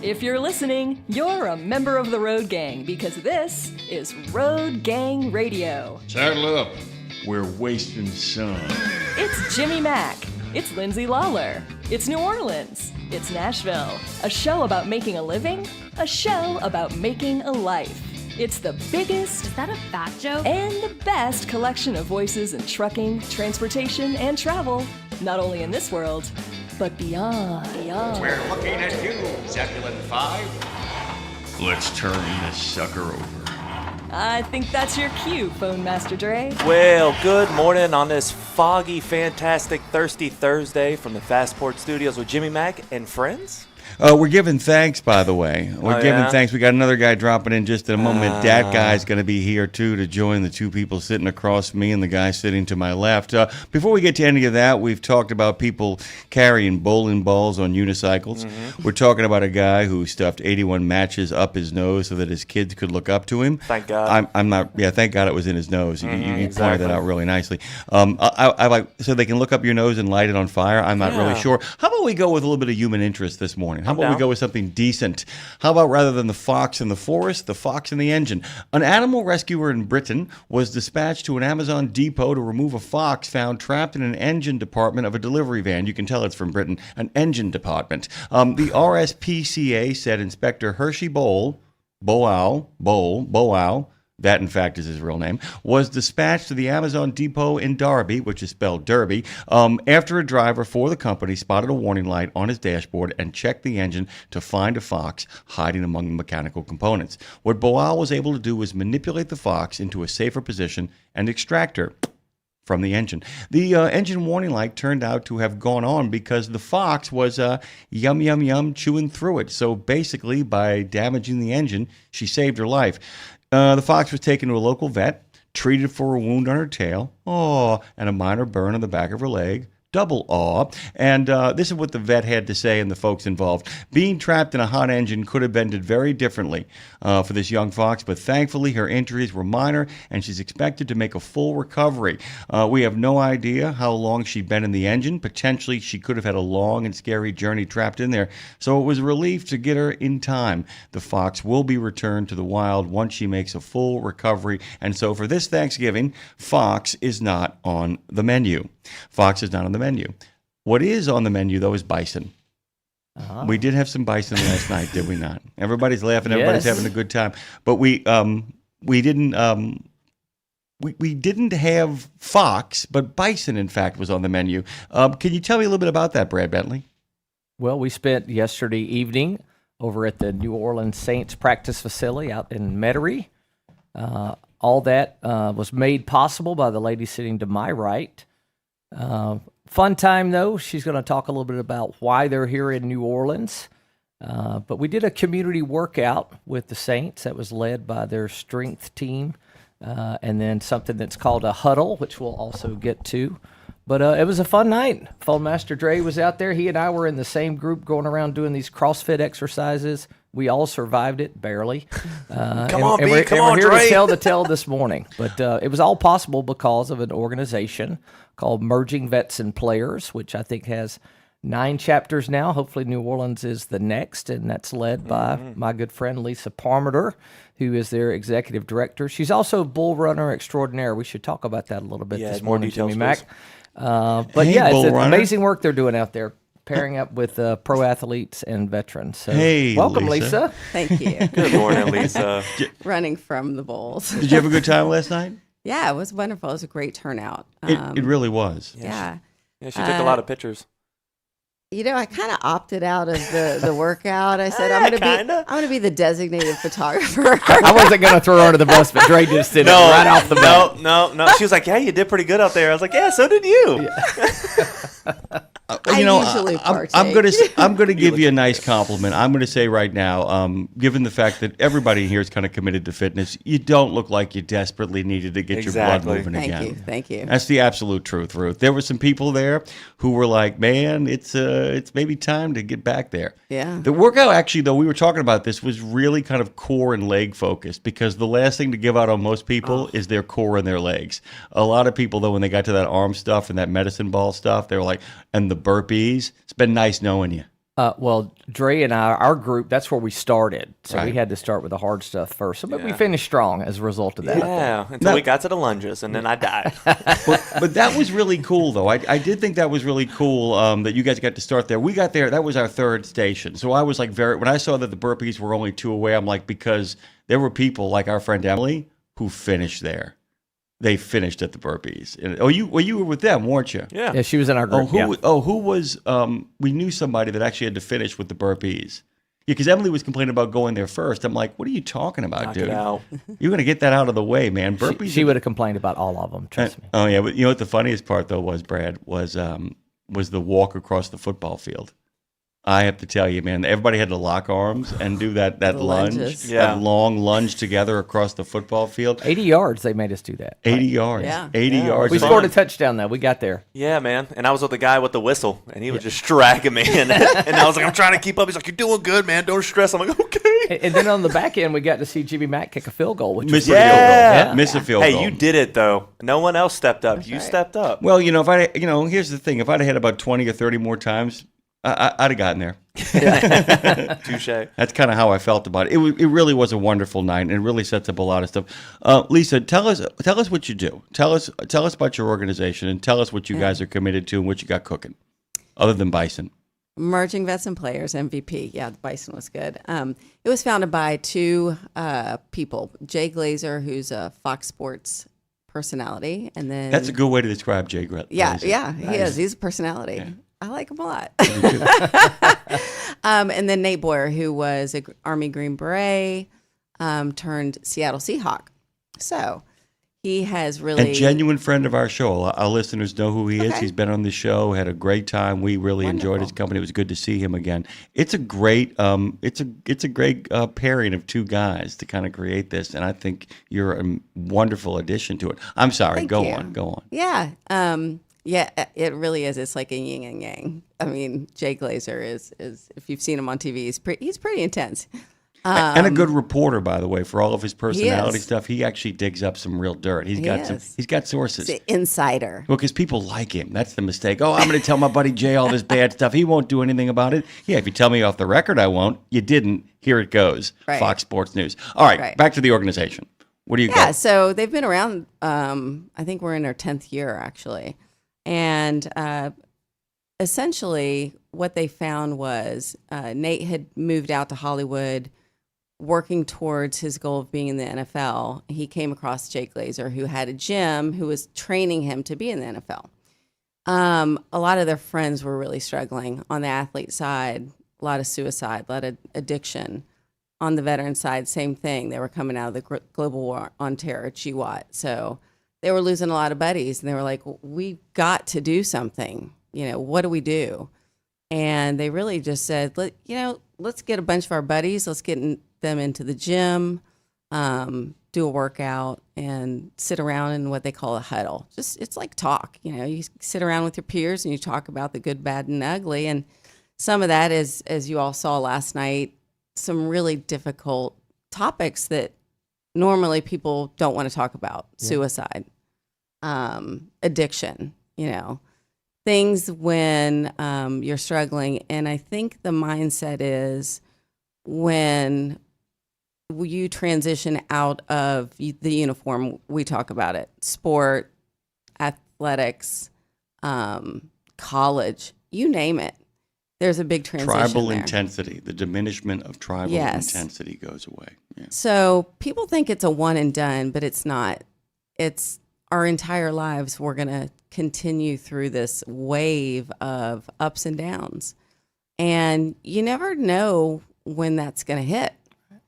If you're listening, you're a member of the Road Gang because this is Road Gang Radio. Saddle up. We're wasting sun. It's Jimmy Mack. It's Lindsay Lawler. It's New Orleans. It's Nashville. A show about making a living. A show about making a life. It's the biggest... Is that a fat joke? And the best collection of voices in trucking, transportation, and travel. Not only in this world, but beyond. We're looking at you, Zebulon 5. Let's turn this sucker over. I think that's your cue, Phone Master Dre. Well, good morning on this foggy, fantastic, thirsty Thursday from the Fastport Studios with Jimmy Mack and friends. We're giving thanks, by the way. We're giving thanks. We got another guy dropping in just in a moment. That guy's going to be here, too, to join the two people sitting across from me and the guy sitting to my left. Before we get to any of that, we've talked about people carrying bowling balls on unicycles. Mm-hmm. We're talking about a guy who stuffed 81 matches up his nose so that his kids could look up to him. Thank God. I'm not. Yeah, thank God it was in his nose. You pointed that out really nicely. I like so they can look up your nose and light it on fire. I'm not really sure. How about we go with a little bit of human interest this morning? How about we go with something decent? How about rather than the fox in the forest, the fox in the engine? An animal rescuer in Britain was dispatched to an Amazon depot to remove a fox found trapped in an engine department of a delivery van. You can tell it's from Britain, an engine department. The RSPCA said Inspector Hershey Bowl, that in fact is his real name, was dispatched to the Amazon depot in Derby, which is spelled Derby, after a driver for the company spotted a warning light on his dashboard and checked the engine to find a fox hiding among the mechanical components. What Boal was able to do was manipulate the fox into a safer position and extract her from the engine. The engine warning light turned out to have gone on because the fox was yum chewing through it. So basically, by damaging the engine, she saved her life. The fox was taken to a local vet, treated for a wound on her tail, and a minor burn on the back of her leg. Double awe. And this is what the vet had to say and the folks involved. Being trapped in a hot engine could have ended very differently for this young fox, but thankfully her injuries were minor and she's expected to make a full recovery. We have no idea how long she'd been in the engine. Potentially she could have had a long and scary journey trapped in there, so it was a relief to get her in time. The fox will be returned to the wild once she makes a full recovery, and so for this Thanksgiving, fox is not on the menu. Fox is not on the menu. What is on the menu, though, is bison. Uh-huh. We did have some bison last night, did we not? Everybody's laughing. Everybody's having a good time. But we didn't have fox, but bison, in fact, was on the menu. Can you tell me a little bit about that, Brad Bentley? Well, we spent yesterday evening over at the New Orleans Saints practice facility out in Metairie. All that was made possible by the lady sitting to my right. Fun time, though. She's going to talk a little bit about why they're here in New Orleans. But we did a community workout with the Saints that was led by their strength team. And then something that's called a huddle, which we'll also get to. But it was a fun night. Phone Master Dre was out there. He and I were in the same group going around doing these CrossFit exercises. We all survived it, barely. We're here to tell the tale this morning. But it was all possible because of an organization called Merging Vets and Players, which I think has 9 chapters now. Hopefully New Orleans is the next, and that's led by my good friend Lisa Parmenter, who is their executive director. She's also bull runner extraordinaire. We should talk about that a little bit this morning, Jimmy Mack. It's amazing work they're doing out there, pairing up with pro athletes and veterans. So, welcome, Lisa. Thank you. Good morning, Lisa. Running from the bulls. Did you have a good time last night? Yeah, it was wonderful. It was a great turnout. It really was. Yeah. She took a lot of pictures. I kind of opted out of the workout. I said I'm going to be the designated photographer. I wasn't going to throw her under the bus, but Dre just did it right off the bat. No. She was like, "Yeah, you did pretty good out there." I was like, "Yeah, so did you." Yeah. I usually partake. I'm going to give you a nice compliment. I'm going to say right now, given the fact that everybody here is kind of committed to fitness, you don't look like you desperately needed to get your blood moving again. Thank you. That's the absolute truth, Ruth. There were some people there who were like, "Man, it's maybe time to get back there." Yeah. The workout, actually, though, we were talking about this, was really kind of core and leg focused, because the last thing to give out on most people is their core and their legs. A lot of people, though, when they got to that arm stuff and that medicine ball stuff, they were like, and the burpees, it's been nice knowing you. Well, Dre and our group, that's where we started. So we Right. had to start with the hard stuff first. But we finished strong as a result of that. Yeah, until we got to the lunges, and then I died. But that was really cool, though. I did think that was really cool that you guys got to start there. We got there. That was our third station. So I was like when I saw that the burpees were only 2 away, I'm like, because there were people like our friend Emily who finished there. They finished at the burpees. You were with them, weren't you? Yeah, she was in our group. Who was? We knew somebody that actually had to finish with the burpees. Yeah, because Emily was complaining about going there first. I'm like, what are you talking about, Knock dude? it out. You're gonna get that out of the way, man. Burpees. She would have complained about all of them. Trust me. Oh yeah, but you know what the funniest part though was, Brad, was the walk across the football field. I have to tell you, man, everybody had to lock arms and do that lunge, lunges. that long lunge together across the football field. 80 yards, they made us do that. 80 yards. Yeah. 80 yards. We fun. scored a touchdown, though. We got there. Yeah, man. And I was with the guy with the whistle, and he was just dragging me. And I was like, I'm trying to keep up. He's like, you're doing good, man. Don't stress. I'm like, okay. And then on the back end, we got to see Jimmy Mack kick a field goal, which Miss was a field goal. Yeah. Miss a field goal. Hey, you did it, though. No one else stepped up. You right. stepped up. Well, here's the thing. If I'd have had about 20 or 30 more times, I'd have gotten there. Touche. That's kind of how I felt about it. It really was a wonderful night, and it really sets up a lot of stuff. Lisa, tell us what you do. Tell us about your organization, and tell us what you guys are committed to and what you got cooking, other than bison. Emerging Vets and Players, MVP. Yeah, the Bison was good. It was founded by 2 people. Jay Glazer, who's a Fox Sports personality, and then That's a good way to describe Jay Glazer. Yeah, he is. He's a personality. Yeah. I like him a lot. And then Nate Boyer, who was an Army Green Beret turned Seattle Seahawk. So he has really... A genuine friend of our show. Our listeners know who he is. Okay. He's been on the show, had a great time. We really enjoyed his company. It was good to see him again. It's a great pairing of 2 guys to kind of create this, and I think you're a wonderful addition to it. I'm sorry. Thank Go you. on. Yeah. Yeah, it really is. It's like a yin and yang. I mean, Jay Glazer is if you've seen him on TV, he's pretty intense. And a good reporter, by the way, for all of his personality is. stuff. He actually digs up some real dirt. He's got sources. He's an insider. Well, because people like him. That's the mistake. Oh, I'm going to tell my buddy Jay all this bad stuff. He won't do anything about it. Yeah, if you tell me off the record, I won't. You didn't. Here it goes. Right. Fox Sports News. All right, back to the organization. What do you Yeah, got? so they've been around, I think we're in our 10th year, actually. And essentially what they found was Nate had moved out to Hollywood working towards his goal of being in the NFL. He came across Jake Glazer, who had a gym, who was training him to be in the NFL. A lot of their friends were really struggling on the athlete side, a lot of suicide, a lot of addiction. On the veteran side, same thing. They were coming out of the global war on terror, GWAT. So they were losing a lot of buddies, and they were like, we got to do something. What do we do? And they really just said, let's get a bunch of our buddies, let's get them into the gym, do a workout, and sit around in what they call a huddle. It's like talk. You sit around with your peers and you talk about the good, bad, and ugly. And some of that is, as you all saw last night, some really difficult topics that normally people don't want to talk about. Yeah. Suicide, addiction, things when you're struggling. And I think the mindset is when you transition out of the uniform, we talk about it, sport, athletics, college, you name it. There's a big transition Tribal there. intensity, the diminishment of tribal intensity goes away. Yeah. So people think it's a one and done, but it's not. It's our entire lives. We're going to continue through this wave of ups and downs. And you never know when that's going to hit.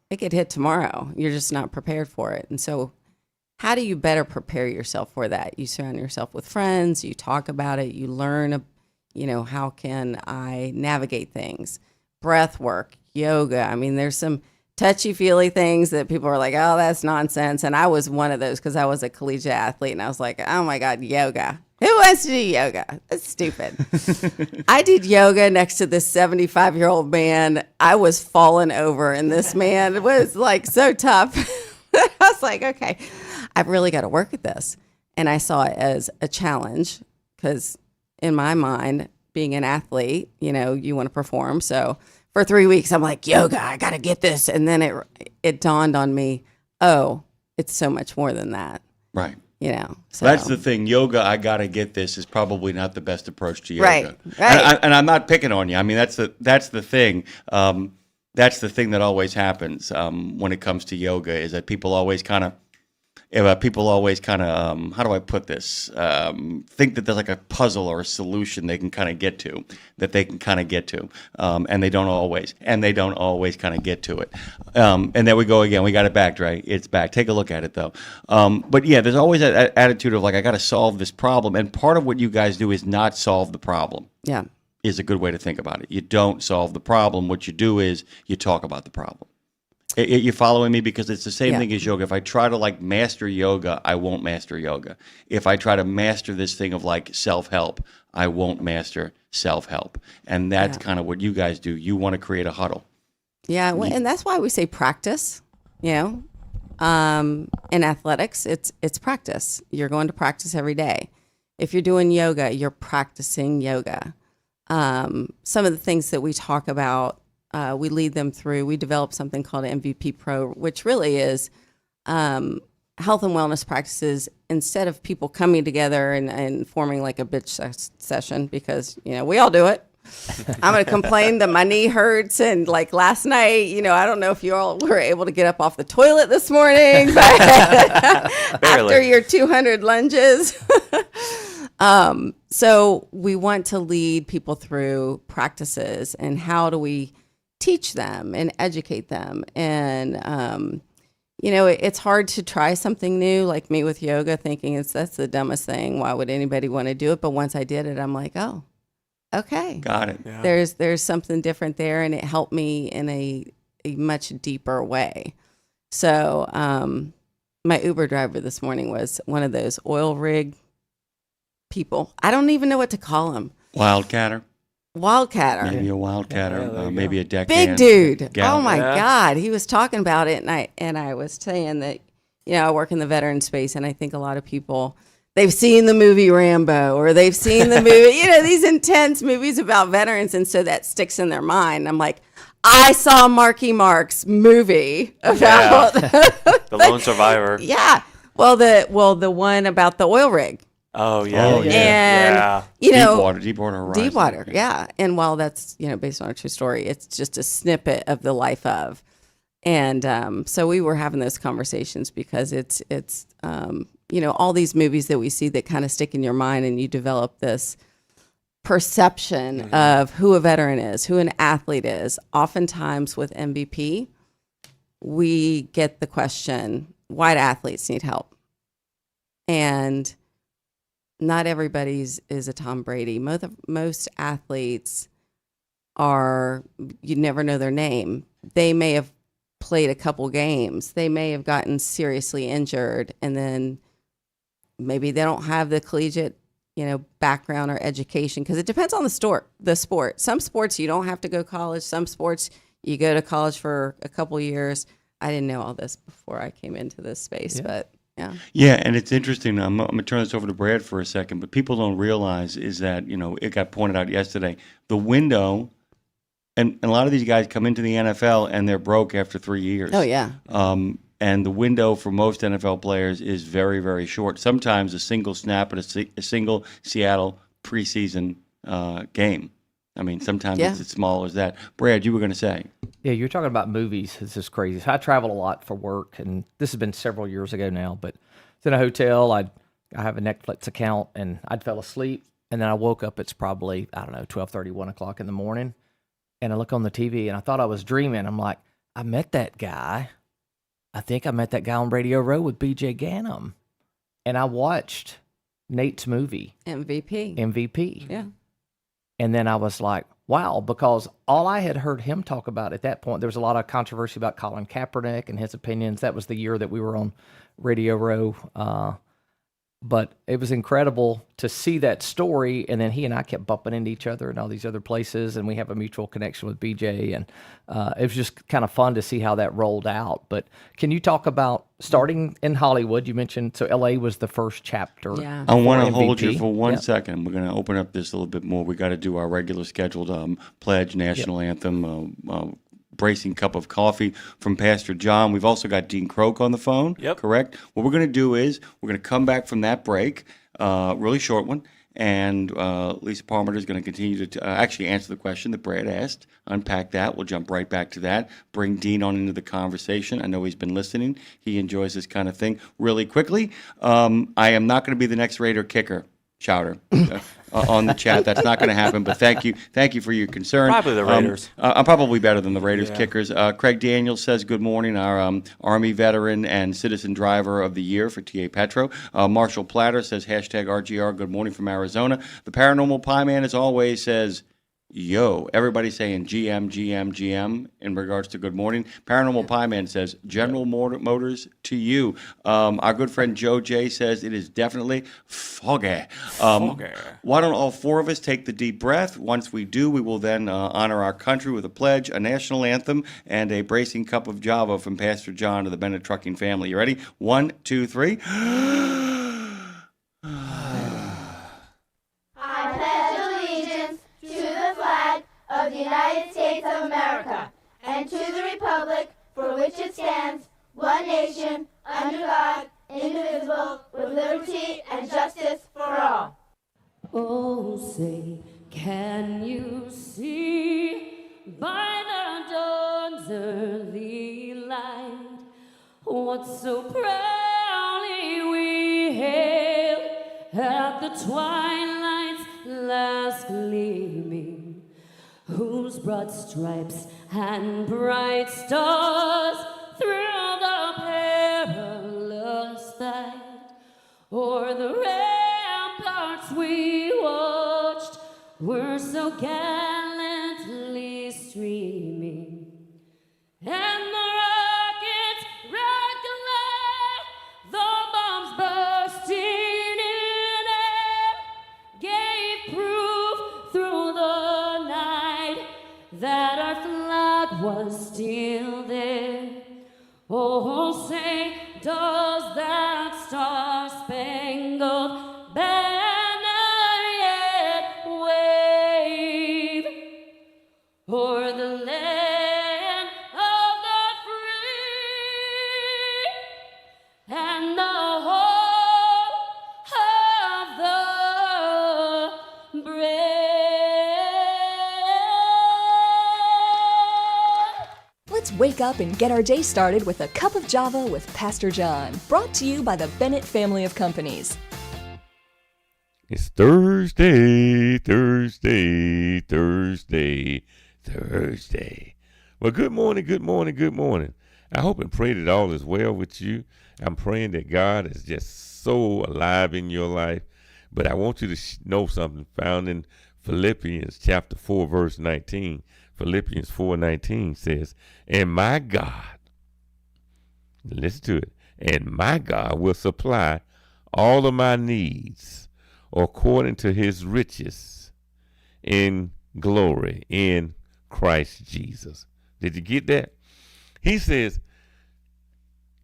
It could hit tomorrow. You're just not prepared for it. And so how do you better prepare yourself for that? You surround yourself with friends, you talk about it, you learn, how can I navigate things? Breath work, yoga. I mean, there's some touchy-feely things that people are like, oh, that's nonsense. And I was one of those because I was a collegiate athlete. And I was like, oh, my God, yoga. Who wants to do yoga? That's stupid. I did yoga next to this 75-year-old man. I was falling over, and this man was like so tough. I was like, okay, I've really got to work at this. And I saw it as a challenge because in my mind, being an athlete, you want to perform. So for 3 weeks, I'm like, yoga, I got to get this. And then it dawned on me, oh, it's so much more than that. Right. So That's the thing. Yoga, I got to get this, is probably not the best approach to yoga. Right. And I'm not picking on you. I mean, that's the thing. That's the thing that always happens when it comes to yoga, is that people always kind of, how do I put this? Think that there's like a puzzle or a solution they can kind of get to, and they don't always kind of get to it. And there we go again. We got it back, Dre. It's back. Take a look at it though. But yeah, there's always that attitude of like, I got to solve this problem, and part of what you guys do is not solve the problem. Yeah, is a good way to think about it. You don't solve the problem. What you do is you talk about the problem. You're following me? Because it's the same thing as yoga. If I try to like master yoga, I won't master yoga. If I try to master this thing of like self-help, I won't master self-help. And that's kind of what you guys do. You want to create a huddle. Yeah, and that's why we say practice. In athletics, it's practice. You're going to practice every day. If you're doing yoga, you're practicing yoga. Some of the things that we talk about, we lead them through. We develop something called MVP Pro, which really is health and wellness practices. Instead of people coming together and forming like a bitch session, because we all do it. I'm going to complain that my knee hurts, and like last night, I don't know if you all were able to get up off the toilet this morning, but after your 200 lunges. So we want to lead people through practices, and how do we teach them and educate them. And, it's hard to try something new, like me with yoga, thinking that's the dumbest thing. Why would anybody want to do it? But once I did it, I'm like, oh, okay. Got it. Yeah. There's something different there, and it helped me in a much deeper way. So my Uber driver this morning was one of those oil rig people. I don't even know what to call him. Wildcatter. Yeah, Maybe a wildcatter. Maybe a deckhand. big dude. Gal. Oh my Yeah. God. He was talking about it, and I was saying that, I work in the veteran space, and I think a lot of people, they've seen the movie Rambo, or they've seen the movie, these intense movies about veterans, and so that sticks in their mind. I'm like, I saw Marky Mark's movie about The Lone Survivor. yeah. Well, the one about the oil rig. Oh, yeah. Oh, yeah. And Deepwater Horizon. Deepwater, yeah. And while that's, based on a true story, it's just a snippet of the life of. And so we were having those conversations because it's all these movies that we see that kind of stick in your mind, and you develop this perception of who a veteran is, who an athlete is. Oftentimes with MVP, we get the question, why do athletes need help? And not everybody's is a Tom Brady. Most athletes you never know their name. They may have played a couple games. They may have gotten seriously injured, and then maybe they don't have the collegiate, background or education, because it depends on the sport. Some sports you don't have to go to college. Some sports you go to college for a couple years. I didn't know all this before I came into this space, but yeah. Yeah, and it's interesting. I'm going to turn this over to Brad for a second, but people don't realize is that, it got pointed out yesterday, the window, and a lot of these guys come into the NFL and they're broke after 3 years. Oh, yeah. And the window for most NFL players is very, very short. Sometimes a single snap at a single Seattle preseason game. I mean, sometimes it's as small as that. Brad, you were going to say. Yeah, you're talking about movies. It's just crazy. So I travel a lot for work, and this has been several years ago now, but it's in a hotel. I have a Netflix account, and I'd fell asleep, and then I woke up. It's probably, 12:30, 1 o'clock in the morning, and I look on the TV, and I thought I was dreaming. I'm like, I met that guy. I think I met that guy on Radio Row with BJ Ganem, and I watched Nate's movie. MVP. Yeah. And then I was like, wow, because all I had heard him talk about at that point, there was a lot of controversy about Colin Kaepernick and his opinions. That was the year that we were on Radio Row. But it was incredible to see that story, and then he and I kept bumping into each other in all these other places, and we have a mutual connection with BJ, and it was just kind of fun to see how that rolled out. But can you talk about starting in Hollywood? You mentioned, so LA was the first chapter. Yeah. I want to for hold you MVP. for one Yep. second. We're going to open up this a little bit more. We got to do our regular scheduled pledge, national anthem, bracing cup of coffee from Pastor John. We've also got Dean Croak on the phone. Yep. Correct. What we're going to do is we're going to come back from that break, really short one, and Lisa Palmer is going to continue to actually answer the question that Brad asked, unpack that. We'll jump right back to that, bring Dean on into the conversation. I know he's been listening. He enjoys this kind of thing. Really quickly, I am not going to be the next Raider kicker. Chowder on the chat. That's not going to happen, but thank you for your concern. Probably the Raiders. I'm probably better than the Raiders Yeah. kickers. Craig Daniels says good morning, our Army veteran and citizen driver of the year for TA Petro. Marshall Platter says hashtag RGR, good morning from Arizona. The Paranormal Pie Man, as always, says yo. Everybody saying GM, GM, GM in regards to good morning. Paranormal Pie Man says General Motors to you. Our good friend Joe J says it is definitely foggy. Why don't all four of us take the deep breath? Once we do, we will then honor our country with a pledge, a national anthem, and a bracing cup of Java from Pastor John to the Bennett Trucking family. You ready? 1, 2, 3. I pledge allegiance to the flag of the United States of America and to the republic for which it stands, one nation, under God, indivisible, with liberty and justice for all. Oh, say, can you see by the dawn's early light what so proudly we hailed at the twilight's last gleaming, whose broad stripes and bright stars through the perilous fight o'er the ramparts we watched were so gallantly streaming, and the rockets rattling, the bombs bursting in air, gave proof through the night that our flag was still there. Oh, say, does that star-spangled banner yet wave o'er the land of the free and the home of the brave? Let's wake up and get our day started with a cup of Java with Pastor John, brought to you by the Bennett family of companies. It's Thursday, Thursday, Thursday, Thursday. Well, good morning, good morning, good morning. I hope and pray that all is well with you. I'm praying that God is just so alive in your life. But I want you to know something found in Philippians chapter 4, verse 19. Philippians 4:19 says, and my God, listen to it, and my God will supply all of my needs according to his riches in glory in Christ Jesus. Did you get that? He says,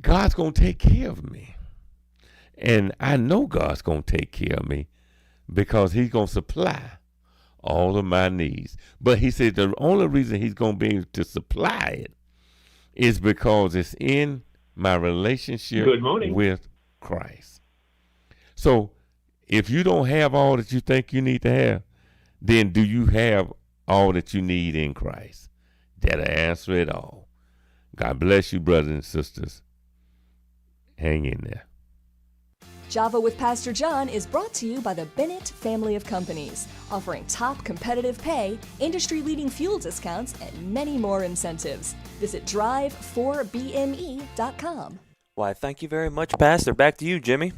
God's going to take care of me. And I know God's going to take care of me because he's going to supply all of my needs. But he said the only reason he's going to be able to supply it is because it's in my relationship with Christ. So if you don't have all that you think you need to have, then do you have all that you need in Christ? That'll answer it all. God bless you, brothers and sisters. Hang in there. Java with Pastor John is brought to you by the Bennett family of companies, offering top competitive pay, industry-leading fuel discounts, and many more incentives. Visit drive4bme.com. Why, thank you very much, Pastor. Back to you, Jimmy.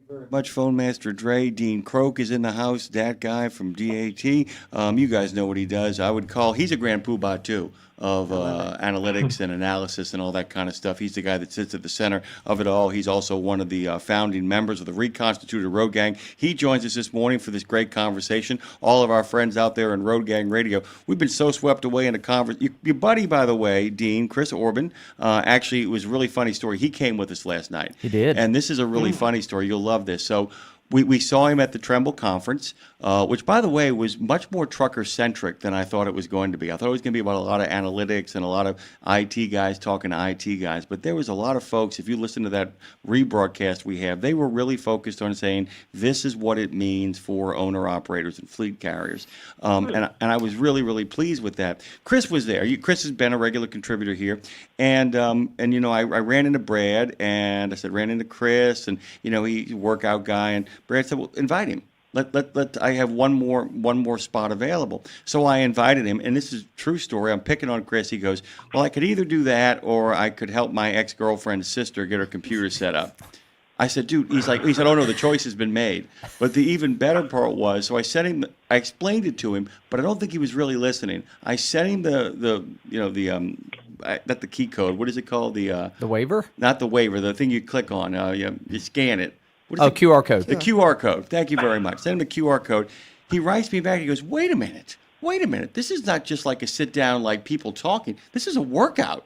Very much, Phone Master Dre. Dean Croak is in the house. That guy from DAT. You guys know what he does. I would call. He's a grand poobah too. analytics and analysis and all that kind of stuff. He's the guy that sits at the center of it all. He's also one of the founding members of the reconstituted Road Gang. He joins us this morning for this great conversation. All of our friends out there in Road Gang Radio, we've been so swept away in a conversation. Your buddy, by the way, Dean, Chris Orban, actually, it was a really funny story. He came with us last night. He did. And this is a really funny story. You'll love this. So we saw him at the Tremble Conference, which, by the way, was much more trucker-centric than I thought it was going to be. I thought it was going to be about a lot of analytics and a lot of IT guys talking to IT guys. But there was a lot of folks, if you listen to that rebroadcast we have, they were really focused on saying this is what it means for owner-operators and fleet carriers. And I was really, really pleased with that. Chris was there. Chris has been a regular contributor here. And you know, I ran into Brad, and I said, ran into Chris, and, you know, he's a workout guy. And Brad said, well, invite him. I have one more spot available. So I invited him, and this is a true story. I'm picking on Chris. He goes, well, I could either do that or I could help my ex-girlfriend's sister get her computer set up. I said, dude, he said, oh no, the choice has been made. But the even better part was, so I explained it to him, but I don't think he was really listening. I sent him not the key code. What is it called? The waiver? Not the waiver. The thing you click on. You scan it. QR code. The QR code. Thank you very much. Send him the QR code. He writes me back. He goes, wait a minute. This is not just like a sit down, like people talking. This is a workout.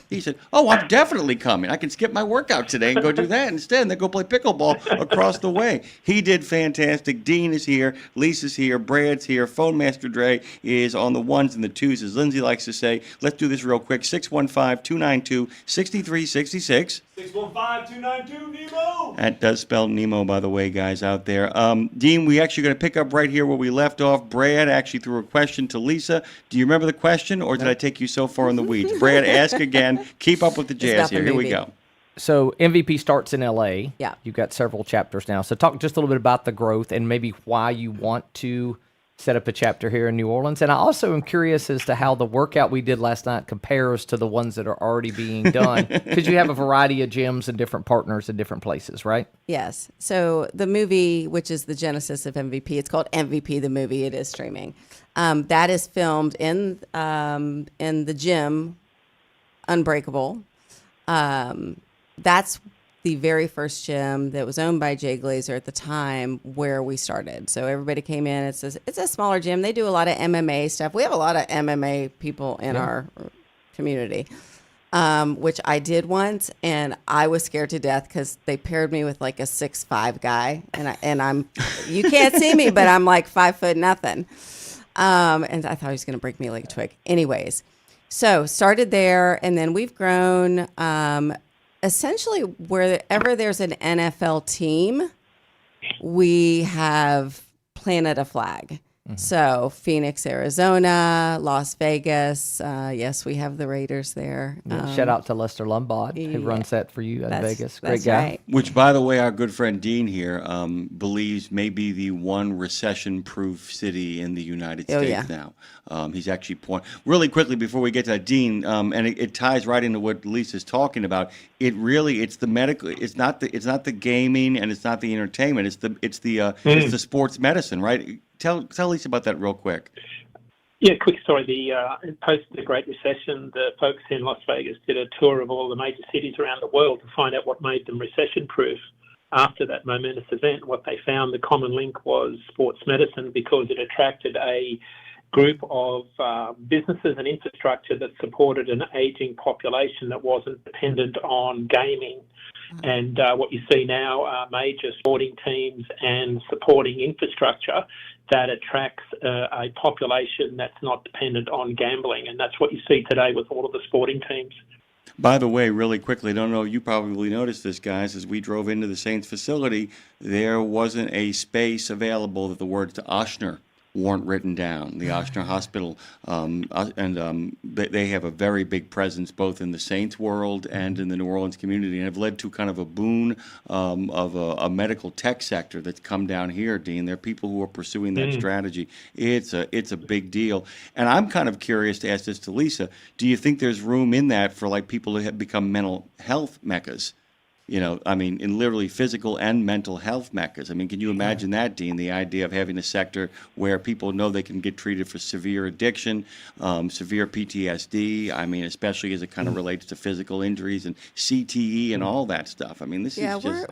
He said, oh, I'm definitely coming. I can skip my workout today and go do that instead and then go play pickleball across the way. He did fantastic. Dean is here. Lisa's here. Brad's here. Phone Master Dre is on the ones and the twos, as Lindsay likes to say. Let's do this real quick. 615-292-6366. 615-292-NEMO. That does spell Nemo, by the way, guys out there. Dean, we actually going to pick up right here where we left off. Brad actually threw a question to Lisa. Do you remember the question, or did I take you so far in the weeds? Brad, ask again. Keep up with the jazz here. Here we go. So MVP starts in LA. Yeah. You've got several chapters now. So talk just a little bit about the growth and maybe why you want to set up a chapter here in New Orleans. And I also am curious as to how the workout we did last night compares to the ones that are already being done, because you have a variety of gyms and different partners in different places, right? Yes. So the movie, which is the genesis of MVP, it's called MVP the movie. It is streaming. That is filmed in the gym, Unbreakable. That's the very first gym that was owned by Jay Glazer at the time where we started. So everybody came in. It's a smaller gym. They do a lot of MMA stuff. We have a lot of MMA people in our community, which I did once, and I was scared to death because they paired me with like a 6'5" guy, and I'm you can't see me, but I'm like 5 foot nothing, and I thought he was going to break me like a twig. Anyways, so started there, and then we've grown. Essentially, wherever there's an NFL team, we have planted a flag. So Phoenix, Arizona, Las Vegas. Yes, we have the Raiders there. Shout out to Lester Lombard, who runs that for you in Vegas. Great guy. Right. Which, by the way, our good friend Dean here believes may be the one recession-proof city in the United States now. He's actually really quickly before we get to that, Dean, and it ties right into what Lisa's talking about. It's the medical. It's not the gaming and it's not the entertainment. It's the sports medicine, right? Tell Lisa about that real quick. Yeah, quick story. Post the Great Recession, the folks in Las Vegas did a tour of all the major cities around the world to find out what made them recession-proof. After that momentous event, what they found, the common link was sports medicine, because it attracted a group of businesses and infrastructure that supported an aging population that wasn't dependent on gaming. And what you see now are major sporting teams and supporting infrastructure that attracts a population that's not dependent on gambling. And that's what you see today with all of the sporting teams. By the way, really quickly, I don't know, you probably noticed this, guys, as we drove into the Saints facility, there wasn't a space available that the words to Ochsner weren't written down. The Ochsner Hospital, they have a very big presence both in the Saints world and in the New Orleans community, and have led to kind of a boon of a medical tech sector that's come down here, Dean. There are people who are pursuing that strategy. It's a big deal. And I'm kind of curious to ask this to Lisa. Do you think there's room in that for like people who have become mental health meccas? I mean, in literally physical and mental health meccas. I mean, can you imagine that, Dean? The idea of having a sector where people know they can get treated for severe addiction, severe PTSD. I mean, especially as it kind of relates to physical injuries and CTE and all that stuff. I mean, this is just...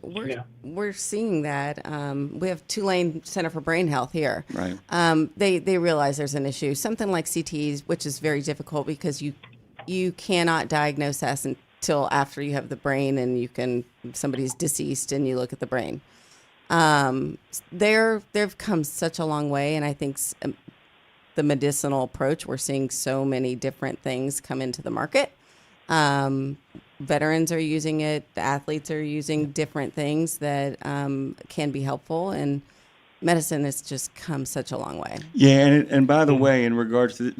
we're seeing that. We have Tulane Center for Brain Health here. Right. They realize there's an issue. Something like CTEs, which is very difficult because you cannot diagnose that until after you have the brain and somebody's deceased and you look at the brain. They've come such a long way, and I think the medicinal approach, we're seeing so many different things come into the market. Veterans are using it. The athletes are using different things that can be helpful, and medicine has just come such a long way. Yeah, and by the way, in regards to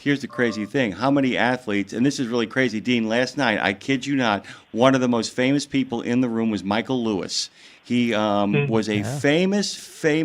here's the crazy thing: how many athletes? And this is really crazy, Dean. Last night, I kid you not, one of the most famous people in the room was Michael Lewis. He was a famous kick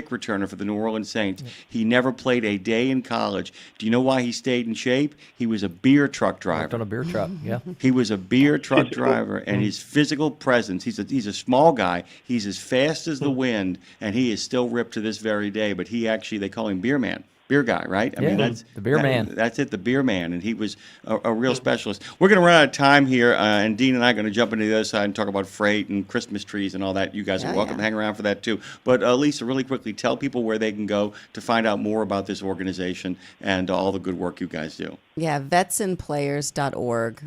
returner for the New Orleans Saints. He never played a day in college. Do you know why he stayed in shape? He was a beer truck driver. Worked on a beer truck, yeah. He was a beer truck driver, and his physical presence, he's a small guy. He's as fast as the wind, and he is still ripped to this very day. But they call him Beer Man. Beer guy, right? I mean, that's the beer man. That's it, the beer man, and he was a real specialist. We're going to run out of time here, and Dean and I are going to jump into the other side and talk about freight and Christmas trees and all that. You guys are welcome to hang around for that too. But Lisa, really quickly, tell people where they can go to find out more about this organization and all the good work you guys do. Yeah, vetsandplayers.org.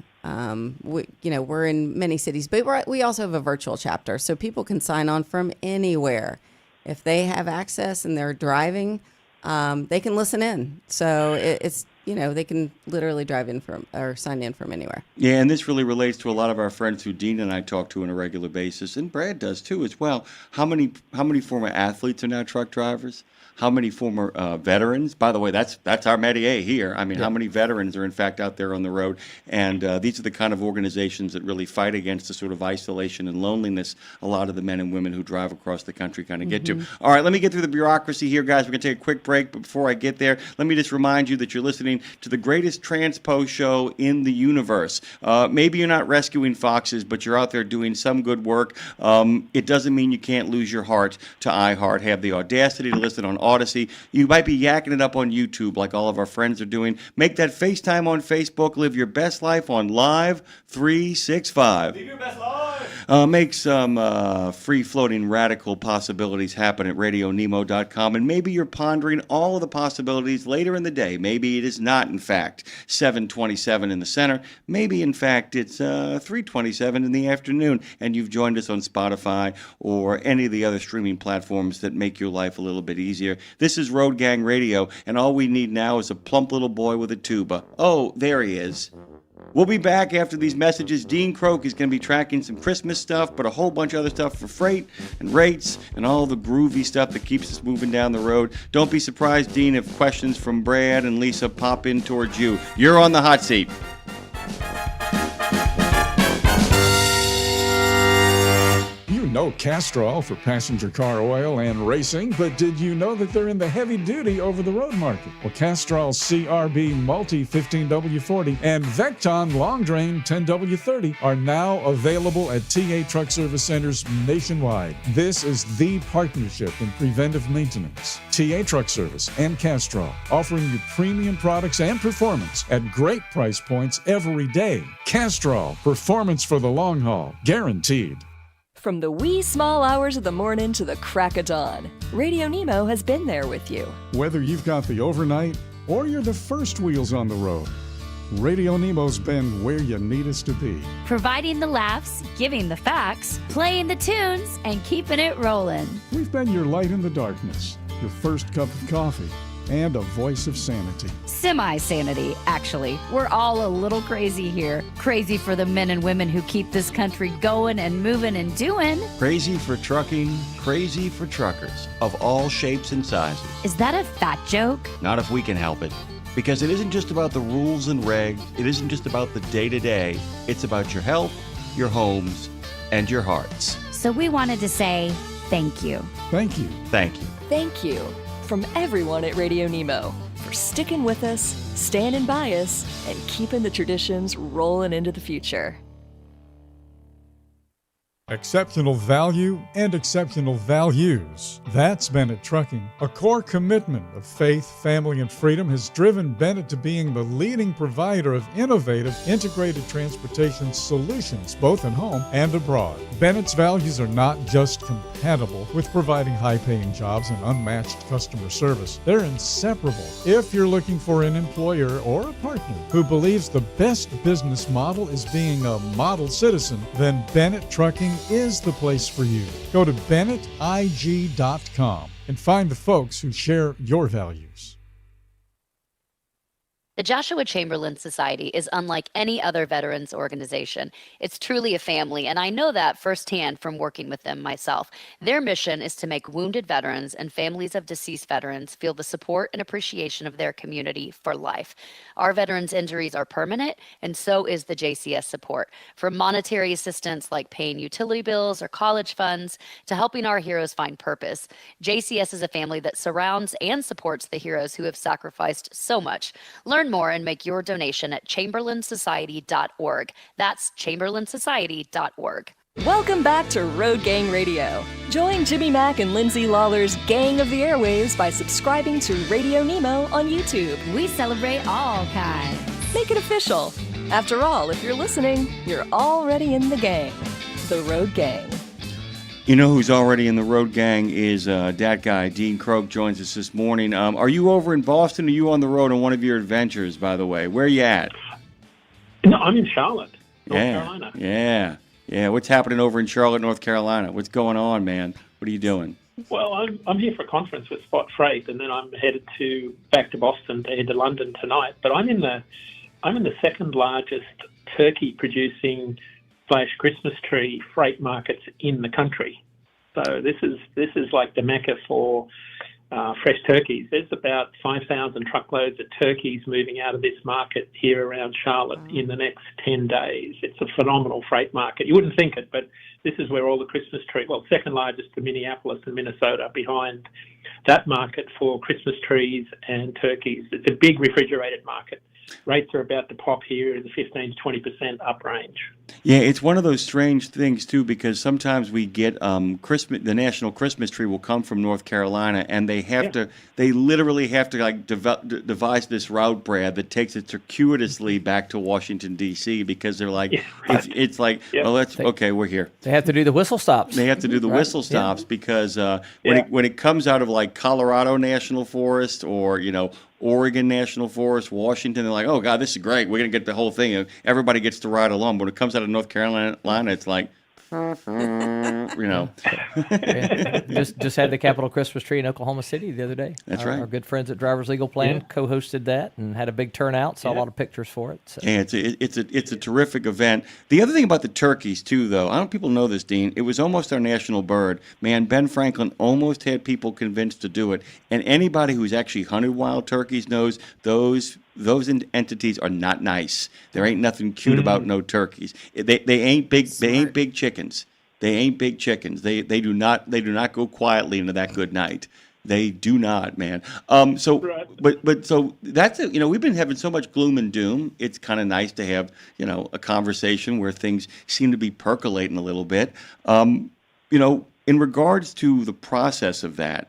We're in many cities, but we also have a virtual chapter, so people can sign on from anywhere. If they have access and they're driving, they can listen in. So it's they can literally drive in or sign in from anywhere. Yeah, and this really relates to a lot of our friends who Dean and I talk to on a regular basis, and Brad does too as well. How many former athletes are now truck drivers? How many former veterans? By the way, that's our métier here. I mean, how many veterans are in fact out there on the road? And these are the kind of organizations that really fight against the sort of isolation and loneliness a lot of the men and women who drive across the country kind of get to. All right, let me get through the bureaucracy here, guys. We're going to take a quick break, but before I get there, let me just remind you that you're listening to the greatest transpo show in the universe. Maybe you're not rescuing foxes, but you're out there doing some good work. It doesn't mean you can't lose your heart to iHeart. Have the audacity to listen on Odyssey. You might be yakking it up on YouTube like all of our friends are doing. Make that FaceTime on Facebook. Live your best life on Live 365. Live your best life. Make some free-floating radical possibilities happen at RadioNemo.com. And maybe you're pondering all of the possibilities later in the day. Maybe it is not, in fact, 7:27 in the center. Maybe, in fact, it's 3:27 in the afternoon, and you've joined us on Spotify or any of the other streaming platforms that make your life a little bit easier. This is Road Gang Radio, and all we need now is a plump little boy with a tuba. Oh, there he is. We'll be back after these messages. Dean Croak is going to be tracking some Christmas stuff, but a whole bunch of other stuff for freight and rates and all the groovy stuff that keeps us moving down the road. Don't be surprised, Dean, if questions from Brad and Lisa pop in towards you. You're on the hot seat. You know Castrol for passenger car oil and racing, but did you know that they're in the heavy-duty over-the-road market? Well, Castrol CRB Multi 15W40 and Vecton Long Drain 10W30 are now available at TA Truck Service Centers nationwide. This is the partnership in preventive maintenance. TA Truck Service and Castrol, offering you premium products and performance at great price points every day. Castrol, performance for the long haul, guaranteed. From the wee small hours of the morning to the crack of dawn, Radio Nemo has been there with you. Whether you've got the overnight or you're the first wheels on the road, Radio Nemo's been where you need us to be. Providing the laughs, giving the facts, playing the tunes, and keeping it rolling. We've been your light in the darkness, your first cup of coffee, and a voice of sanity. Semi-sanity, actually. We're all a little crazy here. Crazy for the men and women who keep this country going and moving and doing. Crazy for trucking, crazy for truckers of all shapes and sizes. Is that a fat joke? Not if we can help it. Because it isn't just about the rules and regs. It isn't just about the day-to-day. It's about your health, your homes, and your hearts. So we wanted to say thank you. Thank you. Thank you. Thank you from everyone at Radio Nemo for sticking with us, standing by us, and keeping the traditions rolling into the future. Exceptional value and exceptional values. That's Bennett Trucking. A core commitment of faith, family, and freedom has driven Bennett to being the leading provider of innovative, integrated transportation solutions, both at home and abroad. Bennett's values are not just compatible with providing high-paying jobs and unmatched customer service. They're inseparable. If you're looking for an employer or a partner who believes the best business model is being a model citizen, then Bennett Trucking is the place for you. Go to BennettIG.com and find the folks who share your values. The Joshua Chamberlain Society is unlike any other veterans organization. It's truly a family, and I know that firsthand from working with them myself. Their mission is to make wounded veterans and families of deceased veterans feel the support and appreciation of their community for life. Our veterans' injuries are permanent, and so is the JCS support. From monetary assistance like paying utility bills or college funds to helping our heroes find purpose, JCS is a family that surrounds and supports the heroes who have sacrificed so much. Learn more and make your donation at chamberlainsociety.org. That's chamberlainsociety.org. Welcome back to Road Gang Radio. Join Jimmy Mack and Lindsay Lawler's Gang of the Airwaves by subscribing to RadioNemo on YouTube. We celebrate all kinds. Make it official. After all, if you're listening, you're already in the gang. The Road Gang. You know who's already in the road gang is that guy, Dean Croak, joins us this morning. Are you over in Boston? Or are you on the road on one of your adventures, by the way? Where are you at? No, I'm in Charlotte, North Carolina. Yeah. What's happening over in Charlotte, North Carolina? What's going on, man? What are you doing? Well, I'm here for a conference with Spot Freight, and then I'm headed back to Boston to head to London tonight. But I'm in the second largest turkey producing / Christmas tree freight markets in the country. So this is like the mecca for fresh turkeys. There's about 5,000 truckloads of turkeys moving out of this market here around Charlotte in the next 10 days. It's a phenomenal freight market. You wouldn't think it, but this is where all the Christmas tree, second largest to Minneapolis and Minnesota, behind that market for Christmas trees and turkeys. It's a big refrigerated market. Rates are about to pop here in the 15 to 20% up range. Yeah, it's one of those strange things, too, because sometimes we get Christmas. The National Christmas Tree will come from North Carolina, and they literally have to devise this route, Brad, that takes it circuitously back to Washington, D.C., because they're like, it's like, we're here. They have to do the whistle stops. They have to do the whistle stops because when it comes out of like Colorado National Forest or, Oregon National Forest, Washington, they're like, oh, God, this is great. We're going to get the whole thing. Everybody gets to ride along. But when it comes out of North Carolina, it's like, Just had the Capitol Christmas tree in Oklahoma City the other day. That's right. Our good friends at Drivers Legal Plan co-hosted that and had a big turnout. Saw a lot of pictures for it. So. Yeah, it's a terrific event. The other thing about the turkeys too, though, I don't know if people know this, Dean. It was almost our national bird. Man, Ben Franklin almost had people convinced to do it. And anybody who's actually hunted wild turkeys knows those entities are not nice. There ain't nothing cute about no turkeys. They ain't big. Smart. They ain't big chickens. They ain't big chickens. They do not go quietly into that good night. They do not, man. So that's it. We've been having so much gloom and doom. It's kind of nice to have a conversation where things seem to be percolating a little bit. In regards to the process of that.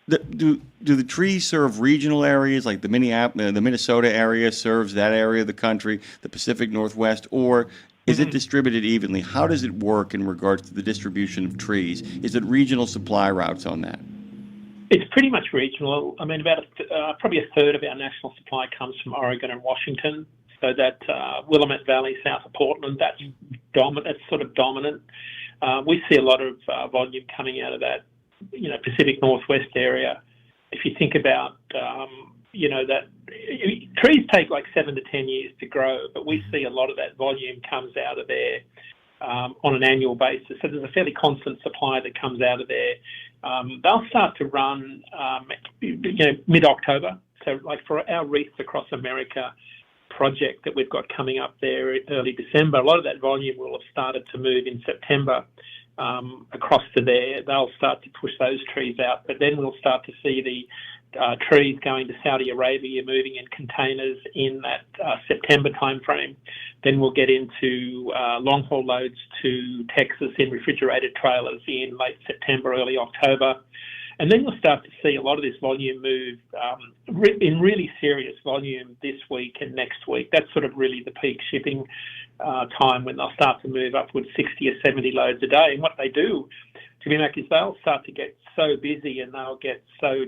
Do the trees serve regional areas like the Minnesota area serves that area of the country, the Pacific Northwest, or is it distributed evenly? How does it work in regards to the distribution of trees? Is it regional supply routes on that? It's pretty much regional. I mean, about probably a third of our national supply comes from Oregon and Washington. So that Willamette Valley, south of Portland, that's dominant. That's sort of dominant. We see a lot of volume coming out of that. Pacific Northwest area. If you think about, that trees take like 7 to 10 years to grow, but we see a lot of that volume comes out of there on an annual basis. So there's a fairly constant supply that comes out of there. They'll start to run, mid-October. So like for our Wreaths Across America project that we've got coming up there early December, a lot of that volume will have started to move in September. Across to there, they'll start to push those trees out, but then we'll start to see the trees going to Saudi Arabia, moving in containers in that September timeframe. Then we'll get into long-haul loads to Texas in refrigerated trailers in late September, early October. And then we'll start to see a lot of this volume move in really serious volume this week and next week. That's sort of really the peak shipping time when they'll start to move upwards 60 or 70 loads a day. And what they do, to be honest, is they'll start to get so busy and they'll get so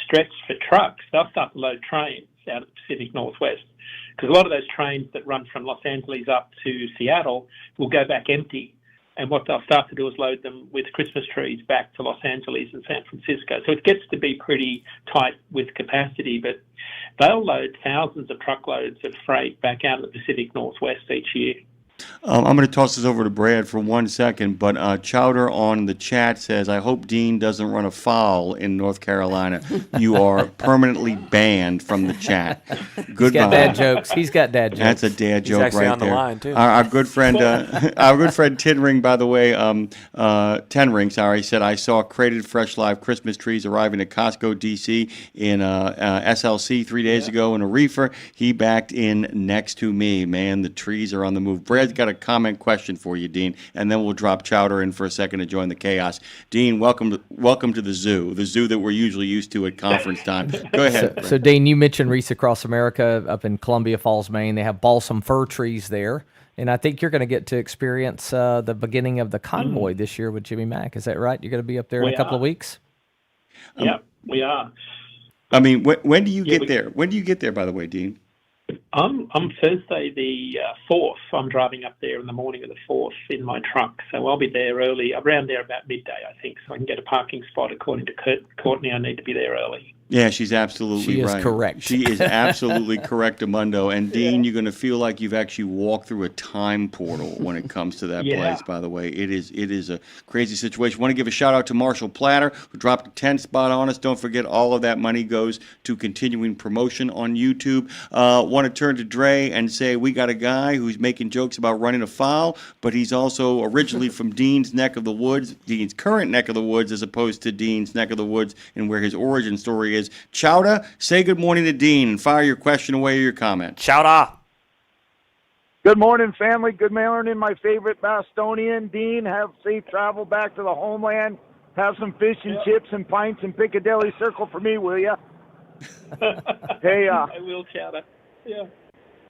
stretched for trucks, they'll start to load trains out of the Pacific Northwest. Because a lot of those trains that run from Los Angeles up to Seattle will go back empty. And what they'll start to do is load them with Christmas trees back to Los Angeles and San Francisco. So it gets to be pretty tight with capacity, but they'll load thousands of truckloads of freight back out of the Pacific Northwest each year. I'm going to toss this over to Brad for 1 second, but Chowder on the chat says, I hope Dean doesn't run afoul in North Carolina. You are permanently banned from the chat. Goodbye. He's got dad jokes. He's got dad jokes. That's a dad joke right there. He's actually on the line, too. Our good friend, Tinring, by the way, Tenring, sorry, said, I saw crated fresh live Christmas trees arriving at Costco, D.C. in SLC 3 days ago in a reefer. He backed in next to me. Man, the trees are on the move. Brad's got a comment question for you, Dean, and then we'll drop Chowder in for a second to join the chaos. Dean, welcome to the zoo that we're usually used to at conference time. Go ahead. So Dean, you mentioned Wreaths Across America up in Columbia Falls, Maine. They have balsam fir trees there, and I think you're going to get to experience the beginning of the convoy this year with Jimmy Mack. Is that right? You're going to be up there in a couple of weeks? Yeah, we are. I mean, when do you get there? When do you get there, by the way, Dean? I'm Thursday the 4th. I'm driving up there in the morning of the 4th in my truck. So I'll be there early, around there about midday, I think, so I can get a parking spot. According to Courtney, I need to be there early. Yeah, she's absolutely right. She is correct. She is absolutely correct, Amundo. And Dean, you're going to feel like you've actually walked through a time portal when it comes to that place, by the way. It is a crazy situation. Want to give a shout out to Marshall Platter, who dropped a 10 spot on us. Don't forget, all of that money goes to continuing promotion on YouTube. Want to turn to Dre and say we got a guy who's making jokes about running afoul, but he's also originally from Dean's neck of the woods, Dean's current neck of the woods, as opposed to Dean's neck of the woods and where his origin story is. Chowder, say good morning to Dean and fire your question away or your comment. Chowder. Good morning, family. Good morning, my favorite Bostonian. Dean, have safe travel back to the homeland. Have some fish and chips and pints in Piccadilly Circle for me, will you? Hey, I will, Chowder. Yeah.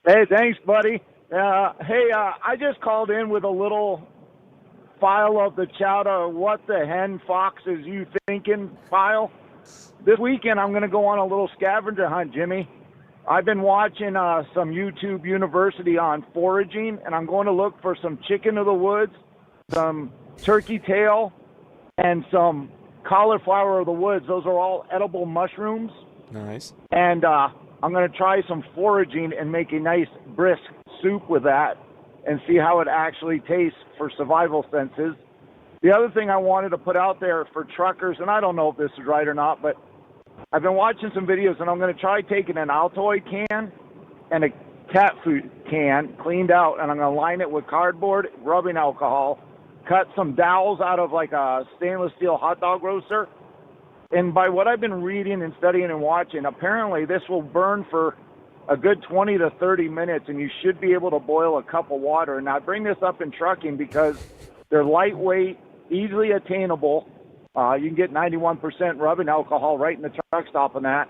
Hey, thanks, buddy. I just called in with a little file of the Chowder What the Hen Fox Is You Thinking file. This weekend, I'm going to go on a little scavenger hunt, Jimmy. I've been watching some YouTube University on foraging, and I'm going to look for some chicken of the woods, some turkey tail, and some cauliflower of the woods. Those are all edible mushrooms. Nice. And I'm going to try some foraging and make a nice brisk soup with that and see how it actually tastes for survival senses. The other thing I wanted to put out there for truckers, and I don't know if this is right or not, but I've been watching some videos, and I'm going to try taking an Altoid can and a cat food can cleaned out, and I'm going to line it with cardboard, rubbing alcohol, cut some dowels out of like a stainless steel hot dog roaster. And by what I've been reading and studying and watching, apparently this will burn for a good 20 to 30 minutes, and you should be able to boil a cup of water. And I bring this up in trucking because they're lightweight, easily attainable. You can get 91% rubbing alcohol right in the truck stop on that.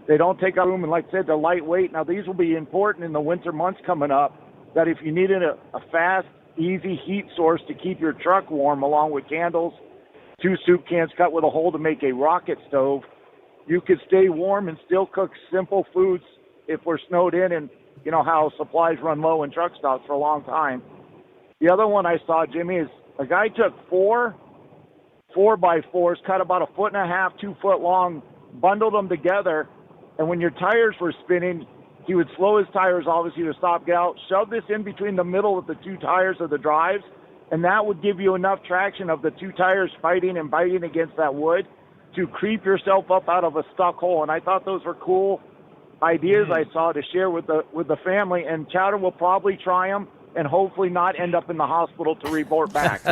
They don't take up room, and like I said, they're lightweight. Now, these will be important in the winter months coming up, that if you needed a fast, easy heat source to keep your truck warm, along with candles, 2 soup cans cut with a hole to make a rocket stove, you could stay warm and still cook simple foods if we're snowed in, and you know how supplies run low in truck stops for a long time. The other one I saw, Jimmy, is a guy took 4 4x4s, cut about 1.5 feet, 2 foot long, bundled them together, and when your tires were spinning, he would slow his tires, obviously, to stop, get out, shove this in between the middle of the 2 tires of the drives, and that would give you enough traction of the 2 tires fighting and biting against that wood to creep yourself up out of a stuck hole. And I thought those were cool ideas I saw to share with the family, and Chowder will probably try them. and hopefully not end up in the hospital to report back.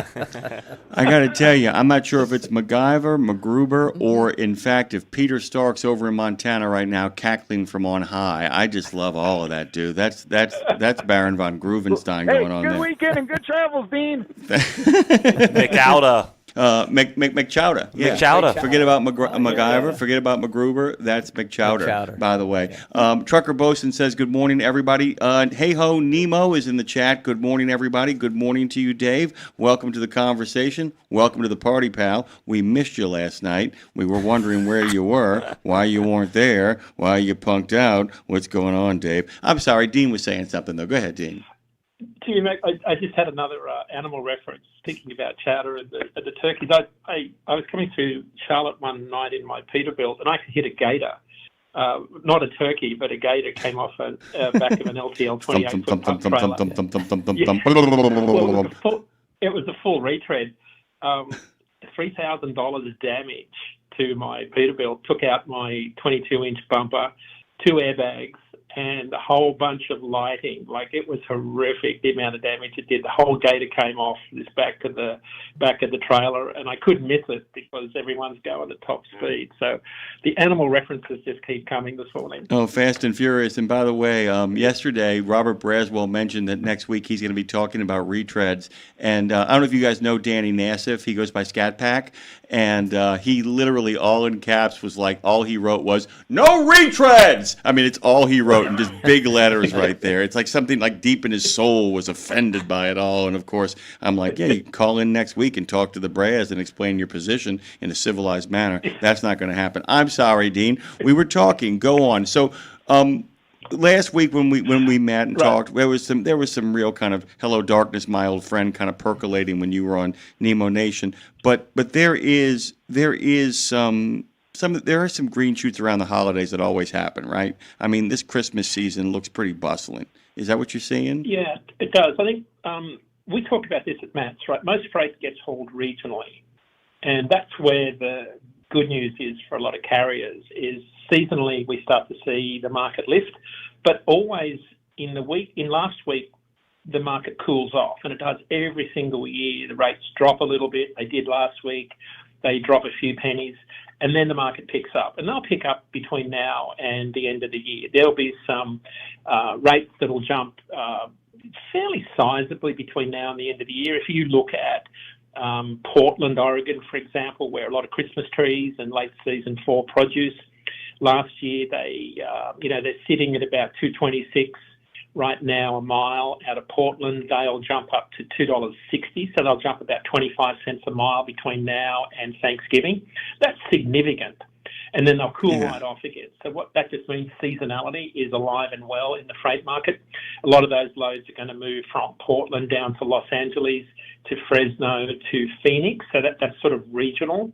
I got to tell you, I'm not sure if it's MacGyver, MacGruber, or in fact, if Peter Stark's over in Montana right now cackling from on high. I just love all of that, dude. That's Baron von Gruvenstein going on good there. weekend and good travels, Dean. McAuda. McChowder. Yeah. McChowder. Forget about MacGyver. Forget about MacGruber. That's McChowder, by the way. Trucker Bosun says, good morning, everybody. Hey Ho Nemo is in the chat. Good morning, everybody. Good morning to you, Dave. Welcome to the conversation. Welcome to the party, pal. We missed you last night. We were wondering where you were, why you weren't there, why you punked out. What's going on, Dave? I'm sorry, Dean was saying something, though. Go ahead, Dean. I just had another animal reference, thinking about chowder and the turkeys. I was coming through Charlotte one night in my Peterbilt, and I could hit a gator. Not a turkey, but a gator came off the back of an LTL 28-foot pump trailer. It was a full retread. $3,000 damage to my Peterbilt. Took out my 22-inch bumper, 2 airbags, and a whole bunch of lighting. Like, it was horrific, the amount of damage it did. The whole gator came off this back of the trailer, and I couldn't miss it because everyone's going at top speed. So the animal references just keep coming this morning. Oh, fast and furious. And by the way, yesterday, Robert Braswell mentioned that next week he's going to be talking about retreads. And I don't know if you guys know Danny Nassif. He goes by Scat Pack. And he literally, all in caps, was like, all he wrote was, no retreads! I mean, it's all he wrote in just big letters right there. It's like something like deep in his soul was offended by it all. And of course, I'm like, yeah, you can call in next week and talk to the Braz and explain your position in a civilized manner. That's not going to happen. I'm sorry, Dean. We were talking. Go on. So, last week when we met and talked, there was some real kind of hello darkness, my old friend kind of percolating when you were on Nemo Nation. But there are some green shoots around the holidays that always happen, right? I mean, this Christmas season looks pretty bustling. Is that what you're seeing? Yeah, it does. I think we talk about this at MATS, right? Most freight gets hauled regionally, and that's where the good news is for a lot of carriers. Is seasonally we start to see the market lift, but always in last week the market cools off, and it does every single year. The rates drop a little bit. They did last week. They drop a few pennies, and then the market picks up, and they'll pick up between now and the end of the year. There'll be some rates that'll jump fairly sizably between now and the end of the year. If you look at Portland, Oregon, for example, where a lot of Christmas trees and late season fall produce. Last year, they're sitting at about $2.26 right now a mile out of Portland. They'll jump up to $2.60, so they'll jump about 25 cents a mile between now and Thanksgiving. That's significant. And then they'll cool right off again. So what that just means, seasonality is alive and well in the freight market. A lot of those loads are going to move from Portland down to Los Angeles, to Fresno, to Phoenix. So that's sort of regional.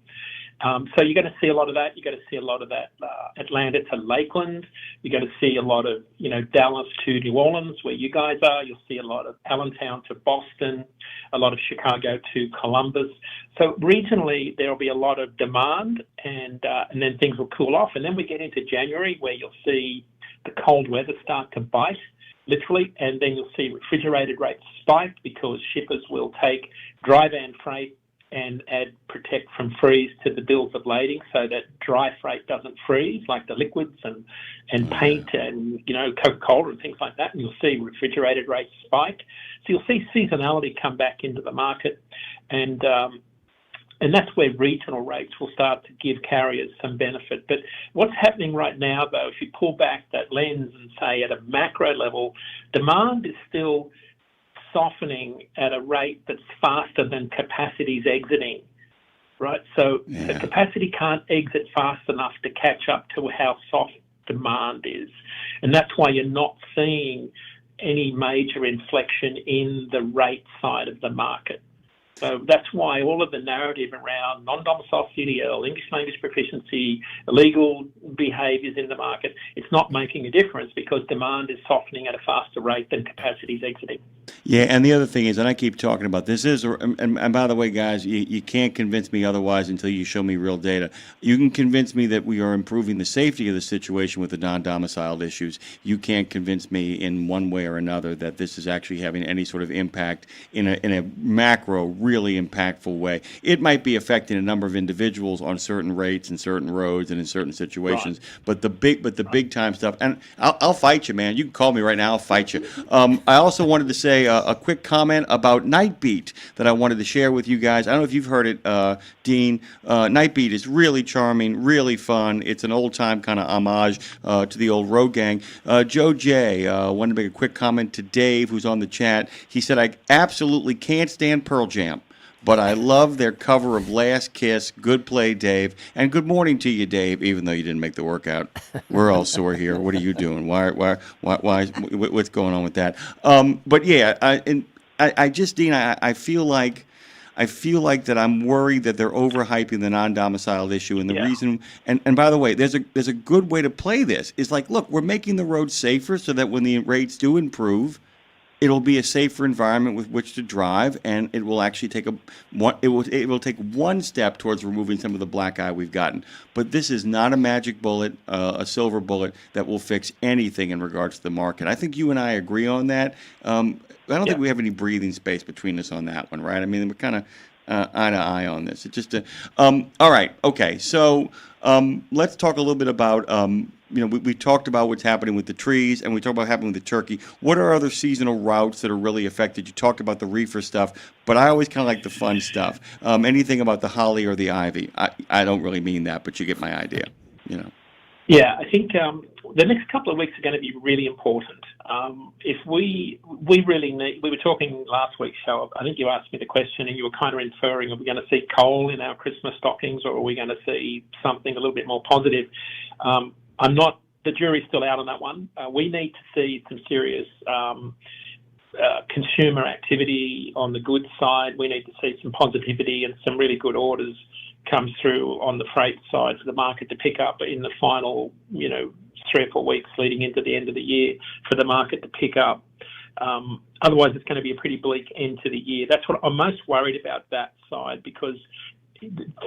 So you're going to see a lot of that. You're going to see a lot of that Atlanta to Lakeland. You're going to see a lot of, Dallas to New Orleans, where you guys are. You'll see a lot of Allentown to Boston, a lot of Chicago to Columbus. So regionally, there'll be a lot of demand, and then things will cool off. And then we get into January, where you'll see the cold weather start to bite, literally, and then you'll see refrigerated rates spike because shippers will take dry van freight and add protect from freeze to the bills of lading so that dry freight doesn't freeze, like the liquids and paint and, Coca-Cola and things like that. And you'll see refrigerated rates spike. So you'll see seasonality come back into the market. And that's where regional rates will start to give carriers some benefit. But what's happening right now, though, if you pull back that lens and say at a macro level, demand is still softening at a rate that's faster than capacity's exiting, right? So the capacity can't exit fast enough to catch up to how soft demand is. And that's why you're not seeing any major inflection in the rate side of the market. So that's why all of the narrative around non-domicile CDL, English language proficiency, illegal behaviours in the market, it's not making a difference because demand is softening at a faster rate than capacity is exiting. Yeah, and the other thing is, and I keep talking about this, and by the way, guys, you can't convince me otherwise until you show me real data. You can convince me that we are improving the safety of the situation with the non-domiciled issues. You can't convince me in one way or another that this is actually having any sort of impact in a macro, really impactful way. It might be affecting a number of individuals on certain rates and certain roads and in certain situations, but the big time stuff, and I'll fight you, man. You can call me right now, I'll fight you. I also wanted to say a quick comment about Night Beat that I wanted to share with you guys. I don't know if you've heard it, Dean. Night Beat is really charming, really fun. It's an old-time kind of homage to the old road gang. Joe J. wanted to make a quick comment to Dave, who's on the chat. He said, I absolutely can't stand Pearl Jam, but I love their cover of Last Kiss. Good play, Dave. And good morning to you, Dave, even though you didn't make the workout. We're all sore here. What are you doing? Why, what's going on with that? But yeah, I just, Dean, I feel like that I'm worried that they're overhyping the non-domiciled issue, and the reason. And by the way, there's a good way to play this. Is like, look, we're making the roads safer so that when the rates do improve, it'll be a safer environment with which to drive, and it will actually take it will take one step towards removing some of the black eye we've gotten. But this is not a magic bullet, a silver bullet that will fix anything in regards to the market. I think you and I agree on that. I don't think we have any breathing space between us on that one, right? I mean, we're kind of eye to eye on this. It's just all right, okay. So let's talk a little bit about. We talked about what's happening with the trees, and we talked about what's happening with the turkey. What are other seasonal routes that are really affected? You talked about the reefer stuff, but I always kind of like the fun stuff. Anything about the holly or the ivy? I don't really mean that, but you get my idea. Yeah, I think the next couple of weeks are going to be really important. If we really need, we were talking last week's show, I think you asked me the question and you were kind of inferring, are we going to see coal in our Christmas stockings, or are we going to see something a little bit more positive? The jury's still out on that one. We need to see some serious consumer activity on the goods side. We need to see some positivity and some really good orders come through on the freight side for the market to pick up in the final, 3 or 4 weeks leading into the end of the year for the market to pick up. Otherwise, it's going to be a pretty bleak end to the year. That's what I'm most worried about, that side, because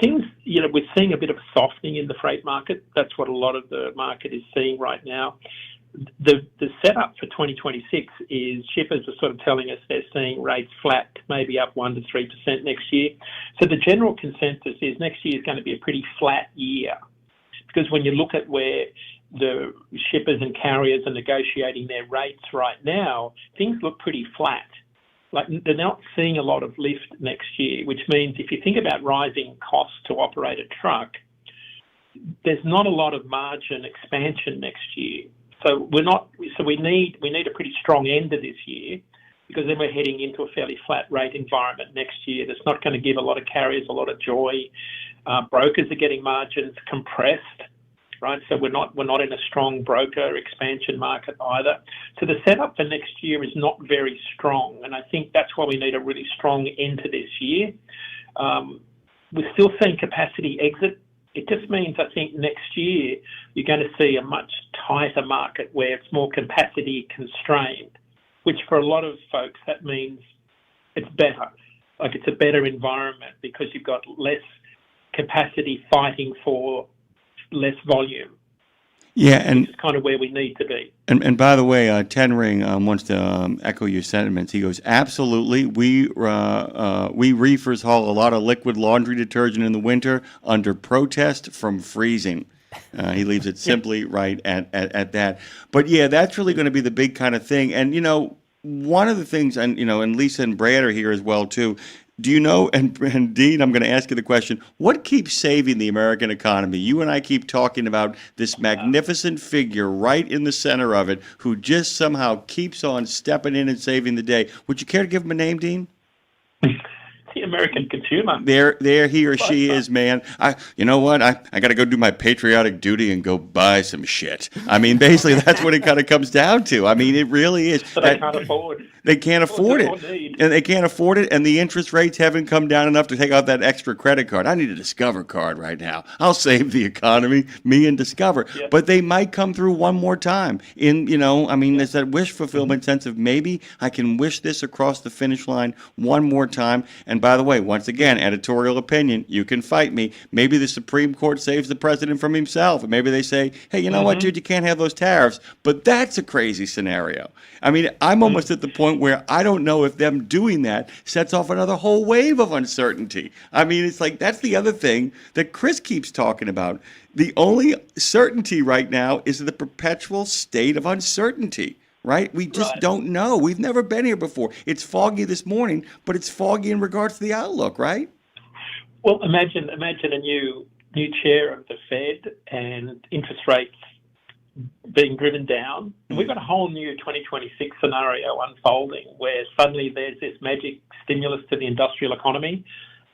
things, we're seeing a bit of a softening in the freight market. That's what a lot of the market is seeing right now. The setup for 2026 is shippers are sort of telling us they're seeing rates flat, maybe up 1% to 3% next year. So the general consensus is next year is going to be a pretty flat year, because when you look at where the shippers and carriers are negotiating their rates right now, things look pretty flat. Like, they're not seeing a lot of lift next year, which means if you think about rising costs to operate a truck, there's not a lot of margin expansion next year. So we need a pretty strong end of this year, because then we're heading into a fairly flat rate environment next year. That's not going to give a lot of carriers a lot of joy. Brokers are getting margins compressed, right? So we're not in a strong broker expansion market either. So the setup for next year is not very strong, and I think that's why we need a really strong end to this year. We're still seeing capacity exit. It just means, I think, next year you're going to see a much tighter market where it's more capacity constrained, which for a lot of folks, that means it's better. Like, it's a better environment because you've got less capacity fighting for less volume. Yeah, and it's kind of where we need to be. And by the way, Tenring wants to echo your sentiments. He goes, absolutely. We reefers haul a lot of liquid laundry detergent in the winter under protest from freezing. He leaves it simply right at that. But yeah, that's really going to be the big kind of thing. And one of the things, and and Lisa and Brad are here as well too. Do you know, and Dean, I'm going to ask you the question, what keeps saving the American economy? You and I keep talking about this magnificent figure right in the center of it who just somehow keeps on stepping in and saving the day. Would you care to give him a name, Dean? the American consumer. There he or she is, man. You know what? I got to go do my patriotic duty and go buy some shit. I mean, basically, that's what it kind of comes down to. I mean, it really is. So they can't afford. They can't afford it, and they can't afford it, and the interest rates haven't come down enough to take out that extra credit card. I need a Discover card right now. I'll save the economy, me and Discover. Yeah. But they might come through one more time. There's that wish fulfillment sense of maybe I can wish this across the finish line one more time. And by the way, once again, editorial opinion, you can fight me. Maybe the Supreme Court saves the president from himself, and maybe they say, hey, you know what, dude, you can't have those tariffs. But that's a crazy scenario. I mean, I'm almost at the point where I don't know if them doing that sets off another whole wave of uncertainty. I mean, it's like that's the other thing that Chris keeps talking about. The only certainty right now is the perpetual state of uncertainty, right? We just don't know. We've never been here before. It's foggy this morning, but it's foggy in regards to the outlook, right? Well, imagine a new chair of the Fed and interest rates being driven down. And we've got a whole new 2026 scenario unfolding where suddenly there's this magic stimulus to the industrial economy,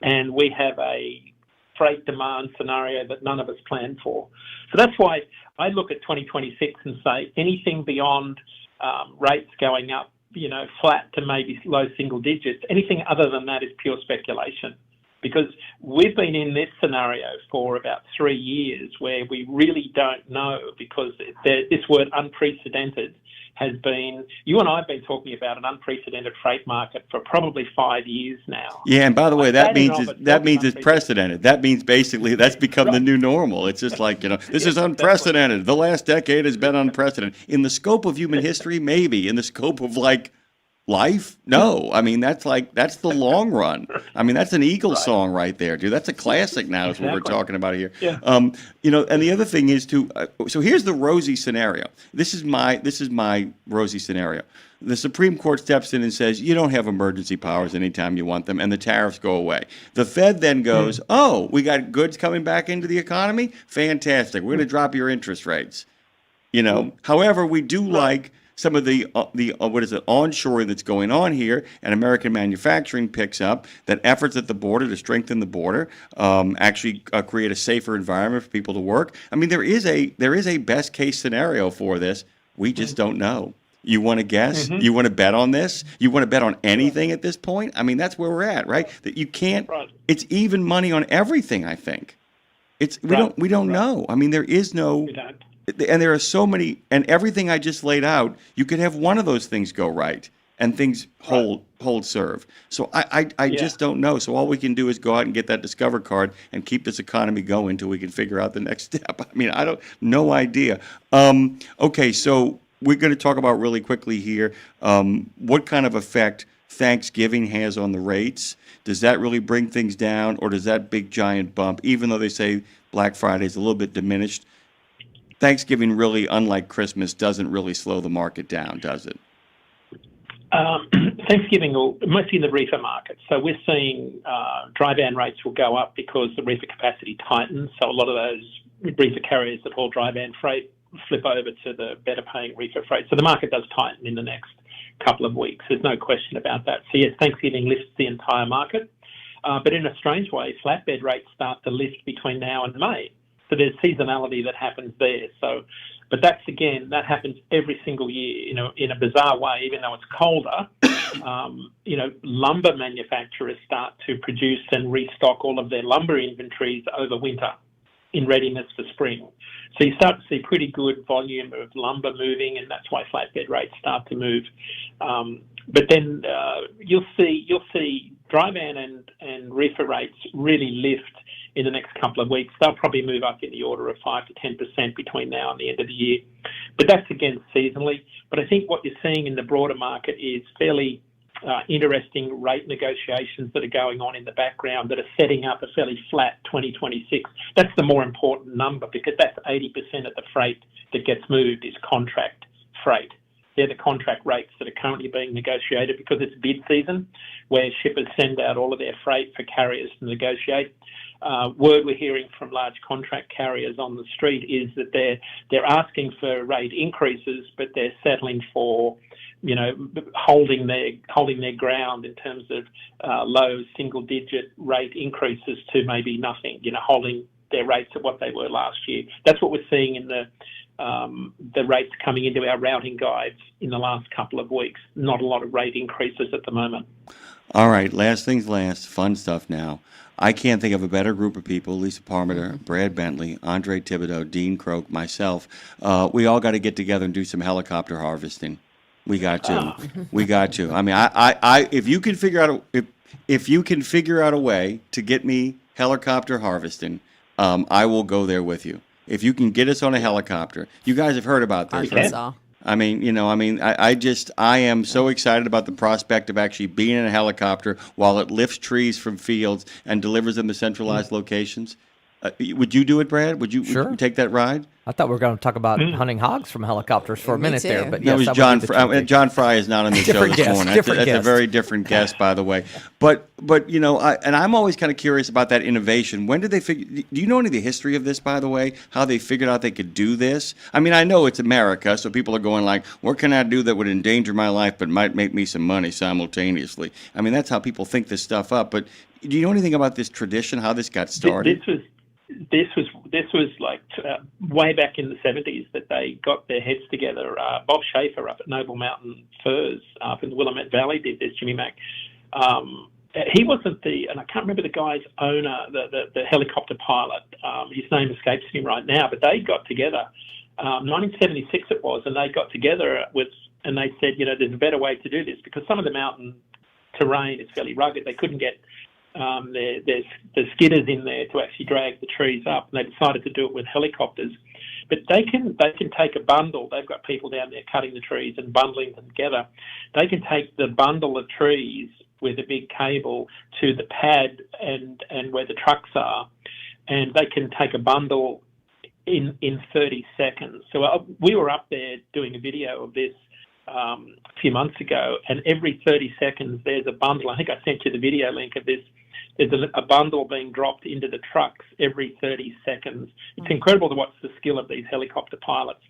and we have a freight demand scenario that none of us planned for. So that's why I look at 2026 and say anything beyond rates going up, flat to maybe low single digits, anything other than that is pure speculation. Because we've been in this scenario for about 3 years where we really don't know, because this word unprecedented has been, you and I have been talking about an unprecedented freight market for probably 5 years now. Yeah, and by the way, that means it's precedented. That means basically that's become the new normal. It's just like, this is unprecedented. The last decade has been unprecedented. In the scope of human history, maybe. In the scope of life? No. I mean, that's the long run. I mean, that's an Eagles song right there, dude. That's a classic now is what we're talking about here. Yeah. And the other thing is so here's the rosy scenario. This is my rosy scenario. The Supreme Court steps in and says, you don't have emergency powers anytime you want them, and the tariffs go away. The Fed then goes, oh, we got goods coming back into the economy? Fantastic. We're going to drop your interest rates. However, we do like some of the onshoring that's going on here, and American manufacturing picks up, that efforts at the border to strengthen the border actually create a safer environment for people to work. I mean, there is a best case scenario for this. We just don't know. You want to guess? You want to bet on this? You want to bet on anything at this point? I mean, that's where we're at, right? That you can't. It's even money on everything. I think we don't know. I mean, there is no. And there are so many, and everything I just laid out, you could have one of those things go right, and things hold serve. So I just don't know. So all we can do is go out and get that Discover card and keep this economy going until we can figure out the next step. I mean, no idea. Okay, so we're going to talk about really quickly here what kind of effect Thanksgiving has on the rates. Does that really bring things down, or does that big giant bump, even though they say Black Friday is a little bit diminished, Thanksgiving really, unlike Christmas, doesn't really slow the market down, does it? Thanksgiving mostly in the reefer market. So we're seeing dry van rates will go up because the reefer capacity tightens. So a lot of those reefer carriers that haul dry van freight flip over to the better paying reefer freight. So the market does tighten in the next couple of weeks. There's no question about that. So yes, Thanksgiving lifts the entire market. But in a strange way, flatbed rates start to lift between now and May. So there's seasonality that happens there. So, but that happens every single year, in a bizarre way. Even though it's colder, lumber manufacturers start to produce and restock all of their lumber inventories over winter in readiness for spring. So you start to see pretty good volume of lumber moving, and that's why flatbed rates start to move. But then you'll see dry van and reefer rates really lift in the next couple of weeks. They'll probably move up in the order of 5 to 10% between now and the end of the year. But that's, again, seasonally. But I think what you're seeing in the broader market is fairly interesting rate negotiations that are going on in the background that are setting up a fairly flat 2026. That's the more important number, because that's 80% of the freight that gets moved is contract freight. They're the contract rates that are currently being negotiated because it's bid season, where shippers send out all of their freight for carriers to negotiate. Word we're hearing from large contract carriers on the street is that they're asking for rate increases, but they're settling for holding their ground in terms of low single-digit rate increases to maybe nothing. Holding their rates at what they were last year. That's what we're seeing in the rates coming into our routing guides in the last couple of weeks. Not a lot of rate increases at the moment. All right, last things last, fun stuff now. I can't think of a better group of people, Lisa Parmenter, Brad Bentley, Andre Thibodeau, Dean Croak, myself. We all got to get together and do some helicopter harvesting. We got to. We got to. I mean, I if you can figure out if you can figure out a way to get me helicopter harvesting, I will go there with you. If you can get us on a helicopter. You guys have heard about this, right? I mean, I am so excited about the prospect of actually being in a helicopter while it lifts trees from fields and delivers them to centralized locations. Would you do it, Brad? Would you take that ride? I thought we were going to talk about hunting hogs from helicopters for a minute there, but yes, that John. John Fry is not on the show this morning. That's a very different guest, by the way. But I'm always kind of curious about that innovation. When did they figure? Do you know any of the history of this, by the way? How they figured out they could do this? I mean, I know it's America, so people are going like, "What can I do that would endanger my life but might make me some money simultaneously?" I mean, that's how people think this stuff up. But do you know anything about this tradition? How this got started? This was like way back in the 70s that they got their heads together. Bob Schaefer up at Noble Mountain Furs up in the Willamette Valley did this, Jimmy Mack. He wasn't and I can't remember the guy's owner, the helicopter pilot. His name escapes me right now, but they got together. 1976 it was, and they got together and they said, there's a better way to do this because some of the mountain terrain is fairly rugged. They couldn't get there's skidders in there to actually drag the trees up, and they decided to do it with helicopters. But they can take a bundle. They've got people down there cutting the trees and bundling them together. They can take the bundle of trees with a big cable to the pad and where the trucks are, and they can take a bundle in 30 seconds. So we were up there doing a video of this a few months ago, and every 30 seconds there's a bundle. I think I sent you the video link of this. There's a bundle being dropped into the trucks every 30 seconds. It's incredible to watch the skill of these helicopter pilots.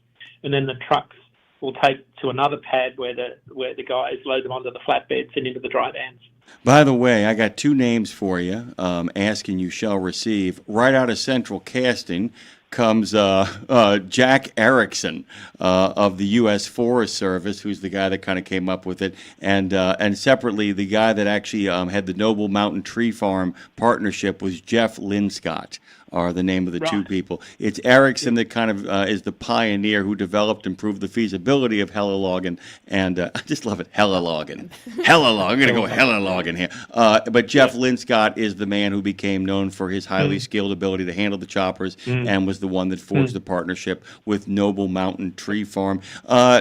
And then the trucks will take to another pad where the guys load them onto the flatbeds and into the dry vans. By the way, I got two names for you. Asking you shall receive. Right out of Central Casting comes Jack Erickson of the U.S. Forest Service, who's the guy that kind of came up with it, and separately, the guy that actually had the Noble Mountain Tree Farm partnership was Jeff Linscott, are the name of the two people. It's Erickson that kind of is the pioneer who developed and proved the feasibility of helilogging, and I just love it, helilogging. I'm going to go helilogging here. But Jeff Linscott is the man who became known for his highly skilled ability to handle the choppers and was the one that forged the partnership with Noble Mountain Tree Farm.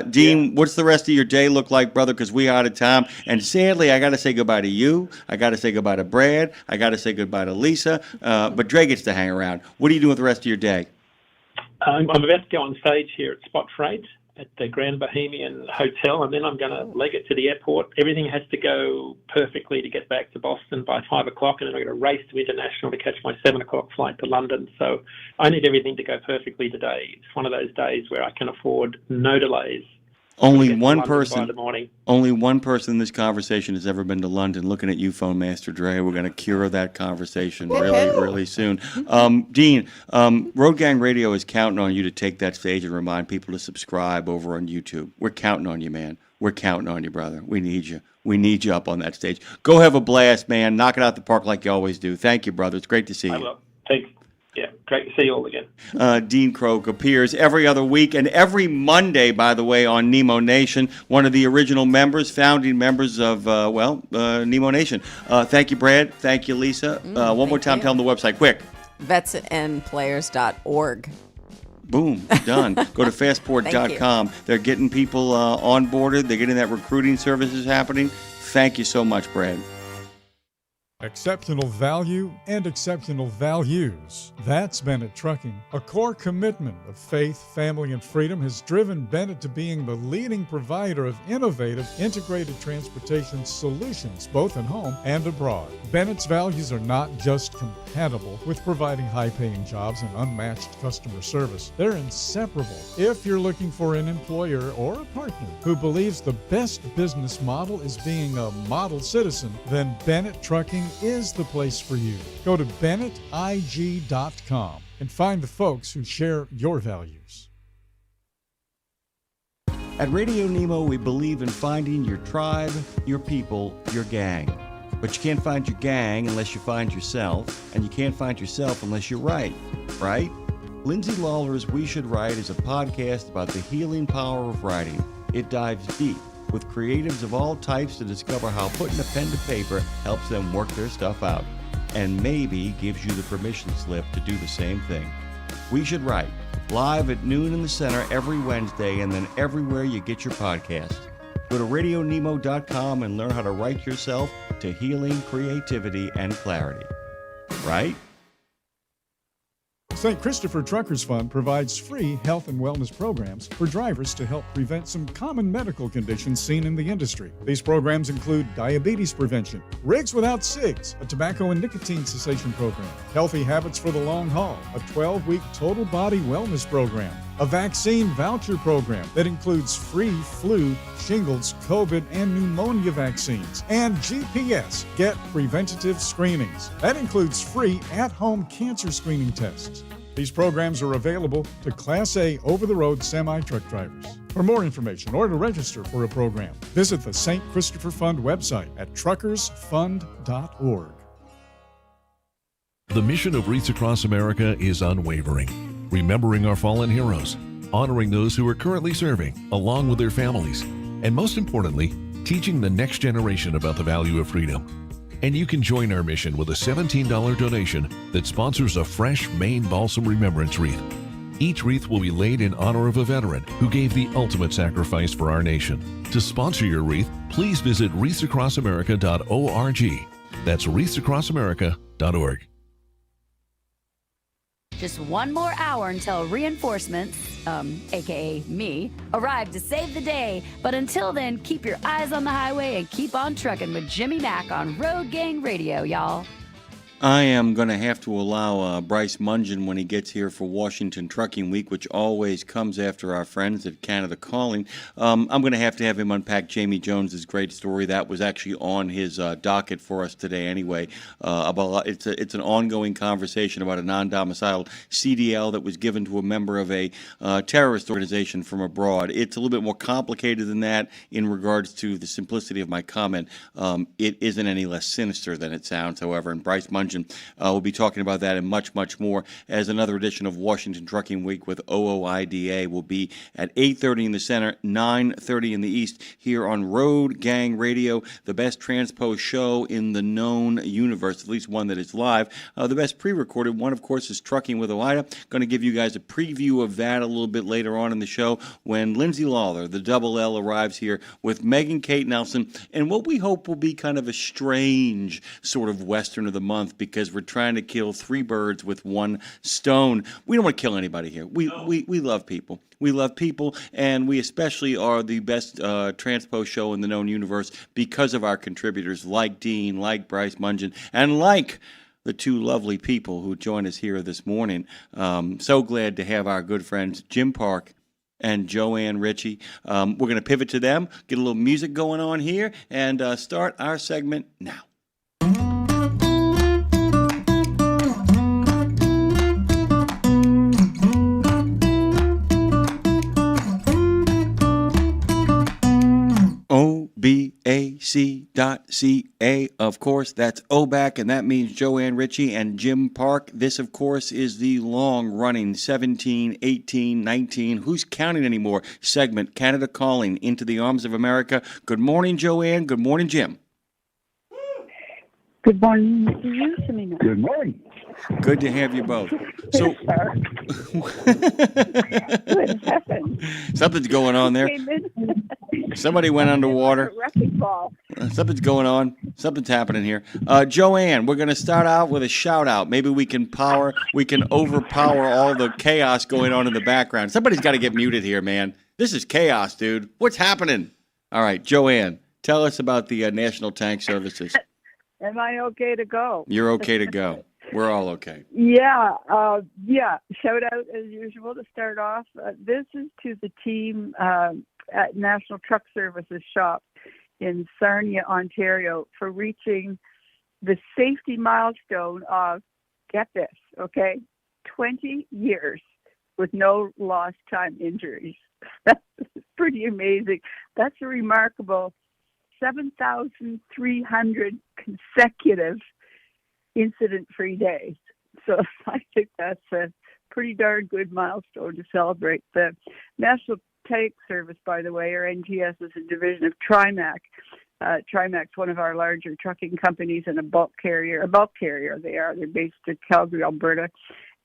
Dean, what's the rest of your day look like, brother? Because we are out of time. And sadly, I got to say goodbye to you. I got to say goodbye to Brad. I got to say goodbye to Lisa. But Dre gets to hang around. What are you doing with the rest of your day? I'm about to go on stage here at Spot Freight at the Grand Bohemian Hotel, and then I'm going to leg it to the airport. Everything has to go perfectly to get back to Boston by 5 o'clock, and then I'm going to race to International to catch my 7 o'clock flight to London. So I need everything to go perfectly today. It's one of those days where I can afford no delays. Only one person in this conversation has ever been to London. Looking at you, Phone Master Dre. We're going to cure that conversation really soon. Dean, Road Gang Radio is counting on you to take that stage and remind people to subscribe over on YouTube. We're counting on you, man. We're counting on you, brother. We need you. We need you up on that stage. Go have a blast, man. Knock it out the park like you always do. Thank you, brother. It's great to see you. I will. Thanks. Yeah, great to see you all again. Dean Croak appears every other week and every Monday, by the way, on Nemo Nation, one of the original members, founding members of, Nemo Nation. Thank you, Brad. Thank you, Lisa. One more time, tell them the website, quick. vetsandplayers.org. Boom, done. Go to fastport.com. They're getting people onboarded. They're getting that recruiting services happening. Thank you so much, Brad. Exceptional value and exceptional values. That's Bennett Trucking. A core commitment of faith, family, and freedom has driven Bennett to being the leading provider of innovative, integrated transportation solutions, both at home and abroad. Bennett's values are not just compatible with providing high-paying jobs and unmatched customer service. They're inseparable. If you're looking for an employer or a partner who believes the best business model is being a model citizen, then Bennett Trucking is the place for you. Go to BennettIG.com and find the folks who share your values. At Radio Nemo, we believe in finding your tribe, your people, your gang. But you can't find your gang unless you find yourself, and you can't find yourself unless you write, right? Lindsay Lawler's We Should Write is a podcast about the healing power of writing. It dives deep with creatives of all types to discover how putting a pen to paper helps them work their stuff out, and maybe gives you the permission slip to do the same thing. We Should Write, live at noon in the center every Wednesday, and then everywhere you get your podcast. Go to RadioNemo.com and learn how to write yourself to healing, creativity, and clarity. Right? St. Christopher Truckers Fund provides free health and wellness programs for drivers to help prevent some common medical conditions seen in the industry. These programs include diabetes prevention, Rigs Without Cigs, a tobacco and nicotine cessation program, Healthy Habits for the Long Haul, a 12-week total body wellness program, a vaccine voucher program that includes free flu, shingles, COVID, and pneumonia vaccines, and GPS, Get Preventative Screenings. That includes free at-home cancer screening tests. These programs are available to Class A over-the-road semi-truck drivers. For more information or to register for a program, visit the St. Christopher Fund website at truckersfund.org. The mission of Wreaths Across America is unwavering, remembering our fallen heroes, honoring those who are currently serving, along with their families, and most importantly, teaching the next generation about the value of freedom. And you can join our mission with a $17 donation that sponsors a fresh Maine Balsam Remembrance Wreath. Each wreath will be laid in honor of a veteran who gave the ultimate sacrifice for our nation. To sponsor your wreath, please visit wreathsacrossamerica.org. That's wreathsacrossamerica.org. Just one more hour until reinforcements, aka me, arrive to save the day. But until then, keep your eyes on the highway and keep on trucking with Jimmy Mack on Road Gang Radio, y'all. I am going to have to allow Bryce Mungen, when he gets here for Washington Trucking Week, which always comes after our friends at Canada Calling, I'm going to have him unpack Jamie Jones's great story. That was actually on his docket for us today anyway. It's an ongoing conversation about a non-domiciled CDL that was given to a member of a terrorist organization from abroad. It's a little bit more complicated than that in regards to the simplicity of my comment. It isn't any less sinister than it sounds, however, and Bryce Mungen we'll be talking about that and much, much more as another edition of Washington Trucking Week with OOIDA will be at 8:30 in the center, 9:30 in the east here on Road Gang Radio, the best transpo show in the known universe, at least one that is live. The best pre-recorded one, of course, is Trucking with OIDA. Going to give you guys a preview of that a little bit later on in the show when Lindsay Lawler, the double L, arrives here with Megan Kate Nelson and what we hope will be kind of a strange sort of Western of the month, because we're trying to kill three birds with one stone. We don't want to kill anybody here. We love people. We love people, and we especially are the best transpo show in the known universe because of our contributors like Dean, like Bryce Mungen, and like the two lovely people who join us here this morning. So glad to have our good friends Jim Park and Joanne Ritchie. We're going to pivot to them, get a little music going on here, and start our segment now. OBAC.ca, of course, that's OBAC, and that means Joanne Ritchie and Jim Park. This, of course, is the long-running 17, 18, 19, who's counting anymore segment, Canada Calling, Into the Arms of America. Good morning, Joanne. Good morning, Jim. Good morning to you, Samina. Good morning. Good to have you both. So, What happened? something's going on there. Came in. Somebody went underwater. Like a wrecking ball. Something's going on. Something's happening here. Joanne, we're going to start out with a shout out. Maybe we can overpower all the chaos going on in the background. Somebody's got to get muted here, man. This is chaos, dude. What's happening? All right, Joanne, tell us about the National Tank Services. Am I okay to go? You're okay to go. We're all okay. Yeah. Shout out as usual to start off. This is to the team at National Truck Services shop in Sarnia, Ontario, for reaching the safety milestone of, get this, okay, 20 years with no lost time injuries. That's pretty amazing. That's a remarkable 7,300 consecutive incident-free days. So I think that's a pretty darn good milestone to celebrate. The National Tank Service, by the way, or NTS, is a division of Trimac. Trimac's one of our larger trucking companies and a bulk carrier they are. They're based in Calgary, Alberta.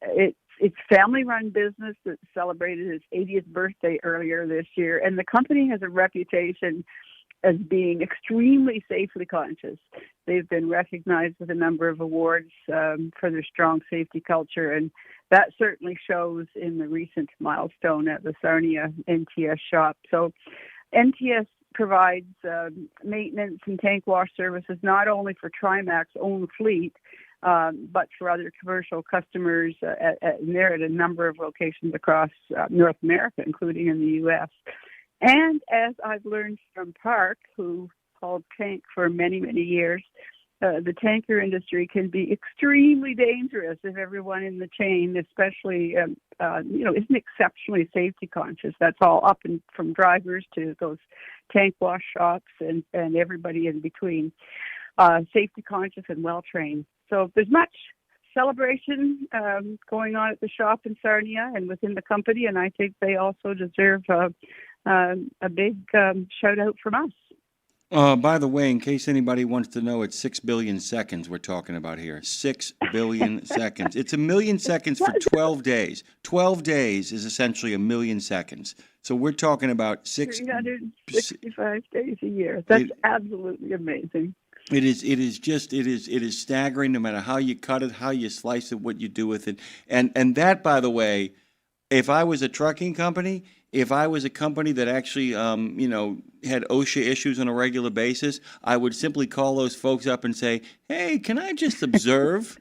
It's family-run business that celebrated its 80th birthday earlier this year, and the company has a reputation as being extremely safely conscious. They've been recognized with a number of awards for their strong safety culture, and that certainly shows in the recent milestone at the Sarnia NTS shop. So NTS provides maintenance and tank wash services not only for Trimac's own fleet, but for other commercial customers. They're at a number of locations across North America, including in the U.S. And as I've learned from Park, who hauled tank for many, many years, the tanker industry can be extremely dangerous if everyone in the chain, especially, isn't exceptionally safety conscious. That's all up and from drivers to those tank wash shops and everybody in between. Safety conscious and well-trained. So there's much celebration going on at the shop in Sarnia and within the company, and I think they also deserve a big shout out from us. By the way, in case anybody wants to know, it's 6 billion seconds we're talking about here. 6 billion seconds. It's a million seconds for 12 days. 12 days is essentially a million seconds. So we're talking about 365 days a year. That's absolutely amazing. It is staggering no matter how you cut it, how you slice it, what you do with it. And that, by the way, if I was a trucking company, if I was a company that actually, had OSHA issues on a regular basis, I would simply call those folks up and say, hey, can I just observe?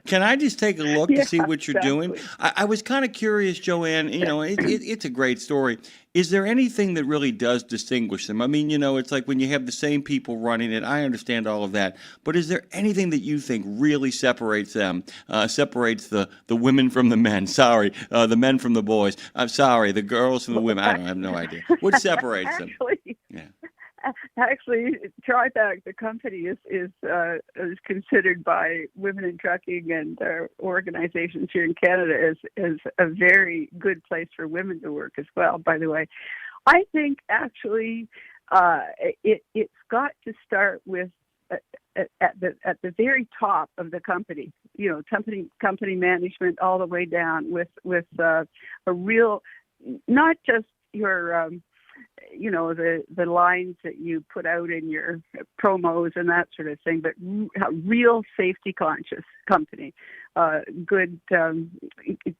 Can I just take a look to see what you're doing? I was kind of curious, Joanne, it's a great story. Is there anything that really does distinguish them? I mean, it's like when you have the same people running it, I understand all of that. But is there anything that you think really separates them, separates the women from the men? Sorry, the men from the boys. I'm sorry, the girls from the women. I have no idea. What separates them? Actually, Tripac, the company, is considered by women in trucking and organizations here in Canada as a very good place for women to work as well. By the way, I think actually it's got to start with at the very top of the company. Company management all the way down with a real, not just your the lines that you put out in your promos and that sort of thing, but a real safety conscious company, good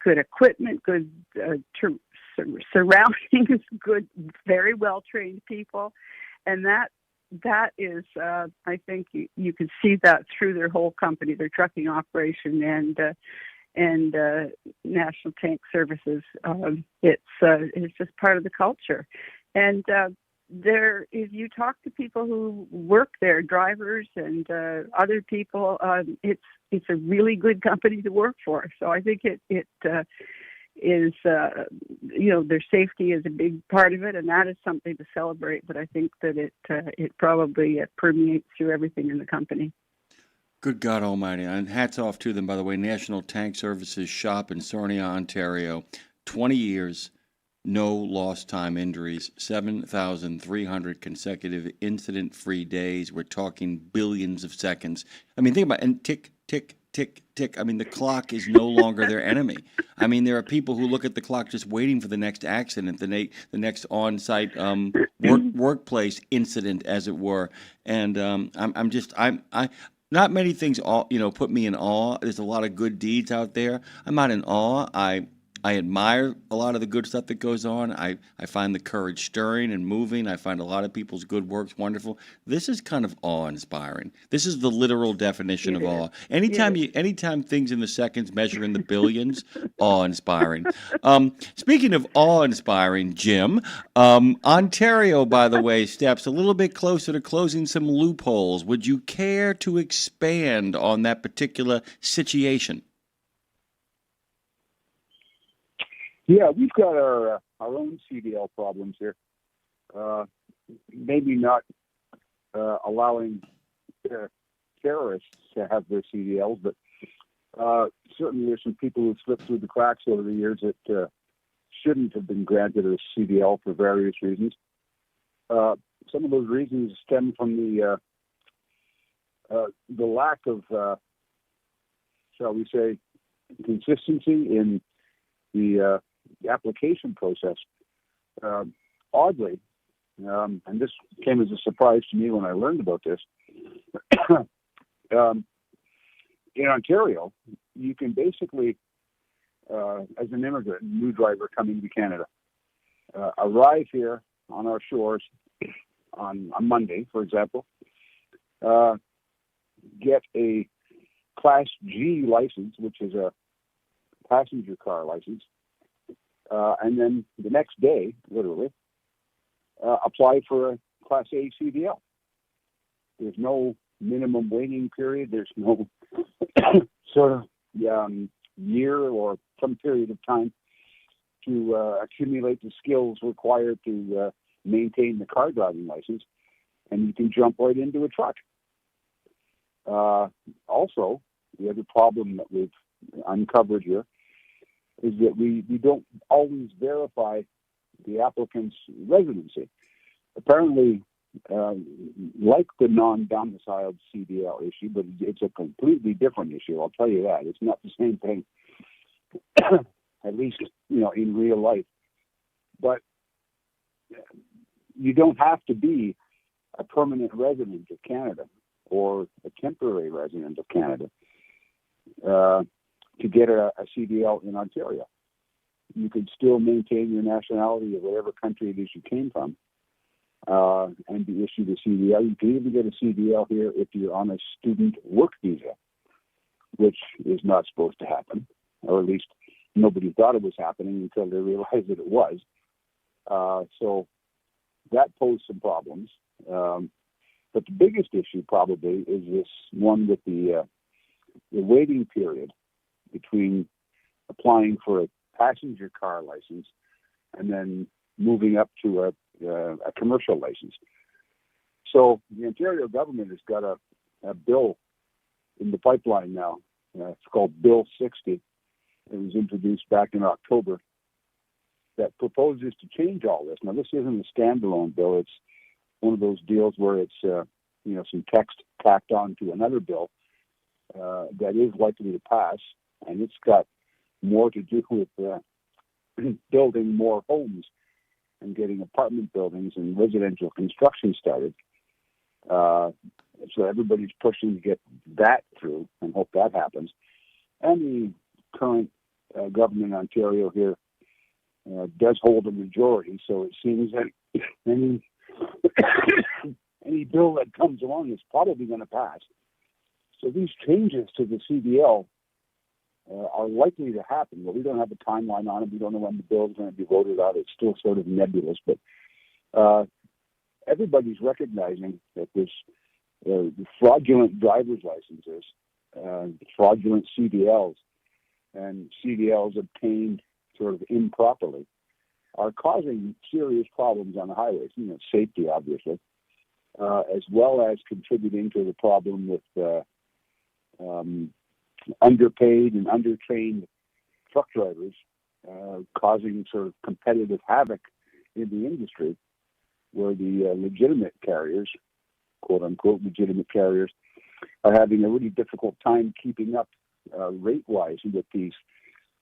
equipment, good surroundings, good, very well trained people, and that is, I think you can see that through their whole company, their trucking operation and National Tank Services. It's just part of the culture. And if you talk to people who work there, drivers and other people, it's a really good company to work for. So I think it is, their safety is a big part of it, and that is something to celebrate. But I think that it probably permeates through everything in the company. Good God Almighty! And hats off to them, by the way. National Tank Services shop in Sarnia, Ontario, 20 years. no lost time injuries, 7,300 consecutive incident-free days. We're talking billions of seconds. I mean, think about it. And tick, tick, tick, tick. I mean, the clock is no longer their enemy. I mean, there are people who look at the clock just waiting for the next accident, the next on-site workplace incident, as it were. And not many things, put me in awe. There's a lot of good deeds out there. I'm not in awe. I admire a lot of the good stuff that goes on. I find the courage stirring and moving. I find a lot of people's good works wonderful. This is kind of awe-inspiring. This is the literal definition of awe. Anytime things in the seconds measure in the billions, awe-inspiring. Speaking of awe-inspiring, Jim, Ontario, by the way, steps a little bit closer to closing some loopholes. Would you care to expand on that particular situation? Yeah, we've got our own CDL problems here. Maybe not allowing terrorists to have their CDLs, but certainly there's some people who slipped through the cracks over the years that shouldn't have been granted a CDL for various reasons. Some of those reasons stem from the lack of, shall we say, consistency in the application process. Oddly, and this came as a surprise to me when I learned about this, in Ontario, you can basically, as an immigrant, new driver coming to Canada, arrive here on our shores on a Monday, for example, get a Class G license, which is a passenger car license, and then the next day, literally, apply for a Class A CDL. There's no minimum waiting period. There's no sort of year or some period of time to accumulate the skills required to maintain the car driving license, and you can jump right into a truck. Also, the other problem that we've uncovered here is that we don't always verify the applicant's residency. Apparently, like the non-domiciled CDL issue, but it's a completely different issue, I'll tell you that. It's not the same thing, at least, in real life. But you don't have to be a permanent resident of Canada or a temporary resident of Canada to get a CDL in Ontario. You can still maintain your nationality of whatever country it is you came from and be issued a CDL. You can even get a CDL here if you're on a student work visa, which is not supposed to happen, or at least nobody thought it was happening until they realized that it was. So that posed some problems. But the biggest issue probably is this one with the waiting period between applying for a passenger car license and then moving up to a commercial license. So the Ontario government has got a bill in the pipeline now. It's called Bill 60. It was introduced back in October that proposes to change all this. Now, this isn't a standalone bill. It's one of those deals where it's some text tacked on to another bill that is likely to pass, and it's got more to do with building more homes and getting apartment buildings and residential construction started. So everybody's pushing to get that through and hope that happens. And the current government in Ontario here does hold a majority, so it seems that any bill that comes along is probably going to pass. So these changes to the CDL are likely to happen. Well, we don't have a timeline on it. We don't know when the bill is going to be voted out. It's still sort of nebulous, but everybody's recognizing that this fraudulent driver's licenses, fraudulent CDLs, and CDLs obtained sort of improperly are causing serious problems on the highways. Safety, obviously, as well as contributing to the problem with underpaid and undertrained truck drivers causing sort of competitive havoc in the industry, where the legitimate carriers, quote unquote legitimate carriers, are having a really difficult time keeping up rate-wise with these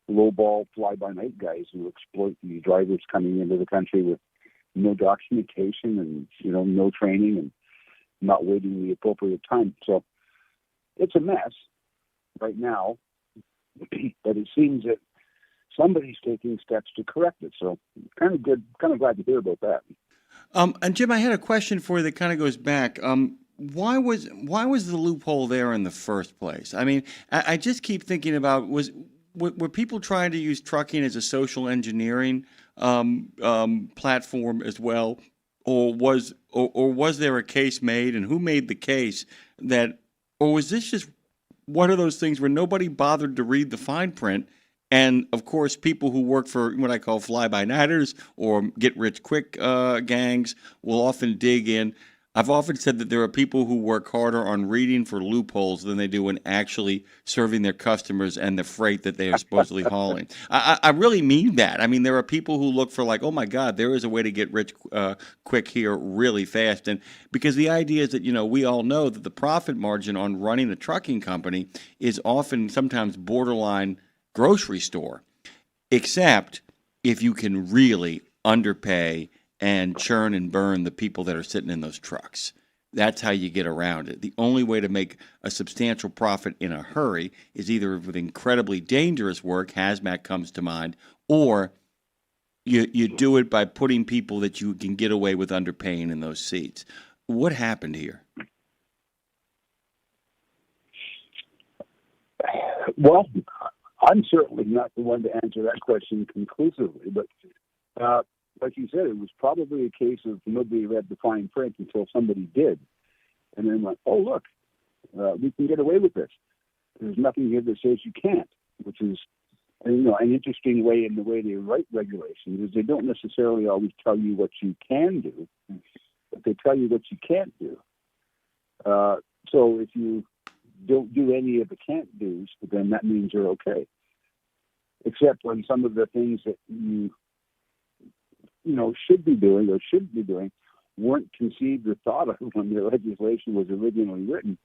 low-ball fly-by-night guys who exploit the drivers coming into the country with no documentation and no training and not waiting the appropriate time. So it's a mess right now, but it seems that somebody's taking steps to correct it. So kind of good, kind of glad to hear about that. And Jim, I had a question for you that kind of goes back. Why was the loophole there in the first place? I mean, I just keep thinking about were people trying to use trucking as a social engineering platform as well, or was there a case made, and who made the case that, or was this just one of those things where nobody bothered to read the fine print? And, of course, people who work for what I call fly-by-nighters or get-rich-quick gangs will often dig in. I've often said that there are people who work harder on reading for loopholes than they do in actually serving their customers and the freight that they are supposedly hauling. I really mean that. I mean, there are people who look for like, oh, my God, there is a way to get rich quick here really fast. And because the idea is that, we all know that the profit margin on running a trucking company is often sometimes borderline grocery store, except if you can really underpay and churn and burn the people that are sitting in those trucks. That's how you get around it. The only way to make a substantial profit in a hurry is either with incredibly dangerous work, hazmat comes to mind, or you do it by putting people that you can get away with underpaying in those seats. What happened here? Well, I'm certainly not the one to answer that question conclusively, but like you said, it was probably a case of nobody read the fine print until somebody did, and then went, oh, look, we can get away with this. There's nothing here that says you can't, which is an interesting way in the way they write regulations, is they don't necessarily always tell you what you can do, but they tell you what you can't do. So if you don't do any of the can't do's, then that means you're okay. Except when some of the things that you should be doing or shouldn't be doing weren't conceived or thought of when the legislation was originally written.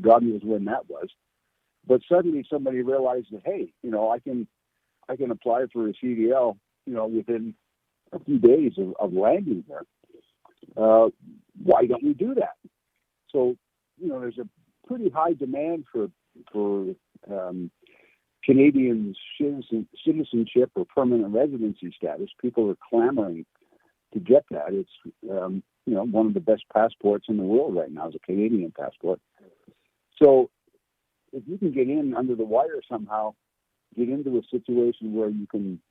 God knows when that was. But suddenly somebody realized that, hey, I can apply for a CDL, within a few days of landing there. Why don't we do that? So, there's a pretty high demand for Canadian citizenship or permanent residency status. People are clamoring to get that. It's one of the best passports in the world right now is a Canadian passport. So if you can get in under the wire somehow, get into a situation where you can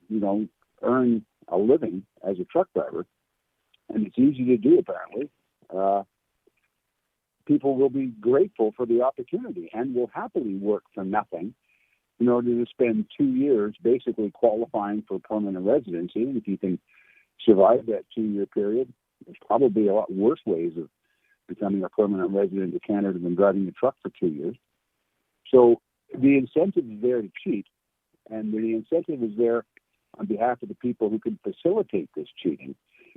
earn a living as a truck driver, and it's easy to do apparently, people will be grateful for the opportunity and will happily work for nothing in order to spend 2 years basically qualifying for permanent residency. And if you can survive that 2-year period, there's probably a lot worse ways of becoming a permanent resident of Canada than driving a truck for 2 years. So the incentive is there to cheat, and the incentive is there on behalf of the people who can facilitate this cheating,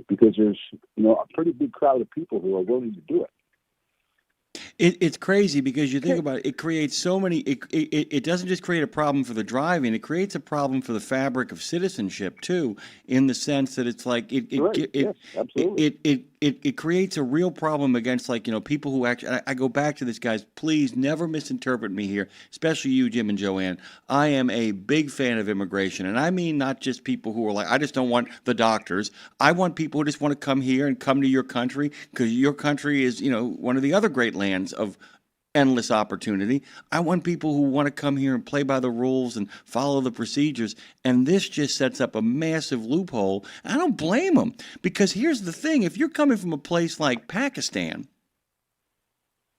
because there's a pretty big crowd of people who are willing to do it. It's crazy because you think about it, it creates so many, it doesn't just create a problem for the driving, it creates a problem for the fabric of citizenship too, in the sense that it's like, it creates a real problem against people who actually, I go back to this, guys, please never misinterpret me here, especially you, Jim and Joanne. I am a big fan of immigration, and I mean not just people who are like, I just don't want the doctors. I want people who just want to come here and come to your country, because your country is, one of the other great lands of endless opportunity. I want people who want to come here and play by the rules and follow the procedures. And this just sets up a massive loophole. I don't blame them, because here's the thing. If you're coming from a place like Pakistan,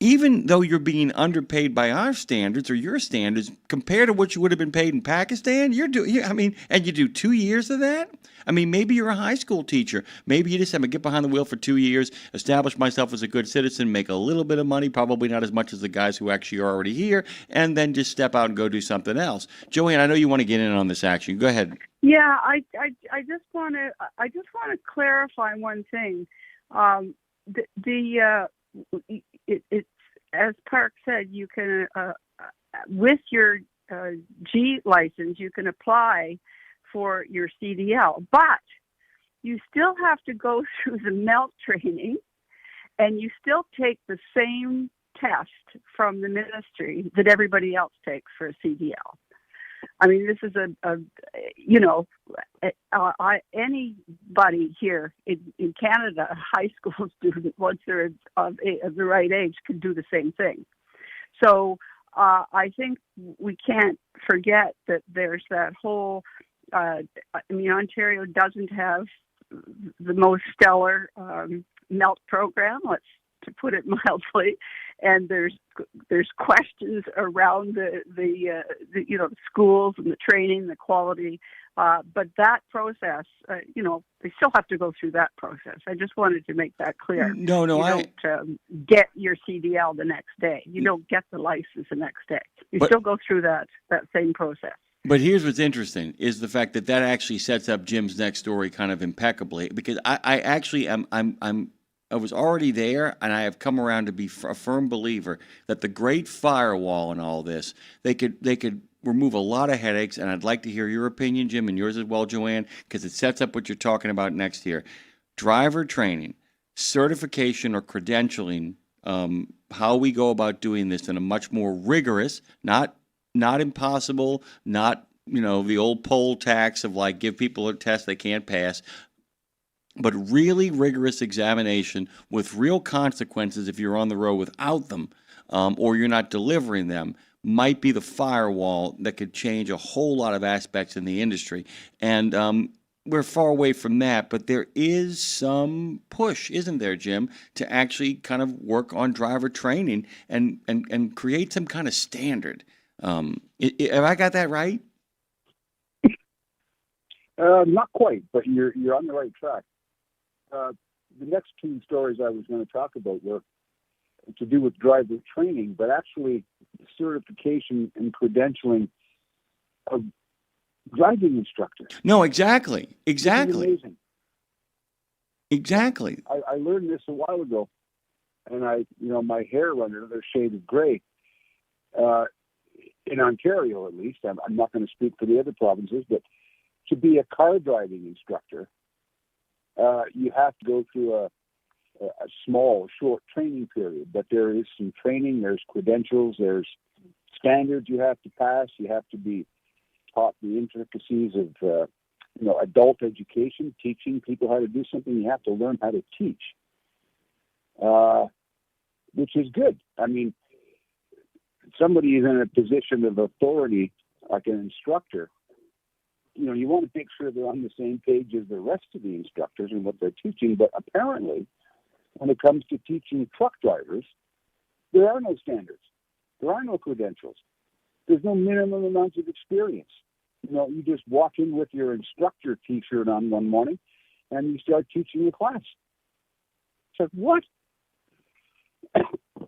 even though you're being underpaid by our standards or your standards compared to what you would have been paid in Pakistan, and you do 2 years of that? I mean, maybe you're a high school teacher. Maybe you just have to get behind the wheel for 2 years, establish myself as a good citizen, make a little bit of money, probably not as much as the guys who actually are already here, and then just step out and go do something else. Joanne, I know you want to get in on this action. Go ahead. Yeah, I just want to clarify one thing. It's as Park said, you can with your G license, you can apply for your CDL, but you still have to go through the MELT training, and you still take the same test from the ministry that everybody else takes for a CDL. I mean, this is anybody here in Canada, a high school student, once they're of the right age, can do the same thing. So I think we can't forget that there's that whole, Ontario doesn't have the most stellar MELT program, to put it mildly, and there's questions around the schools and the training, the quality, but that process, they still have to go through that process. I just wanted to make that clear. No, you don't get your CDL the next day. You don't get the license the next day. You still go through that same process. But here's what's interesting is the fact that actually sets up Jim's next story kind of impeccably, because I was already there, and I have come around to be a firm believer that the great firewall in all this, they could remove a lot of headaches, and I'd like to hear your opinion, Jim, and yours as well, Joanne, because it sets up what you're talking about next here. Driver training, certification or credentialing, how we go about doing this in a much more rigorous, not impossible, not, the old poll tax of like give people a test they can't pass, but really rigorous examination with real consequences if you're on the road without them, or you're not delivering them, might be the firewall that could change a whole lot of aspects in the industry. And we're far away from that, but there is some push, isn't there, Jim, to actually kind of work on driver training and create some kind of standard. Have I got that right? Not quite, but you're on the right track. The next two stories I was going to talk about were to do with driver training, but actually certification and credentialing of driving instructors. No, exactly. This is amazing. Exactly. I learned this a while ago, and my hair went another shade of gray. In Ontario, at least, I'm not going to speak for the other provinces, but to be a car driving instructor, you have to go through a small, short training period. But there is some training, there's credentials, there's standards you have to pass. You have to be taught the intricacies of, adult education, teaching people how to do something. You have to learn how to teach, which is good. I mean, somebody is in a position of authority, like an instructor. You want to make sure they're on the same page as the rest of the instructors and what they're teaching. But apparently, when it comes to teaching truck drivers, there are no standards. There are no credentials. There's no minimum amount of experience. You just walk in with your instructor T-shirt on one morning, and you start teaching the class. It's like, what?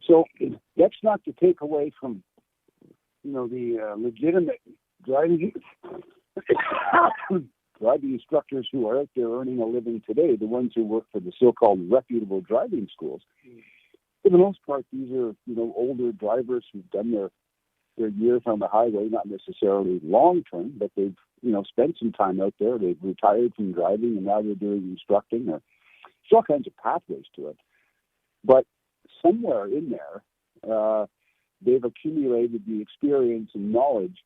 So that's not to take away from, the legitimate driving instructors who are out there earning a living today, the ones who work for the so-called reputable driving schools. For the most part, these are, older drivers who've done their years on the highway, not necessarily long-term, but they've, spent some time out there. They've retired from driving, and now they're doing instructing. There's all kinds of pathways to it. But somewhere in there, they've accumulated the experience and knowledge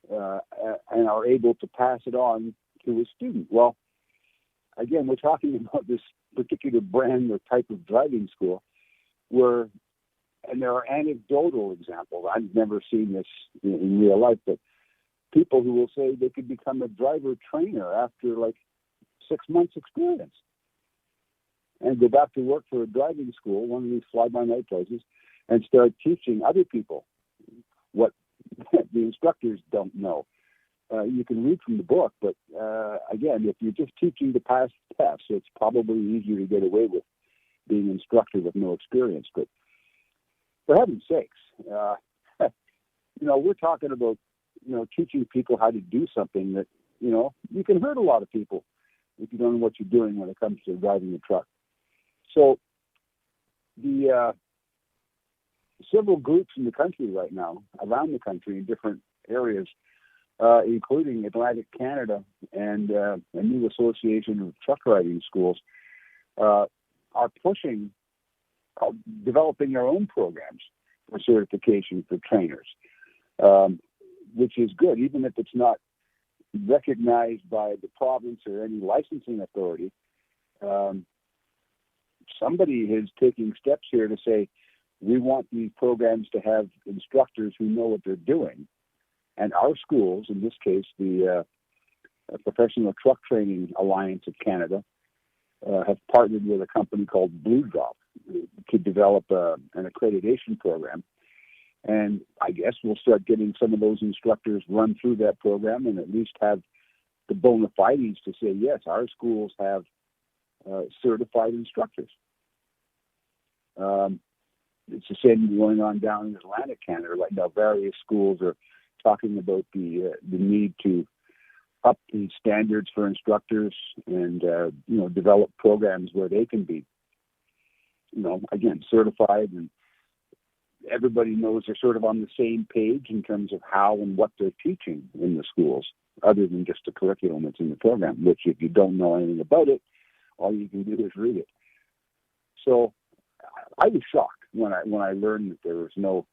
and are able to pass it on to a student. Well, again, we're talking about this particular brand or type of driving school and there are anecdotal examples. I've never seen this in real life, but people who will say they could become a driver trainer after like 6 months experience and go back to work for a driving school, one of these fly-by-night places, and start teaching other people what the instructors don't know. You can read from the book, but again, if you're just teaching to pass tests, it's probably easier to get away with being an instructor with no experience. But for heaven's sakes, we're talking about, teaching people how to do something that, you can hurt a lot of people if you don't know what you're doing when it comes to driving a truck. So the several groups in the country right now, around the country in different areas, including Atlantic Canada and a new association of truck driving schools, are pushing, developing their own programs for certification for trainers, which is good, even if it's not recognized by the province or any licensing authority. Somebody is taking steps here to say, we want these programs to have instructors who know what they're doing. And our schools, in this case, the Professional Truck Training Alliance of Canada, have partnered with a company called Blue Drop to develop an accreditation program. And I guess we'll start getting some of those instructors run through that program and at least have the bona fides to say, yes, our schools have certified instructors. It's the same going on down in Atlantic Canada right now. Various schools are talking about the need to up the standards for instructors and develop programs where they can be, again, certified, and everybody knows they're sort of on the same page in terms of how and what they're teaching in the schools, other than just the curriculum that's in the program, which if you don't know anything about it, all you can do is read it. So I was shocked when I learned that there was no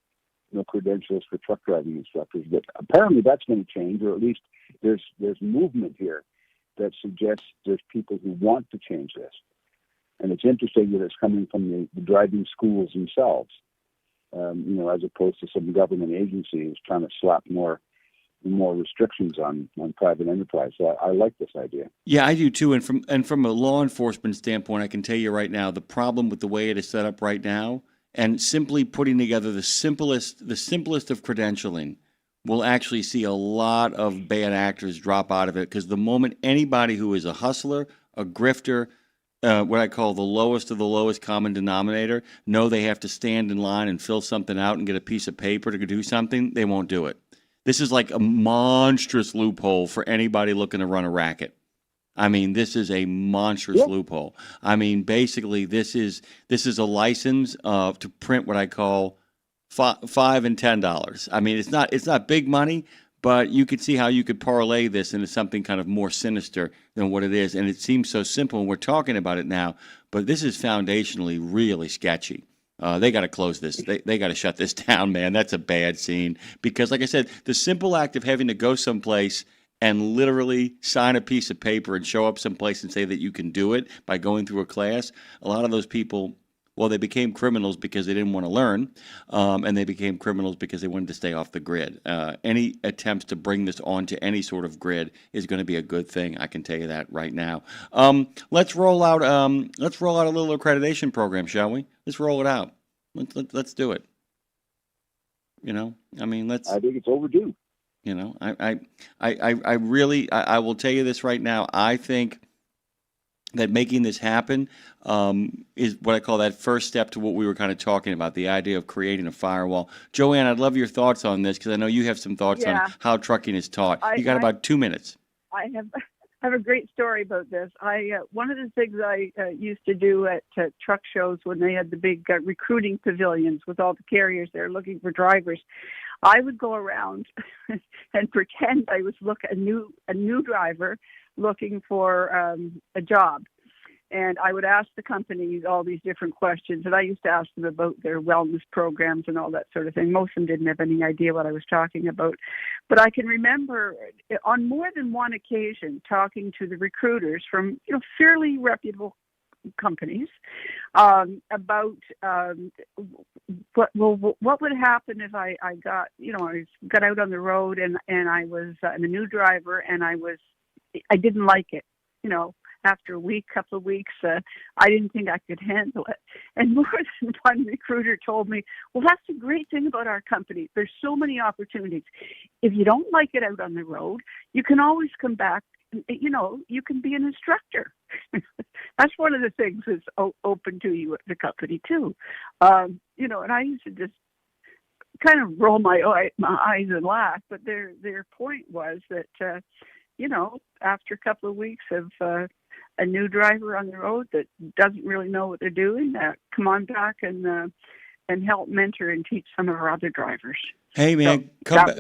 credentials for truck driving instructors. But apparently that's going to change, or at least there's movement here that suggests there's people who want to change this. And it's interesting that it's coming from the driving schools themselves, as opposed to some government agencies trying to slap more restrictions on private enterprise. So I like this idea. Yeah, I do too. And from a law enforcement standpoint, I can tell you right now, the problem with the way it is set up right now, and simply putting together the simplest of credentialing, will actually see a lot of bad actors drop out of it, because the moment anybody who is a hustler, a grifter, what I call the lowest of the lowest common denominator, know they have to stand in line and fill something out and get a piece of paper to do something, they won't do it. This is like a monstrous loophole for anybody looking to run a racket. I mean, this is a monstrous loophole. I mean, basically, this is a license to print what I call $5 and $10. I mean, it's not big money, but you could see how you could parlay this into something kind of more sinister than what it is. And it seems so simple, and we're talking about it now, but this is foundationally really sketchy. They got to close this. They got to shut this down, man. That's a bad scene. Because, like I said, the simple act of having to go someplace and literally sign a piece of paper and show up someplace and say that you can do it by going through a class, a lot of those people, well, they became criminals because they didn't want to learn, and they became criminals because they wanted to stay off the grid. Any attempts to bring this onto any sort of grid is going to be a good thing. I can tell you that right now. Let's roll out a little accreditation program, shall we? Let's roll it out. Let's do it. I mean, let's. I think it's overdue. I really will tell you this right now. I think that making this happen is what I call that first step to what we were kind of talking about, the idea of creating a firewall. Joanne, I'd love your thoughts on this, because I know you have some thoughts on how trucking is taught. You got about 2 minutes. I have a great story about this. One of the things I used to do at truck shows when they had the big recruiting pavilions with all the carriers there looking for drivers, I would go around and pretend I was a new driver looking for a job. And I would ask the companies all these different questions. And I used to ask them about their wellness programs and all that sort of thing. Most of them didn't have any idea what I was talking about. But I can remember on more than one occasion talking to the recruiters from fairly reputable companies about what would happen if I got out on the road and I was I'm a new driver and I didn't like it. After a week, couple of weeks, I didn't think I could handle it. And more one recruiter told me, well, that's the great thing about our company. There's so many opportunities. If you don't like it out on the road, you can always come back. You know, you can be an instructor. That's one of the things that's open to you at the company too. You know, and I used to just kind of roll my eyes and laugh, but their point was that, you know, after a couple of weeks of a new driver on the road that doesn't really know what they're doing, come on back and help mentor and teach some of our other drivers. Hey, man, So come back.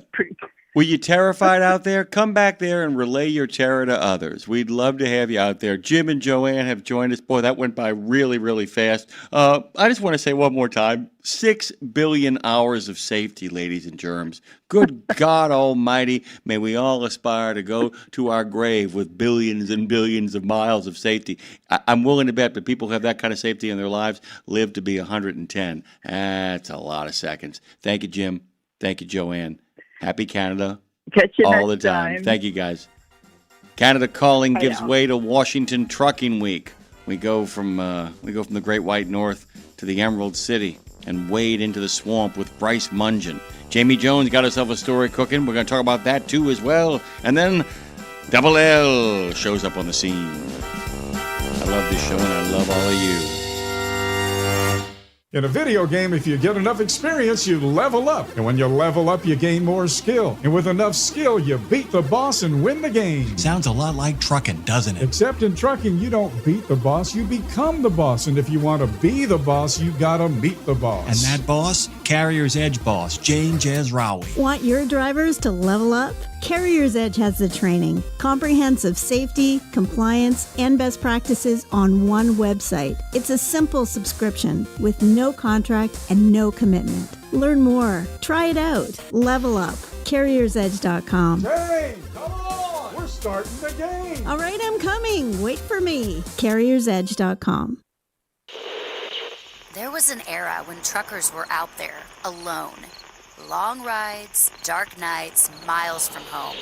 Were you terrified out there? Come back there and relay your terror to others. We'd love to have you out there. Jim and Joanne have joined us. Boy, that went by really, really fast. I just want to say one more time, 6 billion hours of safety, ladies and germs. Good God almighty, may we all aspire to go to our grave with billions and billions of miles of safety. I'm willing to bet that people who have that kind of safety in their lives live to be 110. That's a lot of seconds. Thank you, Jim. Thank you, Joanne. Happy Canada Catch you all the next time. Thank you, guys. Canada Calling gives know. way to Washington Trucking Week. We go from the Great White North to the Emerald City and wade into the swamp with Bryce Mungen. Jamie Jones got herself a story cooking. We're going to talk about that too as well. And then Double L shows up on the scene. I love this show and I love all of you. In a video game, if you get enough experience, you level up. And when you level up, you gain more skill. And with enough skill, you beat the boss and win the game. Sounds a lot like trucking, doesn't it? Except in trucking, you don't beat the boss, you become the boss. And if you want to be the boss, you gotta meet the boss. And that boss? Carrier's Edge boss, Jane Jazrawi. Want your drivers to level up? Carrier's Edge has the training, comprehensive safety, compliance, and best practices on one website. It's a simple subscription with no contract and no commitment. Learn more. Try it out. Level up. CarriersEdge.com. Hey, come on! We're starting the game! All right, I'm coming. Wait for me. CarriersEdge.com. There was an era when truckers were out there, alone. Long rides, dark nights, miles from home.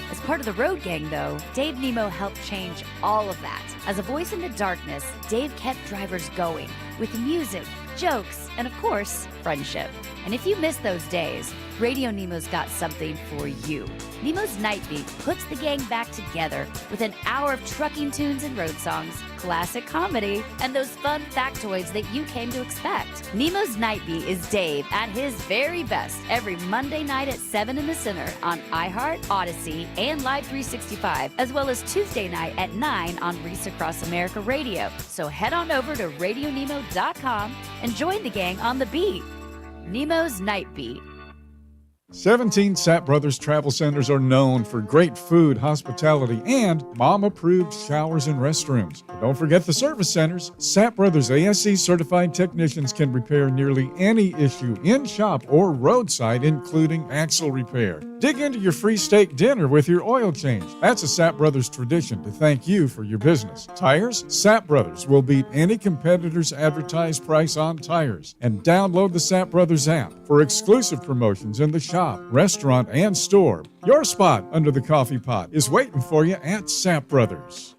As part of the Road Gang, though, Dave Nemo helped change all of that. As a voice in the darkness, Dave kept drivers going with music, jokes, and of course, friendship. And if you miss those days, Radio Nemo's got something for you. Nemo's Night Beat puts the gang back together with an hour of trucking tunes and road songs, classic comedy, and those fun factoids that you came to expect. Nemo's Night Beat is Dave at his very best every Monday night at 7 in the Center on iHeart, Odyssey, and Live 365, as well as Tuesday night at 9 on Reese Across America Radio. So head on over to RadioNemo.com and join the gang on the beat. Nemo's Night Beat. 17 Sapp Brothers Travel Centers are known for great food, hospitality, and mom-approved showers and restrooms. But don't forget the service centers. Sapp Brothers ASE certified technicians can repair nearly any issue in shop or roadside, including axle repair. Dig into your free steak dinner with your oil change. That's a Sapp Brothers tradition to thank you for your business. Tires? Sapp Brothers will beat any competitor's advertised price on tires. And download the Sapp Brothers app for exclusive promotions in the shop, restaurant, and store. Your spot under the coffee pot is waiting for you at Sapp Brothers.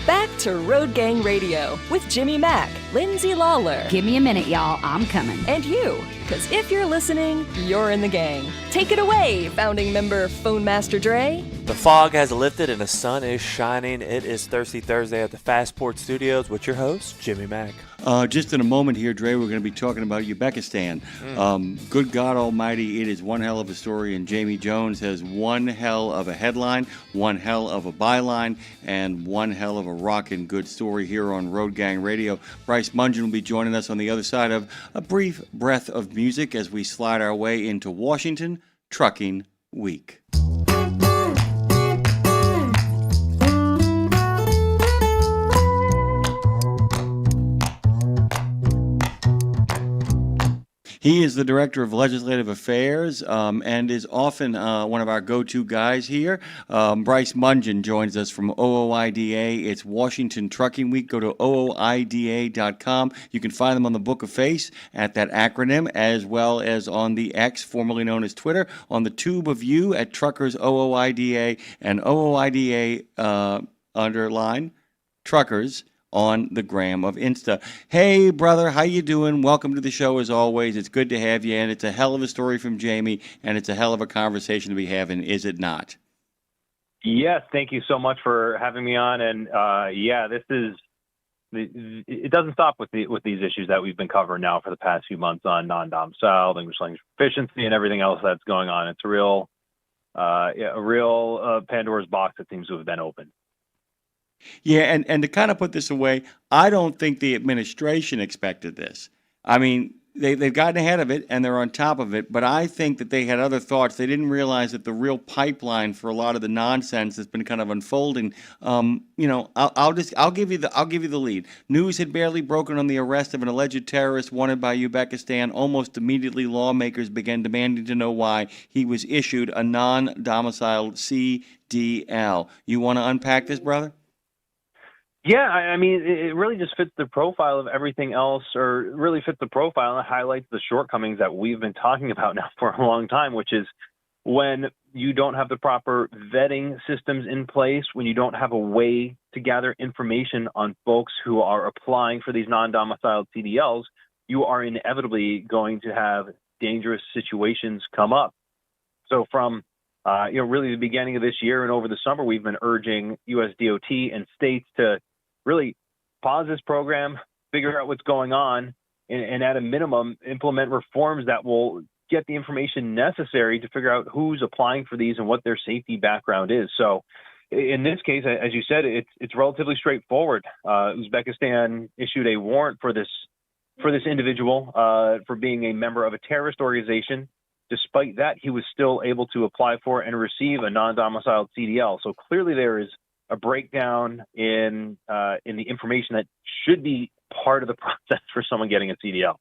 Back to Road Gang Radio with Jimmy Mack, Lindsay Lawler. Give me a minute, y'all. I'm coming. And you, because if you're listening, you're in the gang. Take it away, founding member Phone Master Dre. The fog has lifted and the sun is shining. It is Thirsty Thursday at the Fastport Studios with your host, Jimmy Mack. Just in a moment here, Dre, we're going to be talking about Uzbekistan. Good God Almighty, it is one hell of a story, and Jamie Jones has one hell of a headline, one hell of a byline, and one hell of a rockin' good story here on Road Gang Radio. Bryce Mungen will be joining us on the other side of a brief breath of music as we slide our way into Washington Trucking Week. He is the Director of Legislative Affairs and is often one of our go-to guys here. Bryce Mungen joins us from OOIDA. It's Washington Trucking Week. Go to OOIDA.com. You can find them on the Book of Face at that acronym, as well as on the X, formerly known as Twitter, on the Tube of You at Truckers OOIDA and OOIDA _ Truckers on the gram of Insta. Hey, brother, how you doing? Welcome to the show as always. It's good to have you, and it's a hell of a story from Jamie, and it's a hell of a conversation to be having, is it not? Yes, thank you so much for having me on. And it doesn't stop with these issues that we've been covering now for the past few months on non-domiciled, English language proficiency, and everything else that's going on. It's a real Pandora's box that seems to have been opened. Yeah, and to kind of put this away, I don't think the administration expected this. I mean, they've gotten ahead of it and they're on top of it, but I think that they had other thoughts. They didn't realize that the real pipeline for a lot of the nonsense that's been kind of unfolding. I'll give you the lead. News had barely broken on the arrest of an alleged terrorist wanted by Uzbekistan. Almost immediately, lawmakers began demanding to know why he was issued a non-domiciled CDL. You want to unpack this, brother? Yeah, I mean, it really just fits the profile of everything else, or really fits the profile and highlights the shortcomings that we've been talking about now for a long time, which is when you don't have the proper vetting systems in place, when you don't have a way to gather information on folks who are applying for these non-domiciled CDLs, you are inevitably going to have dangerous situations come up. So from really the beginning of this year and over the summer, we've been urging USDOT and states to really pause this program, figure out what's going on, and at a minimum, implement reforms that will get the information necessary to figure out who's applying for these and what their safety background is. So in this case, as you said, it's relatively straightforward. Uzbekistan issued a warrant for this individual for being a member of a terrorist organization. Despite that, he was still able to apply for and receive a non-domiciled CDL. So clearly there is a breakdown in the information that should be part of the process for someone getting a CDL.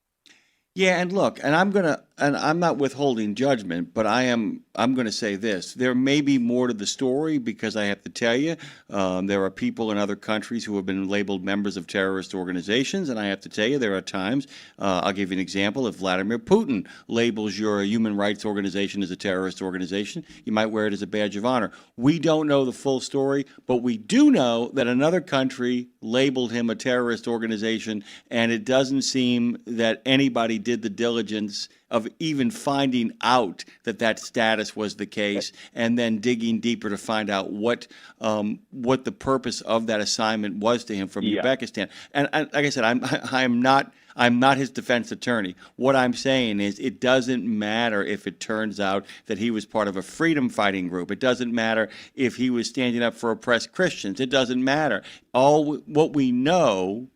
Yeah, and look, and I'm not withholding judgment, but I'm gonna say this: there may be more to the story, because I have to tell you, there are people in other countries who have been labeled members of terrorist organizations, and I have to tell you, there are times. I'll give you an example: if Vladimir Putin labels your human rights organization as a terrorist organization, you might wear it as a badge of honor. We don't know the full story, but we do know that another country labeled him a terrorist organization, and it doesn't seem that anybody did the diligence of even finding out that status was the case, and then digging deeper to find out what the purpose of that assignment was to him from Uzbekistan. And like I said, I'm not his defense attorney. What I'm saying is, it doesn't matter if it turns out that he was part of a freedom fighting group. It doesn't matter if he was standing up for oppressed Christians. It doesn't matter. What we know,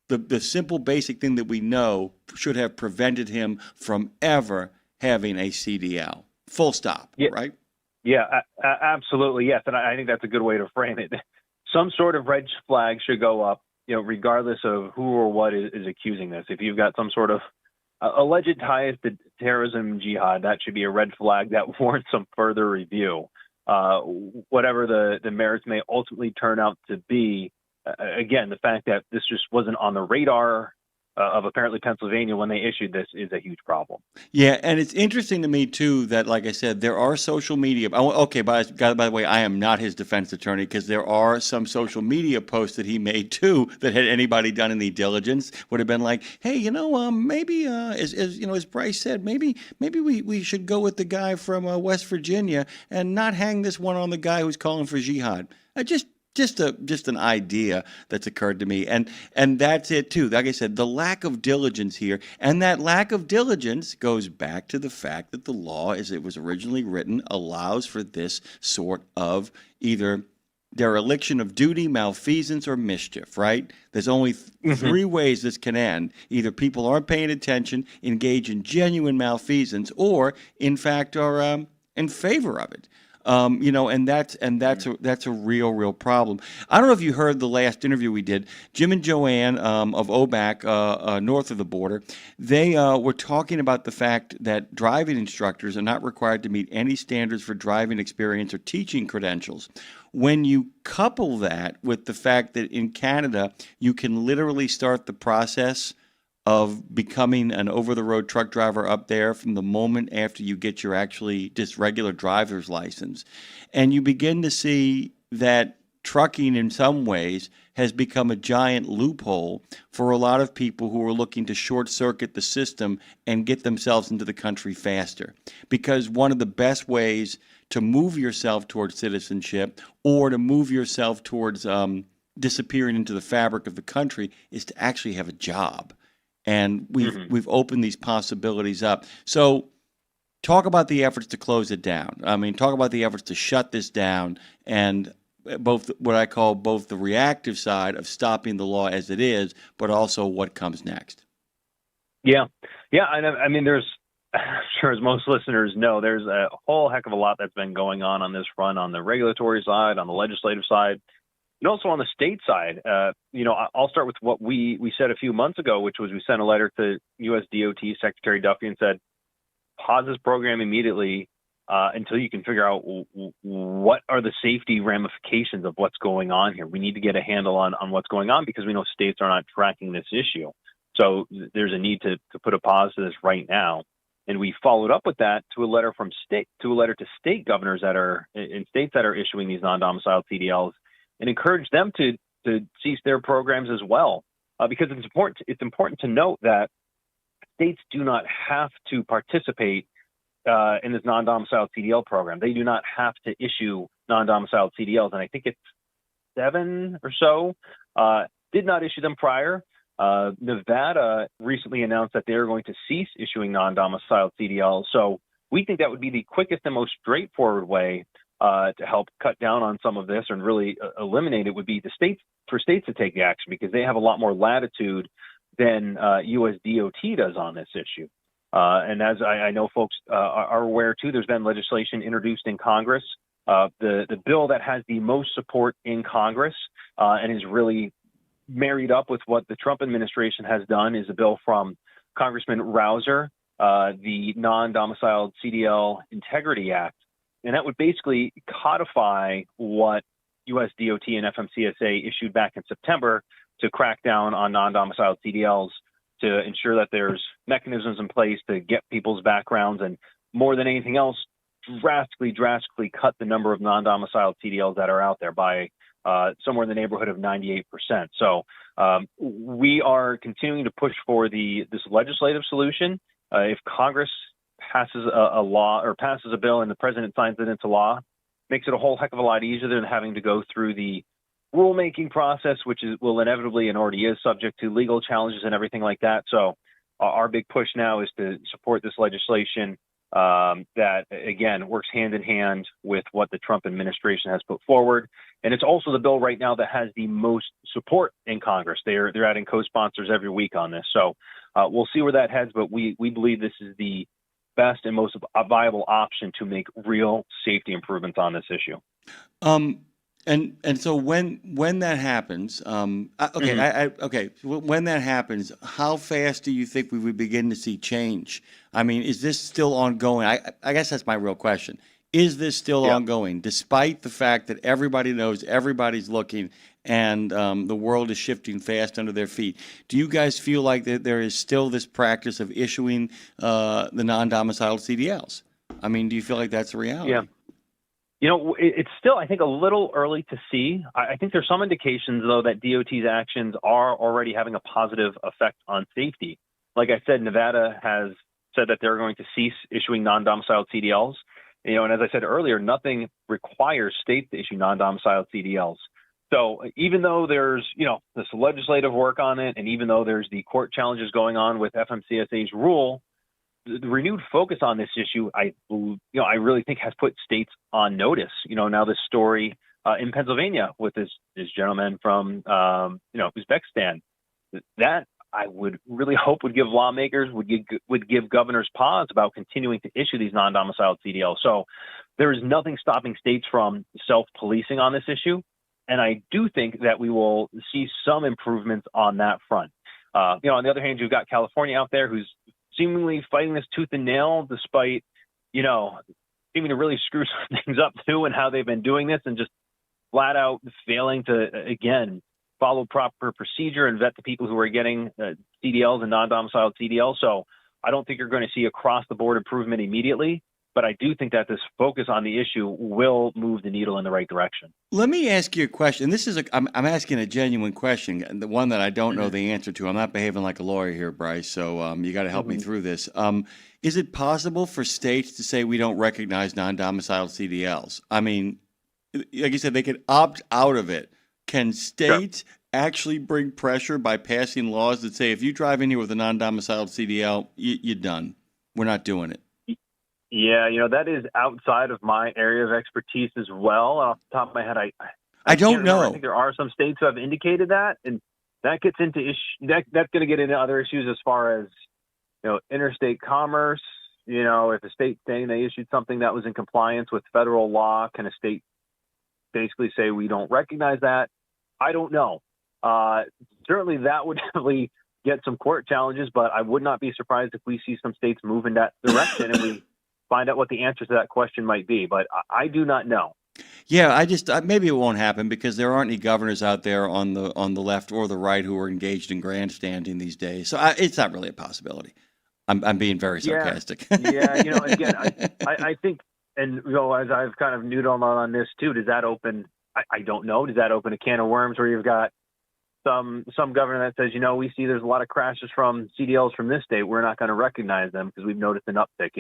the simple basic thing that we know, should have prevented him from ever having a CDL. Full stop, right? Yeah, absolutely, yes. And I think that's a good way to frame it. Some sort of red flag should go up, regardless of who or what is accusing this. If you've got some sort of alleged ties to terrorism, jihad, that should be a red flag that warrants some further review. Whatever the merits may ultimately turn out to be, again, the fact that this just wasn't on the radar of apparently Pennsylvania when they issued this is a huge problem. Yeah, and it's interesting to me, too, that, like I said, there are social media. Okay, by the way, I am not his defense attorney, because there are some social media posts that he made, too, that had anybody done any diligence would have been like, hey, maybe, as Bryce said, maybe we should go with the guy from West Virginia and not hang this one on the guy who's calling for jihad. Just an idea that's occurred to me, and that's it too. Like I said, the lack of diligence here, and that lack of diligence goes back to the fact that the law, as it was originally written, allows for this sort of either dereliction of duty, malfeasance, or mischief. Right? There's only three ways this can end: either people aren't paying attention, engage in genuine malfeasance, or in fact are in favor of it. And that's a real problem. I don't know if you heard the last interview we did. Jim and Joanne of OBAC, north of the border, they were talking about the fact that driving instructors are not required to meet any standards for driving experience or teaching credentials. When you couple that with the fact that in Canada you can literally start the process of becoming an over-the-road truck driver up there from the moment after you get your actually just regular driver's license, and you begin to see that trucking in some ways has become a giant loophole for a lot of people who are looking to short circuit the system and get themselves into the country faster. Because one of the best ways to move yourself towards citizenship or to move yourself towards disappearing into the fabric of the country is to actually have a job. And we've opened these possibilities up. So talk about the efforts to close it down. I mean, talk about the efforts to shut this down, and both what I call both the reactive side of stopping the law as it is, but also what comes next. Yeah. And I mean, there's, I'm sure as most listeners know, there's a whole heck of a lot that's been going on this front, on the regulatory side, on the legislative side, and also on the state side. I'll start with what we said a few months ago, which was we sent a letter to U.S. DOT Secretary Duffy and said, pause this program immediately until you can figure out what are the safety ramifications of what's going on here. We need to get a handle on what's going on because we know states are not tracking this issue. So there's a need to put a pause to this right now. And we followed up with that to a letter to state governors that are in states that are issuing these non-domiciled CDLs, and encourage them to cease their programs as well, because it's important to note that states do not have to participate in this non-domiciled CDL program. They do not have to issue non-domiciled CDLs, and I think it's 7 or so did not issue them prior. Nevada recently announced that they're going to cease issuing non-domiciled CDLs. So we think that would be the quickest and most straightforward way to help cut down on some of this and really eliminate it, would be for states to take the action, because they have a lot more latitude than U.S. DOT does on this issue. And as I know folks are aware too, there's been legislation introduced in Congress. The bill that has the most support in Congress and is really married up with what the Trump administration has done is a bill from Congressman Rouser, the Non-Domiciled CDL Integrity Act. And that would basically codify what U.S. DOT and FMCSA issued back in September to crack down on non-domiciled CDLs, to ensure that there's mechanisms in place to get people's backgrounds, and more than anything else, drastically cut the number of non-domiciled CDLs that are out there by somewhere in the neighborhood of 98%. So we are continuing to push for this legislative solution. If Congress passes a law or passes a bill and the president signs it into law, makes it a whole heck of a lot easier than having to go through the rulemaking process, which will inevitably and already is subject to legal challenges and everything like that. So our big push now is to support this legislation that, again, works hand in hand with what the Trump administration has put forward. And it's also the bill right now that has the most support in Congress. They're adding co-sponsors every week on this. So we'll see where that heads, but we believe this is the best and most viable option to make real safety improvements on this issue. And so when that happens, when that happens, how fast do you think we would begin to see change? I mean, is this still ongoing? I guess that's my real question. Is this still ongoing, despite the fact that everybody knows, everybody's looking, and the world is shifting fast under their feet? Do you guys feel like that there is still this practice of issuing the non-domiciled CDLs? I mean, do you feel like that's a reality? Yeah. You know, it's still, I think, a little early to see. I think there's some indications, though, that DOT's actions are already having a positive effect on safety. Like I said, Nevada has said that they're going to cease issuing non-domiciled CDLs. You know, and as I said earlier, nothing requires states to issue non-domiciled CDLs. So even though there's, this legislative work on it, and even though there's the court challenges going on with FMCSA's rule, the renewed focus on this issue, I really think has put states on notice. Now this story in Pennsylvania with this gentleman from, Uzbekistan, that I would really hope would give lawmakers, would give governors pause about continuing to issue these non-domiciled CDLs. So there is nothing stopping states from self-policing on this issue. And I do think that we will see some improvements on that front. On the other hand, you've got California out there who's seemingly fighting this tooth and nail, despite, seeming to really screw some things up too, and how they've been doing this, and just flat out failing to, again, follow proper procedure and vet the people who are getting CDLs and non-domiciled CDLs. So I don't think you're going to see across the board improvement immediately, But I do think that this focus on the issue will move the needle in the right direction. Let me ask you a question. This is I'm asking a genuine question, the one that I don't know the answer to. I'm not behaving like a lawyer here, Bryce. So you got to help me through this. Is it possible for states to say we don't recognize non-domiciled CDLs? I mean, like you said, they could opt out of it. Can states actually bring pressure by passing laws that say if you drive in here with a non-domiciled CDL, you're done. We're not doing it. Yeah, that is outside of my area of expertise as well. Off the top of my head, I don't know. I think there are some states who have indicated that, and that gets into that's going to get into other issues as far as interstate commerce. If a state saying they issued something that was in compliance with federal law, can a state basically say we don't recognize that? I don't know. Certainly, that would definitely get some court challenges, but I would not be surprised if we see some states move in that direction and we find out what the answer to that question might be. But I do not know. Yeah, maybe it won't happen because there aren't any governors out there on the left or the right who are engaged in grandstanding these days. So it's not really a possibility. I'm being very sarcastic. Yeah, again, I think, and as I've kind of noodled on this too, does that open? I don't know. Does that open a can of worms where you've got some governor that says, we see there's a lot of crashes from CDLs from this state. We're not going to recognize them because we've noticed an uptick.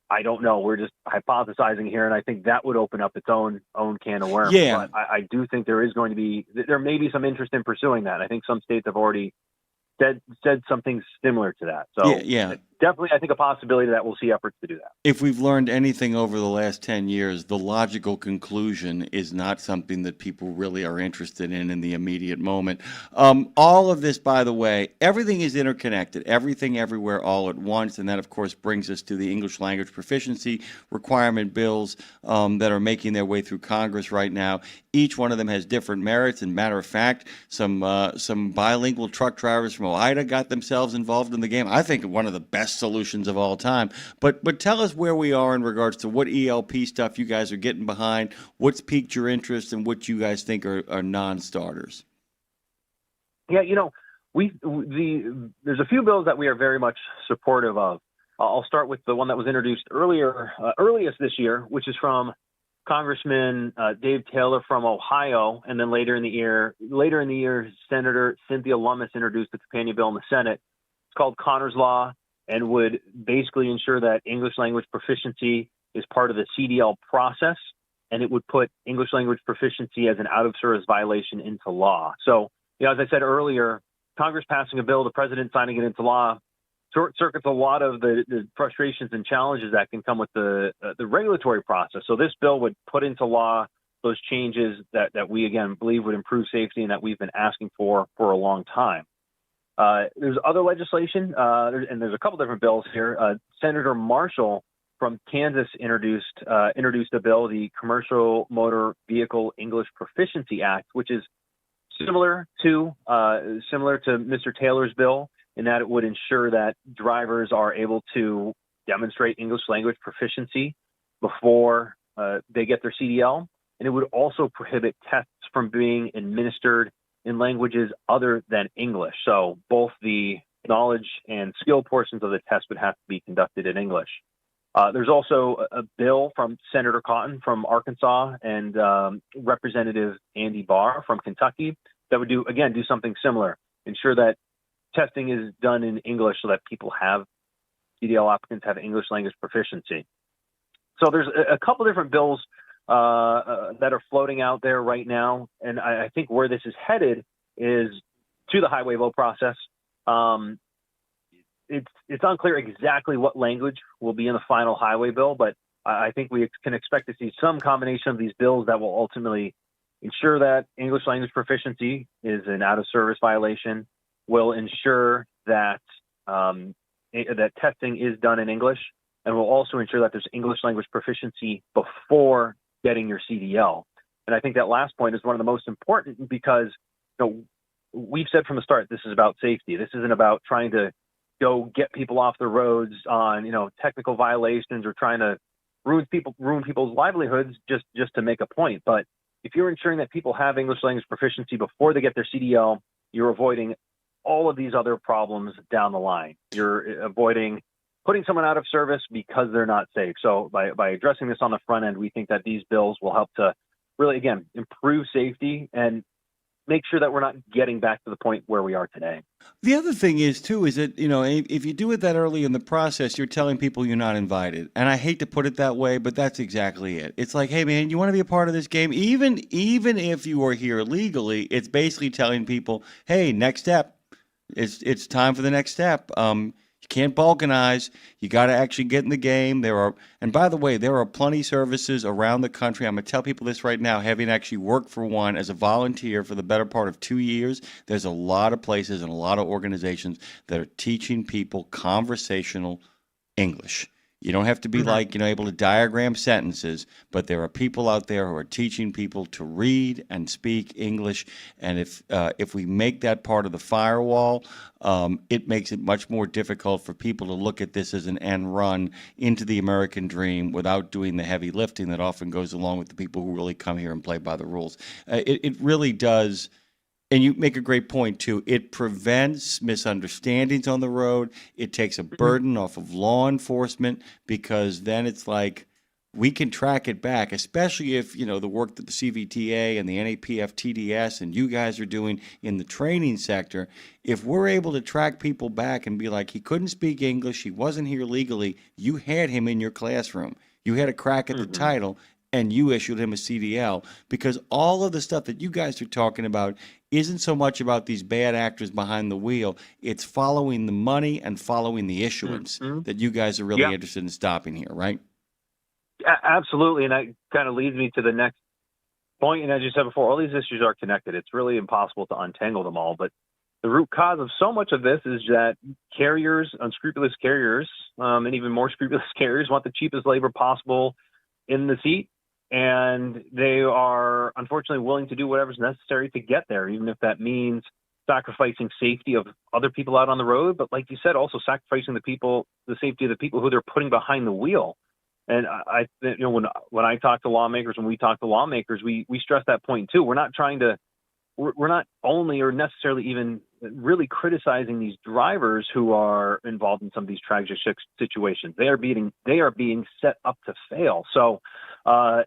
I don't know. We're just hypothesizing here, and I think that would open up its own can of worms. Yeah. But I do think there may be some interest in pursuing that. I think some states have already said something similar to that. So yeah. Definitely, I think a possibility that we'll see efforts to do that. If we've learned anything over the last 10 years, the logical conclusion is not something that people really are interested in the immediate moment. All of this, by the way, everything is interconnected, everything everywhere all at once. And that, of course, brings us to the English language proficiency requirement bills that are making their way through Congress right now. Each one of them has different merits. And matter of fact, some bilingual truck drivers from OIDA got themselves involved in the game. I think one of the best solutions of all time. But tell us where we are in regards to what ELP stuff you guys are getting behind, what's piqued your interest, and what you guys think are non-starters. Yeah, there's a few bills that we are very much supportive of. I'll start with the one that was introduced earliest this year, which is from Congressman Dave Taylor from Ohio, and then later in the year, Senator Cynthia Lummis introduced the companion bill in the Senate. It's called Connor's Law, and would basically ensure that English language proficiency is part of the CDL process, and it would put English language proficiency as an out-of-service violation into law. So, as I said earlier, Congress passing a bill, the president signing it into law, short-circuits a lot of the frustrations and challenges that can come with the regulatory process. So this bill would put into law those changes that we, again, believe would improve safety and that we've been asking for a long time. There's other legislation, and there's a couple different bills here. Senator Marshall from Kansas introduced a bill, the Commercial Motor Vehicle English Proficiency Act, which is similar to Mr. Taylor's bill in that it would ensure that drivers are able to demonstrate English language proficiency before they get their CDL, and it would also prohibit tests from being administered in languages other than English. So both the knowledge and skill portions of the test would have to be conducted in English. There's also a bill from Senator Cotton from Arkansas and Representative Andy Barr from Kentucky that would do something similar, ensure that testing is done in English so that CDL applicants have English language proficiency. So there's a couple different bills that are floating out there right now. And I think where this is headed is to the highway bill process. It's unclear exactly what language will be in the final highway bill, but I think we can expect to see some combination of these bills that will ultimately ensure that English language proficiency is an out-of-service violation, will ensure that that testing is done in English, and will also ensure that there's English language proficiency before getting your CDL. And I think that last point is one of the most important because we've said from the start this is about safety. This isn't about trying to go get people off the roads on technical violations or trying to ruin people's livelihoods just to make a point. But if you're ensuring that people have English language proficiency before they get their CDL, you're avoiding all of these other problems down the line. You're avoiding putting someone out of service because they're not safe. So by addressing this on the front end, we think that these bills will help to really, again, improve safety and make sure that we're not getting back to the point where we are today. The other thing is, too, is that, if you do it that early in the process, you're telling people you're not invited. And I hate to put it that way, but that's exactly it. It's like, hey, man, you want to be a part of this game? Even if you are here legally, it's basically telling people, hey, next step. It's time for the next step. You can't balkanize. You got to actually get in the game. And by the way, there are plenty of services around the country. I'm going to tell people this right now, having actually worked for one as a volunteer for the better part of 2 years, there's a lot of places and a lot of organizations that are teaching people conversational English. You don't have to be able to diagram sentences, but there are people out there who are teaching people to read and speak English. And if we make that part of the firewall, it makes it much more difficult for people to look at this as an end run into the American dream without doing the heavy lifting that often goes along with the people who really come here and play by the rules. It really does. And you make a great point, too. It prevents misunderstandings on the road. It takes a burden off of law enforcement because then it's like we can track it back, especially if, the work that the CVTA and the NAPF TDS and you guys are doing in the training sector. If we're able to track people back and be like, he couldn't speak English, he wasn't here legally, you had him in your classroom. You had a crack at the title, and you issued him a CDL, because all of the stuff that you guys are talking about isn't so much about these bad actors behind the wheel. It's following the money and following the issuance that you guys are really interested in stopping here, right? Absolutely. And that kind of leads me to the next point. And as you said before, all these issues are connected. It's really impossible to untangle them all. But the root cause of so much of this is that carriers, unscrupulous carriers, and even more scrupulous carriers want the cheapest labor possible in the seat. And they are unfortunately willing to do whatever's necessary to get there, even if that means sacrificing safety of other people out on the road. But like you said, also sacrificing the safety of the people who they're putting behind the wheel. And when I talk to lawmakers, when we talk to lawmakers, we stress that point too. We're not only or necessarily even really criticizing these drivers who are involved in some of these tragic situations. They are being set up to fail. So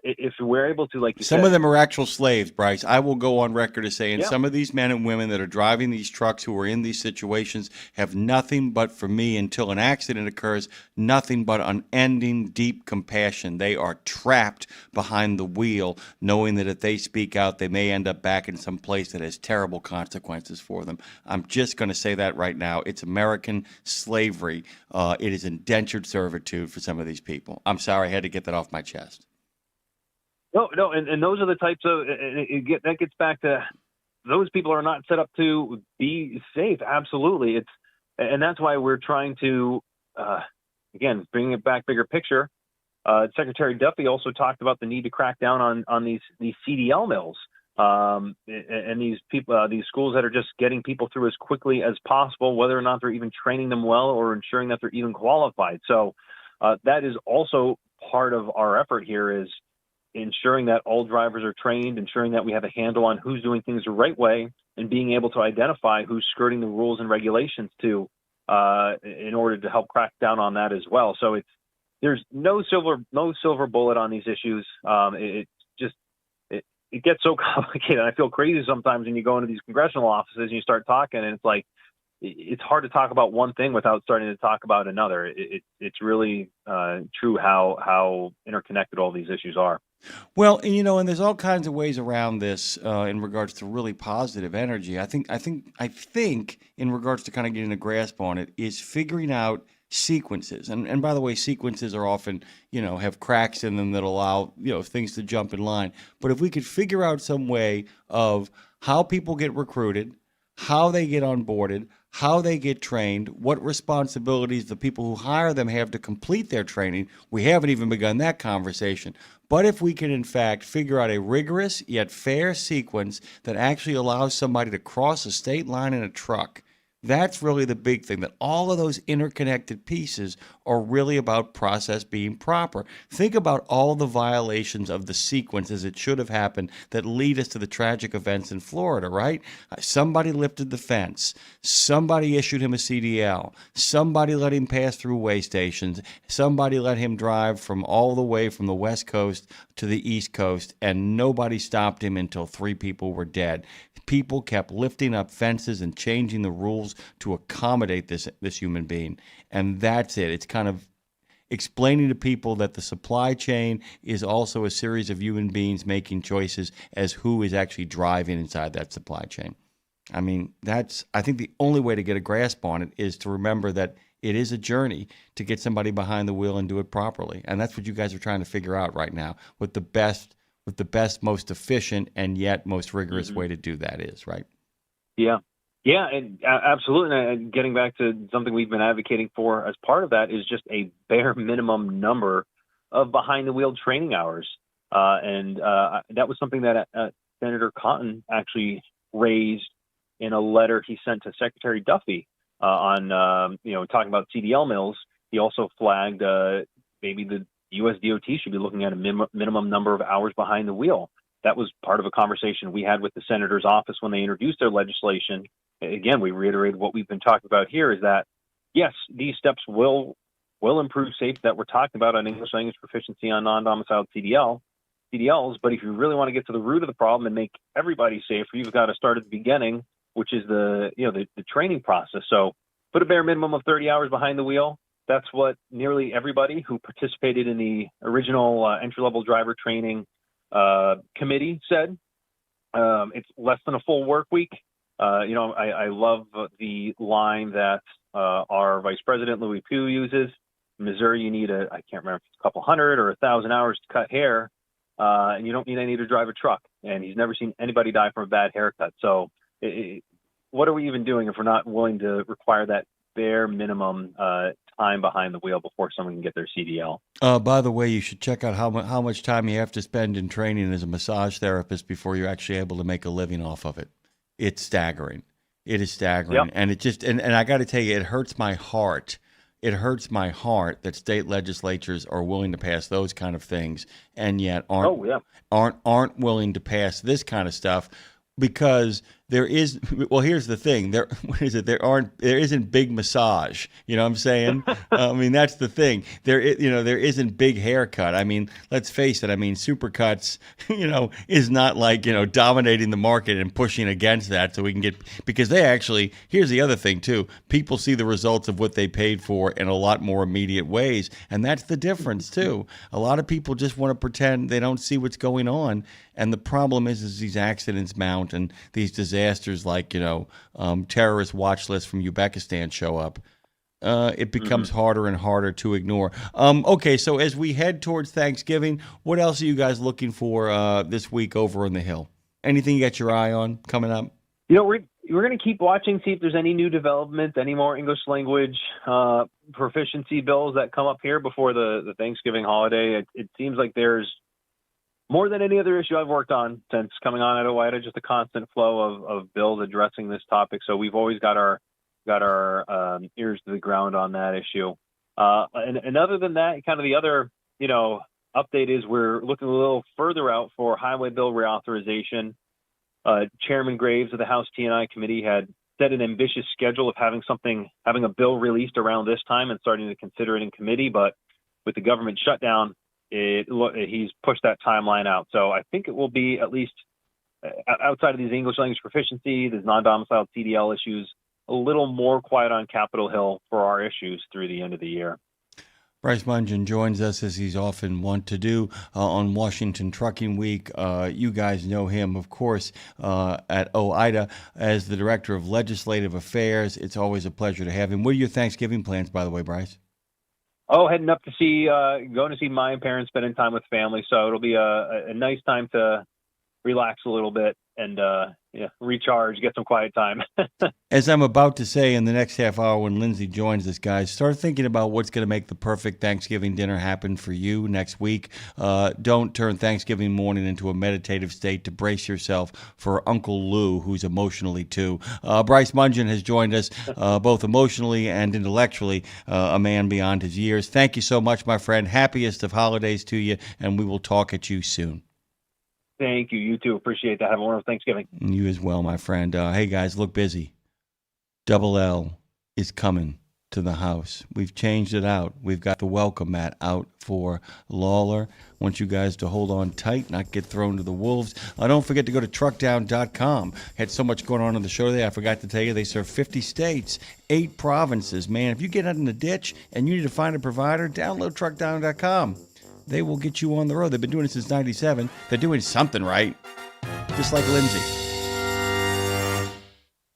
if we're able to, like you said, some of them are actual slaves, Bryce. I will go on record as saying some of these men and women that are driving these trucks who are in these situations have nothing but, for me, until an accident occurs, nothing but unending, deep compassion. They are trapped behind the wheel, knowing that if they speak out, they may end up back in some place that has terrible consequences for them. I'm just going to say that right now. It's American slavery. It is indentured servitude for some of these people. I'm sorry, I had to get that off my chest. No, and those are the types of that gets back to those people are not set up to be safe. Absolutely, and that's why we're trying to again bring it back bigger picture. Secretary Duffy also talked about the need to crack down on these CDL mills and these people, these schools that are just getting people through as quickly as possible, whether or not they're even training them well or ensuring that they're even qualified. So that is also part of our effort here is ensuring that all drivers are trained, ensuring that we have a handle on who's doing things the right way, and being able to identify who's skirting the rules and regulations in order to help crack down on that as well. So there's no silver bullet on these issues. It gets so complicated. I feel crazy sometimes when you go into these congressional offices and you start talking, and it's like it's hard to talk about one thing without starting to talk about another. It's really true how interconnected all these issues are. Well, and there's all kinds of ways around this in regards to really positive energy. I think in regards to kind of getting a grasp on it is figuring out sequences. And by the way, sequences are often, have cracks in them that allow, things to jump in line. But if we could figure out some way of how people get recruited, how they get onboarded, how they get trained, what responsibilities the people who hire them have to complete their training. We haven't even begun that conversation. But if we can, in fact, figure out a rigorous yet fair sequence that actually allows somebody to cross a state line in a truck That's really the big thing, that all of those interconnected pieces are really about process being proper. Think about all the violations of the sequence as it should have happened that lead us to the tragic events in Florida, right? Somebody lifted the fence. Somebody issued him a CDL. Somebody let him pass through way stations. Somebody let him drive from all the way from the West Coast to the East Coast, and nobody stopped him until 3 people were dead. People kept lifting up fences and changing the rules to accommodate this human being. And that's it. It's kind of explaining to people that the supply chain is also a series of human beings making choices as who is actually driving inside that supply chain. I mean, I think the only way to get a grasp on it is to remember that it is a journey to get somebody behind the wheel and do it properly. And that's what you guys are trying to figure out right now, with the best, most efficient, and yet most rigorous way to do that is, right? Yeah. Yeah, and absolutely. And getting back to something we've been advocating for as part of that is just a bare minimum number of behind-the-wheel training hours. That was something that Senator Cotton actually raised in a letter he sent to Secretary Duffy on talking about CDL mills. He also flagged maybe the U.S. DOT should be looking at a minimum number of hours behind the wheel. That was part of a conversation we had with the senator's office when they introduced their legislation. Again, we reiterated what we've been talking about here is that, yes, these steps will improve safety that we're talking about on English language proficiency on non-domiciled CDLs. But if you really want to get to the root of the problem and make everybody safer, you've got to start at the beginning, which is the training process. So put a bare minimum of 30 hours behind the wheel. That's what nearly everybody who participated in the original entry-level driver training committee said. It's less than a full work week. I love the line that our Vice President, Louis Pugh, uses. In Missouri, you need I can't remember if it's a couple hundred or 1,000 hours to cut hair, and you don't need any to drive a truck. And he's never seen anybody die from a bad haircut. So what are we even doing if we're not willing to require that bare minimum time behind the wheel before someone can get their CDL? By the way, you should check out how much time you have to spend in training as a massage therapist before you're actually able to make a living off of it. It's staggering. It is staggering. Yep. And it just and I got to tell you, it hurts my heart. It hurts my heart that state legislatures are willing to pass those kind of things and yet aren't willing to pass this kind of stuff. Because here's the thing. There isn't big massage. You know what I'm saying? I mean, that's the thing. There isn't big haircut. I mean, let's face it. I mean, Supercuts, is not like, dominating the market and pushing against that so we can because they actually, here's the other thing too. People see the results of what they paid for in a lot more immediate ways. And that's the difference too. A lot of people just want to pretend they don't see what's going on. And the problem is these accidents mount and these disasters like, terrorist watch lists from Uzbekistan show up. It becomes harder and harder to ignore. Okay, so as we head towards Thanksgiving, what else are you guys looking for this week over on the Hill? Anything you got your eye on coming up? We're going to keep watching, see if there's any new developments, any more English language proficiency bills that come up here before the Thanksgiving holiday. It seems like there's more than any other issue I've worked on since coming on at OOIDA, just a constant flow of bills addressing this topic. So we've always got our ears to the ground on that issue. And other than that, kind of the other, update is we're looking a little further out for highway bill reauthorization. Chairman Graves of the House T&I Committee had set an ambitious schedule of having a bill released around this time and starting to consider it in committee. But with the government shutdown, he's pushed that timeline out. So I think it will be, at least outside of these English language proficiency, these non-domiciled CDL issues, a little more quiet on Capitol Hill for our issues through the end of the year. Bryce Mungeon joins us, as he's often wont to do, on Washington Trucking Week. You guys know him, of course, at OOIDA as the Director of Legislative Affairs. It's always a pleasure to have him. What are your Thanksgiving plans, by the way, Bryce? Heading up to going to see my parents, spending time with family. So it'll be a nice time to relax a little bit, and recharge, get some quiet time. As I'm about to say in the next half hour when Lindsay joins us, guys, start thinking about what's going to make the perfect Thanksgiving dinner happen for you next week. Don't turn Thanksgiving morning into a meditative state to brace yourself for Uncle Lou, who's emotionally too. Bryce Mungeon has joined us, both emotionally and intellectually, a man beyond his years. Thank you so much, my friend. Happiest of holidays to you, and we will talk at you soon. Thank you. You too. Appreciate that. Have a wonderful Thanksgiving. You as well, my friend. Hey, guys, look busy. Double L is coming to the house. We've changed it out. We've got the welcome mat out for Lawler. I want you guys to hold on tight, not get thrown to the wolves. Don't forget to go to truckdown.com. Had so much going on the show today, I forgot to tell you, they serve 50 states, 8 provinces. Man, if you get out in the ditch and you need to find a provider, download truckdown.com. They will get you on the road. They've been doing it since 97. They're doing something right. Just like Lindsay.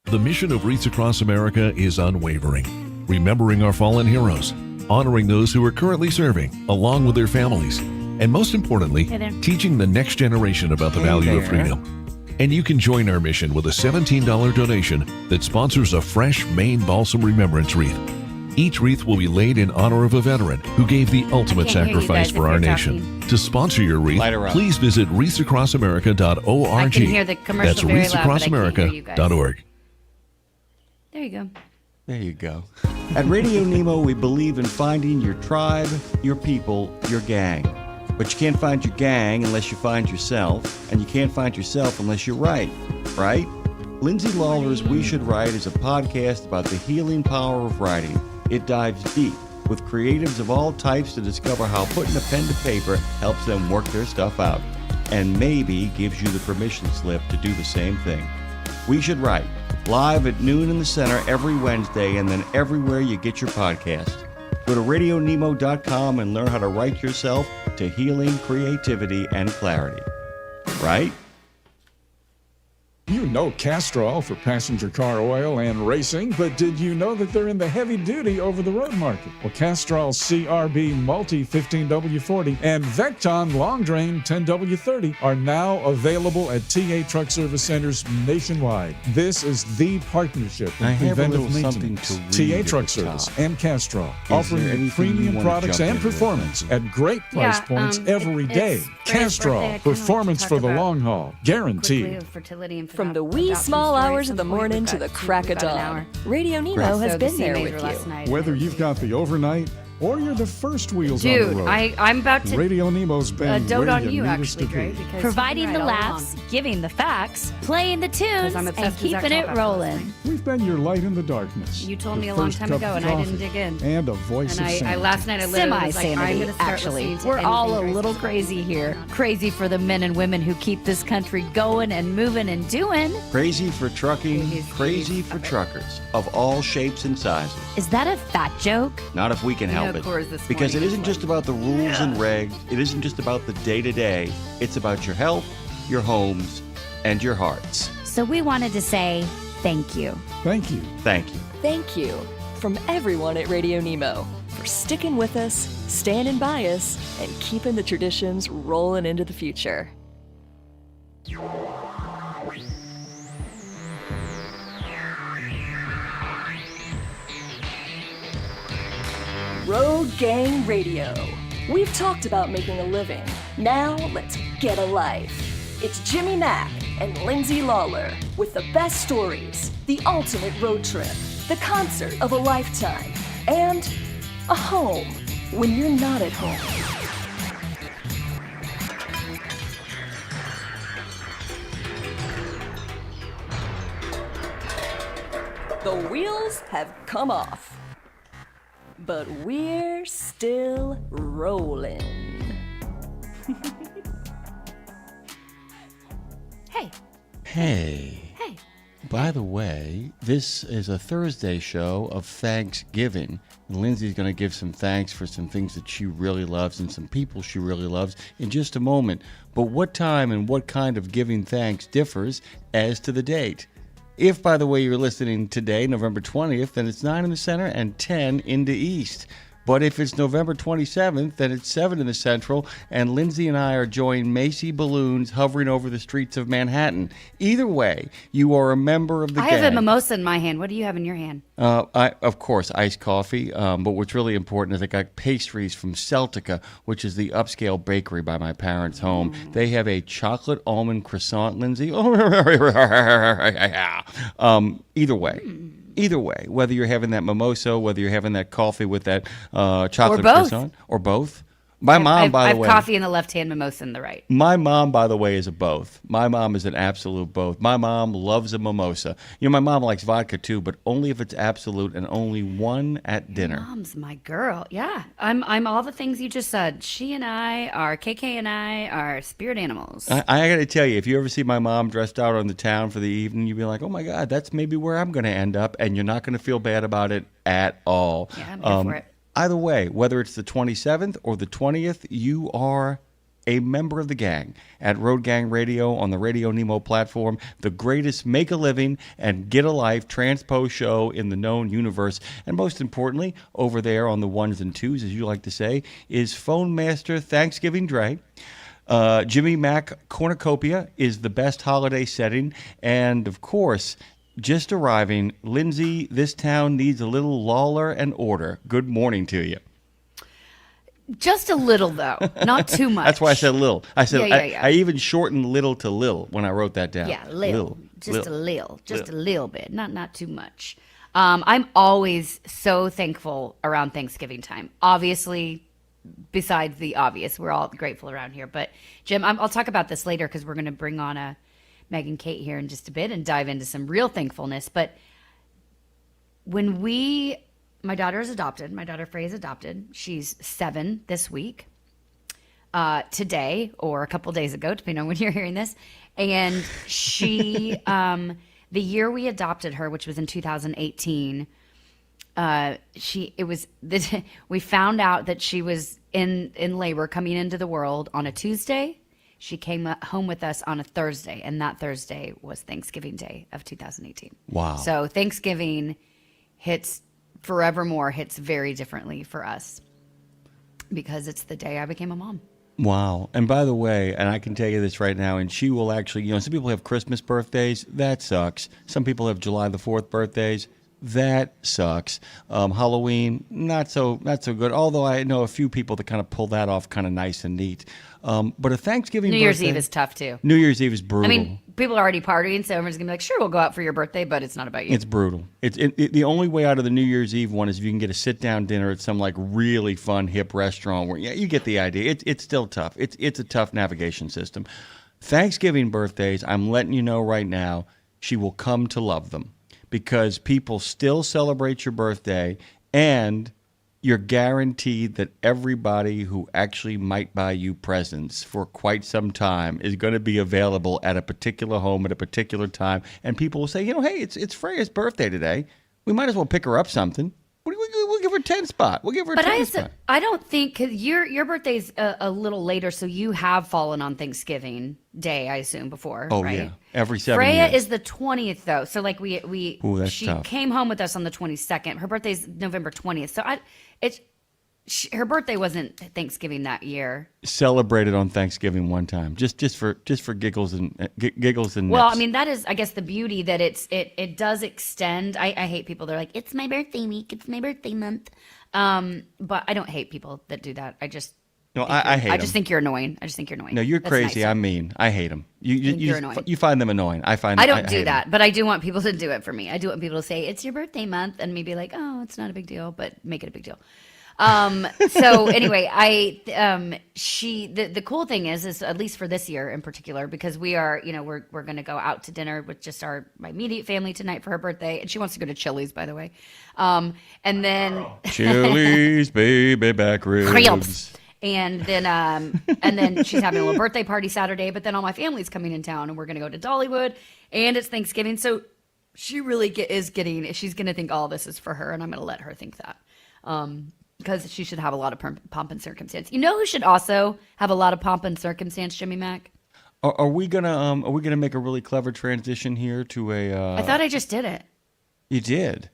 The mission of Wreaths Across America is unwavering, remembering our fallen heroes, honoring those who are currently serving, along with their families, and most importantly, teaching the next generation about the value of freedom. And you can join our mission with a $17 donation that sponsors a fresh Maine Balsam Remembrance Wreath. Each wreath will be laid in honor of a veteran who gave the ultimate sacrifice for our nation. To sponsor your wreath, please visit wreathsacrossamerica.org. I can hear the commercial very loud, but I can't hear you guys. wreathsacrossamerica.org. There you go. There you go. At Radio Nemo, we believe in finding your tribe, your people, your gang. But you can't find your gang unless you find yourself, and you can't find yourself unless you write, right? Lindsay Lawler's We Should Write is a podcast about the healing power of writing. It dives deep with creatives of all types to discover how putting a pen to paper helps them work their stuff out, and maybe gives you the permission slip to do the same thing. We Should Write, live at noon in the center every Wednesday, and then everywhere you get your podcast. Go to RadioNemo.com and learn how to write yourself to healing, creativity, and clarity. Right? You know Castrol for passenger car oil and racing, but did you know that they're in the heavy-duty over-the-road market? Well, Castrol CRB Multi 15W40 and Vecton Long Drain 10W30 are now available at TA Truck Service Centers nationwide. This is the partnership in preventive maintenance. TA Truck Service and Castrol, offering you premium products and performance at great price points every day. Castrol, performance for the long haul, guaranteed. From the wee small hours of the morning to the crack of dawn, Radio Nemo has been there with you. Whether you've got the overnight or you're the first wheels on Dude, the road. I'm about to Radio Nemo's been dote where on you, need us actually, to Gray, be. because providing the laughs, giving the facts, playing the tunes, and keeping it rolling. We've been your light in the darkness. You told me your a long first time cup ago, of and I didn't coffee, dig in. And a voice And of sanity. last night I literally was like, I'm Semi-sanity, going to start actually. listening to We're all a anything little Grace crazy here. Crazy for the men and women who keep this country going and moving and doing. Crazy for trucking, crazy for truckers of all shapes and sizes. Is that a fat joke? Not if we can help it. Because it isn't just about the rules and regs. It isn't just about the day-to-day. It's about your health, your homes, and your hearts. So we wanted to say thank you. Thank you. Thank you. Thank you from everyone at Radio Nemo for sticking with us, standing by us, and keeping the traditions rolling into the future. Road Gang Radio. We've talked about making a living. Now let's get a life. It's Jimmy Mack and Lindsay Lawler with the best stories, the ultimate road trip, the concert of a lifetime, and a home when you're not at home. The wheels have come off, but we're still rolling. Hey. Hey. Hey. By the way, this is a Thursday show of Thanksgiving. Lindsay's going to give some thanks for some things that she really loves and some people she really loves in just a moment. But what time and what kind of giving thanks differs as to the date. If, by the way, you're listening today, November 20th, then it's 9 in the center and 10 in the east. But if it's November 27th, then it's 7 in the Central, and Lindsay and I are joining Macy balloons hovering over the streets of Manhattan. Either way, you are a member of the I gang. have a mimosa in my hand. What do you have in your hand? Of course, iced coffee. But what's really important is I got pastries from Celtica, which is the upscale bakery by my parents' home. They have a chocolate almond croissant, Lindsay. Either way, whether you're having that mimosa, whether you're having that coffee with that chocolate croissant, or both. My mom, by the way, I have coffee in the left hand, mimosa in the right. My mom, by the way, is a both. My mom is an absolute both. My mom loves a mimosa. You know, my mom likes vodka too, but only if it's absolute and only one at dinner. Mom's my girl. Yeah, I'm all the things you just said. She and I are KK and I are spirit animals. I got to tell you, if you ever see my mom dressed out on the town for the evening, you'd be like, oh my God, that's maybe where I'm going to end up, and you're not going to feel bad about it at all. Yeah, I'm here for it. Either way, whether it's the 27th or the 20th, you are a member of the gang at Road Gang Radio on the RadioNemo platform, the greatest make a living and get a life transpo show in the known universe. And most importantly, over there on the ones and twos, as you like to say, is Phone Master Thanksgiving Dre. Jimmy Mac Cornucopia is the best holiday setting. And of course, just arriving, Lindsay, this town needs a little Lawler and order. Good morning to you. Just a little, though. Not too much. That's why I said little. I said Yeah. I even shortened little to lil when I wrote that down. Yeah, little. Just a little bit. Not too much. I'm always so thankful around Thanksgiving time. Obviously, besides the obvious, we're all grateful around here. But, Jim, I'll talk about this later because we're going to bring on Meg and Kate here in just a bit and dive into some real thankfulness. But when my daughter is adopted. My daughter Frey is adopted. She's 7 this week, today, or a couple days ago, depending on when you're hearing this. And she, the year we adopted her, which was in 2018, we found out that she was in labor coming into the world on a Tuesday. She came home with us on a Thursday, and that Thursday was Thanksgiving Day of 2018. Wow. So Thanksgiving hits very differently for us because it's the day I became a mom. Wow. And by the way, and I can tell you this right now, and she will actually, some people have Christmas birthdays. That sucks. Some people have July the 4th birthdays. That sucks. Halloween, not so good. Although I know a few people that kind of pull that off kind of nice and neat. But a Thanksgiving New birthday, Year's Eve is tough too. New Year's Eve is brutal. I mean, people are already partying, so everyone's gonna be like, "Sure, we'll go out for your birthday," but it's not about you. It's brutal. The only way out of the New Year's Eve one is if you can get a sit-down dinner at some like really fun hip restaurant where you get the idea. It's still tough. It's a tough navigation system. Thanksgiving birthdays, I'm letting you know right now, she will come to love them because people still celebrate your birthday, and you're guaranteed that everybody who actually might buy you presents for quite some time is going to be available at a particular home at a particular time. And people will say, hey, it's Freya's birthday today. We might as well pick her up something. We'll give her 10 spot. We'll give her a 10 spot. I don't think, because your birthday's a little later, so you have fallen on Thanksgiving Day, I assume, before, Oh, right? yeah. Every 7 Freya years. is the 20th, though. So, like, Ooh, she tough. came home with us on the 22nd. Her birthday's November 20th. So, her birthday wasn't Thanksgiving that year. Celebrated on Thanksgiving one time, just for giggles and Well, nips. I mean, that is, I guess, the beauty that it does extend. I hate people. They're like, it's my birthday week. It's my birthday month. But I don't hate people that do that. I just hate I just them. think you're annoying. I just think you're annoying. No, you're That's crazy. nice. I'm mean. I hate them. You're annoying. You find them annoying. I don't do hate that, 'em. but I do want people to do it for me. I do want people to say it's your birthday month and me be like, oh, it's not a big deal, but make it a big deal. So anyway, the cool thing is at least for this year in particular, because we are, we're going to go out to dinner with just my immediate family tonight for her birthday. And she wants to go to Chili's, by the way. And then Chili's baby back ribs. And then she's having a little birthday party Saturday, but then all my family's coming in town and we're going to go to Dollywood and it's Thanksgiving. So she really she's going to think all this is for her, and I'm going to let her think that. Because she should have a lot of pomp and circumstance. You know who should also have a lot of pomp and circumstance, Jimmy Mac? Are we gonna make a really clever transition here to a? I thought I just did it. You did.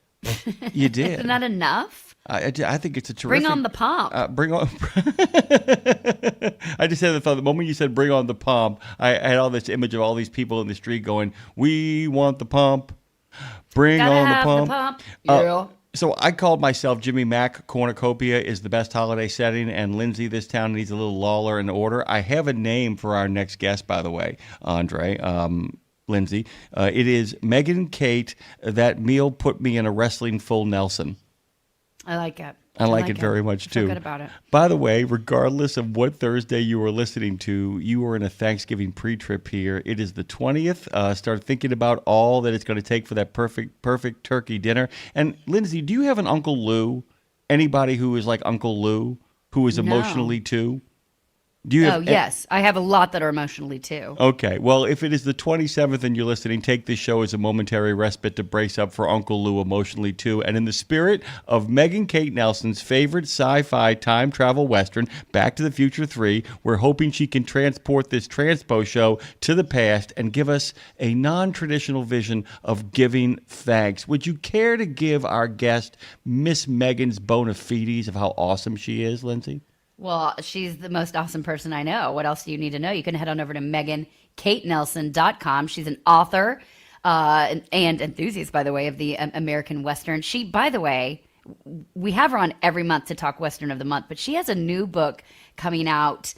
You did. Isn't that enough? I think it's a terrific. Bring on the pomp. Bring on. I just had the thought. The moment you said "bring on the pomp," I had all this image of all these people in the street going, "We want the pump. Bring Gotta on the have pump." the pump. Yeah. So I called myself Jimmy Mack. Cornucopia is the best holiday setting, and Lindsay, this town needs a little Lawler in order. I have a name for our next guest, by the way, Andre. Lindsay. It is Megan Kate. That meal put me in a wrestling full Nelson. I like it. I like it very much too. Feel good about it. By the way, regardless of what Thursday you were listening to, you were in a Thanksgiving pre-trip here. It is the 20th. Start thinking about all that it's going to take for that perfect turkey dinner. And Lindsay, do you have an Uncle Lou? Anybody who is like Uncle Lou, who is emotionally too? Do you have yes. I have a lot that are emotionally too. Okay. Well, if it is the 27th and you're listening, take this show as a momentary respite to brace up for Uncle Lou emotionally too. And in the spirit of Megan Kate Nelson's favorite sci-fi time travel western, Back to the Future 3, we're hoping she can transport this transpo show to the past and give us a non-traditional vision of giving thanks. Would you care to give our guest Miss Megan's bona fides of how awesome she is, Lindsay? Well, she's the most awesome person I know. What else do you need to know? You can head on over to MeganKateNelson.com. She's an author and enthusiast, by the way, of the American Western. She, by the way, we have her on every month to talk Western of the Month, but she has a new book coming out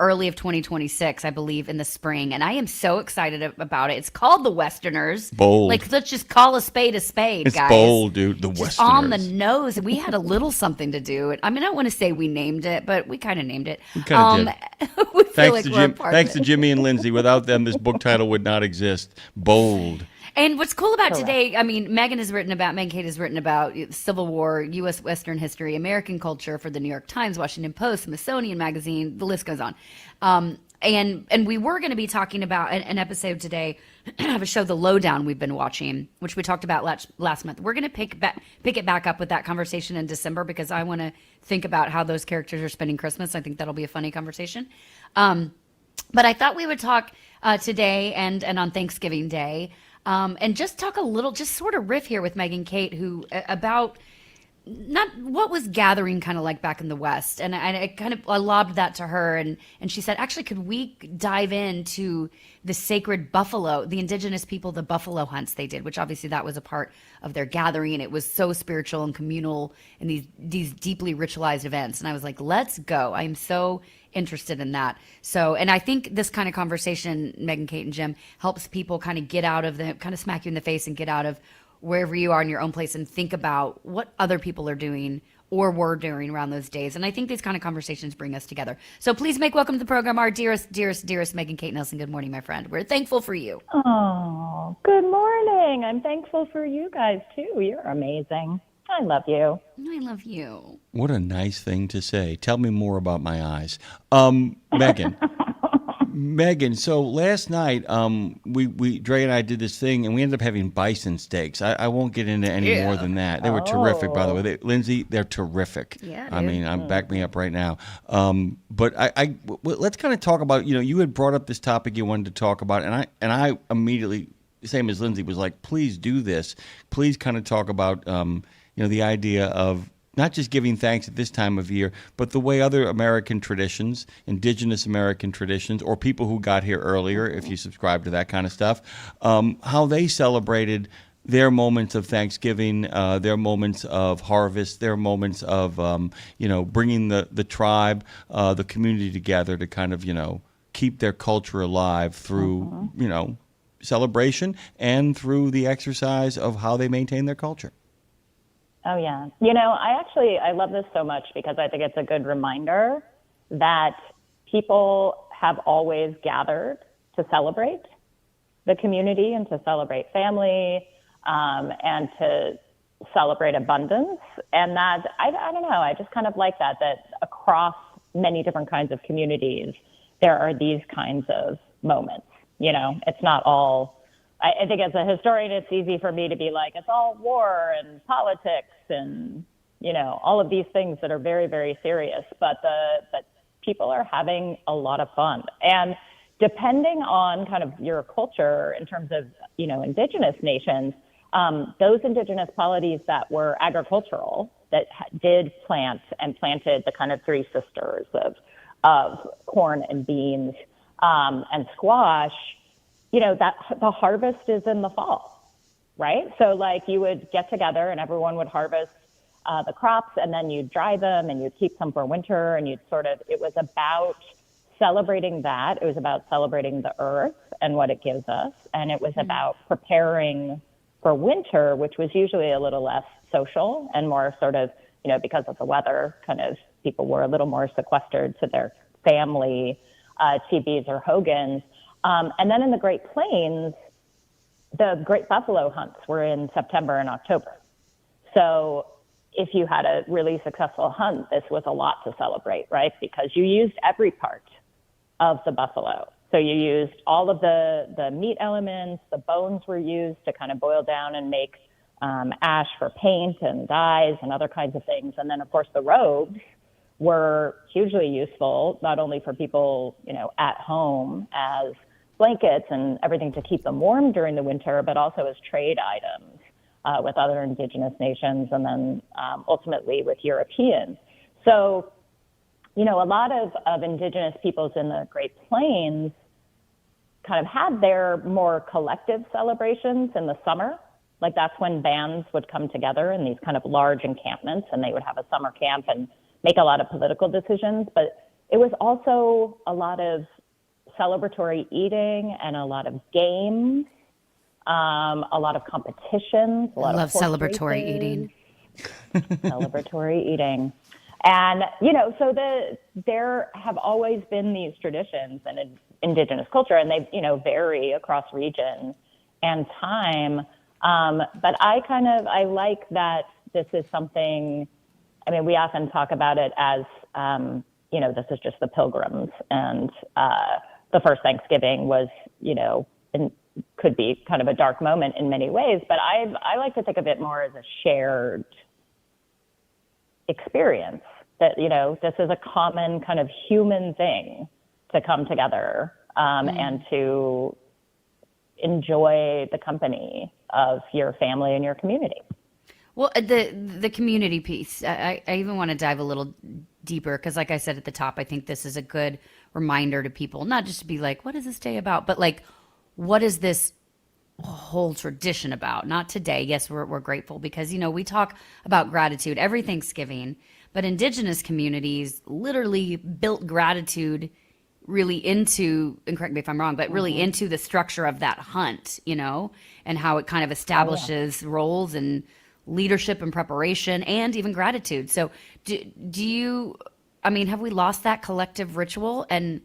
early of 2026, I believe, in the spring. And I am so excited about it. It's called The Westerners. Bold. Like, let's just call a spade, It's guys. bold, dude. The Just Westerners. on the nose. And we had a little something to do. I mean, I don't want to say we named it, but we kind of named it. We kind of did. We feel Thanks like to we're a Jim. part Thanks of to it. Jimmy and Lindsay. Without them, this book title would not exist. Bold. And what's cool about today, I mean, Megan Kate has written about Civil War, U.S. Western history, American culture for the New York Times, Washington Post, Smithsonian Magazine, the list goes on. And we were going to be talking about an episode today of a show, The Lowdown, we've been watching, which we talked about last month. We're going to pick it back up with that conversation in December because I want to think about how those characters are spending Christmas. I think that'll be a funny conversation. But I thought we would talk today and on Thanksgiving Day and just talk a little, just sort of riff here with Megan Kate, who about not what was gathering kind of like back in the West. And I lobbed that to her and she said, actually, could we dive into the sacred buffalo, the indigenous people, the buffalo hunts they did, which obviously that was a part of their gathering. And it was so spiritual and communal in these deeply ritualized events. And I was like, let's go. I am so interested in that. So, and I think this kind of conversation, Megan, Kate, and Jim, helps people kind of get out of kind of smack you in the face and get out of wherever you are in your own place and think about what other people are doing or were doing around those days. And I think these kind of conversations bring us together. So please make welcome to the program our dearest Megan Kate Nelson. Good morning, my friend. We're thankful for you. Oh, good morning. I'm thankful for you guys, too. You're amazing. I love you. I love you. What a nice thing to say. Tell me more about my eyes. Megan, so last night, Dre and I did this thing, and we ended up having bison steaks. I won't get into any more than that. They were terrific, by the way. Lindsay, they're terrific. Yeah, I mean, back me up right now. But let's kind of talk about, you had brought up this topic you wanted to talk about, and I immediately, same as Lindsay, was like, please do this. Please kind of talk about, the idea of not just giving thanks at this time of year, but the way other American traditions, indigenous American traditions, or people who got here earlier, if you subscribe to that kind of stuff, how they celebrated their moments of Thanksgiving, their moments of harvest, their moments of, bringing the tribe, the community together to kind of, keep their culture alive through, celebration and through the exercise of how they maintain their culture. Oh, yeah. I love this so much because I think it's a good reminder that people have always gathered to celebrate the community and to celebrate family and to celebrate abundance. And that, I don't know, I just kind of like that across many different kinds of communities, there are these kinds of moments. It's not all... I think as a historian, it's easy for me to be like, it's all war and politics and, all of these things that are very, very serious. But people are having a lot of fun. And depending on kind of your culture in terms of, indigenous nations, those indigenous polities that were agricultural that did plant and planted the kind of three sisters of corn and beans and squash, that the harvest is in the fall, right? So like you would get together and everyone would harvest the crops, and then you'd dry them and you'd keep some for winter, and it was about celebrating that. It was about celebrating the earth and what it gives us. And it was about preparing for winter, which was usually a little less social and more sort of, because of the weather, kind of people were a little more sequestered to their family teepees or hogans. And then in the Great Plains, the great buffalo hunts were in September and October. So if you had a really successful hunt, this was a lot to celebrate, right? Because you used every part of the buffalo. So you used all of the meat elements, the bones were used to kind of boil down and make ash for paint and dyes and other kinds of things. And then, of course, the robes were hugely useful, not only for people, at home as blankets and everything to keep them warm during the winter, but also as trade items with other indigenous nations, and then ultimately with Europeans. So, a lot of indigenous peoples in the Great Plains kind of had their more collective celebrations in the summer. Like that's when bands would come together in these kind of large encampments, and they would have a summer camp and make a lot of political decisions. But it was also a lot of celebratory eating and a lot of games, a lot of competitions. I love celebratory eating. Celebratory eating. And, so there have always been these traditions in indigenous culture, and they, vary across region and time. But I like that this is something, we often talk about it as, this is just the Pilgrims, and the first Thanksgiving was, could be kind of a dark moment in many ways, but I like to think of it more as a shared experience that, this is a common kind of human thing to come together and to enjoy the company of your family and your community. Well, the community piece, I even want to dive a little deeper because, like I said at the top, I think this is a good reminder to people, not just to be like, what is this day about? But like, what is this whole tradition about? Not today. Yes, we're grateful because, we talk about gratitude every Thanksgiving, but indigenous communities literally built gratitude really into, and correct me if I'm wrong, but really into the structure of that hunt, and how it kind of establishes roles and leadership and preparation and even gratitude. So do you, have we lost that collective ritual? And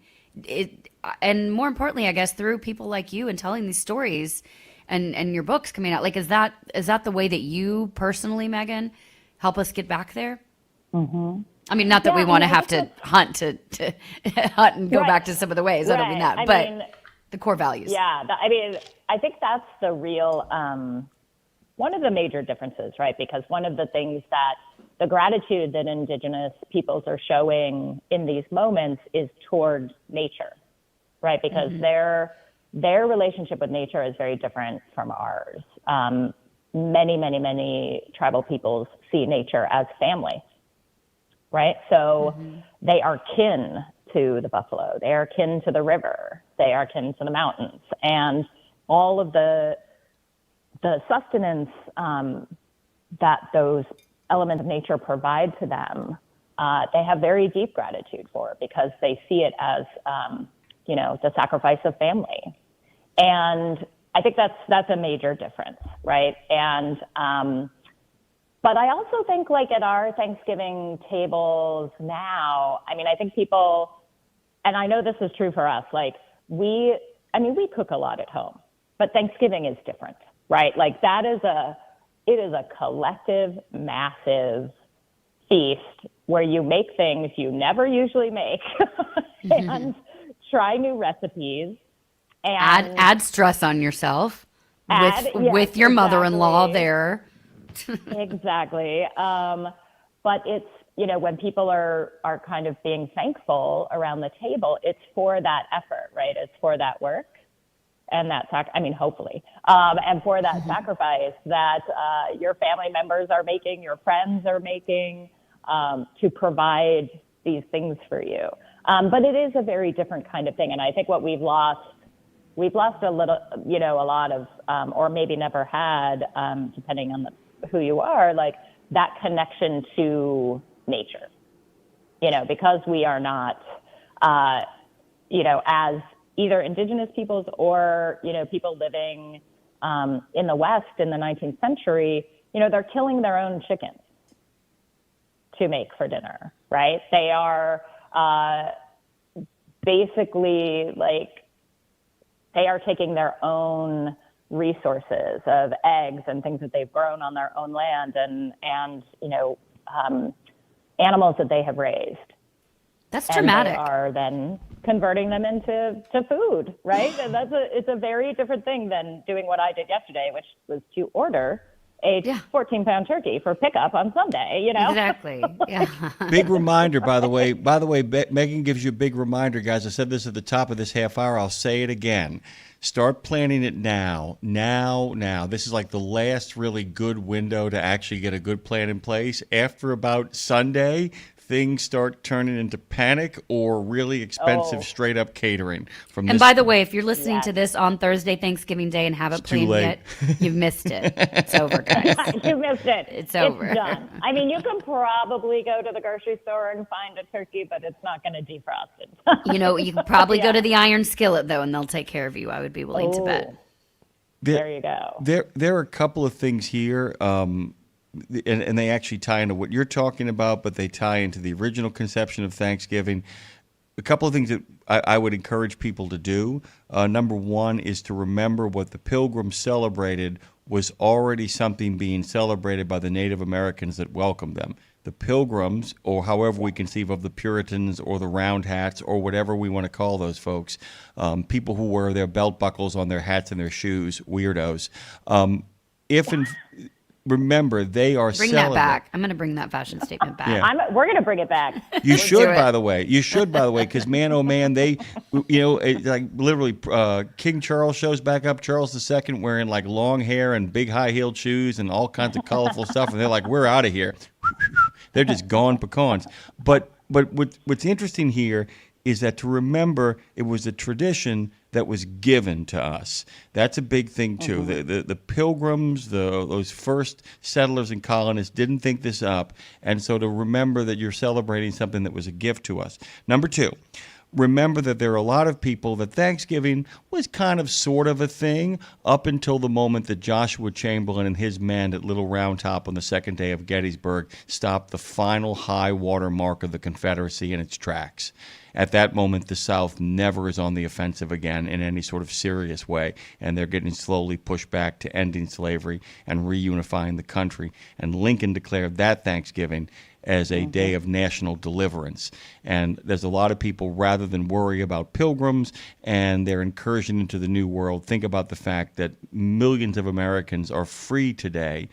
more importantly, I guess, through people like you and telling these stories and your books coming out, like, is that the way that you personally, Megan, help us get back there? Mm-hmm. Not that we want to have to hunt to hunt and go back to some of the ways. I don't mean that, but the core values. Yeah. I think that's the real, one of the major differences, right? Because one of the things that the gratitude that indigenous peoples are showing in these moments is toward nature, right? Because their relationship with nature is very different from ours. Many tribal peoples see nature as family, right? So they are kin to the buffalo. They are kin to the river. They are kin to the mountains. And all of the sustenance that those elements of nature provide to them, they have very deep gratitude for, because they see it as, the sacrifice of family. And I think that's a major difference, right? And but I also think, like, at our Thanksgiving tables now, I think people, and I know this is true for us, like we cook a lot at home, but Thanksgiving is different, right? Like it is a collective, massive feast where you make things you never usually make and try new recipes. And add stress on yourself with your mother-in-law there. Exactly. But it's, when people are kind of being thankful around the table, it's for that effort, right? It's for that work. and hopefully, and for that sacrifice that your family members are making, your friends are making, to provide these things for you. But it is a very different kind of thing. And I think what we've lost a little, a lot of, or maybe never had, depending on who you are, like that connection to nature, because we are not, as either indigenous peoples or, people living in the West in the 19th century, they're killing their own chickens to make for dinner, right? They are basically they are taking their own resources of eggs and things that they've grown on their own land and animals that they have raised. That's dramatic. And they are then converting them into food, right? And it's a very different thing than doing what I did yesterday, which was to order a 14-pound turkey for pickup on Sunday, Exactly. Yeah. Big reminder, by the way. Megan gives you a big reminder, guys. I said this at the top of this half hour. I'll say it again. Start planning it now. Now. This is like the last really good window to actually get a good plan in place. After about Sunday, things start turning into panic or really expensive straight-up catering. And by the way, if you're listening to this on Thursday, Thanksgiving Day, and haven't planned yet, you've missed it. It's over, guys. You missed it. It's over. It's done. I mean, you can probably go to the grocery store and find a turkey, but it's not going to defrost it. You can probably go to the Iron Skillet, though, and they'll take care of you. I would be willing to bet. There you go. There are a couple of things here. And they actually tie into what you're talking about, but they tie into the original conception of Thanksgiving. A couple of things that I would encourage people to do. Number one is to remember what the Pilgrims celebrated was already something being celebrated by the Native Americans that welcomed them. The Pilgrims, or however we conceive of the Puritans or the Round Hats or whatever we want to call those folks, people who wear their belt buckles on their hats and their shoes, weirdos. Remember, they are Bring that back. I'm going to bring that fashion statement back. Yeah. We're going to bring it back. You should, by the way. You should, by the way, because man, oh man, they, like literally, King Charles shows back up, Charles II wearing like long hair and big high-heeled shoes and all kinds of colorful stuff, and they're like, we're out of here. They're just gone pecans. But what's interesting here is that to remember it was a tradition that was given to us. That's a big thing too. Mm-hmm. The Pilgrims, those first settlers and colonists didn't think this up, and so to remember that you're celebrating something that was a gift to us. Number two, remember that there are a lot of people that Thanksgiving was kind of sort of a thing up until the moment that Joshua Chamberlain and his men at Little Round Top on the second day of Gettysburg stopped the final high water mark of the Confederacy in its tracks. At that moment, the South never is on the offensive again in any sort of serious way, and they're getting slowly pushed back to ending slavery and reunifying the country. And Lincoln declared that Thanksgiving as a day of national deliverance. And there's a lot of people, rather than worry about pilgrims and their incursion into the New World, think about the fact that millions of Americans are free today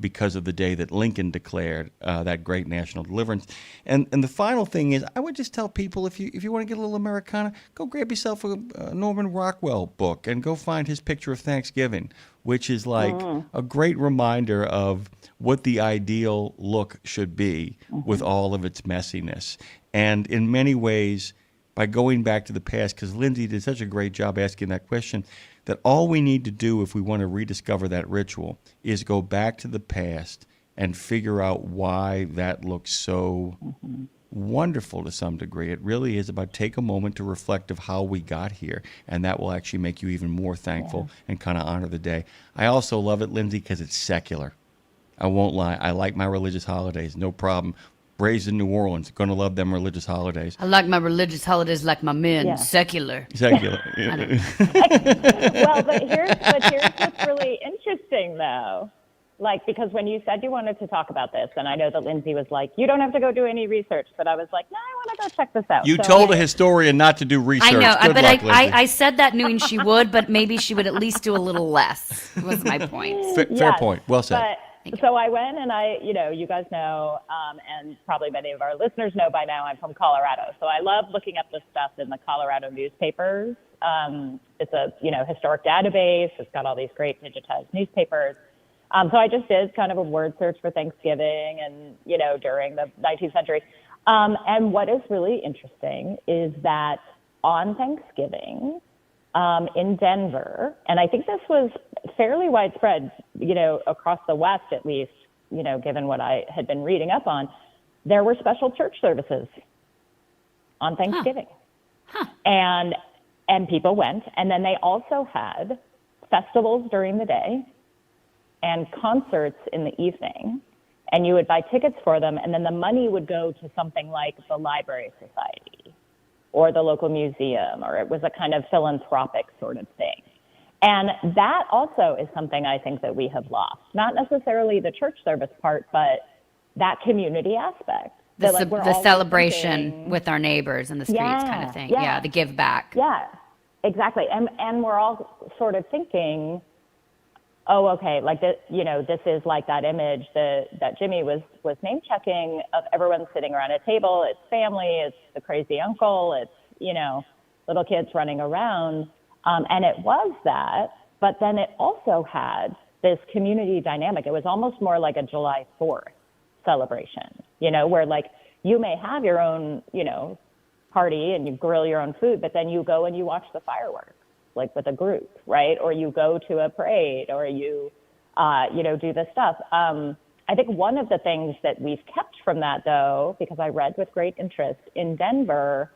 because of the day that Lincoln declared that great national deliverance. And the final thing is, I would just tell people, if you want to get a little Americana, go grab yourself a Norman Rockwell book and go find his picture of Thanksgiving, which is like a great reminder of what the ideal look should be with all of its messiness. And in many ways, by going back to the past, because Lindsay did such a great job asking that question, that all we need to do if we want to rediscover that ritual is go back to the past and figure out why that looks so wonderful to some degree. It really is about take a moment to reflect of how we got here, and that will actually make you even more thankful and kind of honor the day. I also love it, Lindsay, because it's secular. I won't lie. I like my religious holidays, no problem. Raised in New Orleans, going to love them religious holidays. I like my religious holidays like my men, secular. Secular. Well, but here's what's really interesting, though. Like, because when you said you wanted to talk about this, and I know that Lindsay was like, you don't have to go do any research, but I was like, no, I want to go check this out. You told a historian not to do research. I know, Good but luck, Lindsay. I said that knowing she would, but maybe she would at least do a little less, was my point. Fair point. Well said. So I went and you guys know, and probably many of our listeners know by now, I'm from Colorado. So I love looking up this stuff in the Colorado newspapers It's a, historic database. It's got all these great digitized newspapers. So I just did kind of a word search for Thanksgiving and, during the 19th century. And what is really interesting is that on Thanksgiving, in Denver, and I think this was fairly widespread, across the West at least, given what I had been reading up on, there were special church services on Thanksgiving. And people went. And then they also had festivals during the day and concerts in the evening. And you would buy tickets for them, and then the money would go to something like the Library Society or the local museum, or it was a kind of philanthropic sort of thing. And that also is something I think that we have lost. Not necessarily the church service part, but that community aspect. The celebration with our neighbors in the streets kind of thing. Yeah, the give back. Yeah, exactly. And we're all sort of thinking, oh, okay, like this is like that image that Jimmy was name checking of everyone sitting around a table. It's family, it's the crazy uncle, it's, little kids running around. And it was that, but then it also had this community dynamic. It was almost more like a July 4th celebration, where like you may have your own, party and you grill your own food, but then you go and you watch the fireworks, like with a group, right? Or you go to a parade, or you, do this stuff. I think one of the things that we've kept from that, though, because I read with great interest in Denver,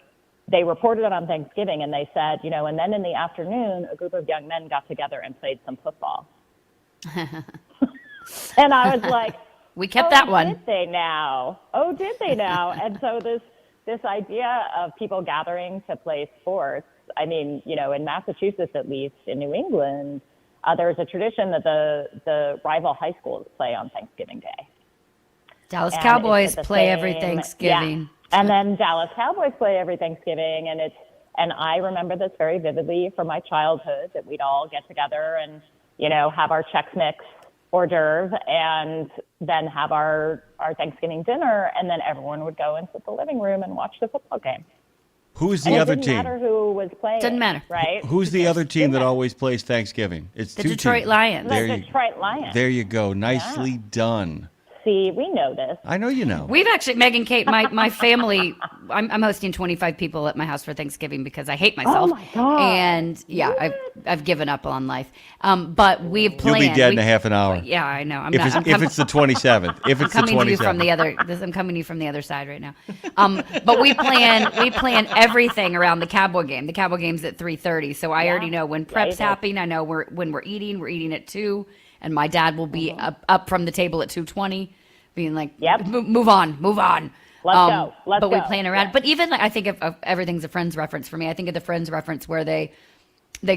they reported it on Thanksgiving, and they said, and then in the afternoon, a group of young men got together and played some football. And I was like, we kept that one. Did they now? Oh, did they now? And so this idea of people gathering to play sports, I mean, in Massachusetts, at least, in New England, there's a tradition that the rival high schools play on Thanksgiving Day. Dallas Cowboys play every Thanksgiving. Yeah. And then Dallas Cowboys play every Thanksgiving, and I remember this very vividly from my childhood, that we'd all get together and, have our Chex Mix hors d'oeuvre and then have our Thanksgiving dinner, and then everyone would go into the living room and watch the football game. Who's the other team? It didn't matter who was playing. Doesn't matter. Right? Who's the other team that always plays Thanksgiving? It's the two Detroit teams. Lions. The Detroit Lions. There you go. Nicely done. See, we know this. I know you know. We've actually, Megan, Kate, my family, I'm hosting 25 people at my house for Thanksgiving because I hate myself. Oh my God. And yeah, I've given up on life. But we've planned. You'll be dead in a half an hour. Yeah, I know. If it's the 27th. If it's the 27th. I'm coming to you from the other side right now. But we plan everything around the Cowboy game. The Cowboy game's at 3:30. So I already know when prep's happening. I know when we're eating. We're eating at 2. And my dad will be up from the table at 2:20, being like, move on. Let's go. But we plan around. But even I think of everything's a Friends reference for me. I think of the Friends reference where they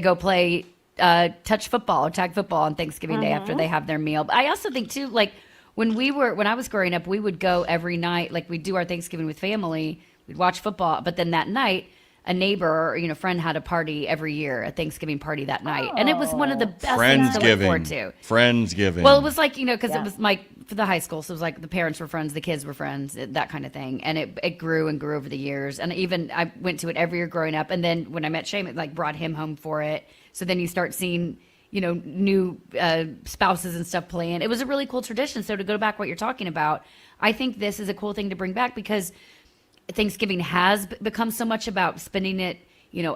go play touch football or tag football on Thanksgiving Day after they have their meal. But I also think too, like when I was growing up, we would go every night. Like we'd do our Thanksgiving with family. We'd watch football, but then that night, a neighbor or friend had a party every year, a Thanksgiving party that night, and it was one of the best things to look forward to. Friendsgiving. Well, it was like because it was for the high school, so it was like the parents were friends, the kids were friends, that kind of thing, and it grew and grew over the years. And even I went to it every year growing up, and then when I met Shane, it like brought him home for it. So then you start seeing new spouses and stuff playing. It was a really cool tradition. So to go back what you're talking about, I think this is a cool thing to bring back because Thanksgiving has become so much about spending it,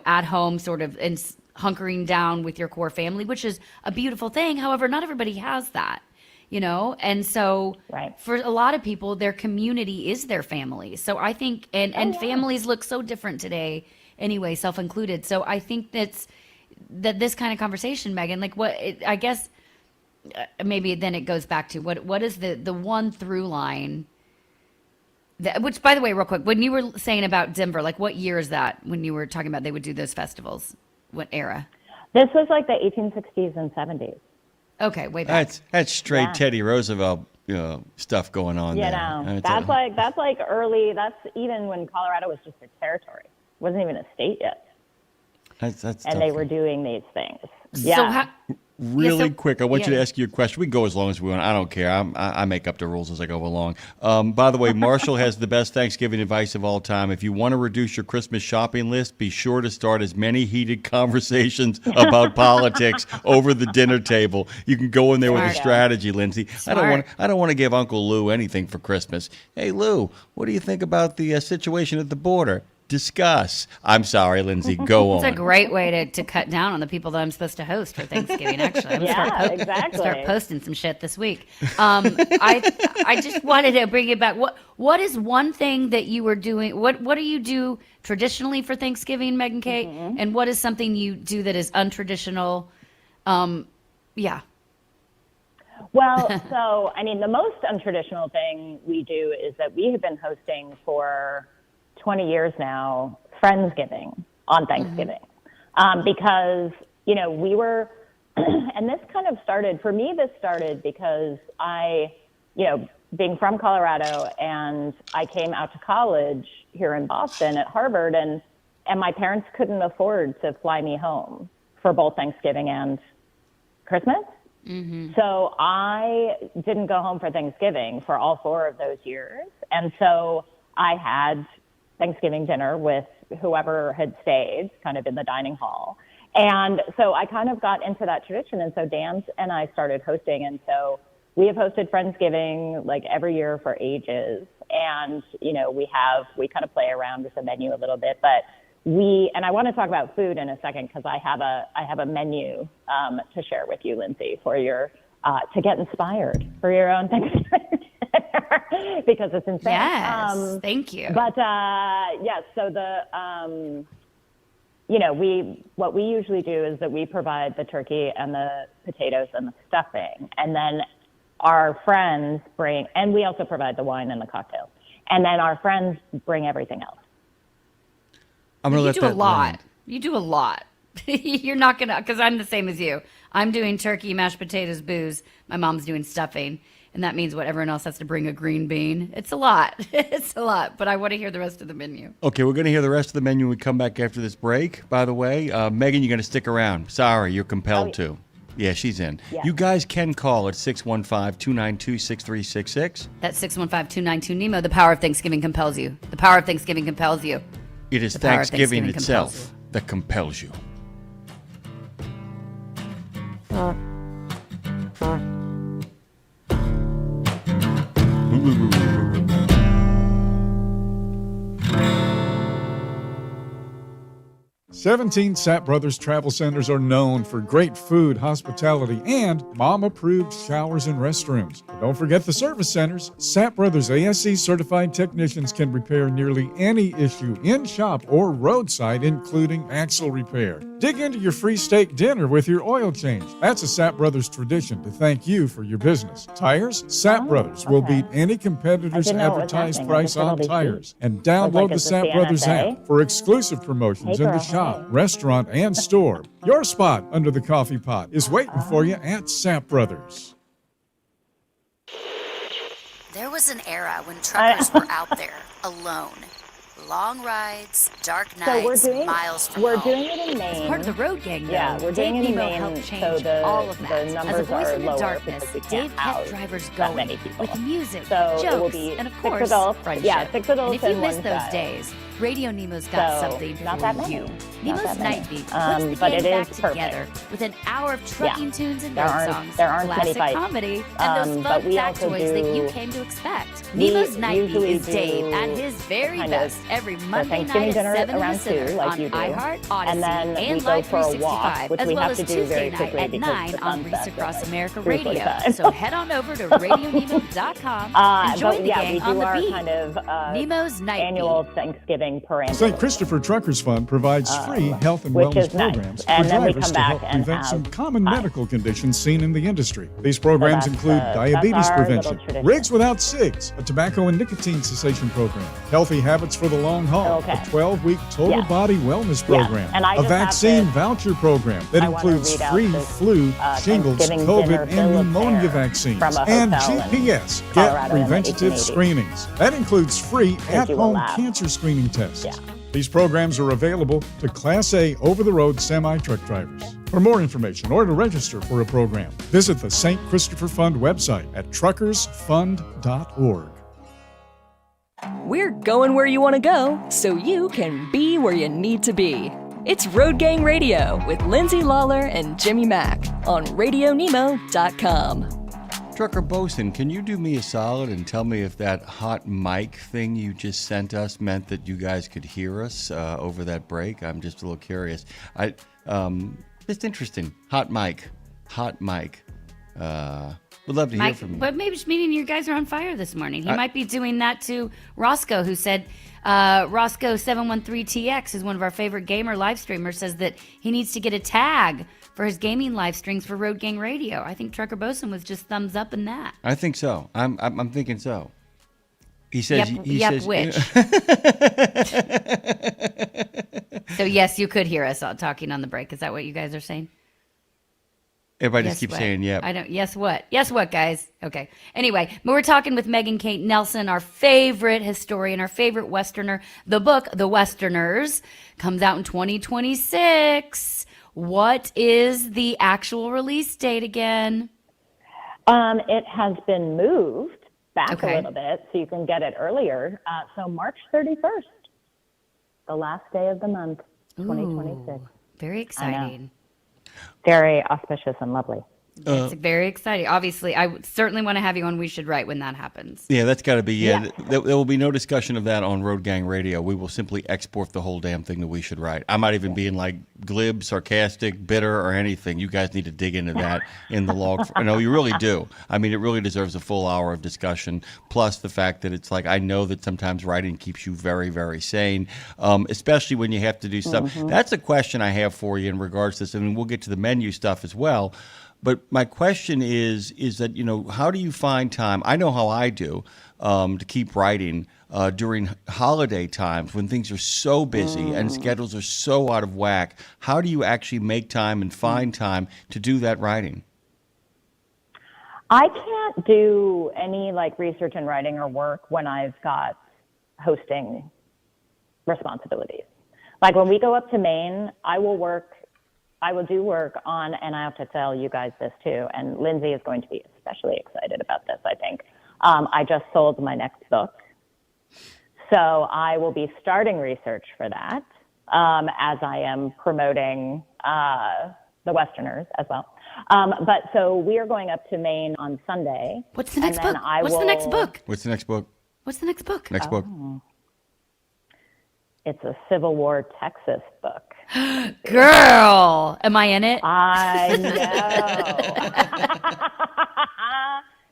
at home, sort of, and hunkering down with your core family, which is a beautiful thing. However, not everybody has that, and so for a lot of people, their community is their family. So I think, and families look so different today anyway, self-included. So I think that this kind of conversation, Megan, like I guess maybe then it goes back to what is the one through line. Which, by the way, real quick, when you were saying about Denver, like what year is that when you were talking about they would do those festivals? What era? This was like the 1860s and 70s. Okay, way back. That's straight Teddy Roosevelt stuff going on there. That's like early. That's even when Colorado was just a territory. It wasn't even a state yet. That's and they were doing these things. Yeah. Really quick, I want you to ask you a question. We can go as long as we want. I don't care. I make up the rules as I go along. By the way, Marshall has the best Thanksgiving advice of all time. If you want to reduce your Christmas shopping list, be sure to start as many heated conversations about politics over the dinner table. You can go in there with a strategy, Lindsay. I don't want to give Uncle Lou anything for Christmas. Hey, Lou, what do you think about the situation at the border? Discuss. I'm sorry, Lindsay. Go on. It's a great way to cut down on the people that I'm supposed to host for Thanksgiving. Actually, exactly. Start posting some shit this week. I just wanted to bring it back. What is one thing that you were doing? What do you do traditionally for Thanksgiving, Megan Kate? Mm-hmm. And what is something you do that is untraditional? Yeah. Well, so I mean, the most untraditional thing we do is that we have been hosting for 20 years now, Friendsgiving on Thanksgiving. Because, we were, and this kind of started, for me, this started because I, being from Colorado, and I came out to college here in Boston at Harvard, and my parents couldn't afford to fly me home for both Thanksgiving and Christmas. So I didn't go home for Thanksgiving for all 4 of those years. And so I had Thanksgiving dinner with whoever had stayed kind of in the dining hall. And so I kind of got into that tradition. And so Dan and I started hosting. And so we have hosted Friendsgiving like every year for ages. And, we kind of play around with the menu a little bit, but and I want to talk about food in a second because I have a menu to share with you, Lindsay, for your, to get inspired for your own Thanksgiving because it's insane. Yes, thank you. But yes, so what we usually do is that we provide the turkey and the potatoes and the stuffing, and then our friends bring, and we also provide the wine and the cocktails, and then our friends bring everything else. You do a lot. You do a lot. You're not gonna, because I'm the same as you. I'm doing turkey, mashed potatoes, booze. My mom's doing stuffing. And that means what everyone else has to bring a green bean. It's a lot. It's a lot. But I want to hear the rest of the menu. Okay, we're going to hear the rest of the menu when we come back after this break, by the way. Megan, you're going to stick around. Sorry, you're compelled to. Yeah, she's in. Yeah. You guys can call at 615-292-6366. That's 615-292-NEMO. The power of Thanksgiving compels you. The power of Thanksgiving compels you. It is The power of Thanksgiving Thanksgiving itself that compels you. Ooh. 17 Sapp Brothers Travel Centers are known for great food, hospitality, and mom-approved showers and restrooms. But don't forget the service centers. Sapp Brothers ASE certified technicians can repair nearly any issue in shop or roadside, including axle repair. Dig into your free steak dinner with your oil change. That's a Sapp Brothers tradition to thank you for your business. Tires? Sapp Brothers will beat any competitor's advertised price on tires. And download the Sapp Brothers app for exclusive promotions in the shop, restaurant, and store. Your spot under the coffee pot is waiting for you at Sapp Brothers. There was an era when truckers were out there alone. Long rides, dark nights, miles from home. We're doing it in Maine. It's part of the road gang, though. Yeah, we're doing it in Maine, so the numbers are lower because we can't house drivers that many people. With music, so jokes, it will be and of 6 course, adults. friendship. Yeah, 6 adults and if you and miss 1 those child. days, Radio Nemo's got So, something not for that many. you. Not Nemo's that many. Night Beat puts the But gang it back is together with an hour of trucking tunes and there road aren't- songs, there aren't many classic fights. comedy, and those But fun we also factoids that you do- came to expect. we Nemo's Night Beat usually is Dave do at his very kind of best every the Monday Thanksgiving night dinner at 7 in the around 2, Center like on you do. iHeart, Odyssey, And then and we go Live for a 365, walk, which as we well have as to do Tuesday very night quickly at because 9 the on sun Reese sets Across at America 3:45. Radio. So head on over to RadioNemo.com and join But the yeah, gang we do on the our beat. kind of Nemo's Night annual Thanksgiving perambulator. St. Christopher Truckers Fund provides free health and which wellness is nice. programs And for then we drivers come to back help and prevent some have common medical conditions seen in the industry. These programs that's, include that's diabetes our prevention, little tradition. rigs without cigs, a tobacco and nicotine cessation program, healthy habits for the long haul, a 12-week total Yes. body wellness program, And I a just have vaccine this- voucher program that I wanna includes read out free this, flu, shingles, Thanksgiving COVID, dinner and bill of pneumonia fare vaccines, from a and hotel in GPS, get Colorado in the preventative 1880s. screenings. That includes free Make you at-home laugh. cancer screening tests. These programs are available to Class A over-the-road semi-truck drivers. For more information or to register for a program, visit the St. Christopher Fund website at truckersfund.org. We're going where you want to go so you can be where you need to be. It's Road Gang Radio with Lindsay Lawler and Jimmy Mack on RadioNemo.com. Trucker Bosun, can you do me a solid and tell me if that hot mic thing you just sent us meant that you guys could hear us over that break? I'm just a little curious. Just interesting. Hot mic. Would love to hear from you. But maybe just meaning you guys are on fire this morning. He might be doing that to Roscoe, who said Roscoe713TX is one of our favorite gamer live streamers, says that he needs to get a tag for his gaming live streams for Road Gang Radio. I think Trucker Bosun was just thumbs up in that. I think so. I'm thinking so. He says. Which? So yes, you could hear us talking on the break. Is that what you guys are saying? Everybody just keeps saying, "Yep." I don't. Yes, what? Yes, what, guys? Okay. Anyway, we're talking with Megan Kate Nelson, our favorite historian, our favorite Westerner. The book, The Westerners, comes out in 2026. What is the actual release date again? It has been moved back a little bit, so you can get it earlier. So March 31st, the last day of the month, 2026. Ooh, very exciting. Very auspicious and lovely. It's very exciting. Obviously, I certainly want to have you on We Should Write when that happens. Yeah, that's got to be, There will be no discussion of that on Road Gang Radio. We will simply export the whole damn thing to We Should Write. I might even be in like glib, sarcastic, bitter, or anything. You guys need to dig into that in the log. No, you really do. I mean, it really deserves a full hour of discussion, plus the fact that it's like, I know that sometimes writing keeps you very, very sane, especially when you have to do stuff. Mm-hmm. That's a question I have for you in regards to this. I mean, we'll get to the menu stuff as well. But my question is that, how do you find time? I know how I do to keep writing during holiday times when things are so busy and schedules are so out of whack. How do you actually make time and find time to do that writing? I can't do any research and writing or work when I've got hosting responsibilities. Like when we go up to Maine, I will do work on, and I have to tell you guys this too, and Lindsay is going to be especially excited about this, I think. I just sold my next book. So I will be starting research for that as I am promoting The Westerners as well. But so we are going up to Maine on Sunday. What's the next book? What's the next book? What's the next book? What's the next book? Next book. It's a Civil War Texas book. Girl, am I in it? I know.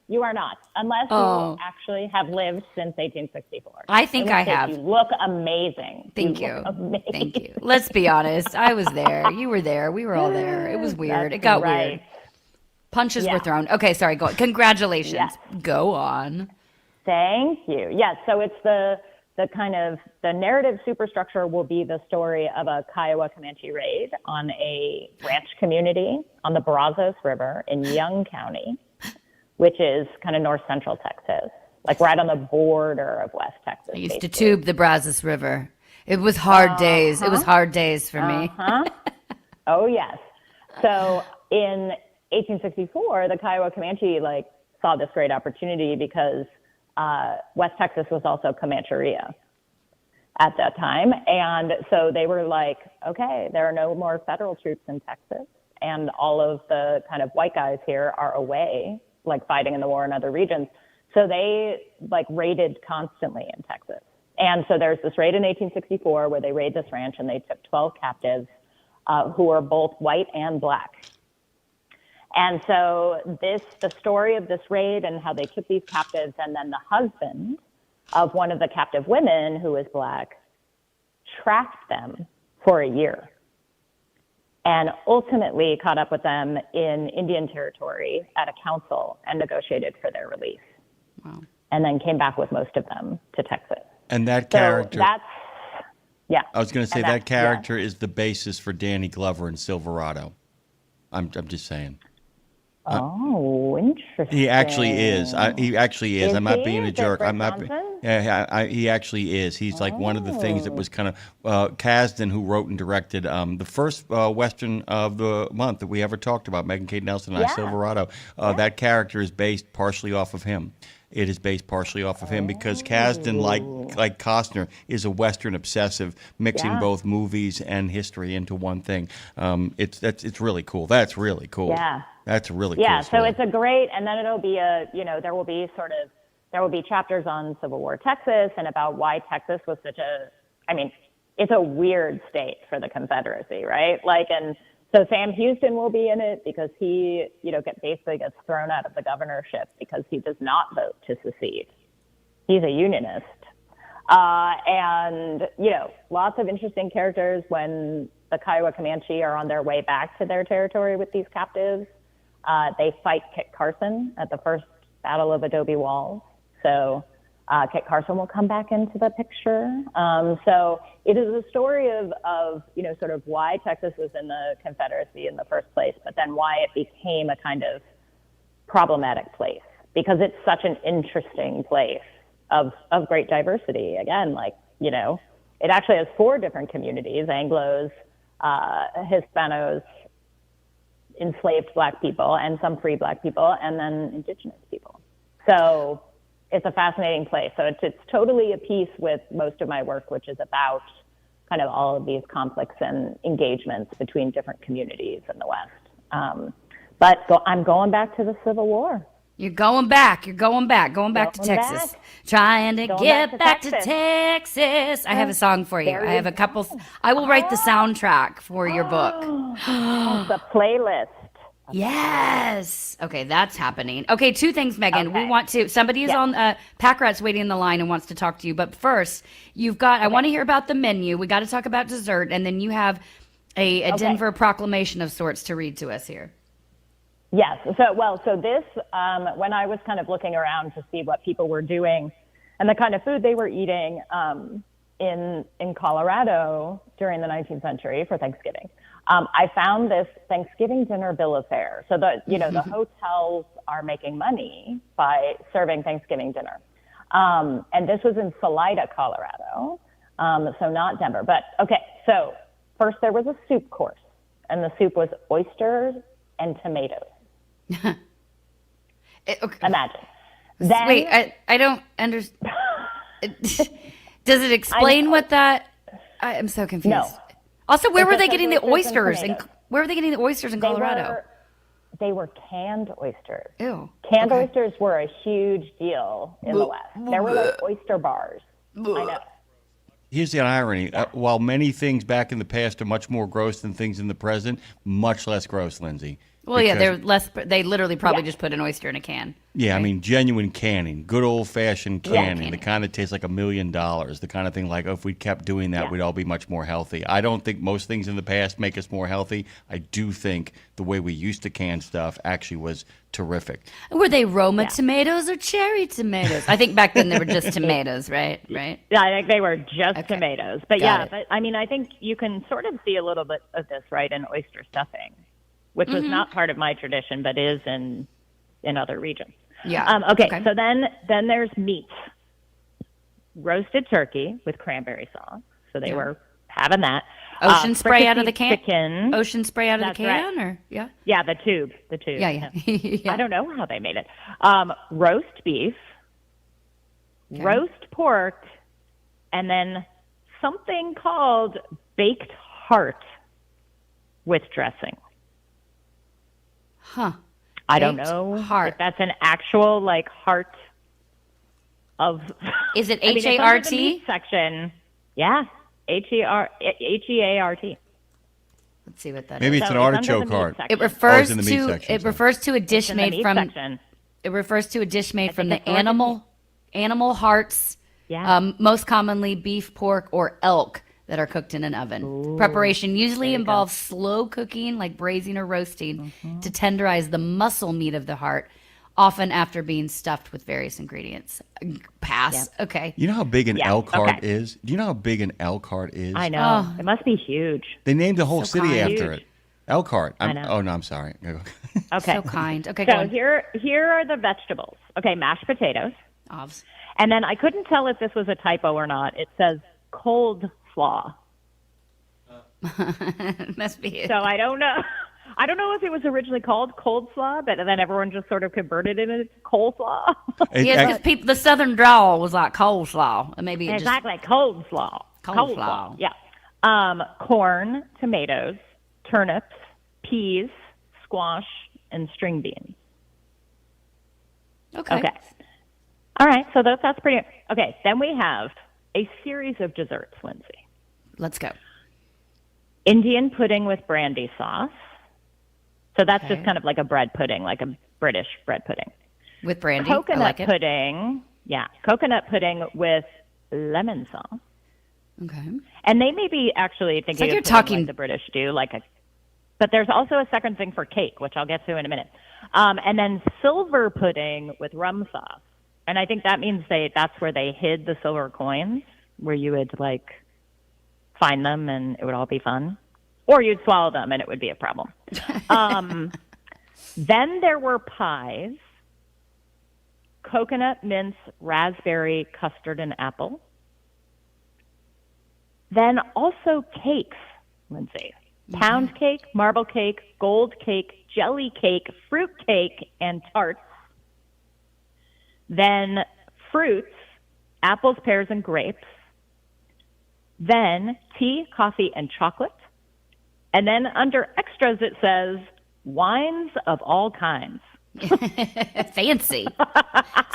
You are not, unless you actually have lived since 1864. I think I have. You look amazing. Thank you. Thank you. Let's be honest. I was there. You were there. We were all there. It was weird. It got weird. Punches were thrown. Okay, sorry. Go on. Congratulations. Yes. Go on. Thank you. Yes. So it's the narrative superstructure will be the story of a Kiowa Comanche raid on a ranch community on the Brazos River in Young County, which is kind of north central Texas, like right on the border of West Texas. I used to tube the Brazos River. It was hard days. It was hard days for me. Oh, yes. So in 1864, the Kiowa Comanche saw this great opportunity because West Texas was also Comancheria at that time. And so they were like, okay, there are no more federal troops in Texas. And all of the kind of white guys here are away, fighting in the war in other regions. So they raided constantly in Texas. And so there's this raid in 1864 where they raid this ranch and they took 12 captives who were both white and black. And so the story of this raid and how they took these captives, and then the husband of one of the captive women who is black tracked them for a year and ultimately caught up with them in Indian Territory at a council and negotiated for their release. Wow. And then came back with most of them to Texas. And that character... So I was going to say that character is the basis for Danny Glover in Silverado. I'm just saying. Oh, interesting. He actually is. He actually is. I'm not being a jerk. I'm not. Yeah, he actually is. He's like one of the things that was kind of Kasdan, who wrote and directed the first Western of the month that we ever talked about, Megan Kate Nelson and I, Silverado. That character is based partially off of him. It is based partially off of him because Kasdan, like Costner, is a Western obsessive, mixing both movies and history into one thing. It's really cool. That's really cool. Yeah. That's a really cool. Yeah, so story. it's a great, and then it'll be there will be chapters on Civil War Texas and about why Texas was it's a weird state for the Confederacy, right? And so Sam Houston will be in it because he, basically gets thrown out of the governorship because he does not vote to secede. He's a Unionist. And lots of interesting characters when the Kiowa Comanche are on their way back to their territory with these captives. They fight Kit Carson at the first Battle of Adobe Walls. So Kit Carson will come back into the picture. So it is a story of sort of why Texas was in the Confederacy in the first place, but then why it became a kind of problematic place because it's such an interesting place of great diversity. Again, it actually has 4 different communities: Anglos, Hispanos, enslaved Black people, and some free Black people, and then Indigenous people. So it's a fascinating place. So it's totally a piece with most of my work, which is about kind of all of these conflicts and engagements between different communities in the West. I'm going back to the Civil War. You're going back to Texas. Trying to get back to Texas. I have a song for you. I have a couple. I will write the soundtrack for your book. The playlist. Yes. Okay, that's happening. Okay, 2 things, Megan. Okay. We want to. Somebody is on Pack Rat's waiting in the line and wants to talk to you. But first, you've got. I want to hear about the menu. We got to talk about dessert, and then you have a Denver proclamation of sorts to read to us here. Yes. So this, when I was kind of looking around to see what people were doing and the kind of food they were eating in Colorado during the 19th century for Thanksgiving, I found this Thanksgiving dinner bill of fare. So the hotels are making money by serving Thanksgiving dinner. And this was in Salida, Colorado. So not Denver, but okay. So first there was a soup course, and the soup was oysters and tomatoes. Imagine. Then, wait, I don't understand. Does it explain what that? I am so confused. No. Also, where were they getting the oysters? Where were they getting the oysters in Colorado? They were canned oysters. Ew. Canned oysters were a huge deal in the West. There were like oyster bars. I know. Here's the irony. While many things back in the past are much more gross than things in the present, much less gross, Lindsay. Well, yeah, they're less. They literally probably just put an oyster in a can. Yeah, right? I mean, genuine canning, good old-fashioned canning, the kind that tastes like $1 million, the kind of thing like, if we kept doing that, we'd all be much more healthy. I don't think most things in the past make us more healthy. I do think the way we used to can stuff actually was terrific. Were they Roma tomatoes or cherry tomatoes? I think back then they were just tomatoes, right? Right. Yeah, I think they were just tomatoes. But but I mean, I think you can sort of see a little bit of this, right, in oyster stuffing, which was not part of my tradition, but is in other regions. Yeah. Okay. So then there's meats. Roasted turkey with cranberry sauce. So they were having that. Ocean spray out of the can. Chicken. Ocean spray out of the can, right. Or yeah, the tube. Yeah. I don't know how they made it. Roast beef, roast pork, and then something called baked heart with dressing. Huh. I don't know if that's an actual heart of. Is it I mean, HART? it's under the meat section. Yeah, HEART. Let's see what that Maybe is. it's an artichoke heart. It refers in the to meat section, it refers to a dish made from. Section. It refers to a dish made from the animal hearts. Yeah. Most commonly beef, pork, or elk that are cooked in an oven. Ooh, preparation usually involves slow cooking, like braising or roasting, to tenderize the muscle meat of the heart, often after being stuffed with various ingredients. Pass. Yeah. Okay. You know how big an elk heart is? Do you know how big an elk heart is? I know. It must be huge. They named the whole city kind. after it. Elkhart. I know. Oh, no, I'm sorry. Okay. So kind. Okay, so go on. here are the vegetables. Okay, mashed potatoes. Ovs. And then I couldn't tell if this was a typo or not. It says cold slaw. Must be it. So I don't know. I don't know if it was originally called cold slaw, but then everyone just sort of converted it into coleslaw. Yeah, because the southern drawl was like coleslaw. Maybe it exactly cold slaw. Cold slaw. Yeah. Corn, tomatoes, turnips, peas, squash, and string beans. Okay. All right. So that's pretty. Okay. Then we have a series of desserts, Lindsay. Let's go. Indian pudding with brandy sauce. So that's just kind of like a bread pudding, like a British bread pudding. With brandy. Coconut I like it. pudding. Yeah. Coconut pudding with lemon sauce. Okay. And they may be actually thinking you're of talking like the British do, but there's also a second thing for cake, which I'll get to in a minute. And then silver pudding with rum sauce. And I think that means that's where they hid the silver coins, where you would find them and it would all be fun. Or you'd swallow them and it would be a problem. Then there were pies, coconut, mince, raspberry, custard, and apple. Then also cakes, Lindsay. Pound cake, marble cake, gold cake, jelly cake, fruit cake, and tarts. Then fruits, apples, pears, and grapes. Then tea, coffee, and chocolate. And then under extras, it says wines of all kinds. Fancy.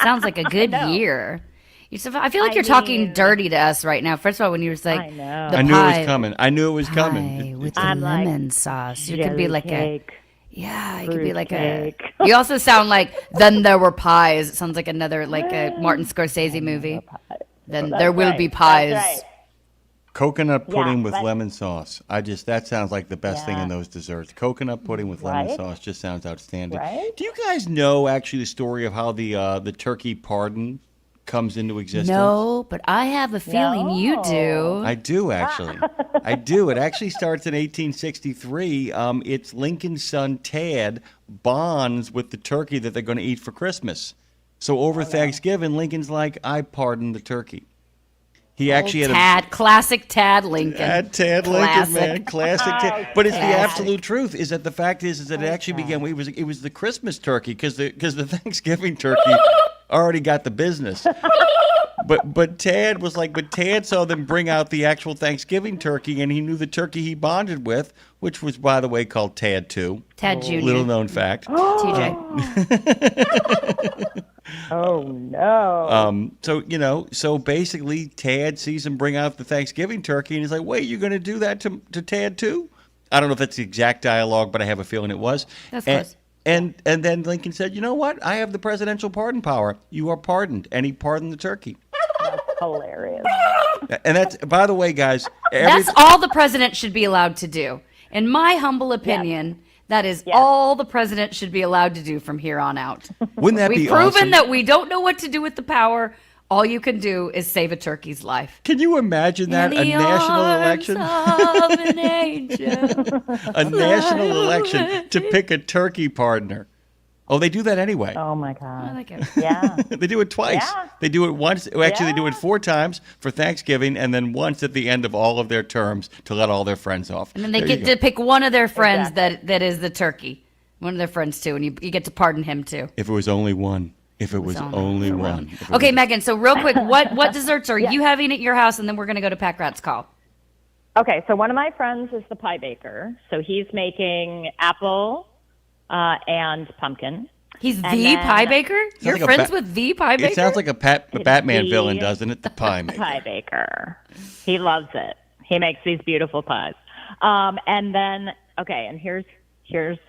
Sounds like a good year. I feel like you're talking dirty to us right now. First of all, when you were like, I know. I knew it was coming. I knew it was coming. With the lemon sauce. You could be like cake, you could be like cake. You also sound like Then There Were Pies. It sounds like another a Martin Scorsese movie. Then There Will Be Pies. That's right. Coconut pudding with lemon sauce. That sounds like the best thing in those desserts. Coconut pudding with lemon sauce just sounds outstanding. Right? Do you guys know actually the story of how the turkey pardon comes into existence? No, but I have a feeling you do. I do, actually. I do. It actually starts in 1863. It's Lincoln's son, Tad, bonds with the turkey that they're going to eat for Christmas. So over Thanksgiving, Lincoln's like, I pardon the turkey. He actually had classic Tad Lincoln. Tad Lincoln, man, classic Tad. But it's the Classic. absolute truth. Is that the fact is that it actually began. It was the Christmas turkey because the Thanksgiving turkey already got the business. But Tad was Tad saw them bring out the actual Thanksgiving turkey, and he knew the turkey he bonded with, which was, by the way, called Tad 2. Tad Jr. Little known fact. TJ. Oh no. So basically Tad sees him bring out the Thanksgiving turkey and he's like, wait, you're gonna do that to Tad too? I don't know if that's the exact dialogue, but I have a feeling it was. That's close. And then Lincoln said, you know what? I have the presidential pardon power. You are pardoned. And he pardoned the turkey. That's hilarious. And that's, by the way, guys, That's all the president should be allowed to do. In my humble opinion, that is all the president should be allowed to do from here on out. Wouldn't that be We've proven awesome? that we don't know what to do with the power. All you can do is save a turkey's life. Can you imagine that? In A the national arms election? of an angel. A national election to pick a turkey partner. Oh, they do that anyway. Oh my God. I like it. Yeah. They do it twice. Yeah. They do it once. Actually, they do it 4 times for Thanksgiving, and then once at the end of all of their terms to let all their friends off. And then they There get you go. to pick one of their friends that is the turkey. One of their friends, too. And you get to pardon him, too. If it was only one. If it was only one. If it Okay, was- Megan, so real quick, what desserts are you having at your house? And then we're going to go to Pack Rat's call. Okay, so one of my friends is the pie baker. So he's making apple and pumpkin. He's And the then- pie baker? You're like a friends with the pie baker? It sounds like a Batman the villain, doesn't it? The pie maker. Pie baker. He loves it. He makes these beautiful pies. And then, okay, and here's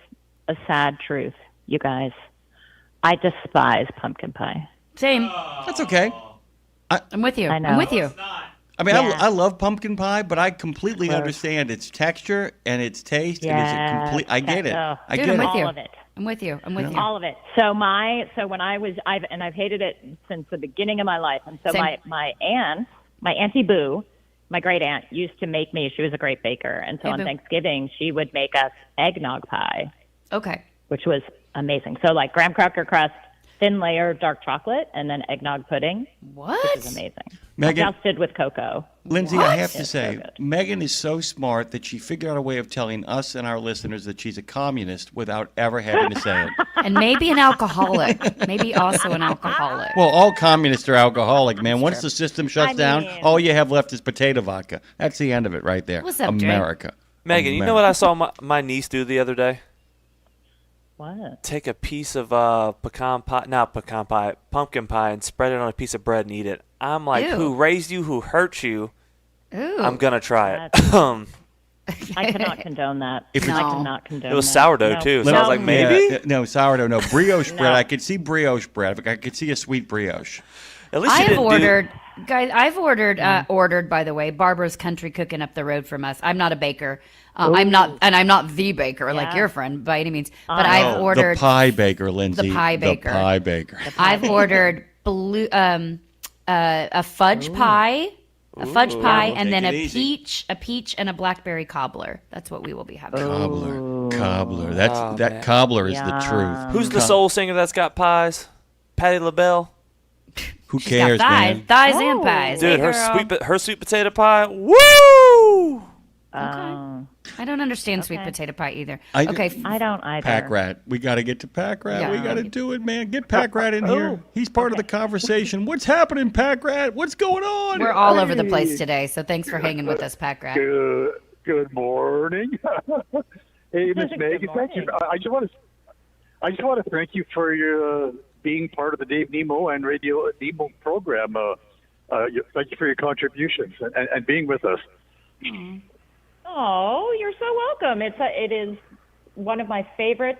a sad truth, you guys. I despise pumpkin pie. Same. That's okay. I'm with you. I know. I'm with you. I mean, Yeah. I love pumpkin pie, but I completely understand its texture and its taste. And it's complete. I get it. I Dude, get I'm it. with you. All of it. I'm with you. I'm with you. All of it. So when I was, I've hated it since the beginning of my life. And so Same. my Auntie Boo, my great aunt, used to make me. She was a great baker, and so Hey, on Boo. Thanksgiving she would make us eggnog pie, Okay. which was amazing. So like graham cracker crust, thin layer of dark chocolate, and then eggnog pudding. What? Which is amazing. Megan, Dusted with cocoa. Lindsay, What? I have to It's say, so good. Megan is so smart that she figured out a way of telling us and our listeners that she's a communist without ever having to say it. And maybe an alcoholic. Maybe also an alcoholic. Well, all communists are alcoholic, man. Once the system shuts down, all you have left is potato vodka. That's the end of it right there. What's up, Jay? America. Megan, you know what I saw my niece do the other day? What? Take a piece of pumpkin pie, and spread it on a piece of bread and eat it. I'm like, Ew. who raised you? Who hurt you? Ooh. I'm gonna try it. I cannot condone that. If it's- I cannot condone It was that. sourdough No. too, so I was like, maybe. No, sourdough, no. Brioche bread. No. I could see brioche bread. I could see a sweet brioche. At least I you have didn't ordered, guys. I've ordered, by the way, Barbara's Country Cooking up the road from us. I'm not a baker. I'm not the baker like Yeah. your friend by any means. But No, I've ordered the pie baker, Lindsay. The pie baker. The pie baker. I've ordered a fudge pie, and then Take it easy. a peach, and a blackberry cobbler. That's what we will be having. Cobbler. That man. cobbler is the truth. Who's the soul singer that's got pies? Patti LaBelle. Who She's cares, got thighs, man? thighs and pies. Dude, Hey, her girl. sweet potato pie. Woo! I don't understand sweet potato pie either. I don't either. Pack Rat. We got to get to Pack Rat. Yeah. We got to do it, man. Get Pack Rat in here. He's part of the conversation. What's happening, Pack Rat? What's going on? We're all over the place today, so thanks for hanging with us, Pack Rat. Good morning. Hey, Miss Megan, thank you. I just want to thank you for your being part of the Dave Nemo and Radio Nemo program. Thank you for your contributions and being with us. Oh, you're so welcome. It is one of my favorite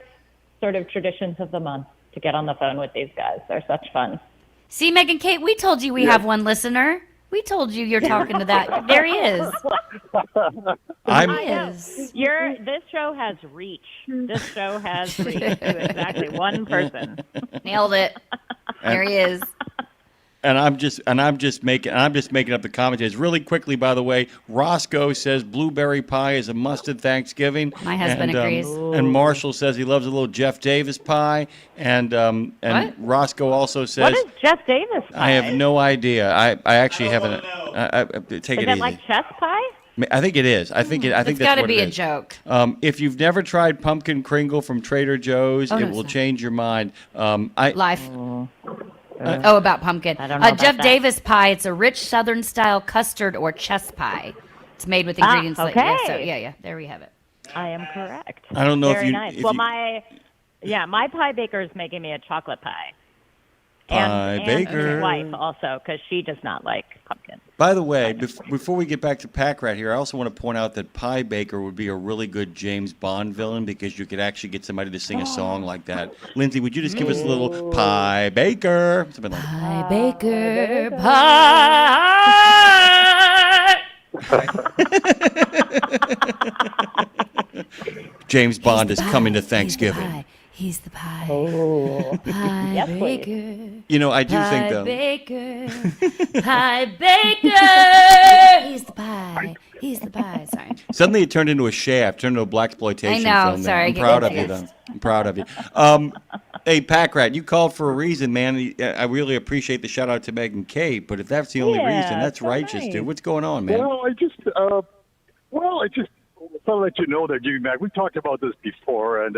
sort of traditions of the month to get on the phone with these guys. They're such fun. See, Megan Kate, we told you we have one listener. We told you you're talking to that. There he is. This show has reach. This show has reach to exactly one person. Nailed it. There he is. And I'm just making up the commentaries really quickly. By the way, Roscoe says blueberry pie is a must at Thanksgiving. My husband agrees. And Marshall says he loves a little Jeff Davis pie. And What? Roscoe also says, What is Jeff Davis pie? I have no idea. I actually haven't. Take Is it it easy. like chess pie? I think it is. I think It's that's gotta what be it a is. joke. If you've never tried pumpkin kringle from Trader Joe's, Oh, no, it it's will not. change your mind. Life. About pumpkin. I don't know about Jeff that. Davis pie. It's a rich Southern style custard or chess pie. It's made with ingredients like okay. yeah. There we have it. I am correct. I don't know Very if you. nice. if Well, you- my pie baker is making me a chocolate pie. Pie and baker. his wife also, because she does not like pumpkin. By the way, before we get back to Pack Rat here, I also want to point out that Pie Baker would be a really good James Bond villain because you could actually get somebody to sing a song like that. Lindsay, would you just give us a little Pie Baker? Something like Pie baker, pie. James Bond is coming to Thanksgiving. He's the pie. Oh. Pie Yes, please. baker. You know, I do Pie think though. baker. Pie baker. He's the pie. He's the pie. Sorry. Suddenly it turned into a Shaft, turned into a black exploitation I know, film. sorry, I'm get proud it. of you, though. I'm proud of you. Hey, Pack Rat, you called for a reason, man. I really appreciate the shout out to Megan Kate, but if that's the only Yeah, reason, that's so righteous, nice. dude. What's going on, man? Well, I just thought I'd let you know that, Jimmy Mac. We've talked about this before, and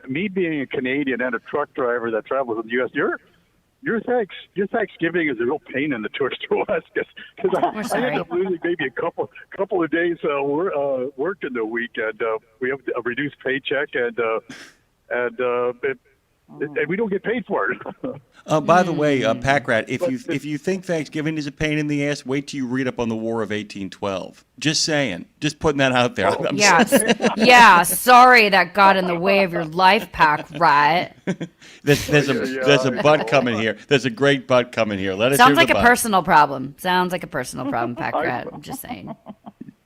me being a Canadian and a truck driver that travels in the U.S., your Thanksgiving is a real pain in the tush to us because I end up losing maybe a couple of days work in the week, and we have a reduced paycheck, and we don't get paid for it. By the way, Pack Rat, if you think Thanksgiving is a pain in the ass, wait till you read up on the War of 1812. Just saying. Just putting that out there. I'm Yeah, sorry that got in the way of your life, Pack Rat. There's a butt coming here. There's a great butt coming here. Let us Sounds hear like the a butt. personal problem. Sounds like a personal problem, Pack Rat. I'm just saying.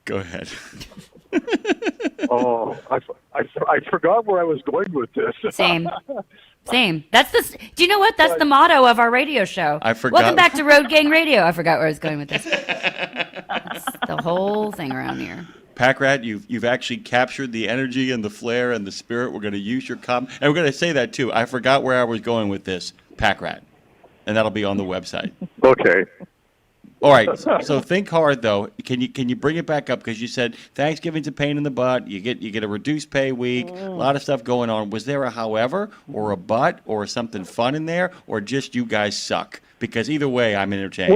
Go ahead. Oh, I forgot where I was going with this. Same. That's do you know what? That's the motto of our radio show. I forgot. Welcome back to Road Gang Radio. I forgot where I was going with this. That's the whole thing around here. Pack Rat, you've actually captured the energy and the flair and the spirit. We're going to use your comment, and we're going to say that too. I forgot where I was going with this, Pack Rat, and that'll be on the website. Okay. All right. So think hard though. Can you bring it back up, because you said Thanksgiving's a pain in the butt. You get a reduced pay week. A lot of stuff going on. Was there a however or a but or something fun in there, or just you guys suck? Because either way, I'm entertained.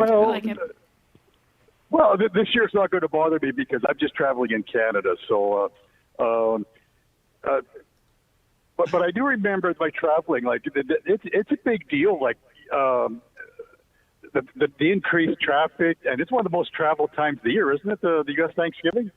Well, this year's not going to bother me because I'm just traveling in Canada. So, but I do remember my traveling. Like it's a big deal. Like the increased traffic, and it's one of the most traveled times of the year, isn't it? The U.S. Thanksgiving.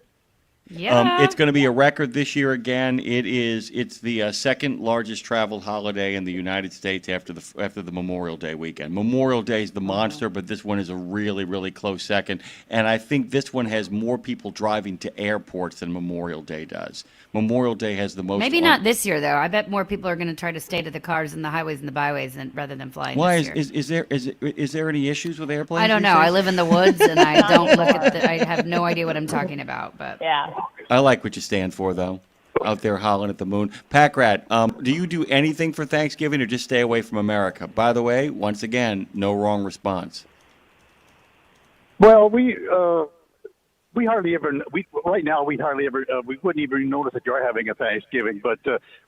Yeah. It's going to be a record this year again. It's the second largest travel holiday in the United States after the Memorial Day weekend. Memorial Day is the monster, but this one is a really, really close second. And I think this one has more people driving to airports than Memorial Day does. Memorial Day has the most. Maybe not this year though. I bet more people are going to try to stay to the cars and the highways and the byways rather than flying. Why this year. is there any issues with airplanes? I don't know. I live in the woods and I don't look at I have no idea what I'm talking about. But yeah. I like what you stand for, though. Out there hollering at the moon. Pack Rat, do you do anything for Thanksgiving or just stay away from America? By the way, once again, no wrong response. Well, we hardly ever. Right now we hardly ever. We wouldn't even notice that you're having a Thanksgiving. But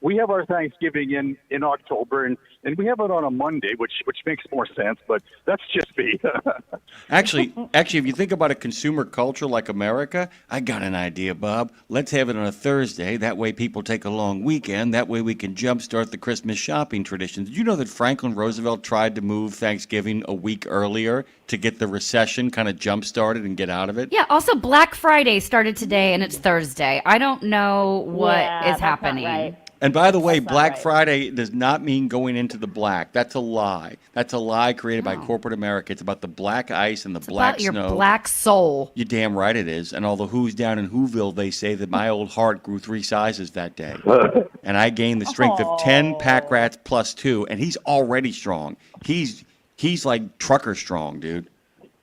we have our Thanksgiving in October, and we have it on a Monday, which makes more sense. But that's just me. Actually, if you think about a consumer culture like America, I got an idea, Bob. Let's have it on a Thursday. That way people take a long weekend. That way we can jumpstart the Christmas shopping tradition. Did you know that Franklin Roosevelt tried to move Thanksgiving a week earlier to get the recession kind of jump-started and get out of it? yeah. Also, Black Friday started today and it's Thursday. I don't know what is happening. Right. And by the way, Black Friday does not mean going into the black. That's a lie. That's a lie created by corporate America. It's about the black ice and the black About your snow. black soul. You're damn right it is. And all the who's down in Whoville, they say that my old heart grew 3 sizes that day. And I gained the strength of 10 Pack Rats plus 2, and he's already strong. He's like trucker strong, dude.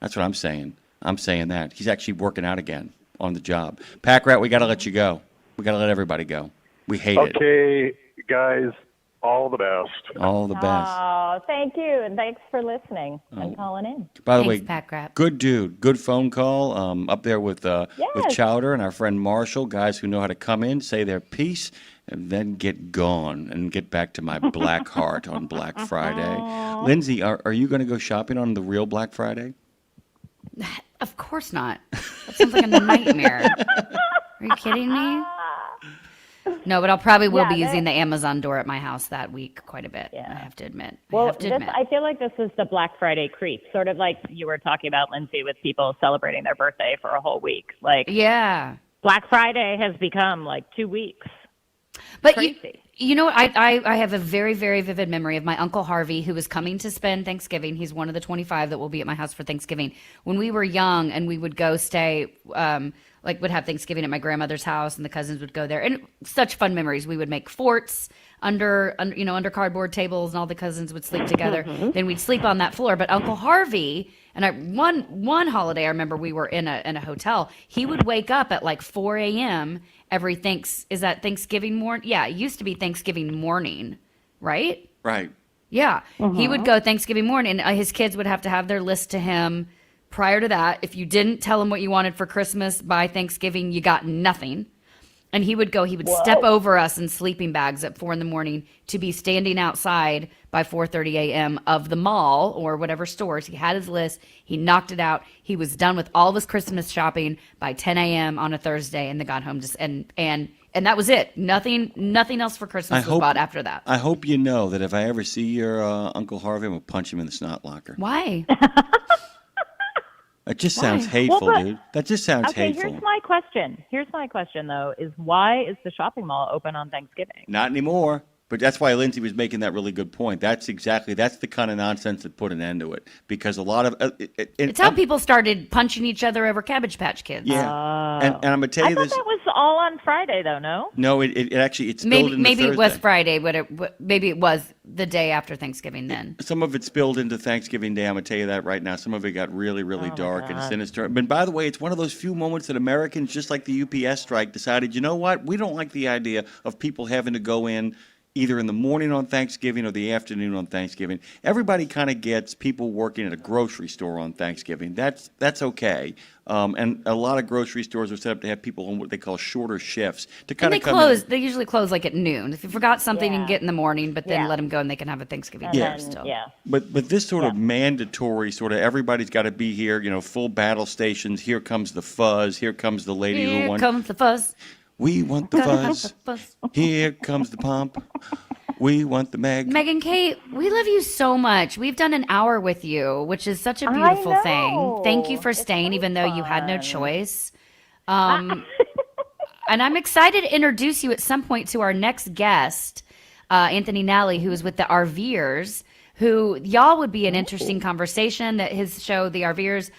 That's what I'm saying. I'm saying that. He's actually working out again on the job. Pack Rat, we got to let you go. We got to let everybody go. We hate it. Okay, guys, all the best. All the best. Oh, thank you, and thanks for listening and calling in. By the Thanks, way, Pack Rat. good dude, good phone call. Up there with Yes. Chowder and our friend Marshall, guys who know how to come in, say their piece, and then get gone and get back to my black heart on Black Friday. Lindsay, are you going to go shopping on the real Black Friday? Of course not. That sounds like a nightmare. Are you kidding me? No, but I'll probably will be using the Amazon door at my house that week quite a bit. I have to admit. Well, I feel like this is the Black Friday creep, sort of like you were talking about, Lindsay, with people celebrating their birthday for a whole week. Like, yeah, Black Friday has become like 2 weeks. But Crazy. you know what? I have a very, very vivid memory of my Uncle Harvey, who was coming to spend Thanksgiving. He's one of the 25 that will be at my house for Thanksgiving. When we were young and we would go stay, would have Thanksgiving at my grandmother's house, and the cousins would go there, and such fun memories. We would make forts under cardboard tables, and all the cousins would sleep together. Then we'd sleep on that floor. But Uncle Harvey, and one holiday, I remember we were in a hotel. He would wake up at like 4 a.m. Is that Thanksgiving morning? Yeah, it used to be Thanksgiving morning, right? Right. Yeah, he would go Thanksgiving morning. His kids would have to have their list to him. Prior to that, if you didn't tell him what you wanted for Christmas by Thanksgiving, you got nothing. And he would step over us in sleeping bags at 4 a.m. to be standing outside by 4:30 a.m. of the mall or whatever stores. He had his list. He knocked it out. He was done with all of his Christmas shopping by 10 a.m. on a Thursday, and they got home and that was it. Nothing else for Christmas was bought after that. I hope you know that if I ever see your Uncle Harvey, I'm going to punch him in the snot locker. Why? It just sounds hateful, dude. That just sounds hateful. Here's my question, though, is why is the shopping mall open on Thanksgiving? Not anymore. But that's why Lindsay was making that really good point. That's the kind of nonsense that put an end to it. Because a lot of it's how people started punching each other over Cabbage Patch Kids. Yeah, and I'm gonna tell you this. I thought that was all on Friday, though, no? No, it actually it's spilled into Maybe it was Thursday. Friday, but maybe it was the day after Thanksgiving then. Some of it spilled into Thanksgiving Day. I'm going to tell you that right now. Some of it got really, really dark and God. sinister. But by the way, it's one of those few moments that Americans, just like the UPS strike, decided, you know what? We don't like the idea of people having to go in either in the morning on Thanksgiving or the afternoon on Thanksgiving. Everybody kind of gets people working at a grocery store on Thanksgiving. That's okay. And a lot of grocery stores are set up to have people on what they call shorter shifts to kind And of they come close. in. They usually close like at noon. If you forgot something, you can get in the morning, but then Yeah. let them go and they can have a Thanksgiving And dinner then, still. yeah. But this sort of mandatory sort of everybody's got to be here, full battle stations. Here comes the fuzz. Here comes the lady who Here wants. comes the fuzz. We want the fuzz. Here comes the pump. We want the Meg. Megan Kate, we love you so much. We've done an hour with you, which is such a beautiful thing. Thank you for staying, even though you had no choice. And I'm excited to introduce you at some point to our next guest, Anthony Nally, who is with the RVers, who y'all would be an interesting conversation. That his show, The RVers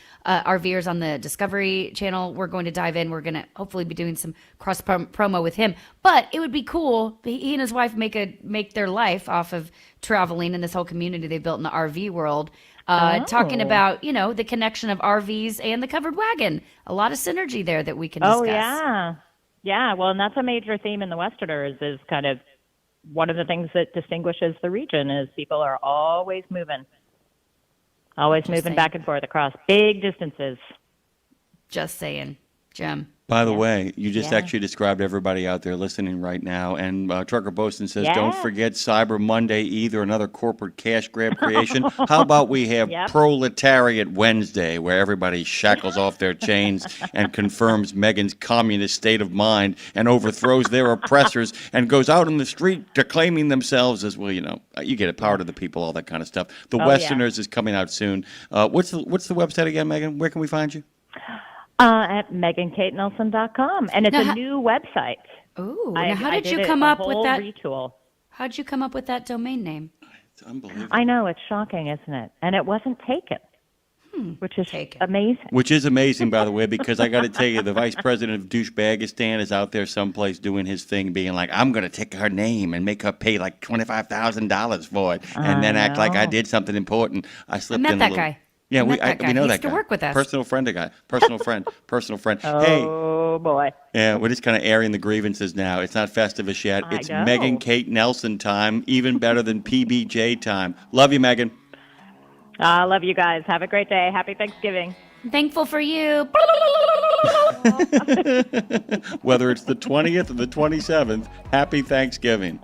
on the Discovery Channel, we're going to dive in. We're going to hopefully be doing some cross promo with him. But it would be cool. He and his wife make their life off of traveling in this whole community they built in the RV world. Talking about, the connection of RVs and the covered wagon. A lot of synergy there that we can discuss. Oh, yeah. Yeah, well, and that's a major theme in the Westerners is kind of one of the things that distinguishes the region is people are always moving back and forth across big distances. Just saying, Jim. By the way, you just actually described everybody out there listening right now. And Trucker Boaston says, Yeah. don't forget Cyber Monday either, another corporate cash grab creation. How about we have Proletariat Wednesday, where everybody shackles off their chains and confirms Megan's communist state of mind and overthrows their oppressors and goes out in the street declaiming themselves as, well, you get it, power to the people, all that kind of stuff. The Westerners is coming out soon. What's the website again, Megan? Where can we find you? At MeganKateNelson.com. And it's a new website. Ooh. Now how did you come up with that? How'd you come up with that domain name? It's unbelievable. I know, it's shocking, isn't it? And it wasn't taken, which is amazing. Which is amazing, by the way, because I got to tell you, the vice president of Douchebagistan is out there someplace doing his thing, being like, I'm going to take her name and make her pay like $25,000 for it, and then act like I did something important. I slipped met in that a little. guy. Yeah, we know that know guy. that guy. To work with us. Personal friend guy. Personal friend. Oh, boy. Yeah, we're just kind of airing the grievances now. It's not Festivus yet. It's know. Megan Kate Nelson time, even better than PBJ time. Love you, Megan. I love you guys. Have a great day. Happy Thanksgiving. Thankful for you. Whether it's the 20th or the 27th, happy Thanksgiving.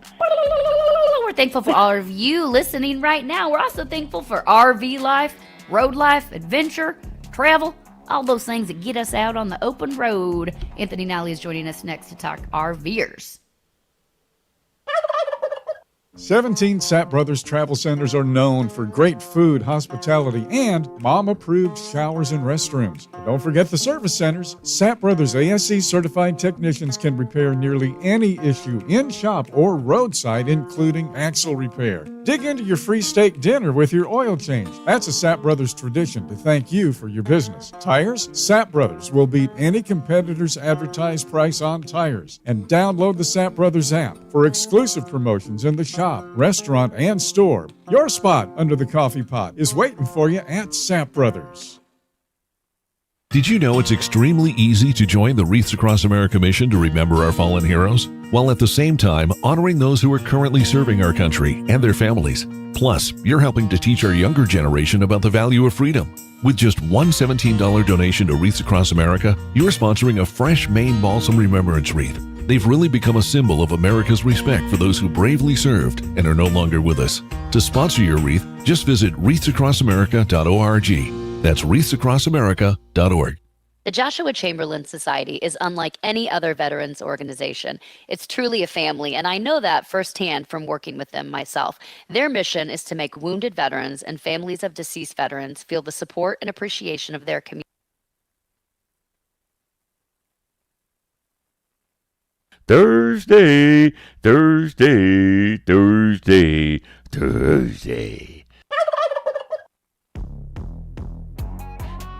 We're thankful for all of you listening right now. We're also thankful for RV life, road life, adventure, travel, all those things that get us out on the open road. Anthony Nally is joining us next to talk RVers. 17 Sapp Brothers Travel Centers are known for great food, hospitality, and mom-approved showers and restrooms. But don't forget the service centers. Sapp Brothers ASC certified technicians can repair nearly any issue in shop or roadside, including axle repair. Dig into your free steak dinner with your oil change. That's a Sapp Brothers tradition to thank you for your business. Tires? Sapp Brothers will beat any competitor's advertised price on tires. And download the Sapp Brothers app for exclusive promotions in the shop, restaurant, and store. Your spot under the coffee pot is waiting for you at Sapp Brothers. Did you know it's extremely easy to join the Wreaths Across America mission to remember our fallen heroes, while at the same time honoring those who are currently serving our country and their families? Plus, you're helping to teach our younger generation about the value of freedom. With just one $17 donation to Wreaths Across America, you're sponsoring a fresh Maine Balsam Remembrance Wreath. They've really become a symbol of America's respect for those who bravely served and are no longer with us. To sponsor your wreath, just visit wreathsacrossamerica.org. That's wreathsacrossamerica.org. The Joshua Chamberlain Society is unlike any other veterans organization. It's truly a family, and I know that firsthand from working with them myself. Their mission is to make wounded veterans and families of deceased veterans feel the support and appreciation of their community. Thursday.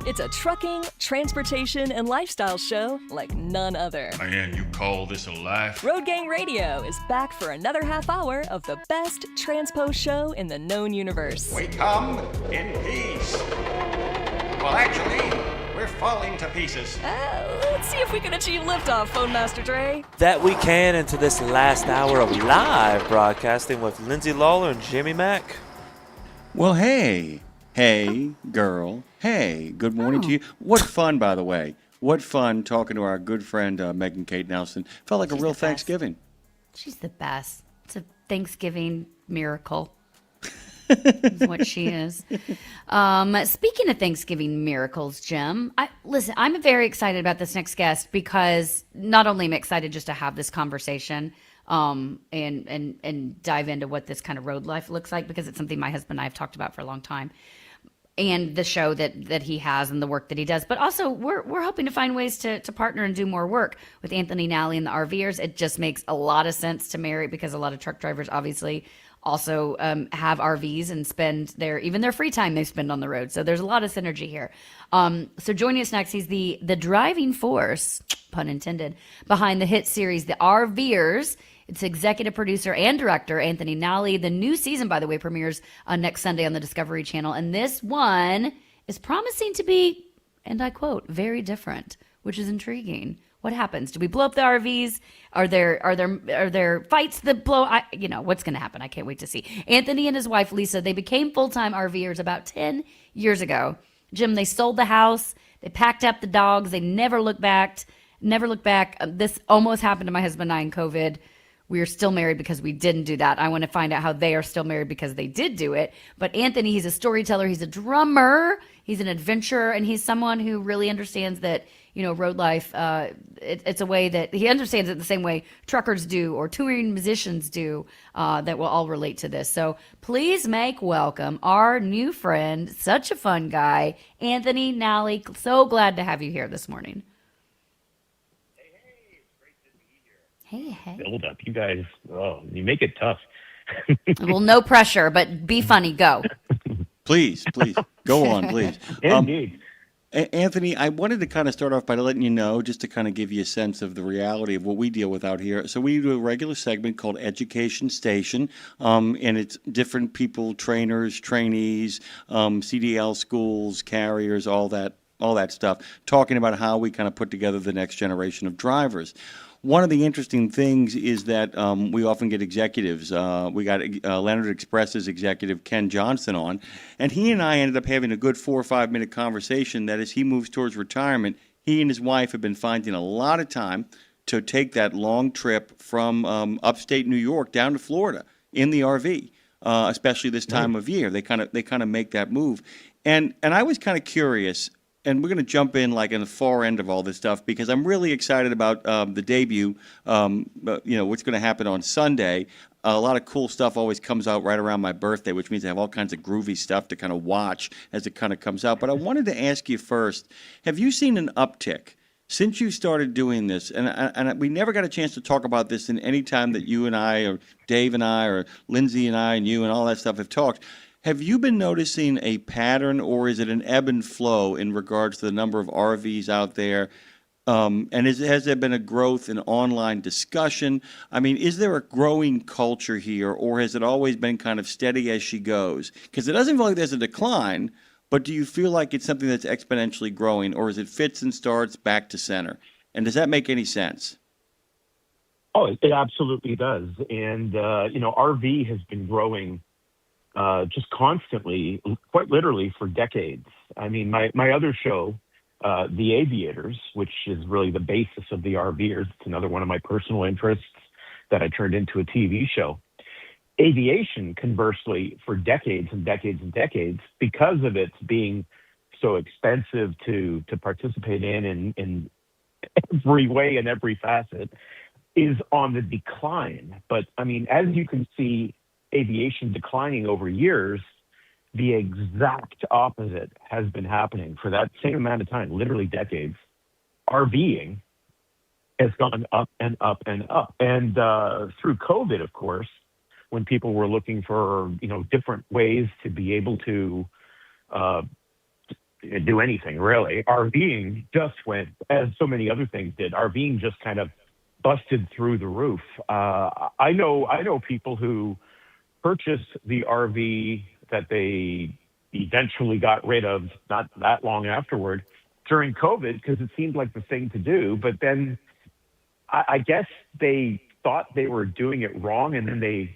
It's a trucking, transportation, and lifestyle show like none other. And you call this a life? Road Gang Radio is back for another half hour of the best transpo show in the known universe. We come in peace. Well, actually, we're falling to pieces. Let's see if we can achieve liftoff, Phone Master Dre. That we can into this last hour of live broadcasting with Lindsay Lawler and Jimmy Mack. Well, hey, girl. Hey, good morning to you. What fun, by the way. What fun talking to our good friend Megan Kate Nelson. Felt like a real Thanksgiving. She's the best. It's a Thanksgiving miracle. Is what she is. Speaking of Thanksgiving miracles, Jim, I'm very excited about this next guest because not only am I excited just to have this conversation and dive into what this kind of road life looks like, because it's something my husband and I have talked about for a long time, and the show that he has and the work that he does. But also we're hoping to find ways to partner and do more work with Anthony Nally and the RVers. It just makes a lot of sense to marry, because a lot of truck drivers obviously also have RVs and spend even their free time they spend on the road. So there's a lot of synergy here. So joining us next, he's the driving force, pun intended, behind the hit series The RVers. It's executive producer and director Anthony Nally. The new season, by the way, premieres next Sunday on the Discovery Channel. And this one is promising to be, and I quote, very different, which is intriguing. What happens? Do we blow up the RVs? Are there fights that blow? What's going to happen? I can't wait to see. Anthony and his wife, Lisa, they became full-time RVers about 10 years ago. Jim, they sold the house. They packed up the dogs. They never looked back. This almost happened to my husband and I in COVID. We are still married because we didn't do that. I want to find out how they are still married because they did do it. But Anthony, he's a storyteller. He's a drummer. He's an adventurer. And he's someone who really understands that, road life, it's a way that he understands it the same way truckers do or touring musicians do, that will all relate to this. So please make welcome our new friend, such a fun guy, Anthony Nally. So glad to have you here this morning. Hey. Build up. You guys, you make it tough. Well, no pressure, but be funny. Go. Please. Go on, please. Indeed. Anthony, I wanted to kind of start off by letting you know, just to kind of give you a sense of the reality of what we deal with out here. So we do a regular segment called Education Station, and it's different people, trainers, trainees, CDL schools, carriers, all that stuff, talking about how we kind of put together the next generation of drivers. One of the interesting things is that we often get executives. We got Leonard Express's executive Ken Johnson on, and he and I ended up having a good 4 or 5 minute conversation that as he moves towards retirement, he and his wife have been finding a lot of time to take that long trip from upstate New York down to Florida in the RV, especially this time of year. They kind of make that move, and I was kind of curious. And we're going to jump in like in the far end of all this stuff because I'm really excited about the debut, what's going to happen on Sunday. A lot of cool stuff always comes out right around my birthday, which means I have all kinds of groovy stuff to kind of watch as it kind of comes out. But I wanted to ask you first, have you seen an uptick since you started doing this? And we never got a chance to talk about this in any time that you and I or Dave and I or Lindsay and I and you and all that stuff have talked. Have you been noticing a pattern, or is it an ebb and flow in regards to the number of RVs out there? And has there been a growth in online discussion? I mean, is there a growing culture here, or has it always been kind of steady as she goes? Because it doesn't feel like there's a decline, but do you feel like it's something that's exponentially growing, or is it fits and starts back to center? And does that make any sense? Oh, it absolutely does. And, RV has been growing just constantly, quite literally for decades. I mean, my other show, The Aviators, which is really the basis of the RVers, it's another one of my personal interests that I turned into a TV show. Aviation, conversely, for decades and decades and decades, because of its being so expensive to participate in every way and every facet, is on the decline. But, I mean, as you can see, aviation declining over years, the exact opposite has been happening for that same amount of time, literally decades. RVing has gone up and up and up. And through COVID, of course, when people were looking for, different ways to be able to do anything really. RVing just went, as so many other things did. RVing just kind of busted through the roof. I know people who purchased the RV that they eventually got rid of not that long afterward during COVID because it seemed like the thing to do. But then I guess they thought they were doing it wrong, and then they,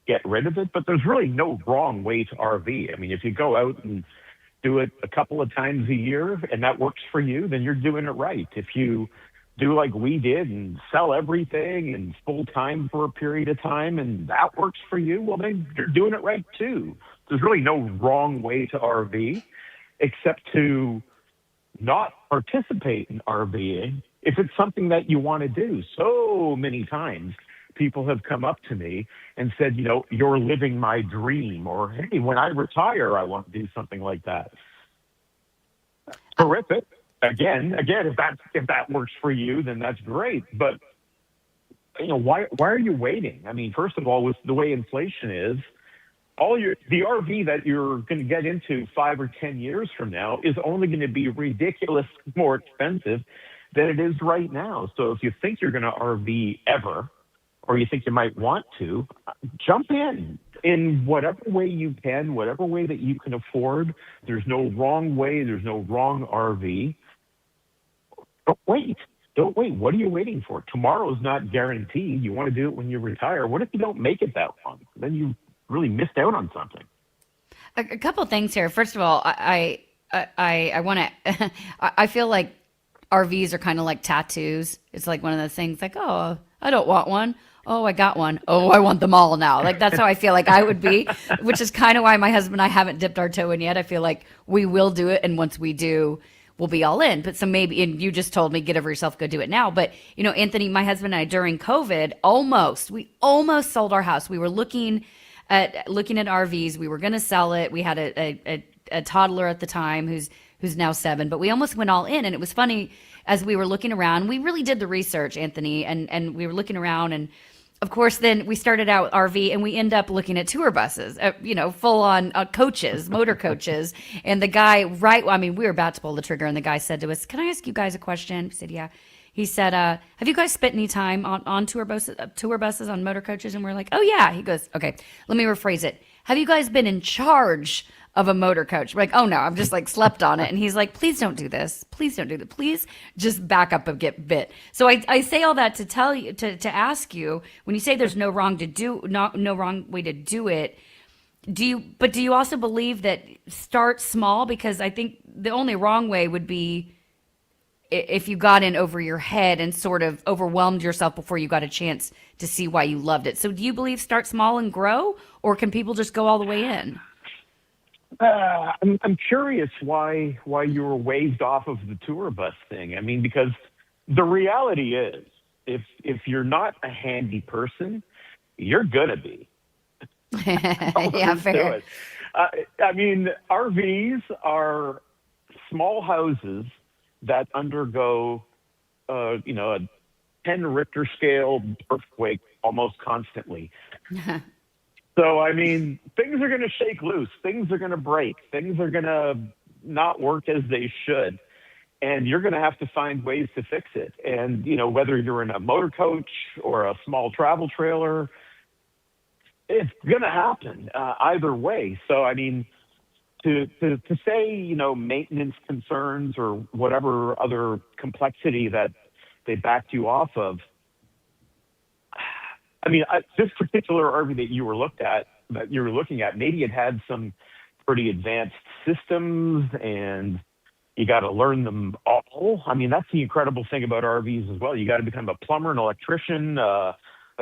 get rid of it. But there's really no wrong way to RV. I mean, if you go out and do it a couple of times a year and that works for you, then you're doing it right. If you do like we did and sell everything and full time for a period of time and that works for you, well, then you're doing it right too. There's really no wrong way to RV except to not participate in RVing if it's something that you want to do. So many times people have come up to me and said, you're living my dream, or, hey, when I retire, I want to do something like that. Terrific. Again, if that works for you, then that's great. But, why are you waiting? I mean, first of all, with the way inflation is, the RV that you're going to get into 5 or 10 years from now is only going to be ridiculously more expensive than it is right now. So if you think you're going to RV ever, or you think you might want to, jump in whatever way you can, whatever way that you can afford. There's no wrong way. There's no wrong RV. Don't wait. What are you waiting for? Tomorrow's not guaranteed. You want to do it when you retire. What if you don't make it that long? Then you really missed out on something. A couple of things here. First of all, I want to, I feel like RVs are kind of like tattoos. It's like one of those things like, oh, I don't want one. Oh, I got one. Oh, I want them all now. Like, that's how I feel like I would be, which is kind of why my husband and I haven't dipped our toe in yet. I feel like we will do it. And once we do, we'll be all in. But so maybe, and you just told me, get over yourself, go do it now. But, Anthony, my husband and I, during COVID, we almost sold our house. We were looking at RVs. We were going to sell it. We had a toddler at the time who's now 7, but we almost went all in. And it was funny, as we were looking around, we really did the research, Anthony, and we were looking around, and of course, then we started out RV, and we end up looking at tour buses, full on coaches, motor coaches. And the guy, we were about to pull the trigger, and the guy said to us, "Can I ask you guys a question?" We said, "Yeah." He said, "Have you guys spent any time on tour buses, on motor coaches?" And we're like, "Oh yeah." He goes, "Okay, let me rephrase it. Have you guys been in charge of a motor coach?" We're like, "Oh no, I've just slept on it." And he's like, "Please don't do this. Please don't do that. Please just back up and get bit." So I say all that to tell you, to ask you, when you say there's no wrong way to do it, do you also believe that start small? Because I think the only wrong way would be if you got in over your head and sort of overwhelmed yourself before you got a chance to see why you loved it. So do you believe start small and grow, or can people just go all the way in? I'm curious why you were waved off of the tour bus thing. I mean, because the reality is, if you're not a handy person, you're gonna be. Yeah, fair. I mean, RVs are small houses that undergo, a 10 Richter scale earthquake almost constantly. So, I mean, things are going to shake loose. Things are going to break. Things are going to not work as they should. And you're going to have to find ways to fix it. And, whether you're in a motor coach or a small travel trailer, it's going to happen either way. So, I mean, to say, maintenance concerns or whatever other complexity that they backed you off of, I mean, this particular RV that you were looking at, maybe it had some pretty advanced systems, and you got to learn them all. I mean, that's the incredible thing about RVs as well. You got to become a plumber, an electrician, a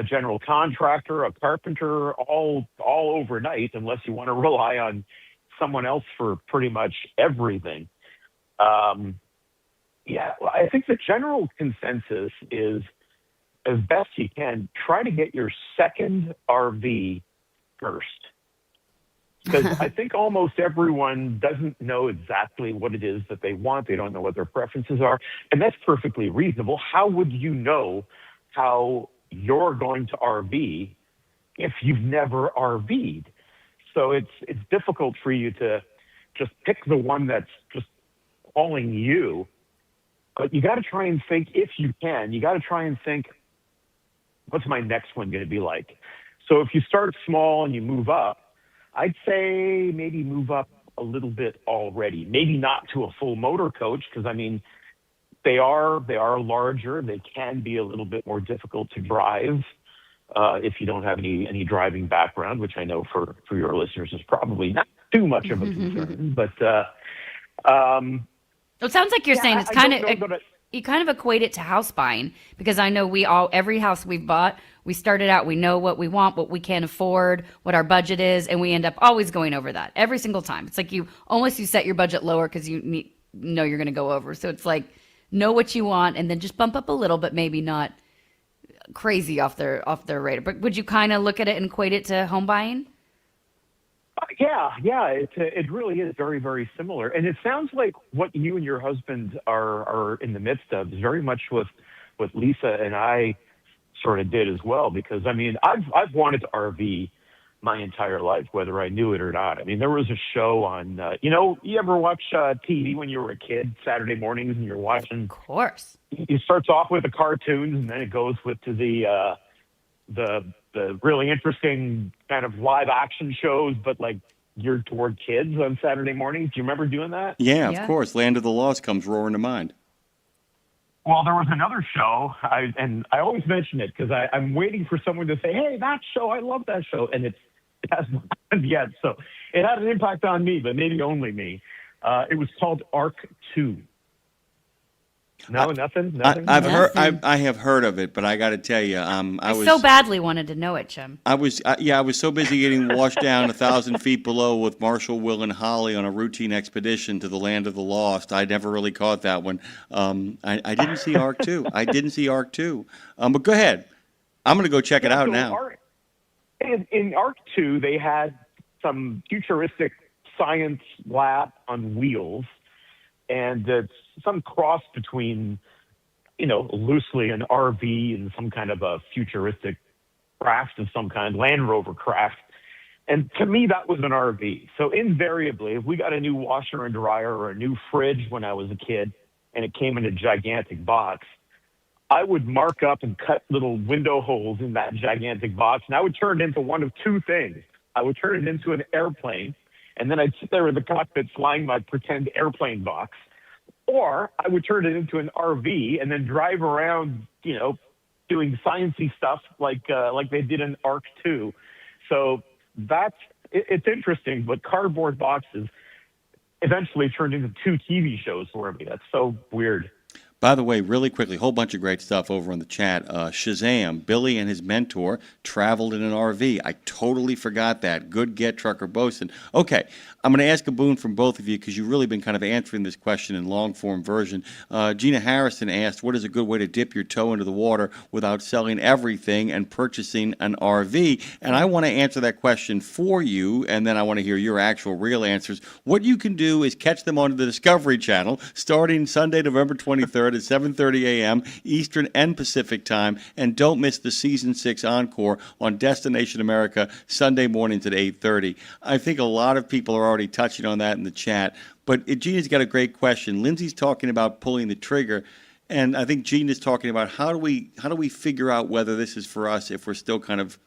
general contractor, a carpenter, all overnight, unless you want to rely on someone else for pretty much everything. Yeah, I think the general consensus is, as best you can, try to get your second RV first. Because I think almost everyone doesn't know exactly what it is that they want. They don't know what their preferences are. And that's perfectly reasonable. How would you know how you're going to RV if you've never RV'd? So it's difficult for you to just pick the one that's just calling you. But you got to try and think, if you can, you got to try and think, what's my next one going to be like? So if you start small and you move up, I'd say maybe move up a little bit already. Maybe not to a full motor coach, because, I mean, they are larger. They can be a little bit more difficult to drive if you don't have any driving background, which I know for your listeners is probably not too much of a concern. But it sounds like you're saying it's kind of you kind of equate it to house buying, because I know every house we've bought, we started out, we know what we want, what we can afford, what our budget is, and we end up always going over that every single time. It's like you set your budget lower because you know you're going to go over. So it's like, know what you want and then just bump up a little, but maybe not crazy off their radar. But would you kind of look at it and equate it to home buying? Yeah, it really is very, very similar. And it sounds like what you and your husband are in the midst of is very much what Lisa and I sort of did as well. Because, I mean, I've wanted to RV my entire life, whether I knew it or not. I mean, there was a show on, you ever watch TV when you were a kid, Saturday mornings, and you're watching? Of course. It starts off with the cartoons, and then it goes to the really interesting kind of live action shows, but like geared toward kids on Saturday mornings. Do you remember doing that? Yeah, of course. Land of the Lost comes roaring to mind. Well, there was another show, and I always mention it because I'm waiting for someone to say, hey, that show, I love that show. And it hasn't happened yet. So it had an impact on me, but maybe only me. It was called Arc 2. No, nothing. I have heard of it, but I got to tell you, I was so badly wanted to know it, Jim. I was so busy getting washed down 1,000 feet below with Marshall, Will, and Holly on a routine expedition to the Land of the Lost. I never really caught that one. I didn't see Arc 2. But go ahead. I'm going to go check it out now. In Arc 2, they had some futuristic science lab on wheels, and it's some cross between, loosely an RV and some kind of a futuristic craft of some kind, Land Rover craft. And to me, that was an RV. So invariably, if we got a new washer and dryer or a new fridge when I was a kid, and it came in a gigantic box, I would mark up and cut little window holes in that gigantic box, and I would turn it into one of two things. I would turn it into an airplane, and then I'd sit there in the cockpit flying my pretend airplane box. Or I would turn it into an RV and then drive around, doing sciencey stuff like they did in Arc 2. So it's interesting, but cardboard boxes eventually turned into 2 TV shows for me. That's so weird. By the way, really quickly, a whole bunch of great stuff over in the chat. Shazam, Billy and his mentor traveled in an RV. I totally forgot that. Good get, Trucker Bosun. Okay, I'm going to ask a boon from both of you because you've really been kind of answering this question in long-form version. Gina Harrison asked, what is a good way to dip your toe into the water without selling everything and purchasing an RV? And I want to answer that question for you, and then I want to hear your actual real answers. What you can do is catch them on the Discovery Channel starting Sunday, November 23rd. At 7:30 a.m. Eastern and Pacific time, and don't miss the Season 6 encore on Destination America Sunday mornings at 8:30. I think a lot of people are already touching on that in the chat, but Gina's got a great question. Lindsay's talking about pulling the trigger, and I think Gina's talking about how do we figure out whether this is for us if we're still kind of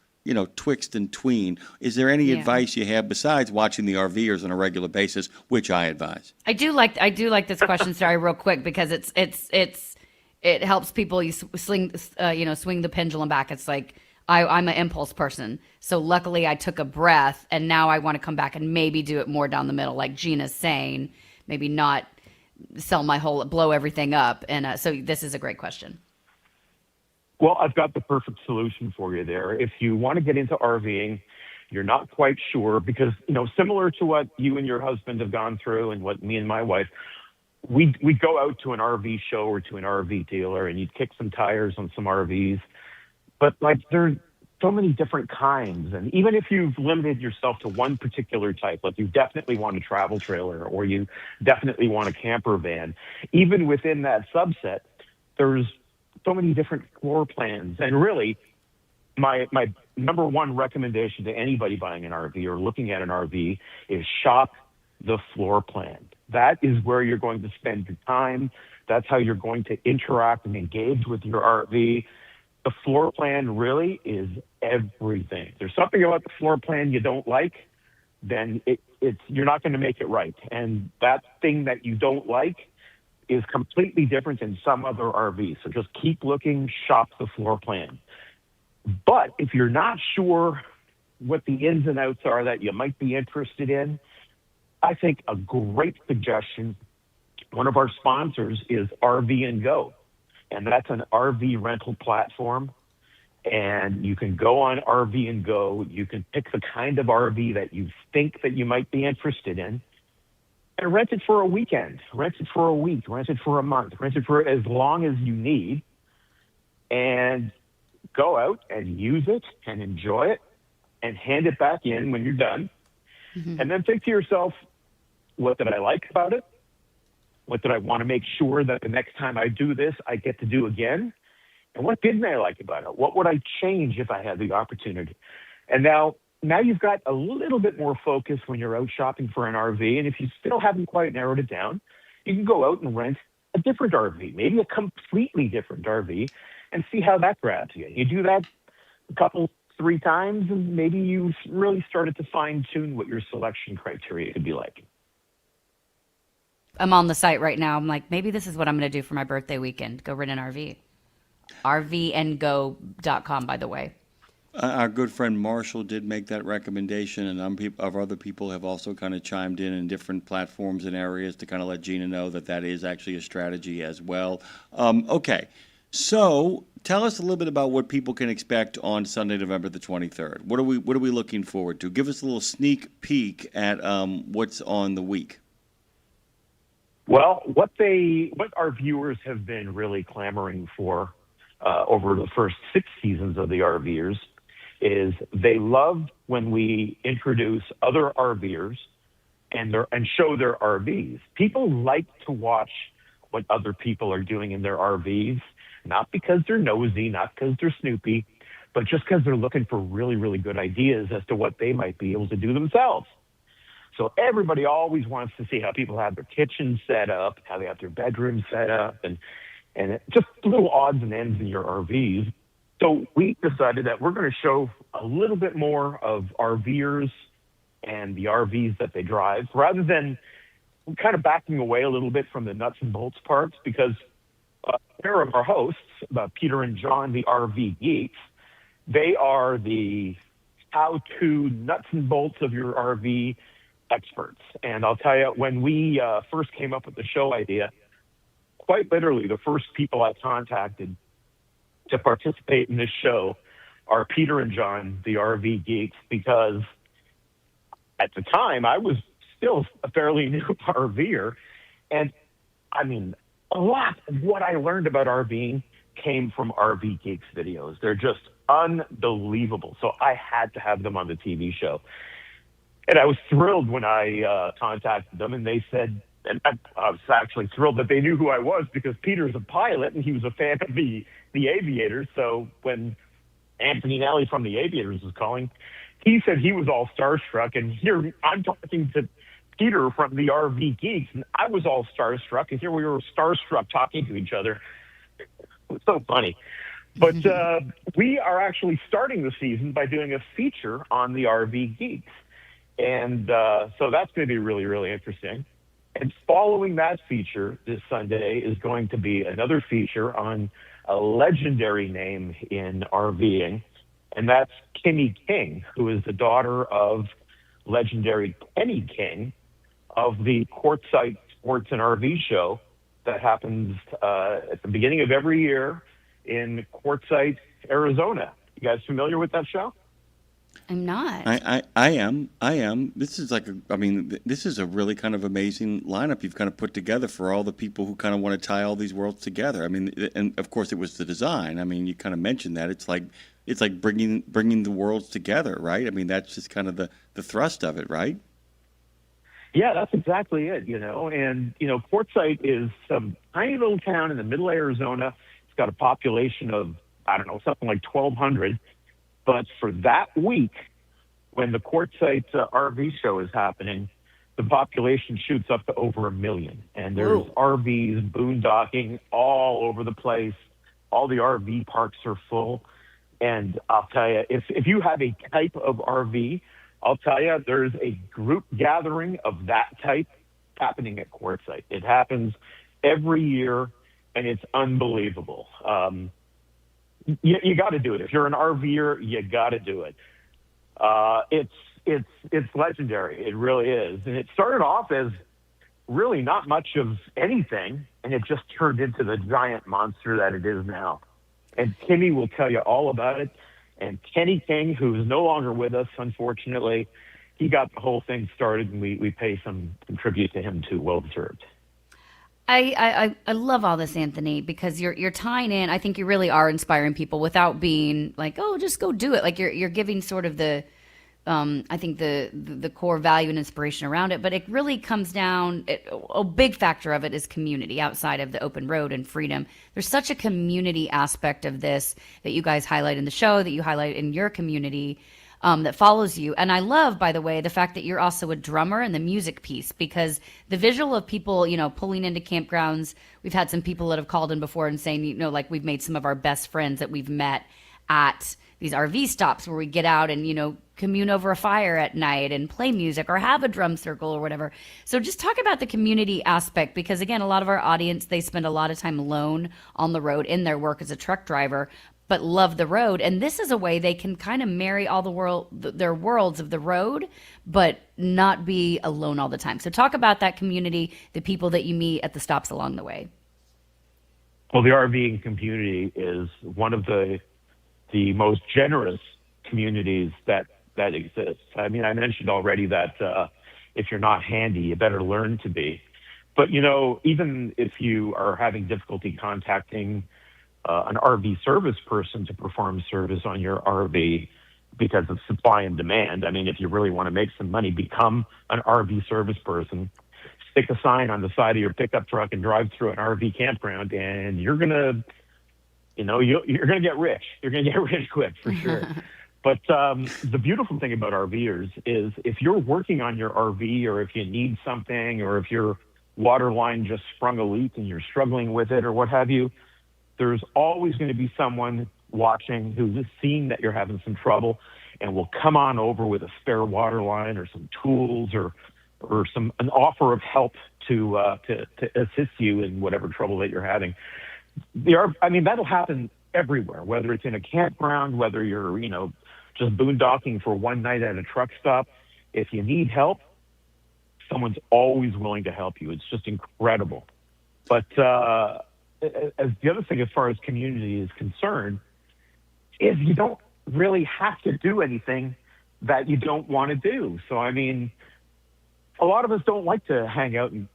twixt and tween. Is there any advice you have besides watching the RVers on a regular basis, which I advise? I do like this question, sorry, real quick, because it helps people swing the pendulum back. It's like I'm an impulse person, so luckily I took a breath, and now I want to come back and maybe do it more down the middle, like Gina's saying, maybe not blow everything up. And so this is a great question. Well, I've got the perfect solution for you there. If you want to get into RVing, you're not quite sure because, similar to what you and your husband have gone through and what me and my wife, we go out to an RV show or to an RV dealer and you'd kick some tires on some RVs. But there's so many different kinds. And even if you've limited yourself to one particular type, like you definitely want a travel trailer or you definitely want a camper van, even within that subset, there's so many different floor plans. And really, my number one recommendation to anybody buying an RV or looking at an RV is shop the floor plan. That is where you're going to spend your time. That's how you're going to interact and engage with your RV. The floor plan really is everything. If there's something about the floor plan you don't like, then you're not going to make it right. And that thing that you don't like is completely different than some other RV. So just keep looking, shop the floor plan. But if you're not sure what the ins and outs are that you might be interested in, I think a great suggestion, one of our sponsors is RV and Go. And that's an RV rental platform. And you can go on RV and Go. You can pick the kind of RV that you think that you might be interested in and rent it for a weekend, rent it for a week, rent it for a month, rent it for as long as you need, and go out and use it and enjoy it and hand it back in when you're done. Mm-hmm. And then think to yourself, what did I like about it? What did I want to make sure that the next time I do this, I get to do again? And what didn't I like about it? What would I change if I had the opportunity? And now you've got a little bit more focus when you're out shopping for an RV. And if you still haven't quite narrowed it down, you can go out and rent a different RV, maybe a completely different RV, and see how that grabs you. You do that a couple, 3 times, and maybe you've really started to fine-tune what your selection criteria could be like. I'm on the site right now. I'm like, maybe this is what I'm going to do for my birthday weekend. Go rent an RV. RVandgo.com, by the way. Our good friend Marshall did make that recommendation, and other people have also kind of chimed in different platforms and areas to kind of let Gina know that is actually a strategy as well. Okay, so tell us a little bit about what people can expect on Sunday, November the 23rd. What are we looking forward to? Give us a little sneak peek at what's on the week. Well, what our viewers have been really clamoring for over the first 6 seasons of the RVers is they love when we introduce other RVers and show their RVs. People like to watch what other people are doing in their RVs, not because they're nosy, not because they're snoopy, but just because they're looking for really, really good ideas as to what they might be able to do themselves. So everybody always wants to see how people have their kitchen set up, how they have their bedroom set up, and just little odds and ends in your RVs. So we decided that we're going to show a little bit more of RVers and the RVs that they drive, rather than kind of backing away a little bit from the nuts and bolts parts, because a pair of our hosts, Peter and John, the RV geeks, they are the how-to nuts and bolts of your RV experts. And I'll tell you, when we first came up with the show idea, quite literally the first people I contacted to participate in this show are Peter and John, the RV geeks, because at the time I was still a fairly new RVer. And I mean, a lot of what I learned about RVing came from RV Geeks videos. They're just unbelievable. So I had to have them on the TV show. And I was thrilled when I contacted them, and they said, and I was actually thrilled that they knew who I was, because Peter's a pilot and he was a fan of the Aviators. So when Anthony Nally from the Aviators was calling, he said he was all starstruck. And here I'm talking to Peter from the RV Geeks, and I was all starstruck. And here we were starstruck talking to each other. It was so funny. But we are actually starting the season by doing a feature on the RV Geeks. And so that's going to be really, really interesting. And following that feature this Sunday is going to be another feature on a legendary name in RVing, and that's Kimmy King, who is the daughter of legendary Kenny King of the Quartzsite Sports and RV show that happens at the beginning of every year in Quartzsite, Arizona. You guys familiar with that show? I'm not. I am. This is this is a really kind of amazing lineup you've kind of put together for all the people who kind of want to tie all these worlds together. I mean, and of course it was the design. I mean, you kind of mentioned that. It's like bringing the worlds together, right? I mean, that's just kind of the thrust of it, right? Yeah, that's exactly it, And, Quartzsite is some tiny little town in the middle of Arizona. It's got a population of, something like 1,200. But for that week, when the Quartzsite RV show is happening, the population shoots up to over 1 million. And there's RVs, boondocking all over the place. All the RV parks are full. And I'll tell you, if you have a type of RV, I'll tell you, there's a group gathering of that type happening at Quartzsite. It happens every year, and it's unbelievable. You got to do it. If you're an RVer, you got to do it. It's legendary. It really is. And it started off as really not much of anything, and it just turned into the giant monster that it is now. And Timmy will tell you all about it. And Kenny King, who is no longer with us, unfortunately, he got the whole thing started, and we pay some tribute to him too. Well deserved. I love all this, Anthony, because you're tying in. I think you really are inspiring people without being like, oh, just go do it. Like you're giving sort of the, I think the core value and inspiration around it. But it really comes down. A big factor of it is community outside of the open road and freedom. There's such a community aspect of this that you guys highlight in the show, that you highlight in your community. That follows you. And I love, by the way, the fact that you're also a drummer and the music piece, because the visual of people, pulling into campgrounds, we've had some people that have called in before and saying, like we've made some of our best friends that we've met at these RV stops where we get out and, commune over a fire at night and play music or have a drum circle or whatever. So just talk about the community aspect, because again, a lot of our audience, they spend a lot of time alone on the road in their work as a truck driver, but love the road. And this is a way they can kind of marry all their worlds of the road, but not be alone all the time. So talk about that community, the people that you meet at the stops along the way. Well, the RVing community is one of the most generous communities that exists. I mean, I mentioned already that if you're not handy, you better learn to be. But, even if you are having difficulty contacting an RV service person to perform service on your RV because of supply and demand. I mean, if you really want to make some money, become an RV service person, stick a sign on the side of your pickup truck and drive through an RV campground, and you're going to, you're going to get rich. You're going to get rich quick for sure. But the beautiful thing about RVers is if you're working on your RV, or if you need something, or if your water line just sprung a leak and you're struggling with it or what have you, there's always going to be someone watching who's seen that you're having some trouble and will come on over with a spare water line or some tools or an offer of help to assist you in whatever trouble that you're having. That'll happen everywhere, whether it's in a campground, whether you're, just boondocking for one night at a truck stop. If you need help, someone's always willing to help you. It's just incredible. But as the other thing, as far as community is concerned, is you don't really have to do anything that you don't want to do. So, a lot of us don't like to hang out in,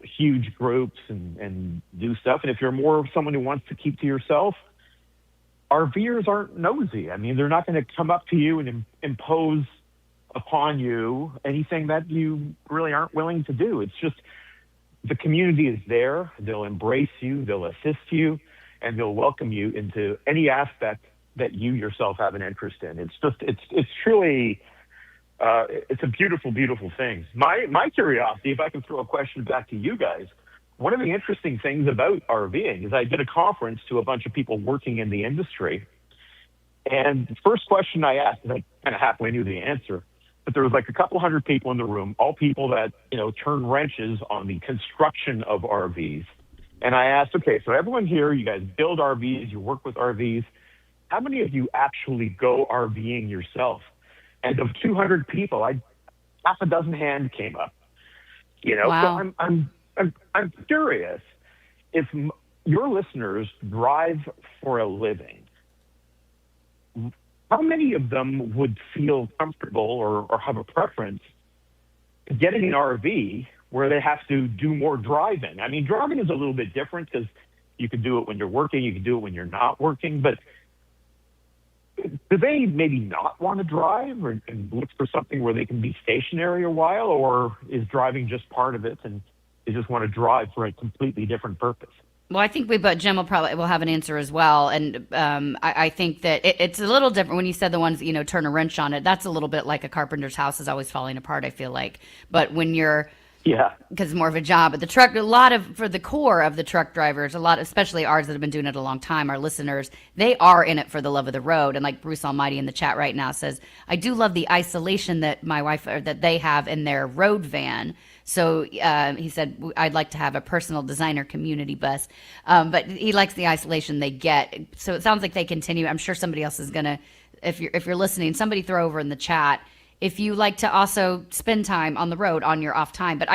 huge groups and do stuff. And if you're more of someone who wants to keep to yourself, RVers aren't nosy. They're not going to come up to you and impose upon you anything that you really aren't willing to do. It's just, the community is there. They'll embrace you, they'll assist you, and they'll welcome you into any aspect that you yourself have an interest in. It's truly, it's a beautiful, beautiful thing. My curiosity, if I can throw a question back to you guys, one of the interesting things about RVing is I did a conference to a bunch of people working in the industry. And the first question I asked, and I kind of halfway knew the answer, but there was like a couple hundred people in the room, all people that, turn wrenches on the construction of RVs. And I asked, okay, so everyone here, you guys build RVs, you work with RVs. How many of you actually go RVing yourself? And of 200 people, half a dozen hands came up. Wow. So I'm curious, if your listeners drive for a living, how many of them would feel comfortable or have a preference getting an RV where they have to do more driving? Driving is a little bit different because you can do it when you're working, you can do it when you're not working, but do they maybe not want to drive and look for something where they can be stationary a while, or is driving just part of it and they just want to drive for a completely different purpose? Well, I think Jim will have an answer as well, and I think that it's a little different when you said the ones that, turn a wrench on it. That's a little bit like a carpenter's house is always falling apart, I feel like. But when you're because it's more of a job. But the truck, for the core of the truck drivers, especially ours that have been doing it a long time, our listeners, they are in it for the love of the road. And like Bruce Almighty in the chat right now says, I do love the isolation that my wife or that they have in their road van. So he said, I'd like to have a personal designer community bus. But he likes the isolation they get. So it sounds like they continue. I'm sure somebody else is going to, if you're listening, somebody throw over in the chat if you like to also spend time on the road on your off time. But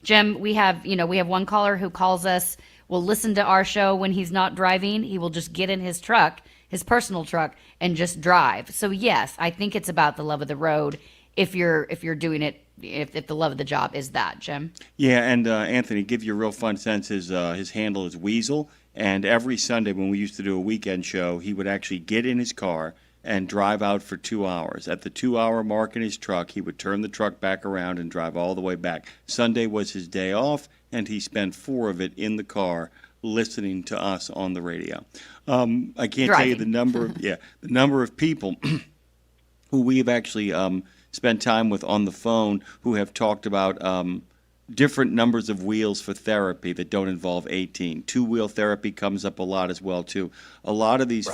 Jim, we have one caller who calls us, will listen to our show when he's not driving. He will just get in his truck, his personal truck, and just drive. So yes, I think it's about the love of the road if you're doing it, if the love of the job is that, Jim. Yeah, and Anthony, give you a real fun sense, his handle is Weasel, and every Sunday when we used to do a weekend show, he would actually get in his car and drive out for 2 hours. At the 2-hour mark in his truck, he would turn the truck back around and drive all the way back. Sunday was his day off, and he spent 4 of it in the car listening to us on the radio. I can't tell you the number of people who we have actually spent time with on the phone who have talked about different numbers of wheels for therapy that don't involve 18. 2-wheel therapy comes up a lot as well, too. A lot of these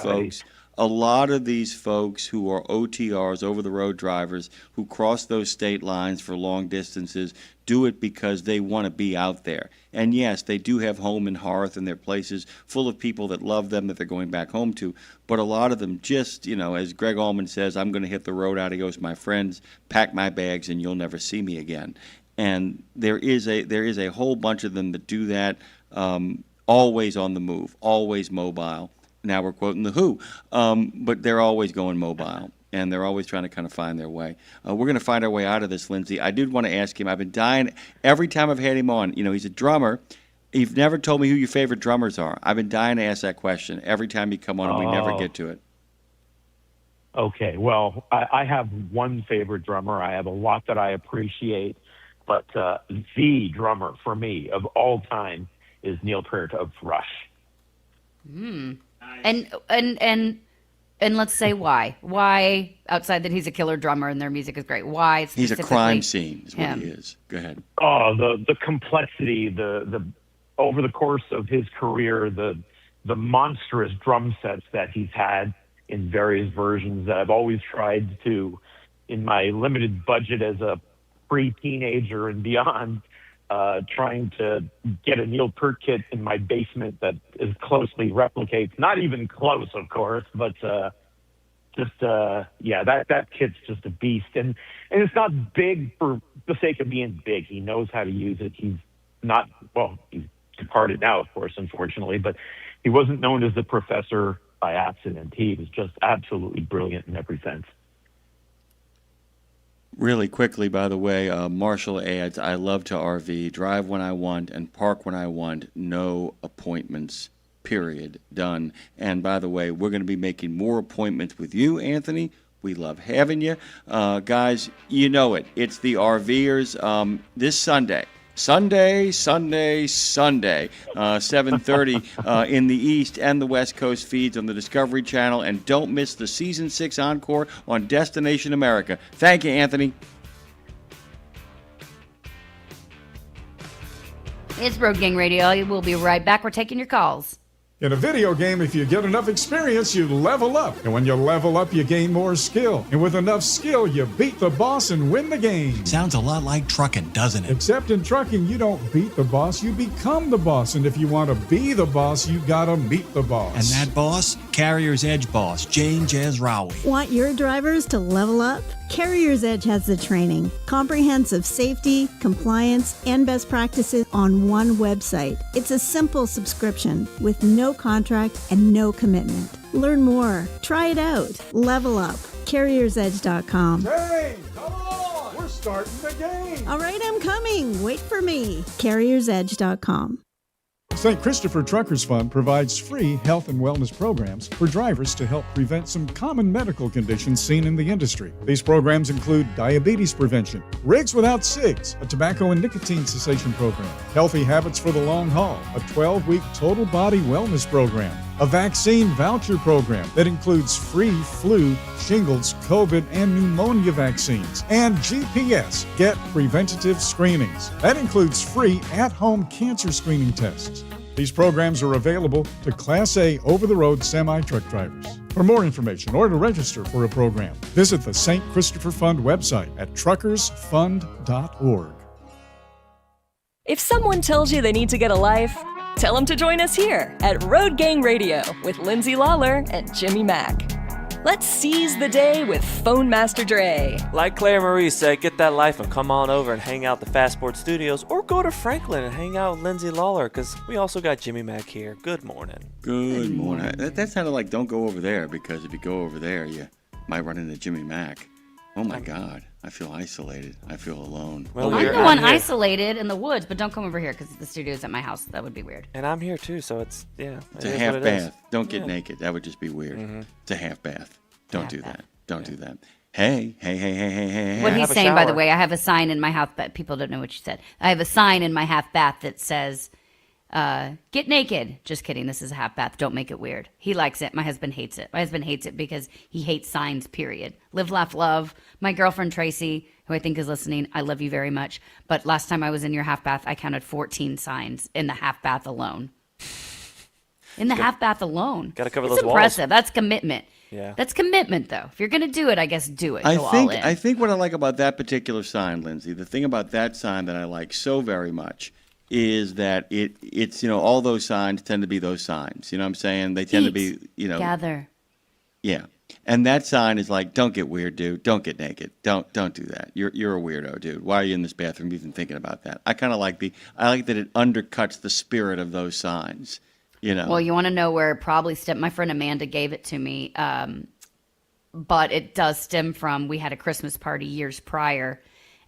folks who are OTRs, over-the-road drivers, who cross those state lines for long distances, do it because they want to be out there. And yes, they do have home and hearth, and they're places full of people that love them that they're going back home to. But a lot of them just, as Greg Allman says, I'm going to hit the road, adios, my friends, pack my bags, and you'll never see me again. And there is a whole bunch of them that do that, always on the move, always mobile. Now we're quoting The Who, but they're always going mobile, and they're always trying to kind of find their way. We're going to find our way out of this, Lindsay. I did want to ask him, I've been dying, every time I've had him on, he's a drummer. You've never told me who your favorite drummers are. I've been dying to ask that question every time you come on, and we never get to it. Okay, well, I have one favorite drummer. I have a lot that I appreciate, but the drummer for me of all time is Neil Peart of Rush. And let's say why. Why, outside that he's a killer drummer and their music is great, why he's a crime scene is what he is. Go ahead. Oh, the complexity, the over the course of his career, the monstrous drum sets that he's had in various versions that I've always tried to, in my limited budget as a pre-teenager and beyond, trying to get a Neil Peart kit in my basement that is closely replicates, not even close, of course, but that kit's just a beast. And it's not big for the sake of being big. He knows how to use it. He's departed now, of course, unfortunately, but he wasn't known as the professor by accident. He was just absolutely brilliant in every sense. Really quickly, by the way, Marshall adds, I love to RV, drive when I want and park when I want, no appointments, period, done. And by the way, we're going to be making more appointments with you, Anthony. We love having you. Guys, you know it. It's the RVers this Sunday. Sunday, 7:30 in the East and the West Coast feeds on the Discovery Channel. And don't miss the Season 6 encore on Destination America. Thank you, Anthony. It's Road Gang Radio. We'll be right back. We're taking your calls. In a video game, if you get enough experience, you level up. And when you level up, you gain more skill. And with enough skill, you beat the boss and win the game. Sounds a lot like trucking, doesn't it? Except in trucking, you don't beat the boss, you become the boss. And if you want to be the boss, you gotta meet the boss. And that boss? Carrier's Edge boss, Jane Jezraoui. Want your drivers to level up? Carrier's Edge has the training, comprehensive safety, compliance, and best practices on one website. It's a simple subscription with no contract and no commitment. Learn more. Try it out. Level up. CarriersEdge.com. Hey, come on! We're starting the game! All right, I'm coming. Wait for me. CarriersEdge.com. St. Christopher Truckers Fund provides free health and wellness programs for drivers to help prevent some common medical conditions seen in the industry. These programs include diabetes prevention, Rigs Without Cigs, a tobacco and nicotine cessation program, Healthy Habits for the Long Haul, a 12-week total body wellness program, a vaccine voucher program that includes free flu, shingles, COVID, and pneumonia vaccines, and GPS, Get Preventative Screenings. That includes free at-home cancer screening tests. These programs are available to Class A over-the-road semi-truck drivers. For more information or to register for a program, visit the St. Christopher Fund website at truckersfund.org. If someone tells you they need to get a life, tell them to join us here at Road Gang Radio with Lindsay Lawler and Jimmy Mack. Let's seize the day with Phone Master Dre. Like Claire Marie said, get that life and come on over and hang out at the Fastport Studios, or go to Franklin and hang out with Lindsay Lawler, because we also got Jimmy Mack here. Good morning. Good morning. That sounded like don't go over there, because if you go over there, you might run into Jimmy Mack. Oh my God, I feel isolated. I feel alone. Well, I'm the one isolated in the woods, but don't come over here because the studio's at my house. That would be weird. And I'm here too, so it's, It's a half bath. Don't get naked. That would just be weird. Mm-hmm. It's a half bath. Don't do that. Don't do that. Hey. What he's saying, by the way, I have a sign in my house, but people don't know what you said. I have a sign in my half bath that says, get naked. Just kidding. This is a half bath. Don't make it weird. He likes it. My husband hates it. My husband hates it because he hates signs, period. Live, laugh, love. My girlfriend, Tracy, who I think is listening, I love you very much. But last time I was in your half bath, I counted 14 signs in the half bath alone. Half bath alone. Got to cover those walls. It's impressive. That's commitment. Yeah. That's commitment, though. If you're going to do it, I guess do it. I think what I like about that particular sign, Lindsay, the thing about that sign that I like so very much is that it's all those signs tend to be those signs. You know what I'm saying? They tend to be, Gather. Yeah. And that sign is like, don't get weird, dude. Don't get naked. Don't do that. You're a weirdo, dude. Why are you in this bathroom even thinking about that? I like that it undercuts the spirit of those signs. Well, you want to know where it probably stemmed? My friend Amanda gave it to me, but it does stem from, we had a Christmas party years prior,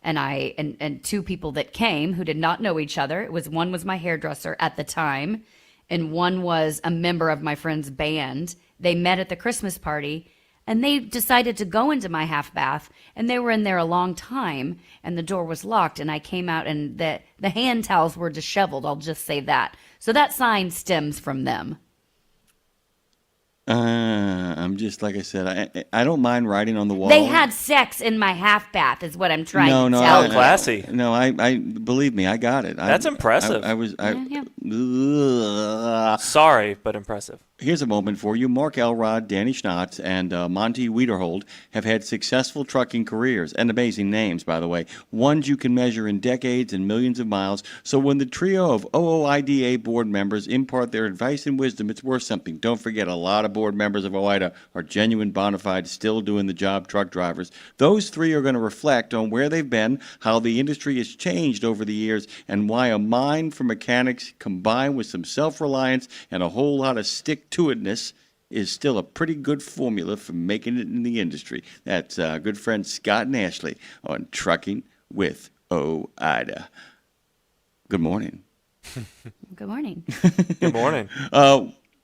and and two people that came who did not know each other. One was my hairdresser at the time, and one was a member of my friend's band. They met at the Christmas party, and they decided to go into my half bath, and they were in there a long time, and the door was locked, and I came out, and the hand towels were disheveled. I'll just say that. So that sign stems from them. I'm just, like I said, I don't mind writing on the wall. They had sex in my half bath, is what I'm trying to tell you. Classy. I believe me, I got it. That's impressive. Sorry, but impressive. Here's a moment for you. Mark Elrod, Danny Schnatz, and Monty Wiederhold have had successful trucking careers, and amazing names, by the way, ones you can measure in decades and millions of miles. So when the trio of OOIDA board members impart their advice and wisdom, it's worth something. Don't forget, a lot of board members of OIDA are genuine, bona fide, still doing the job truck drivers. Those three are going to reflect on where they've been, how the industry has changed over the years, and why a mind for mechanics combined with some self-reliance and a whole lot of stick-to-itness is still a pretty good formula for making it in the industry. That's good friend Scott and Ashley on Trucking with OIDA. Good morning. Good morning. Good morning.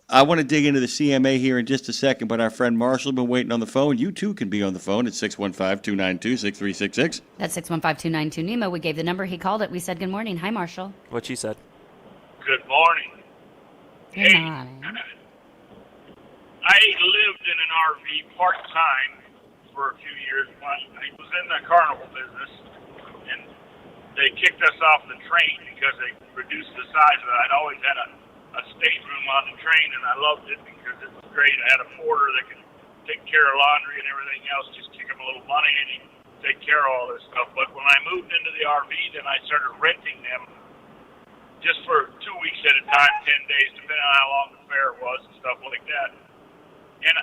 I want to dig into the CMA here in just a second, but our friend Marshall has been waiting on the phone. You too can be on the phone at 615-292-6366. That's 615-292-NEMO. We gave the number. He called it. We said good morning. Hi, Marshall. What she said. Good morning. Good morning. I lived in an RV part-time for a few years. I was in the carnival business, and they kicked us off the train because they reduced the size of it. I'd always had a stateroom on the train, and I loved it because it was great. I had a porter that could take care of laundry and everything else, just kick him a little money, and he'd take care of all this stuff. But when I moved into the RV, then I started renting them just for 2 weeks at a time, 10 days, depending on how long the fare was and stuff like that. And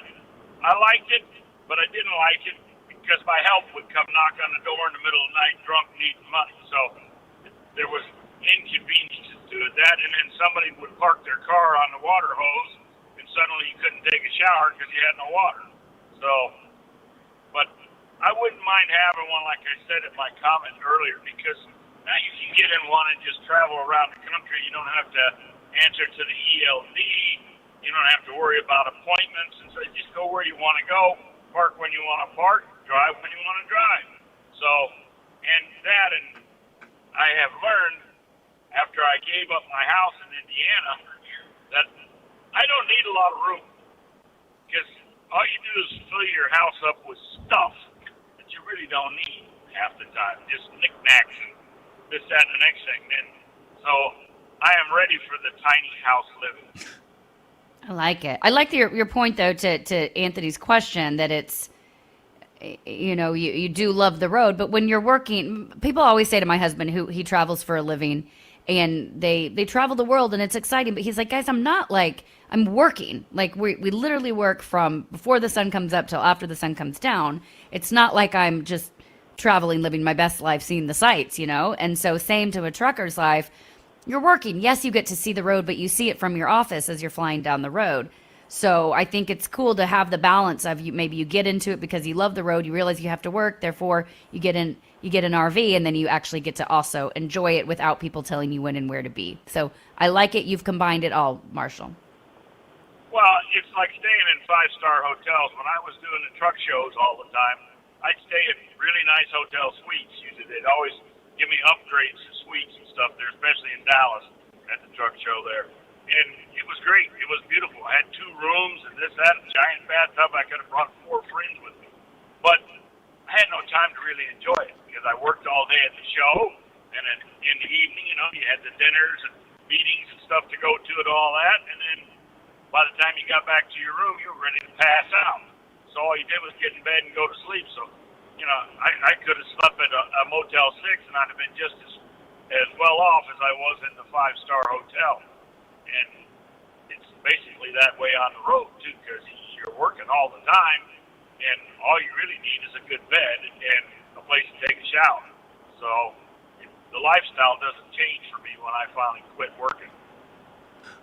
I liked it, but I didn't like it because my help would come knock on the door in the middle of the night drunk needing money. So there was inconveniences to it. That, and then somebody would park their car on the water hose, and suddenly you couldn't take a shower because you had no water. So, but I wouldn't mind having one, like I said in my comment earlier, because now you can get in one and just travel around the country. You don't have to answer to the ELD. You don't have to worry about appointments, and so just go where you want to go, park when you want to park, drive when you want to drive. So, and I have learned after I gave up my house in Indiana that I don't need a lot of room, because all you do is fill your house up with stuff that you really don't need half the time, just knickknacks and this, that, and the next thing. And so I am ready for the tiny house living. I like it. I like your point, though, to Anthony's question, that it's, you do love the road, but when you're working, people always say to my husband, who he travels for a living, and they travel the world and it's exciting, but he's like, guys, I'm working. Like we literally work from before the sun comes up till after the sun comes down. It's not like I'm just traveling, living my best life, seeing the sights, And so same to a trucker's life. You're working. Yes, you get to see the road, but you see it from your office as you're flying down the road. So I think it's cool to have the balance of maybe you get into it because you love the road, you realize you have to work, therefore you get an RV, and then you actually get to also enjoy it without people telling you when and where to be. So I like it. You've combined it all, Marshall. Well, it's like staying in 5-star hotels. When I was doing the truck shows all the time, I'd stay at really nice hotel suites. Usually they'd always give me upgrades to suites and stuff there, especially in Dallas at the truck show there. And it was great. It was beautiful. I had 2 rooms and this, that, a giant bathtub. I could have brought 4 friends with me. But I had no time to really enjoy it because I worked all day at the show. And then in the evening, you had the dinners and meetings and stuff to go to and all that. And then by the time you got back to your room, you were ready to pass out. So all you did was get in bed and go to sleep. So, I could have slept at a Motel 6 and I'd have been just as well off as I was in the 5-star hotel. And it's basically that way on the road, too, because you're working all the time, and all you really need is a good bed and a place to take a shower. So the lifestyle doesn't change for me when I finally quit working.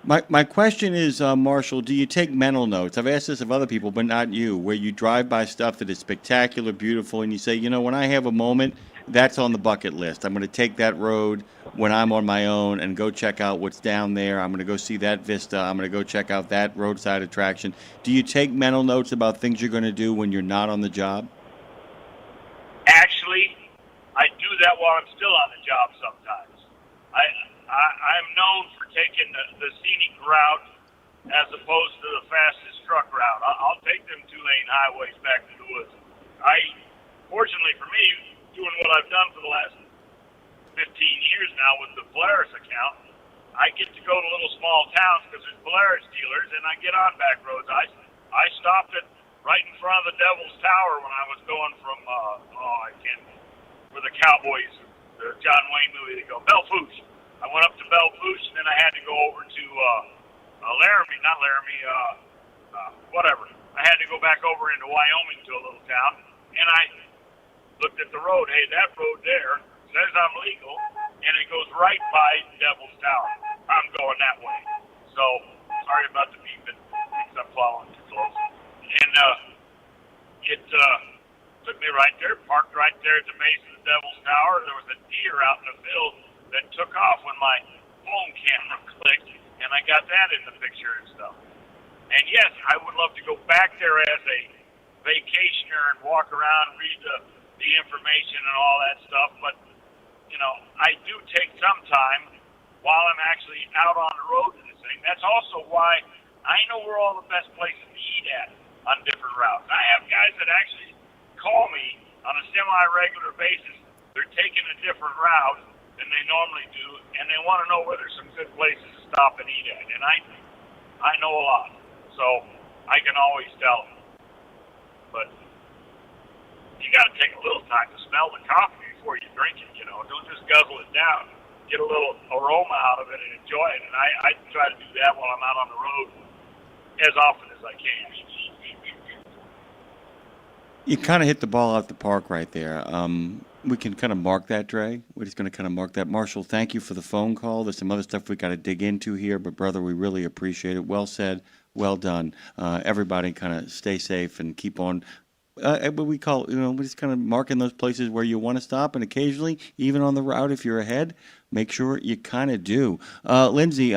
My question is, Marshall, do you take mental notes? I've asked this of other people, but not you, where you drive by stuff that is spectacular, beautiful, and you say, when I have a moment, that's on the bucket list. I'm going to take that road when I'm on my own and go check out what's down there. I'm going to go see that vista. I'm going to go check out that roadside attraction. Do you take mental notes about things you're going to do when you're not on the job? Actually, I do that while I'm still on the job sometimes. I'm known for taking the scenic route as opposed to the fastest truck route. I'll take them 2-lane highways back to the woods. Fortunately for me, doing what I've done for the last 15 years now with the Polaris account, I get to go to little small towns because there's Polaris dealers, and I get on back roads. I stopped it right in front of the Devil's Tower when I was going from, where the Cowboys, the John Wayne movie, they go, Belle Fourche. I went up to Belle Fourche, and then I had to go over to I had to go back over into Wyoming to a little town, and I looked at the road. Hey, that road there says I'm legal, and it goes right by Devil's Tower. I'm going that way. So, sorry about the beeping, because I'm following too close. And it took me right there, parked right there at the base of the Devil's Tower. There was a deer out in the field that took off when my phone camera clicked, and I got that in the picture and stuff. And yes, I would love to go back there as a vacationer and walk around and read the information and all that stuff, but I do take some time while I'm actually out on the road to this thing. That's also why I know where all the best places to eat at on different routes. I have guys that actually call me on a semi-regular basis. They're taking a different route than they normally do, and they want to know where there's some good places to stop and eat at. And I know a lot, so I can always tell them. But you got to take a little time to smell the coffee before you drink it. Don't just guzzle it down. Get a little aroma out of it and enjoy it. And I try to do that while I'm out on the road as often as I can. You kind of hit the ball out the park right there. We can kind of mark that, Dre. We're just going to kind of mark that. Marshall, thank you for the phone call. There's some other stuff we got to dig into here, but brother, we really appreciate it. Well said, well done. Everybody kind of stay safe and keep on what we call, we're just kind of marking those places where you want to stop, and occasionally, even on the route, if you're ahead, make sure you kind of do. Lindsay,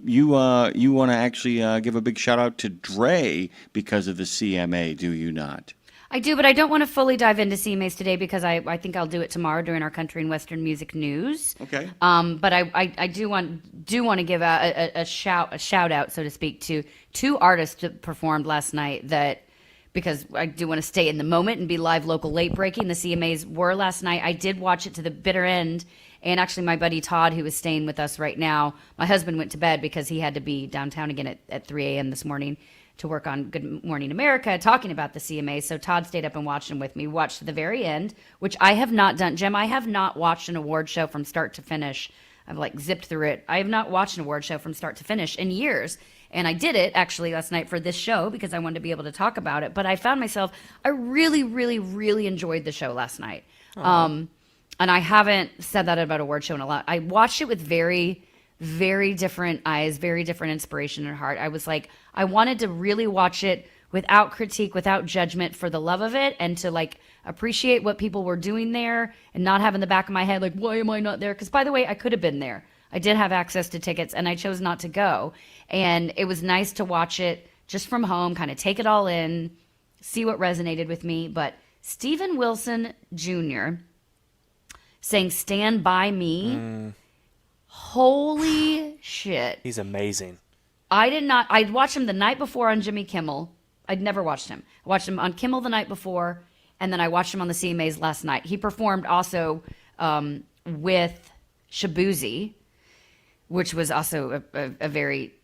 you want to actually give a big shout out to Dre because of the CMA, do you not? I do, but I don't want to fully dive into CMAs today because I think I'll do it tomorrow during our country and western music news. Okay. But I do want to give a shout out, so to speak, to two artists that performed last night because I do want to stay in the moment and be live, local, late breaking. The CMAs were last night. I did watch it to the bitter end. And actually, my buddy Todd, who is staying with us right now, my husband went to bed because he had to be downtown again at 3 a.m. this morning to work on Good Morning America, talking about the CMA. So Todd stayed up and watched them with me, watched to the very end, which I have not done. Jim, I have not watched an award show from start to finish. I've zipped through it. I have not watched an award show from start to finish in years. And I did it actually last night for this show because I wanted to be able to talk about it. But I found myself, I really, really, really enjoyed the show last night. And I haven't said that about award show in a lot. I watched it with very, very different eyes, very different inspiration and heart. I was like, I wanted to really watch it without critique, without judgment, for the love of it, and to appreciate what people were doing there and not have in the back of my head, why am I not there? Because, by the way, I could have been there. I did have access to tickets, and I chose not to go. And it was nice to watch it just from home, kind of take it all in, see what resonated with me. But Steven Wilson Jr. saying "Stand By Me," holy shit. He's amazing. I'd watched him the night before on Jimmy Kimmel. I'd never watched him. I watched him on Kimmel the night before, and then I watched him on the CMAs last night. He performed also with Shabuzi, which was also a very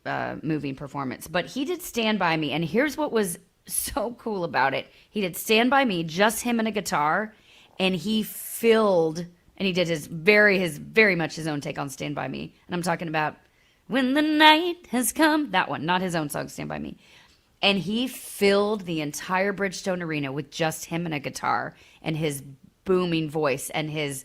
moving performance. But he did Stand By Me, and here's what was so cool about it. He did Stand By Me, just him and a guitar, and he filled, and he did his very much his own take on Stand By Me. And I'm talking about When the Night Has Come, that one, not his own song, Stand By Me. And he filled the entire Bridgestone Arena with just him and a guitar and his booming voice and his,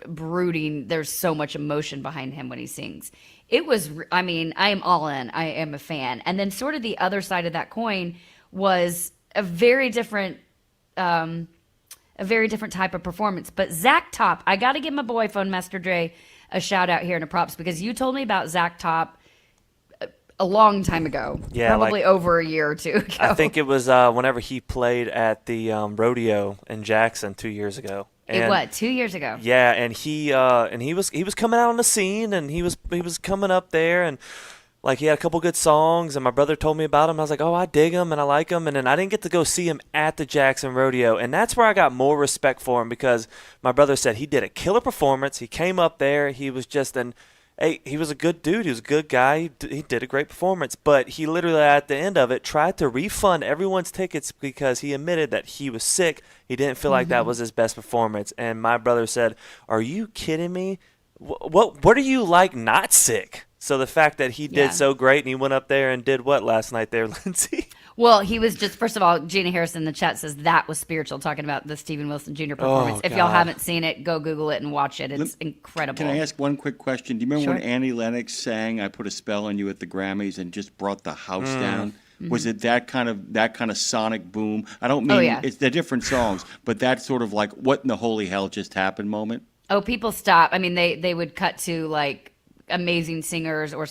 brooding, there's so much emotion behind him when he sings. It was, I am all in. I am a fan. And then sort of the other side of that coin was a very different type of performance. But Zach Top, I got to give my boy Phone Master Dre a shout out here and a props, because you told me about Zach Top a long time ago. Yeah, probably over a year or two ago. I think it was whenever he played at the rodeo in Jackson 2 years ago. And 2 years ago? Yeah, and he was coming out on the scene, and he was coming up there, and he had a couple good songs, and my brother told me about him. I was like, oh, I dig him and I like him. And then I didn't get to go see him at the Jackson Rodeo, and that's where I got more respect for him, because my brother said he did a killer performance. He came up there, he was just he was a good dude. He was a good guy. He did a great performance. But he literally, at the end of it, tried to refund everyone's tickets because he admitted that he was sick. He didn't feel like that was his best performance. And my brother said, are you kidding me? What are you like not sick? So the fact that he did so great, and he went up there and did what last night there, Lindsay? Well, he was just, first of all, Gina Harrison in the chat says that was spiritual, talking about the Steven Wilson Jr. performance. If y'all haven't seen it, go Google it and watch it. It's incredible. Can I ask one quick question? Do you remember Sure. when Annie Lennox sang "I Put a Spell on You" at the Grammys and just brought the house down? Was it that kind of sonic boom? I don't mean it's the different songs, but that sort of what in the holy hell just happened moment? Oh, people stop. I mean, they would cut to amazing singers or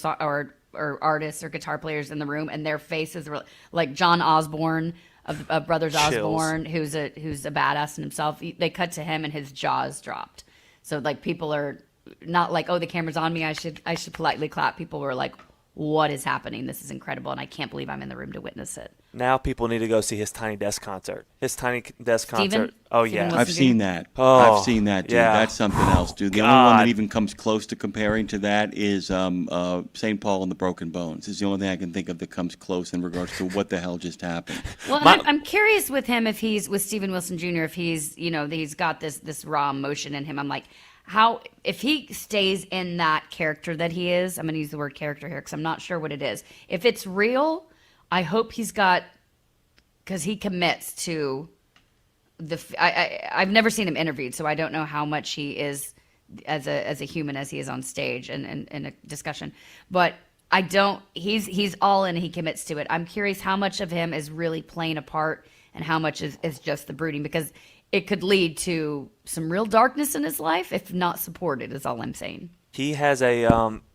artists or guitar players in the room, and their faces were like John Osborne of Brothers Osborne, who's a badass in himself. They cut to him and his jaws dropped. So people are not like, oh, the camera's on me, I should politely clap. People were like, what is happening? This is incredible, and I can't believe I'm in the room to witness it. Now people need to go see his Tiny Desk concert. His Tiny Desk Steven? concert. Oh, Steven yeah. I've seen that. Oh, I've seen that, dude. yeah. That's something else, dude. The only one that even comes close to comparing to that is St. Paul and the Broken Bones. Is the only thing I can think of that comes close in regards to what the hell just happened. Well, I'm curious with him, if he's with Steven Wilson Jr., if he's, he's got this raw emotion in him. I'm like, if he stays in that character that he is, I'm going to use the word character here because I'm not sure what it is. If it's real, I hope he's got, because he commits to I've never seen him interviewed, so I don't know how much he is as a human as he is on stage and in a discussion. But he's all in and he commits to it. I'm curious how much of him is really playing a part and how much is just the brooding, because it could lead to some real darkness in his life if not supported, is all I'm saying. He has a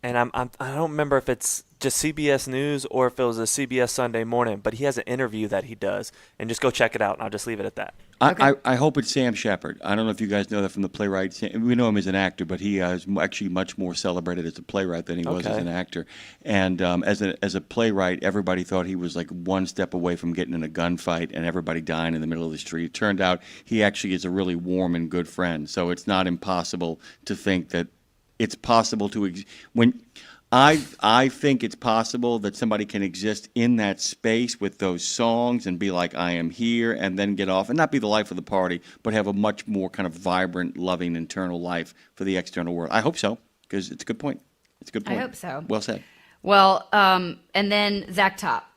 and I don't remember if it's just CBS News or if it was a CBS Sunday Morning, but he has an interview that he does, and just go check it out, and I'll just leave it at that. I hope it's Sam Shepard. I don't know if you guys know that from the playwright. We know him as an actor, but he is actually much more celebrated as a playwright than he was as an actor. And as a playwright, everybody thought he was like one step away from getting in a gunfight and everybody dying in the middle of the street. It turned out he actually is a really warm and good friend. So it's not impossible to think that it's possible to when I think it's possible that somebody can exist in that space with those songs and be like, I am here, and then get off and not be the life of the party, but have a much more kind of vibrant, loving internal life for the external world. I hope so, because it's a good point. It's a good point. I hope so. Well said. Well, and then Zach Top.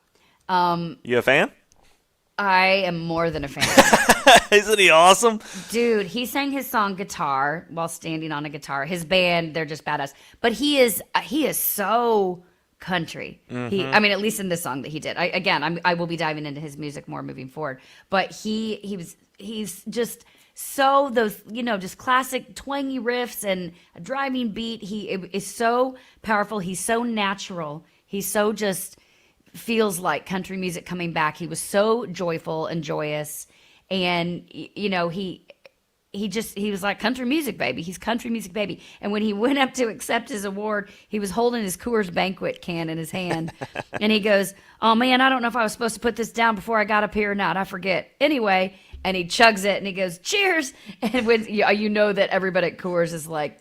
You a fan? I am more than a fan. Isn't he awesome? Dude, he sang his song Guitar while standing on a guitar. His band, they're just badass. But he is so country. Mm-hmm. I mean, at least in this song that he did. I will be diving into his music more moving forward. But he's just so those, just classic twangy riffs and a driving beat. He is so powerful. He's so natural. He's so just feels like country music coming back. He was so joyful and joyous. And, he was like country music baby. He's country music baby. And when he went up to accept his award, he was holding his Coors Banquet can in his hand. And he goes, oh man, I don't know if I was supposed to put this down before I got up here or not. I forget. Anyway, and he chugs it and he goes, cheers. And when you know that everybody at Coors is like,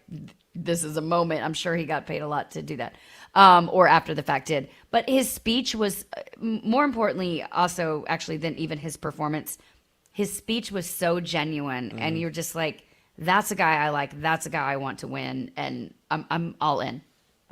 this is a moment. I'm sure he got paid a lot to do that. Or after the fact did. But his speech was, more importantly, also actually than even his performance, his speech was so genuine, and you're just like, that's a guy I like. That's a guy I want to win, and I'm all in.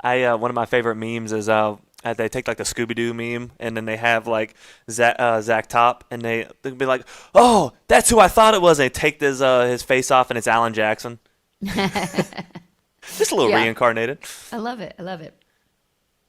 One of my favorite memes is they take like the Scooby-Doo meme, and then they have like Zach Top, and they'll be like, oh, that's who I thought it was. And they take his face off, and it's Alan Jackson. Just a little reincarnated. I love it.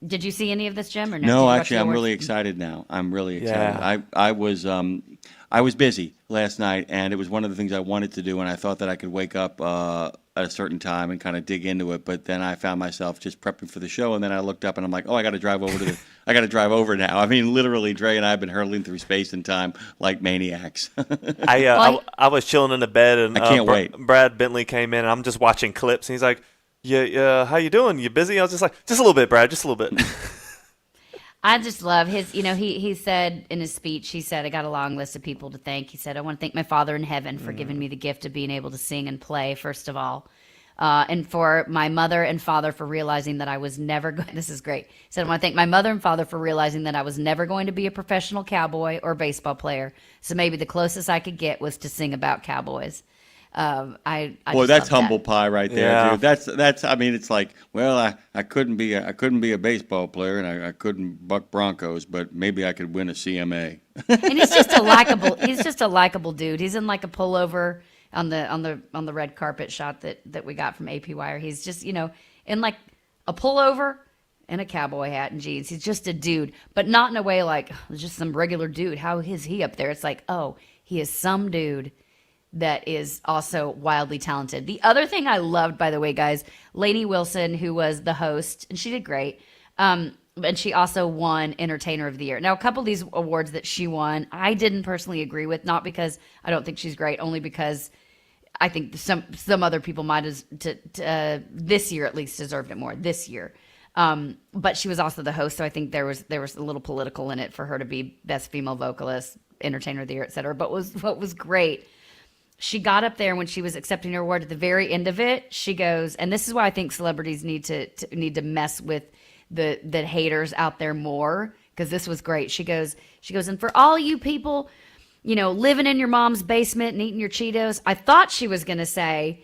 Did you see any of this, Jim, or no? No, actually, I'm really excited now. I'm really excited. Yeah. I was busy last night, and it was one of the things I wanted to do, and I thought that I could wake up at a certain time and kind of dig into it. But then I found myself just prepping for the show, and then I looked up and I'm like, oh, I got to drive over now. I mean, literally, Dre and I have been hurtling through space and time like maniacs. I was chilling in the bed, and I can't wait. Brad Bentley came in, and I'm just watching clips, and he's like, yeah, how you doing? You busy? I was just like, just a little bit, Brad, just a little bit. I just love his, he said in his speech, he said, I got a long list of people to thank. He said, I want to thank my Father in heaven for giving me the gift of being able to sing and play, first of all. And for my mother and father for realizing that I was never going, this is great. He said, I want to thank my mother and father for realizing that I was never going to be a professional cowboy or baseball player. So maybe the closest I could get was to sing about cowboys. Boy, that's humble pie right there, dude. That's. I mean, it's like, well, I couldn't be a baseball player, and I couldn't buck Broncos, but maybe I could win a CMA. And he's just a likable dude. He's in like a pullover on the red carpet shot that we got from AP Wire. He's just in like a pullover and a cowboy hat and jeans. He's just a dude, but not in a way like just some regular dude. How is he up there? It's like, oh, he is some dude that is also wildly talented. The other thing I loved, by the way, guys, Lainey Wilson, who was the host, and she did great, and she also won Entertainer of the Year. Now, a couple of these awards that she won, I didn't personally agree with, not because I don't think she's great, only because I think some other people might have, this year at least, deserved it more, this year. But she was also the host, so I think there was a little political in it for her to be Best Female Vocalist, Entertainer of the Year, et cetera. But what was great, she got up there when she was accepting her award at the very end of it. She goes, and this is why I think celebrities need to mess with the haters out there more, because this was great. She goes, and for all you people, living in your mom's basement and eating your Cheetos, I thought she was going to say,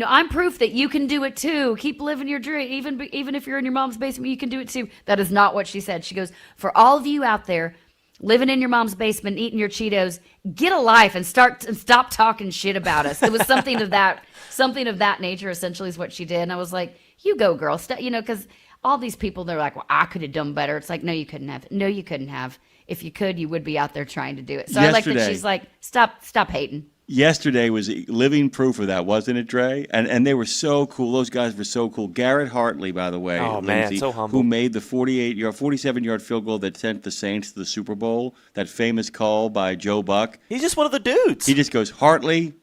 I'm proof that you can do it too. Keep living your dream. Even if you're in your mom's basement, you can do it too. That is not what she said. She goes, for all of you out there living in your mom's basement, eating your Cheetos, get a life and stop talking shit about us. It was something of that nature, essentially, is what she did. And I was like, you go, girl. Because all these people, they're like, well, I could have done better. It's like, no, you couldn't have. No, you couldn't have. if you could, you would be out there trying to do it. So I like that she's like, stop hating. Yesterday was living proof of that, wasn't it, Dre? And they were so cool. Those guys were so cool. Garrett Hartley, by the way, Oh, Lindsay, man, so humble. who made the 47-yard field goal that sent the Saints to the Super Bowl, that famous call by Joe Buck. He's just one of the dudes. He just goes, Hartley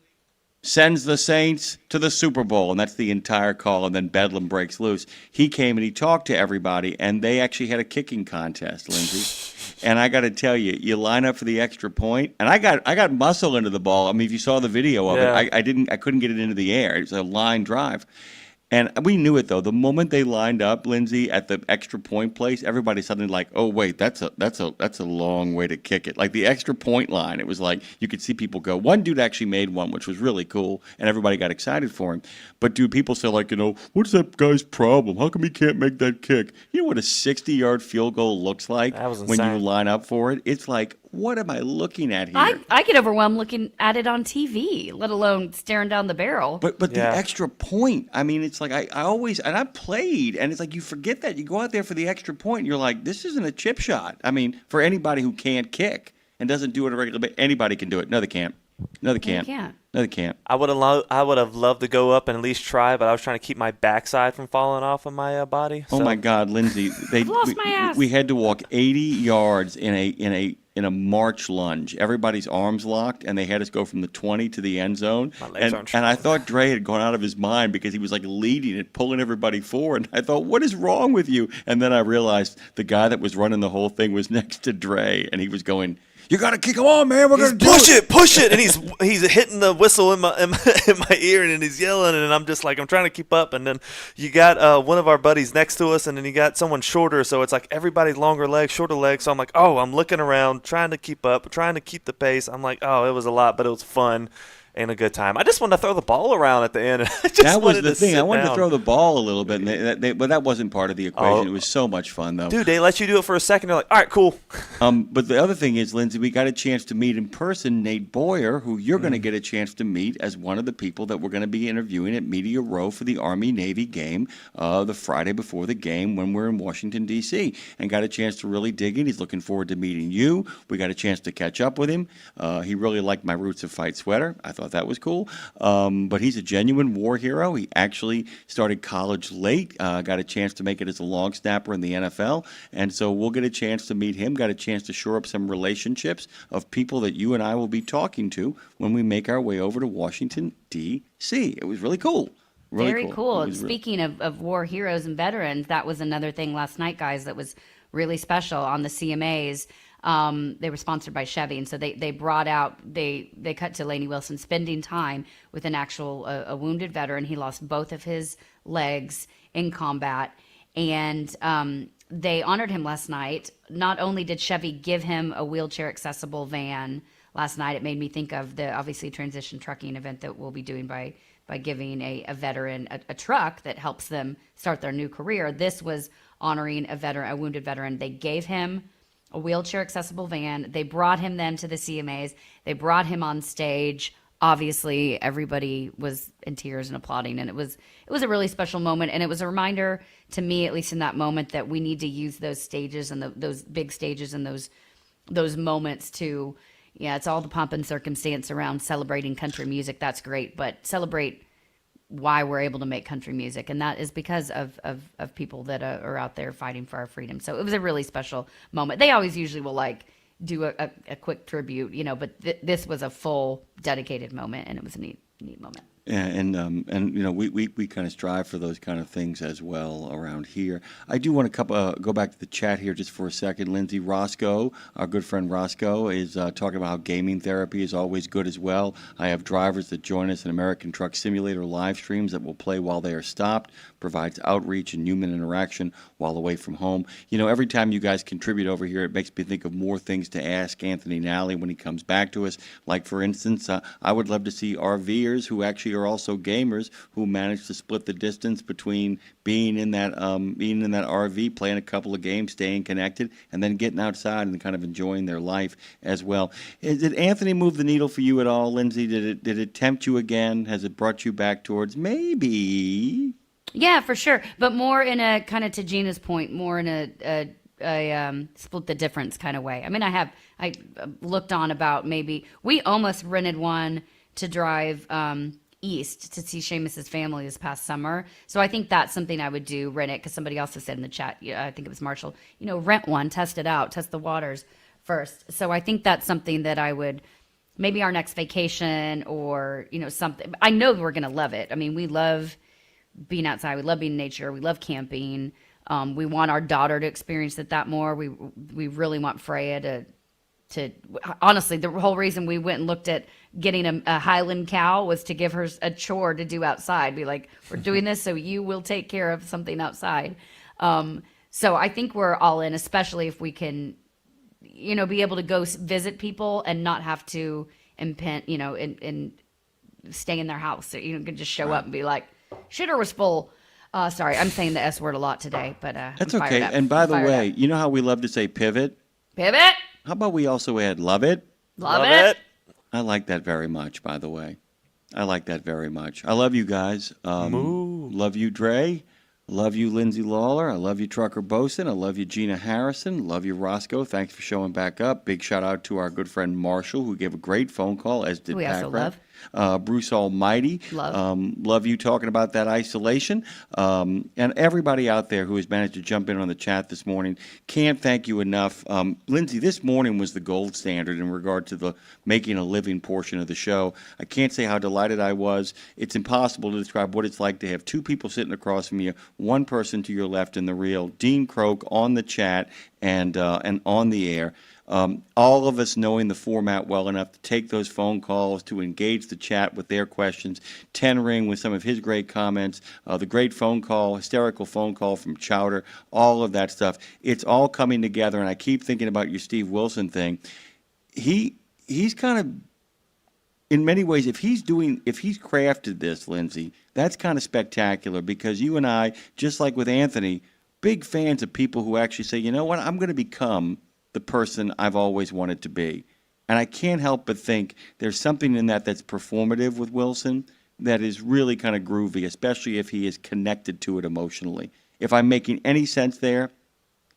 sends the Saints to the Super Bowl, and that's the entire call, and then Bedlam breaks loose. He came and he talked to everybody, and they actually had a kicking contest, Lindsay. And I got to tell you, you line up for the extra point, and I got muscle into the ball. I mean, if you saw the video of it, I couldn't get it into the air. It was a line drive. And we knew it, though. The moment they lined up, Lindsay, at the extra point place, everybody suddenly like, oh, wait, that's a long way to kick it. Like the extra point line, it was like you could see people go. One dude actually made one, which was really cool, and everybody got excited for him. But, dude, people say, like, what's that guy's problem? How come he can't make that kick? You know what a 60-yard field goal looks like when you line up for it? It's like, what am I looking at here? I get overwhelmed looking at it on TV, let alone staring down the barrel. But the extra point, I mean, it's like I always, and I played, and it's like you forget that. You go out there for the extra point, and you're like, this isn't a chip shot. I mean, for anybody who can't kick and doesn't do it a regular bit, anybody can do it. No, they can't. No, they can't. No, they can't. I would have loved to go up and at least try, but I was trying to keep my backside from falling off of my body. So. Oh my God, Lindsay! I've lost my ass. We had to walk 80 yards in a march lunge. Everybody's arms locked, and they had us go from the 20 to the end zone. My legs aren't strong. And I thought Dre had gone out of his mind because he was like leading it, pulling everybody forward. And I thought, what is wrong with you? And then I realized the guy that was running the whole thing was next to Dre, and he was going, you got to kick him on, man. We're going to do it. Push it. And he's hitting the whistle in my ear, and he's yelling, and I'm just like, I'm trying to keep up. And then you got one of our buddies next to us, and then you got someone shorter. So it's like everybody's longer legs, shorter legs. So I'm like, I'm looking around, trying to keep up, trying to keep the pace. I'm like, it was a lot, but it was fun. And a good time. I just wanted to throw the ball around at the end. That was the thing. I wanted to throw the ball a little bit, but that wasn't part of the equation. It was so much fun, though. Dude, they let you do it for a second. They're like, all right, cool. But the other thing is, Lindsay, we got a chance to meet in person Nate Boyer, who you're going to get a chance to meet as one of the people that we're going to be interviewing at Media Row for the Army-Navy game the Friday before the game when we're in Washington, D.C., and got a chance to really dig in. He's looking forward to meeting you. We got a chance to catch up with him. He really liked my Roots of Fight sweater. I thought that was cool. But he's a genuine war hero. He actually started college late, got a chance to make it as a long snapper in the NFL. And so we'll get a chance to meet him, got a chance to shore up some relationships of people that you and I will be talking to when we make our way over to Washington, D.C. It was really cool. Very cool. Speaking of war heroes and veterans, that was another thing last night, guys, that was really special on the CMAs. They were sponsored by Chevy, and so they brought out, they cut to Lainey Wilson spending time with an actual a wounded veteran. He lost both of his legs in combat, and they honored him last night. Not only did Chevy give him a wheelchair accessible van last night, it made me think of the obviously transition trucking event that we'll be doing by giving a veteran a truck that helps them start their new career. This was honoring a wounded veteran. They gave him a wheelchair accessible van. They brought him then to the CMAs. They brought him on stage. Obviously, everybody was in tears and applauding, and it was a really special moment. And it was a reminder to me, at least in that moment, that we need to use those stages and those big stages and those moments to, it's all the pomp and circumstance around celebrating country music. That's great, but celebrate why we're able to make country music, and that is because of people that are out there fighting for our freedom. So it was a really special moment. They always usually will do a quick tribute, but this was a full dedicated moment, and it was a neat moment. Yeah, and we kind of strive for those kind of things as well around here. I do want to go back to the chat here just for a second. Lindsay, Roscoe, our good friend Roscoe, is talking about how gaming therapy is always good as well. I have drivers that join us in American Truck Simulator live streams that will play while they are stopped, provides outreach and human interaction while away from home. Every time you guys contribute over here, it makes me think of more things to ask Anthony Nally when he comes back to us. Like, for instance, I would love to see RVers who actually are also gamers who manage to split the distance between being in that RV, playing a couple of games, staying connected, and then getting outside and kind of enjoying their life as well. Did Anthony move the needle for you at all, Lindsay? Did it tempt you again? Has it brought you back towards maybe? Yeah, for sure. But more in a kind of, to Gina's point, more in a split the difference kind of way. I mean, I looked on about maybe we almost rented one to drive east to see Seamus's family this past summer. So I think that's something I would do, rent it, because somebody else has said in the chat, I think it was Marshall, rent one, test it out, test the waters first. So I think that's something that I would, maybe our next vacation or, something. I know we're going to love it. I mean, we love being outside. We love being in nature. We love camping. We want our daughter to experience that more. We really want Freya to honestly, the whole reason we went and looked at getting a Highland cow was to give her a chore to do outside. Be like, we're doing this so you will take care of something outside. So I think we're all in, especially if we can, be able to go visit people and not have to impend, and stay in their house. So you can just show up and be like, shitter was full. Sorry, I'm saying the S word a lot today, but that's okay. And by the way, you know how we love to say pivot? Pivot. How about we also add love it? Love it. I like that very much, by the way. I like that very much. I love you guys. Love you, Dre. Love you, Lindsay Lawler. I love you, Trucker Bosun. I love you, Gina Harrison. Love you, Roscoe. Thanks for showing back up. Big shout out to our good friend Marshall, who gave a great phone call, as did we Pat. Also love. Bruce Almighty. Love you talking about that isolation. And everybody out there who has managed to jump in on the chat this morning, can't thank you enough. Lindsay, this morning was the gold standard in regard to the making a living portion of the show. I can't say how delighted I was. It's impossible to describe what it's like to have two people sitting across from you, one person to your left in the reel, Dean Croak on the chat and on the air. All of us knowing the format well enough to take those phone calls, to engage the chat with their questions, 10 Ring with some of his great comments, the great phone call, hysterical phone call from Chowder, all of that stuff. It's all coming together, and I keep thinking about your Steve Wilson thing. He's kind of, in many ways, if he's crafted this, Lindsay, that's kind of spectacular, because you and I, just like with Anthony, big fans of people who actually say, you know what, I'm going to become the person I've always wanted to be. And I can't help but think there's something in that's performative with Wilson that is really kind of groovy, especially if he is connected to it emotionally. If I'm making any sense there,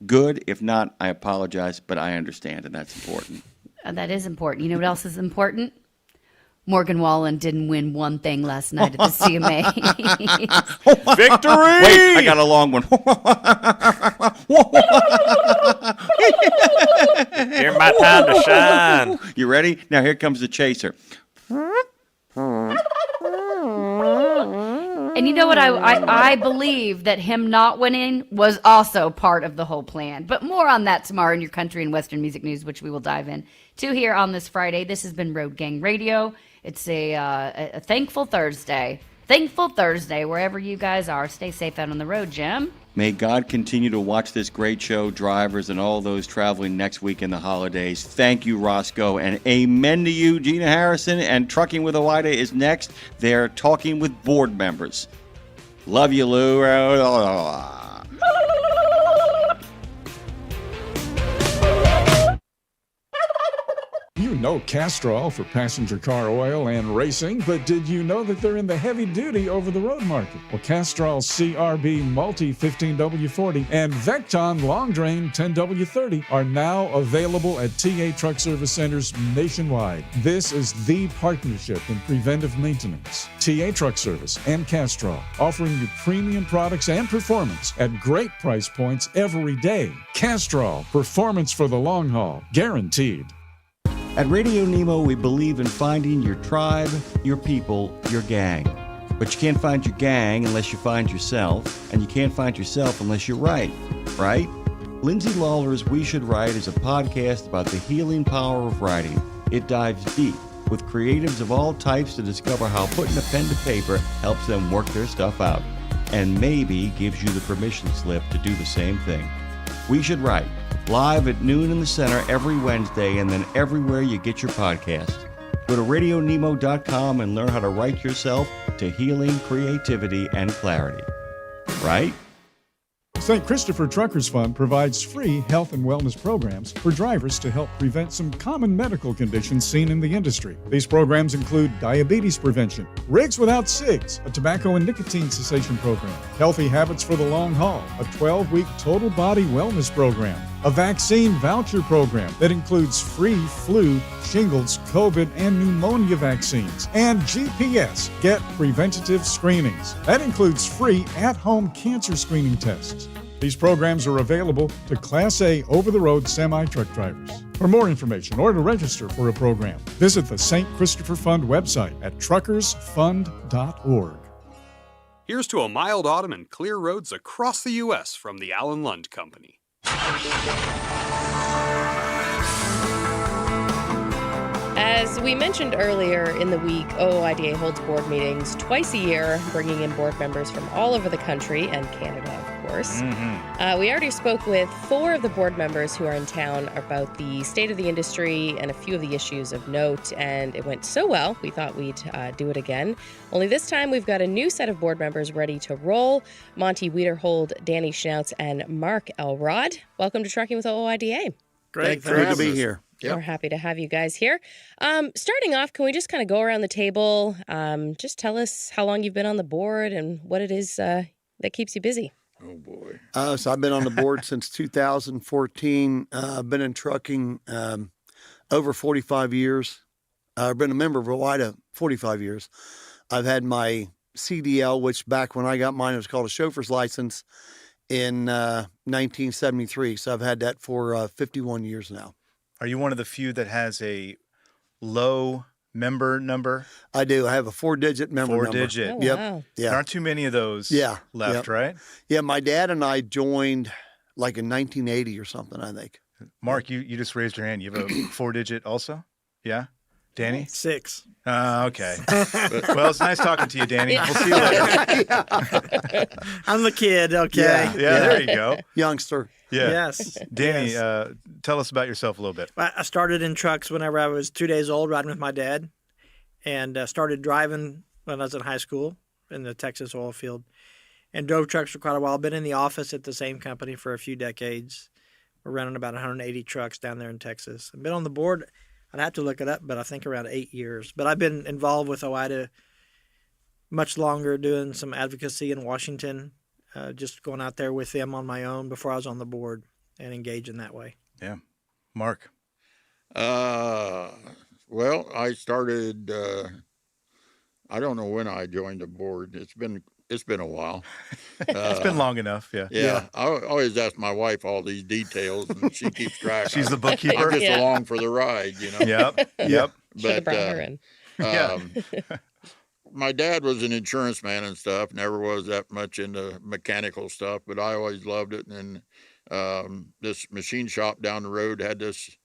good. If not, I apologize, but I understand, and that's important. That is important. You know what else is important? Morgan Wallen didn't win one thing last night at the CMA. Victory! Wait, I got a long one. Here's my time to shine. You ready? Now here comes the chaser. And you know what? I believe that him not winning was also part of the whole plan. But more on that tomorrow in your country and Western music news, which we will dive in to here on this Friday. This has been Road Gang Radio. It's a thankful Thursday. Thankful Thursday, wherever you guys are. Stay safe out on the road, Jim. May God continue to watch this great show, drivers, and all those traveling next week in the holidays. Thank you, Roscoe, and amen to you, Gina Harrison. And Trucking with Oida is next. They're talking with board members. Love you, Lou. You know Castrol for passenger car oil and racing, but did you know that they're in the heavy-duty over-the-road market? Well, Castrol CRB Multi 15W40 and Vecton Long Drain 10W30 are now available at TA Truck Service Centers nationwide. This is the partnership in preventive maintenance. TA Truck Service and Castrol, offering you premium products and performance at great price points every day. Castrol, performance for the long haul, guaranteed. At RadioNemo, we believe in finding your tribe, your people, your gang. But you can't find your gang unless you find yourself, and you can't find yourself unless you write, right? Lindsay Lawler's We Should Write is a podcast about the healing power of writing. It dives deep with creatives of all types to discover how putting a pen to paper helps them work their stuff out, and maybe gives you the permission slip to do the same thing. We Should Write, live at noon in the center every Wednesday, and then everywhere you get your podcast. Go to RadioNemo.com and learn how to write yourself to healing, creativity, and clarity. Right? St. Christopher Truckers Fund provides free health and wellness programs for drivers to help prevent some common medical conditions seen in the industry. These programs include diabetes prevention, Rigs Without Cigs, a tobacco and nicotine cessation program, Healthy Habits for the Long Haul, a 12-week total body wellness program, a vaccine voucher program that includes free flu, shingles, COVID, and pneumonia vaccines, and GPS, Get Preventative Screenings. That includes free at-home cancer screening tests. These programs are available to Class A over-the-road semi-truck drivers. For more information or to register for a program, visit the St. Christopher Fund website at truckersfund.org. Here's to a mild autumn and clear roads across the U.S. from the Allen Lund Company. As we mentioned earlier in the week, OOIDA holds board meetings twice a year, bringing in board members from all over the country and Canada, of course. We already spoke with 4 of the board members who are in town about the state of the industry and a few of the issues of note, and it went so well, we thought we'd do it again. Only this time, we've got a new set of board members ready to roll. Monty Wiederhold, Danny Schnautz, and Mark Elrod. Welcome to Trucking with OOIDA. Great to be here. We're happy to have you guys here. Starting off, can we just kind of go around the table? Just tell us how long you've been on the board and what it is that keeps you busy. Oh, boy. So I've been on the board since 2014. I've been in trucking over 45 years. I've been a member of OOIDA 45 years. I've had my CDL, which back when I got mine, it was called a chauffeur's license in 1973. So I've had that for 51 years now. Are you one of the few that has a low member number? I do. I have a 4-digit member number. 4-digit. Oh, Yep. wow. Yeah. There aren't too many of those left, Yep. right? Yeah, my dad and I joined like in 1980 or something, I think. Mark, you just raised your hand. You have a 4-digit also? Yeah? Danny? 6. Okay. Well, it's nice talking to you, Danny. We'll see you later. I'm the kid, okay. Yeah, there you go. Youngster. Yeah. Yes. Danny, yes. Tell us about yourself a little bit. I started in trucks whenever I was 2 days old, riding with my dad, and started driving when I was in high school in the Texas oil field, and drove trucks for quite a while. Been in the office at the same company for a few decades. We're running about 180 trucks down there in Texas. I've been on the board, I'd have to look it up, but I think around 8 years. But I've been involved with OOIDA much longer, doing some advocacy in Washington, just going out there with them on my own before I was on the board and engaging that way. Yeah. Mark? Well, I started, I don't know when I joined the board. It's been a while. It's been long enough, yeah. Yeah. I always ask my wife all these details, and she keeps track. She's the bookkeeper. I'm just along for the ride, you know. Yep. Should have brought her in. My dad was an insurance man and stuff, never was that much into mechanical stuff, but I always loved it. And this machine shop down the road had this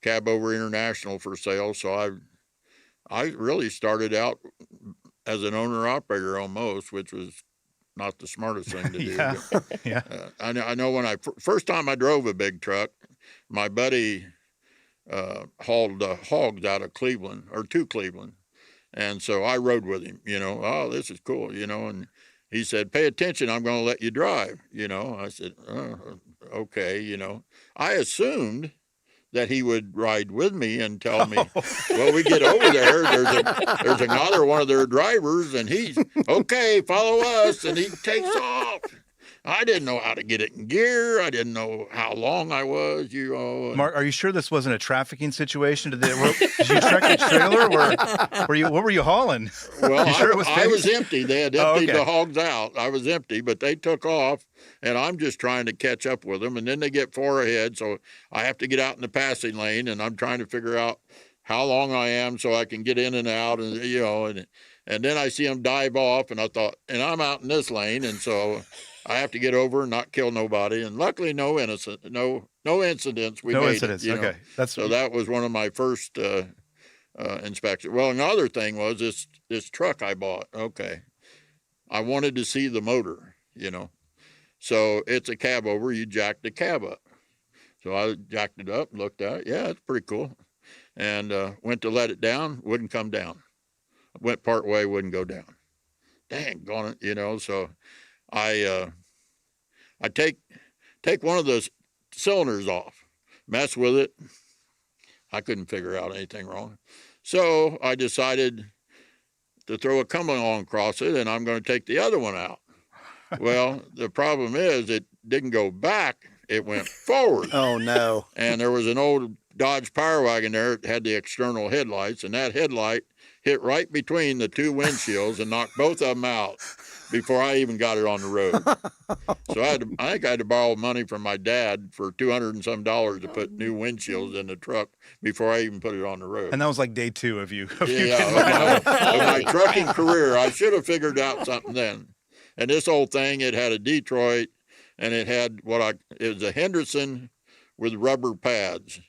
Cab Over International for sale, so I really started out as an owner-operator almost, which was not the smartest thing to do. I know when first time I drove a big truck, my buddy hauled hogs out of Cleveland, or to Cleveland. And so I rode with him, you know, oh, this is cool, you know, and he said, pay attention, I'm going to let you drive, you know. I said, oh, okay, you know. I assumed that he would ride with me and tell me, well, we get over there, there's another one of their drivers, and he's, okay, follow us, and he takes off. I didn't know how to get it in gear. I didn't know how long I was, you know. Mark, are you sure this wasn't a trafficking situation? Did you truck a trailer? What were you hauling? Well, sure I was empty. They had emptied the hogs out. I was empty, but they took off, and I'm just trying to catch up with them. And then they get 4 ahead, so I have to get out in the passing lane, and I'm trying to figure out how long I am so I can get in and out, and you know, and then I see them dive off, and I thought, and I'm out in this lane, and so I have to get over and not kill nobody. And luckily, no incidents. No incidents. No incidents. Okay, so that was one of my first inspections. Well, another thing was this truck I bought. Okay, I wanted to see the motor. You know, so it's a cab over. You jack the cab up. So I jacked it up, looked at it. Yeah, it's pretty cool. And went to let it down. Wouldn't come down. Went part way. Wouldn't go down. Dang, gone it. You know, so. I take one of those cylinders off, mess with it. I couldn't figure out anything wrong. So I decided to throw a come-along across it, and I'm going to take the other one out. Well, the problem is it didn't go back. it went forward. Oh, no. And there was an old Dodge Power Wagon there that had the external headlights, and that headlight hit right between the two windshields and knocked both of them out before I even got it on the road. So I think I had to borrow money from my dad for $200 and some to put new windshields in the truck before I even put it on the road. And that was like day 2 of you. Of my trucking career, I should have figured out something then. And this old thing, it had a Detroit, and it had it was a Henderson with rubber pads.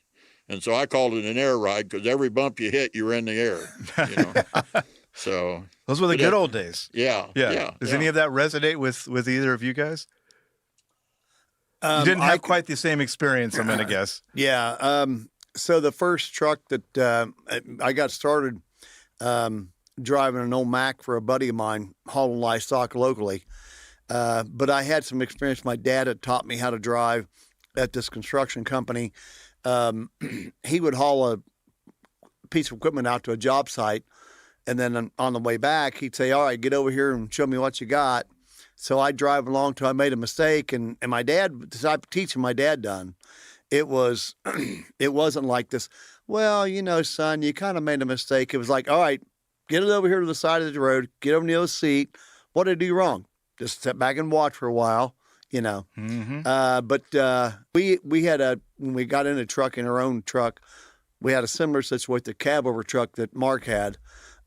And so I called it an air ride because every bump you hit, you were in the air. You know? So those were the good old days. Yeah. Does any of that resonate with either of you guys? You didn't have quite the same experience, I'm going to guess. Yeah. So the first truck that I got started driving an old Mack for a buddy of mine, hauling livestock locally. But I had some experience. My dad had taught me how to drive at this construction company. He would haul a piece of equipment out to a job site, and then on the way back, he'd say, all right, get over here and show me what you got. So I'd drive along till I made a mistake, and my dad, the type of teaching my dad done, it wasn't like this, well, you know, son, you kind of made a mistake. It was like, all right, get it over here to the side of the road, get over near the seat. What did I do wrong? Just sit back and watch for a while, you know. Mm-hmm. But we had when we got in a truck, in our own truck, we had a similar situation with the cab over truck that Mark had.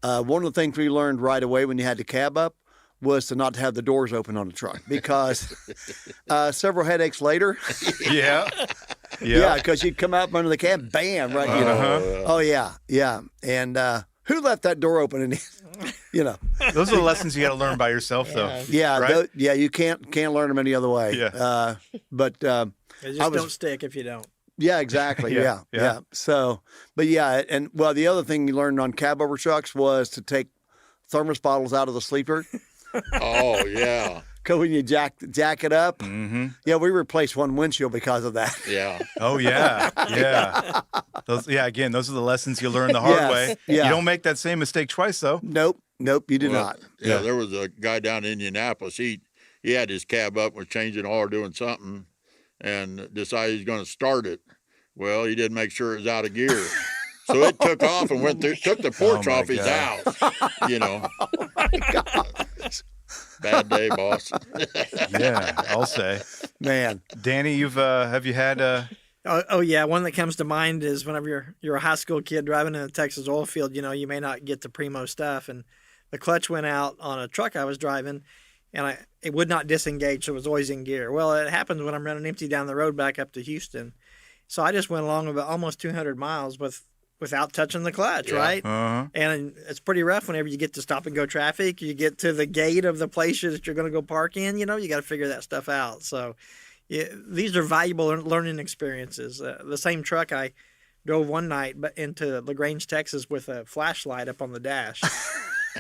One of the things we learned right away when you had the cab up was to not have the doors open on the truck, because several headaches later. Yeah, because you'd come out from under the cab, bam, right. You know. Oh yeah, and who left that door open? And you know, those are the lessons you got to learn by yourself, though. Yeah, right? You can't learn them any other way. Yeah, but they just don't stick if you don't. Yeah, exactly. Yeah. So, but yeah, and well, the other thing you learned on cab over trucks was to take thermos bottles out of the sleeper. Oh yeah. Because when you jack it up, yeah, we replaced one windshield because of that. Yeah. Oh yeah, yeah. Those are the lessons you learn the hard way. Yeah. You don't make that same mistake twice, though. Nope, you do not. Yeah, there was a guy down in Indianapolis. He had his cab up, was changing oil, doing something, and decided he's going to start it. Well, he didn't make sure it was out of gear. So it took off and took the porch off his house, you know. Oh, my God. Bad day, boss. Yeah, I'll say. Man. Danny, have you had Oh yeah, one that comes to mind is whenever you're a high school kid driving in a Texas oil field, you know, you may not get the primo stuff, and the clutch went out on a truck I was driving, and it would not disengage, so it was always in gear. Well, it happens when I'm running empty down the road back up to Houston. So I just went along about almost 200 miles without touching the clutch, right? Uh-huh. And it's pretty rough whenever you get to stop and go traffic. You get to the gate of the place that you're going to go park in, you know, you got to figure that stuff out. So yeah, these are valuable learning experiences. The same truck I drove one night into LaGrange, Texas with a flashlight up on the dash.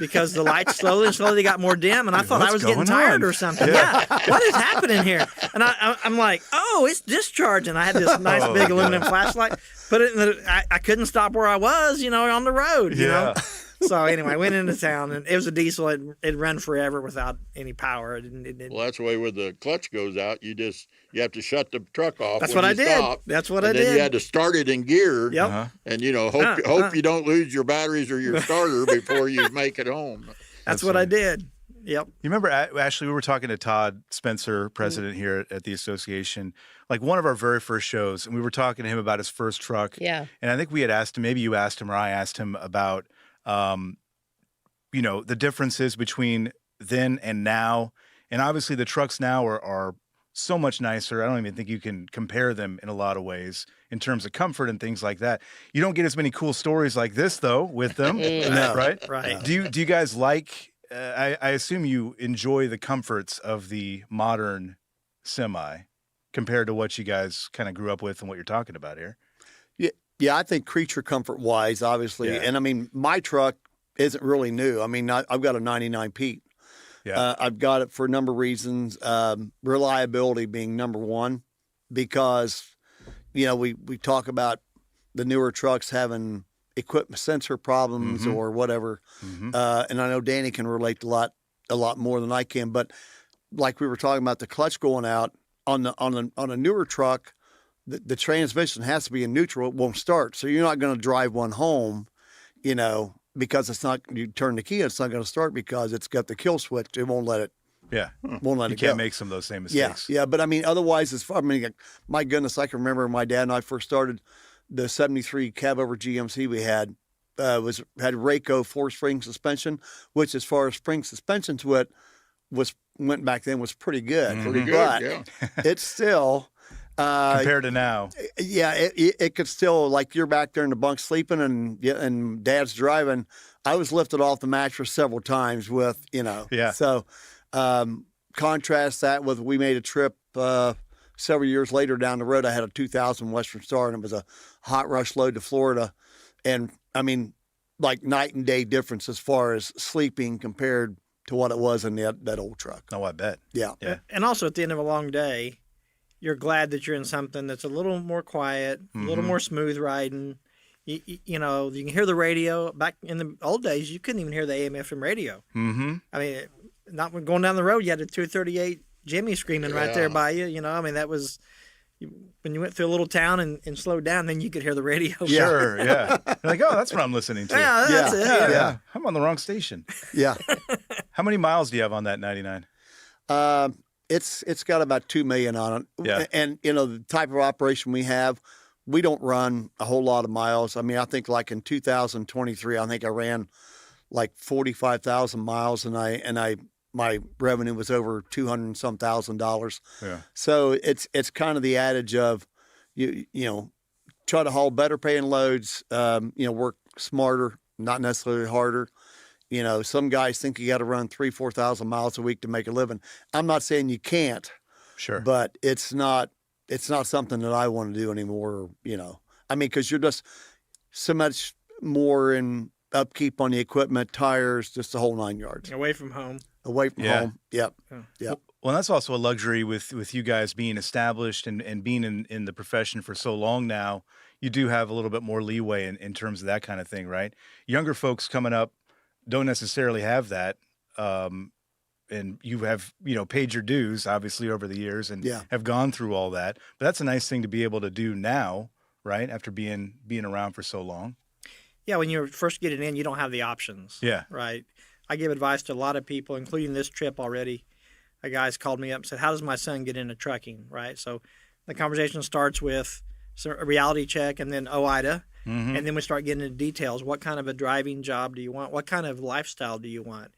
Because the lights slowly got more dim, and I thought I was getting tired or something. Yeah, what is happening here? And I'm like, oh, it's discharging. I had this nice big aluminum flashlight. Put it in I couldn't stop where I was, you know, on the road, you know. So anyway, I went into town, and it was a diesel. It ran forever without any power. Well, that's the way when the clutch goes out, you have to shut the truck off. That's what I did. That's what I did. Then you had to start it in gear. Yep. Uh-huh. And you know, hope you don't lose your batteries or your starter before you make it home. That's what I did. Yep. You remember, Ashley, we were talking to Todd Spencer, president here at the association, like one of our very first shows, and we were talking to him about his first truck. Yeah. And I think we had asked him, maybe you asked him or I asked him about, you know, the differences between then and now. And obviously the trucks now are so much nicer. I don't even think you can compare them in a lot of ways in terms of comfort and things like that. You don't get as many cool stories like this, though, with them, right? Right. Do you guys like... I assume you enjoy the comforts of the modern semi compared to what you guys kind of grew up with and what you're talking about here. Yeah, I think creature comfort wise, obviously. Yeah. And I mean, my truck isn't really new. I mean, I've got a 99 Pete. Yeah. I've got it for a number of reasons. Reliability being number one, because, you know, we talk about the newer trucks having equipment sensor problems or whatever. And I know Danny can relate a lot more than I can, but like we were talking about the clutch going out, on a newer truck, the transmission has to be in neutral. It won't start. So you're not going to drive one home, because it's not, you turn the key, it's not going to start because it's got the kill switch. It won't let it. Yeah. Won't let you it can't go. make some of those same mistakes. Yeah. But I mean, otherwise, my goodness, I can remember my dad and I first started the 73 cab over GMC we had, had Rayco 4-spring suspension, which as far as spring suspensions went back then was pretty good. Pretty good, but yeah. it's still compared to now. Yeah, it could still, like, you're back there in the bunk sleeping and Dad's driving. I was lifted off the mattress several times with, Yeah. So contrast that with, we made a trip several years later down the road. I had a 2000 Western Star, and it was a hot rush load to Florida. And I mean, like night and day difference as far as sleeping compared to what it was in that old truck. Oh, I bet. Yeah. And also at the end of a long day, you're glad that you're in something that's a little more quiet, a little more smooth riding. You can hear the radio. Back in the old days, you couldn't even hear the AM FM radio. Mm-hmm. I mean, not when going down the road, you had a 238 Jimmy screaming right there by you. I mean, that was when you went through a little town and slowed down, then you could hear the radio. Sure, yeah. You're like, oh, that's what I'm listening to. Yeah, that's it. Yeah. I'm on the wrong station. Yeah. How many miles do you have on that 99? It's got about 2 million on it. Yeah. And, the type of operation we have, we don't run a whole lot of miles. I mean, I think like in 2023, I think I ran like 45,000 miles, and my revenue was over $200 and some $1,000. Yeah. So it's kind of the adage of, try to haul better paying loads, work smarter, not necessarily harder. Some guys think you got to run 3,000-4,000 miles a week to make a living. I'm not saying you can't. Sure. But it's not something that I want to do anymore. I mean, because you're just so much more in upkeep on the equipment, tires, just the whole 9 yards. Away from home. Away from home. Yep. Yep. Well, that's also a luxury with you guys being established and being in the profession for so long now. You do have a little bit more leeway in terms of that kind of thing, right? Younger folks coming up don't necessarily have that. And you have, paid your dues, obviously, over the years and have gone through all that. But that's a nice thing to be able to do now, right, after being around for so long. Yeah, when you're first getting in, you don't have the options. Yeah. Right? I give advice to a lot of people, including this trip already. A guy's called me up and said, how does my son get into trucking, right? So the conversation starts with a reality check and then OIDA. Mm-hmm. And then we start getting into details. What kind of a driving job do you want? What kind of lifestyle do you want?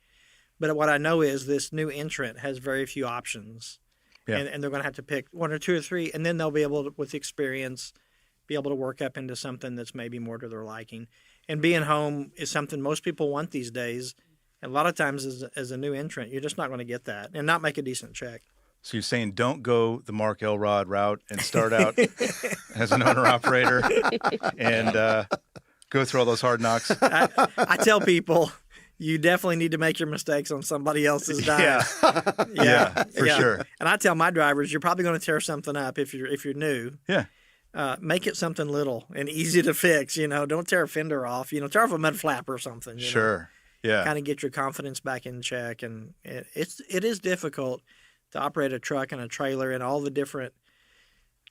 But what I know is this new entrant has very few options. Yeah. And they're going to have to pick one or two or three, and then they'll be able to, with experience, be able to work up into something that's maybe more to their liking. And being home is something most people want these days. And a lot of times as a new entrant, you're just not going to get that and not make a decent check. So you're saying don't go the Mark Elrod route and start out as an owner-operator and go through all those hard knocks? I tell people, you definitely need to make your mistakes on somebody else's dime. Yeah, for sure. And I tell my drivers, you're probably going to tear something up if you're new. Yeah. Make it something little and easy to fix. Don't tear a fender off. Tear off a mud flap or something. Sure. Yeah. Kind of get your confidence back in check. And it is difficult to operate a truck and a trailer in all the different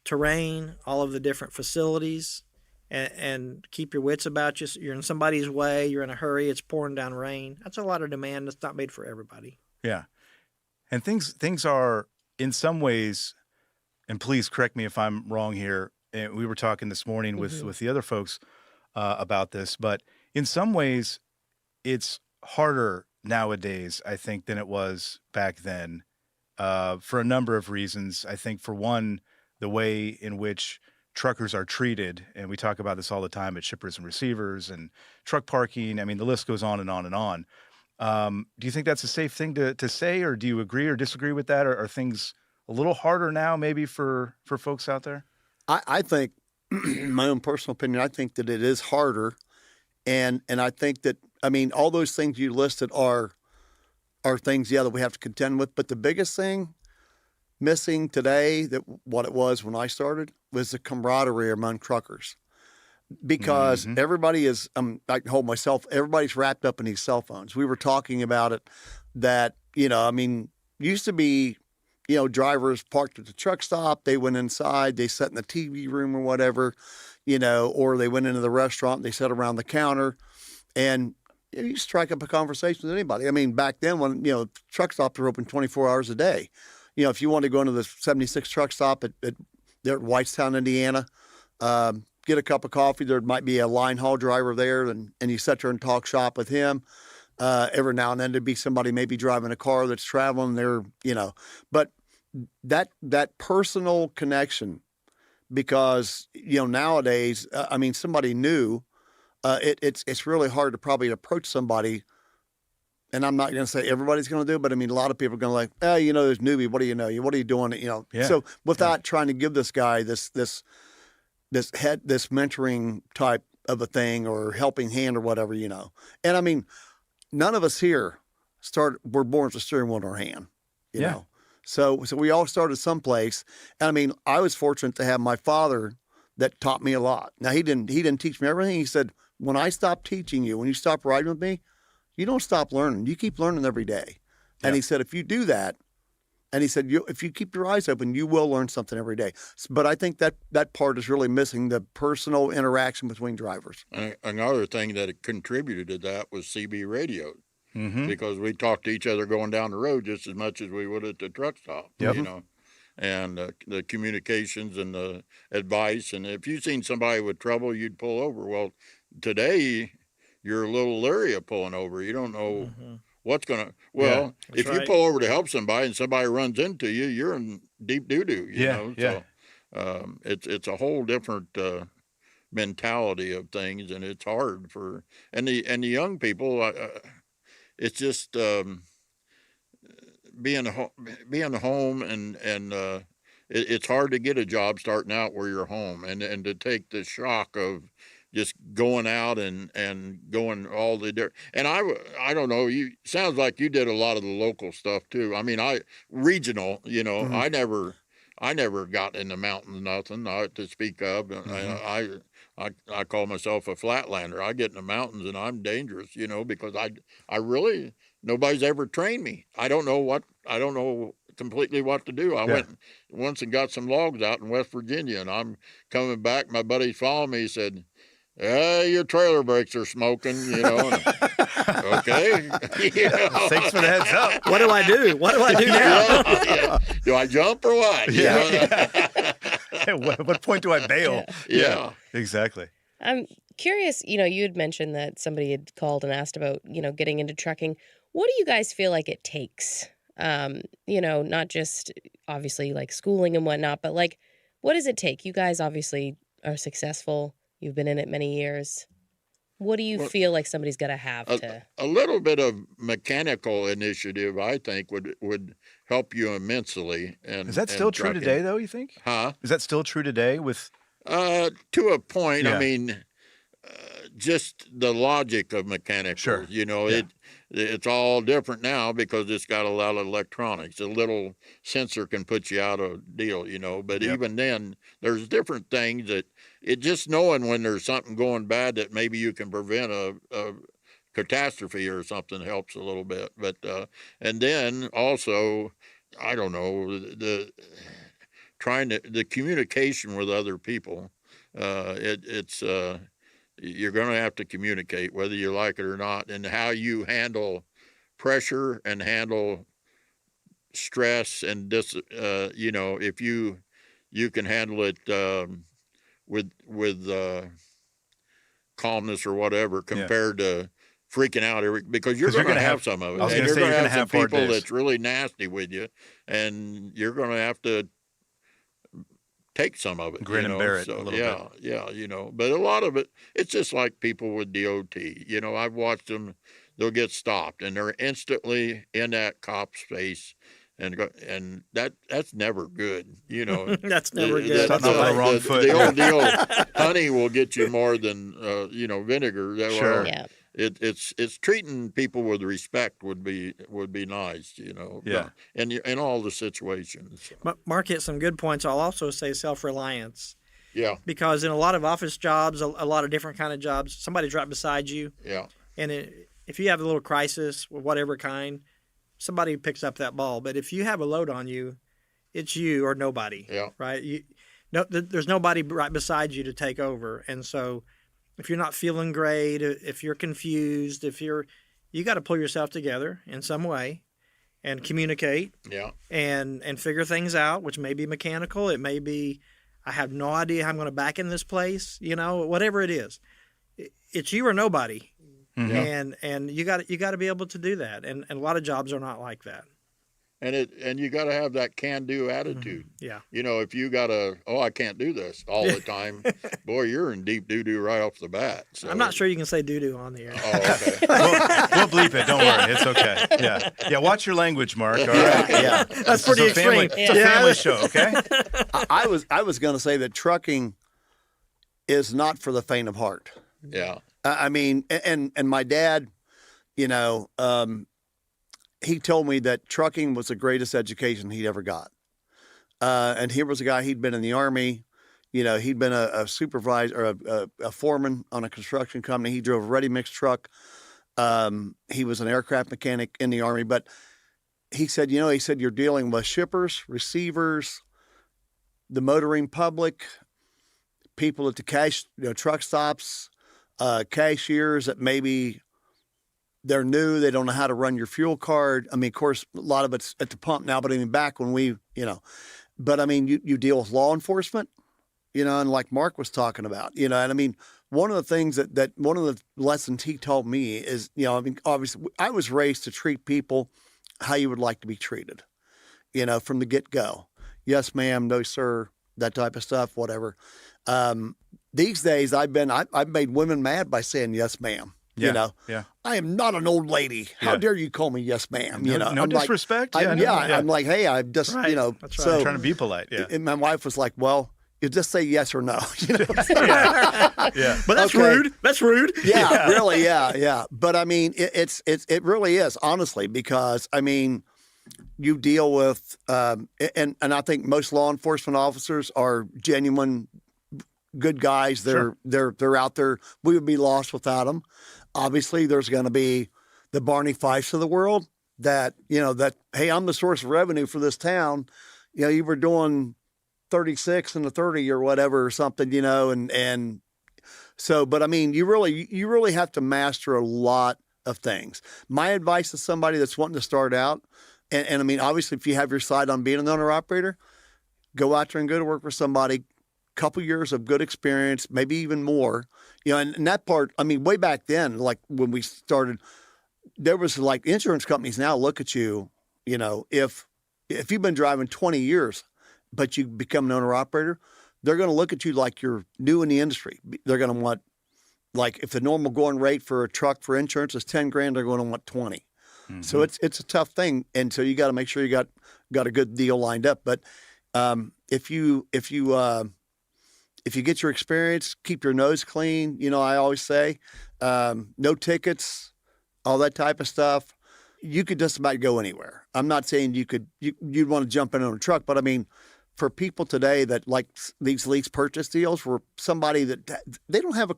terrain, all of the different facilities, and keep your wits about you. You're in somebody's way. You're in a hurry. It's pouring down rain. That's a lot of demand. That's not made for everybody. Yeah. And things are in some ways, and please correct me if I'm wrong here. And we were talking this morning with the other folks about this, but in some ways it's harder nowadays, I think, than it was back then. For a number of reasons. I think, for one, the way in which truckers are treated, and we talk about this all the time at shippers and receivers and truck parking. I mean, the list goes on and on and on. Do you think that's a safe thing to say, or do you agree or disagree with that? Or are things a little harder now maybe for folks out there? I think, in my own personal opinion, I think that it is harder. And I think that, I mean, all those things you listed are things, that we have to contend with. But the biggest thing missing today, that what it was when I started, was the camaraderie among truckers. Because everybody is, I can hold myself, everybody's wrapped up in these cell phones. We were talking about it that, used to be, drivers parked at the truck stop. They went inside, they sat in the TV room or whatever, or they went into the restaurant, they sat around the counter, and you strike up a conversation with anybody. I mean, back then when, truck stops were open 24 hours a day. If you want to go into the 76 truck stop there at Whitestown, Indiana, get a cup of coffee, there might be a line haul driver there, and you sit there and talk shop with him. Every now and then there'd be somebody maybe driving a car that's traveling there, but that personal connection, because, nowadays, somebody new, it's really hard to probably approach somebody. And I'm not going to say everybody's going to do it, but a lot of people are going to there's newbie. What do you know? What are you doing? Yeah. So without trying to give this guy this mentoring type of a thing or helping hand or whatever, and none of us here were born with a steering wheel in our hand, you know? So we all started someplace. And I was fortunate to have my father that taught me a lot. Now he didn't teach me everything. He said, when I stop teaching you, when you stop riding with me, you don't stop learning. You keep learning every day. And he said, if you do that, and he said, if you keep your eyes open, you will learn something every day. But I think that part is really missing, the personal interaction between drivers. Another thing that contributed to that was CB radio. Because we talked to each other going down the road just as much as we would at the truck stop, and the communications and the advice. And if you've seen somebody with trouble, you'd pull over. Well, today you're a little leery of pulling over. You don't know what's going to, if you pull over to help somebody and somebody runs into you, you're in deep doo-doo, you know? So it's a whole different mentality of things, and it's hard and the young people, it's just being home, and it's hard to get a job starting out where you're home, and to take the shock of just going out and going all the different. And I don't know, sounds like you did a lot of the local stuff too. Regional, I never got in the mountains, nothing to speak of. I call myself a flatlander. I get in the mountains and I'm dangerous, because I really, nobody's ever trained me. I don't know completely what to do. I went once and got some logs out in West Virginia, and I'm coming back. My buddy's following me. He said, your trailer brakes are smoking, Okay. Thanks for the heads up. What do I do? What do I do now? Do I jump or what? At what point do I bail? Yeah. Exactly. I'm curious, you had mentioned that somebody had called and asked about, getting into trucking. What do you guys feel like it takes? Not just obviously like schooling and whatnot, but like, what does it take? You guys obviously are successful. You've been in it many years. What do you feel like somebody's got to have to? A little bit of mechanical initiative, I think, would help you immensely. And is that still true today, though, you think? Huh? Is that still true today with? To a point. Yeah. Just the logic of mechanical. Sure. It's all different now because it's got a lot of electronics. A little sensor can put you out of deal, But even then, there's different things that just knowing when there's something going bad that maybe you can prevent a catastrophe or something helps a little bit. But and then also, I don't know, the communication with other people. You're going to have to communicate whether you like it or not, and how you handle pressure and handle stress and this, if you can handle it with calmness or whatever compared to freaking out because you're going to have some of it. And you're going to have some people that's really nasty with you, and you're going to have to take some of it. Grin and bear it a little bit. Yeah, but a lot of it, it's just like people with DOT. I've watched them, they'll get stopped, and they're instantly in that cop's face, and that's never good. That's never good. The old deal, honey will get you more than vinegar. Sure. Yeah. It's treating people with respect would be nice, in all the situations. Mark hit some good points. I'll also say self-reliance. Yeah. Because in a lot of office jobs, a lot of different kind of jobs, somebody's right beside you. Yeah. And if you have a little crisis, whatever kind, somebody picks up that ball. But if you have a load on you it's you or nobody. Yeah. Right. There's nobody right beside you to take over. And so if you're not feeling great, if you're confused, you got to pull yourself together in some way and communicate. Yeah. And figure things out, which may be mechanical. It may be, I have no idea how I'm going to back in this place, whatever it is. It's you or nobody. Mm-hmm. And you got to be able to do that. And a lot of jobs are not like that. And you got to have that can-do attitude. Yeah. If you got I can't do this all the time, boy, you're in deep doo-doo right off the bat. So. I'm not sure you can say doo-doo on the air. Oh, okay. We'll bleep it. Don't worry. It's okay. Yeah. Watch your language, Mark. All right. Yeah. That's pretty extreme. It's a family show, okay? I was going to say that trucking is not for the faint of heart. Yeah. I mean, and my dad, he told me that trucking was the greatest education he'd ever got. And here was a guy, he'd been in the Army, he'd been a supervisor or a foreman on a construction company. He drove a ready-mix truck. He was an aircraft mechanic in the Army. But he said, you're dealing with shippers, receivers, the motoring public, people at the truck stops, cashiers that maybe they're new, they don't know how to run your fuel card. I mean, of course, a lot of it's at the pump now, but I mean, back when but I mean, you deal with law enforcement, and like Mark was talking about, and I mean, one of the things that one of the lessons he told me is, I mean, obviously I was raised to treat people how you would like to be treated, from the get-go. Yes, ma'am, no, sir, that type of stuff, whatever. These days I've made women mad by saying yes, ma'am. Yeah. I am not an old lady. How dare you call me yes, ma'am? No I'm disrespect. Like, I'm like, hey, I'm just, That's so I'm trying to be polite. Yeah. And my wife was like, well, you just say yes or no. Yeah. But that's rude. That's rude. Yeah, really. Yeah. But I mean, it really is, honestly, because I mean, you deal with, and I think most law enforcement officers are genuine good guys. They're out there. We would be lost without them. Obviously, there's going to be the Barney Fifes of the world that, hey, I'm the source of revenue for this town. You were doing 36 and a 30 or whatever or something, and so, but I mean, you really have to master a lot of things. My advice to somebody that's wanting to start out, and I mean, obviously, if you have your sight on being an owner operator, go out there and go to work for somebody. Couple years of good experience, maybe even more, and that part, I mean, way back then, like when we started, there was like insurance companies now look at you, if you've been driving 20 years, but you become an owner operator, they're going to look at you like you're new in the industry. They're going to want, like, if the normal going rate for a truck for insurance is 10 grand, they're going to want 20. Mm-hmm. So it's a tough thing. And so you got to make sure you got a good deal lined up. But if you get your experience, keep your nose clean, I always say, no tickets, all that type of stuff, you could just about go anywhere. I'm not saying you'd want to jump in on a truck, but I mean, for people today that like these lease purchase deals where somebody that they don't have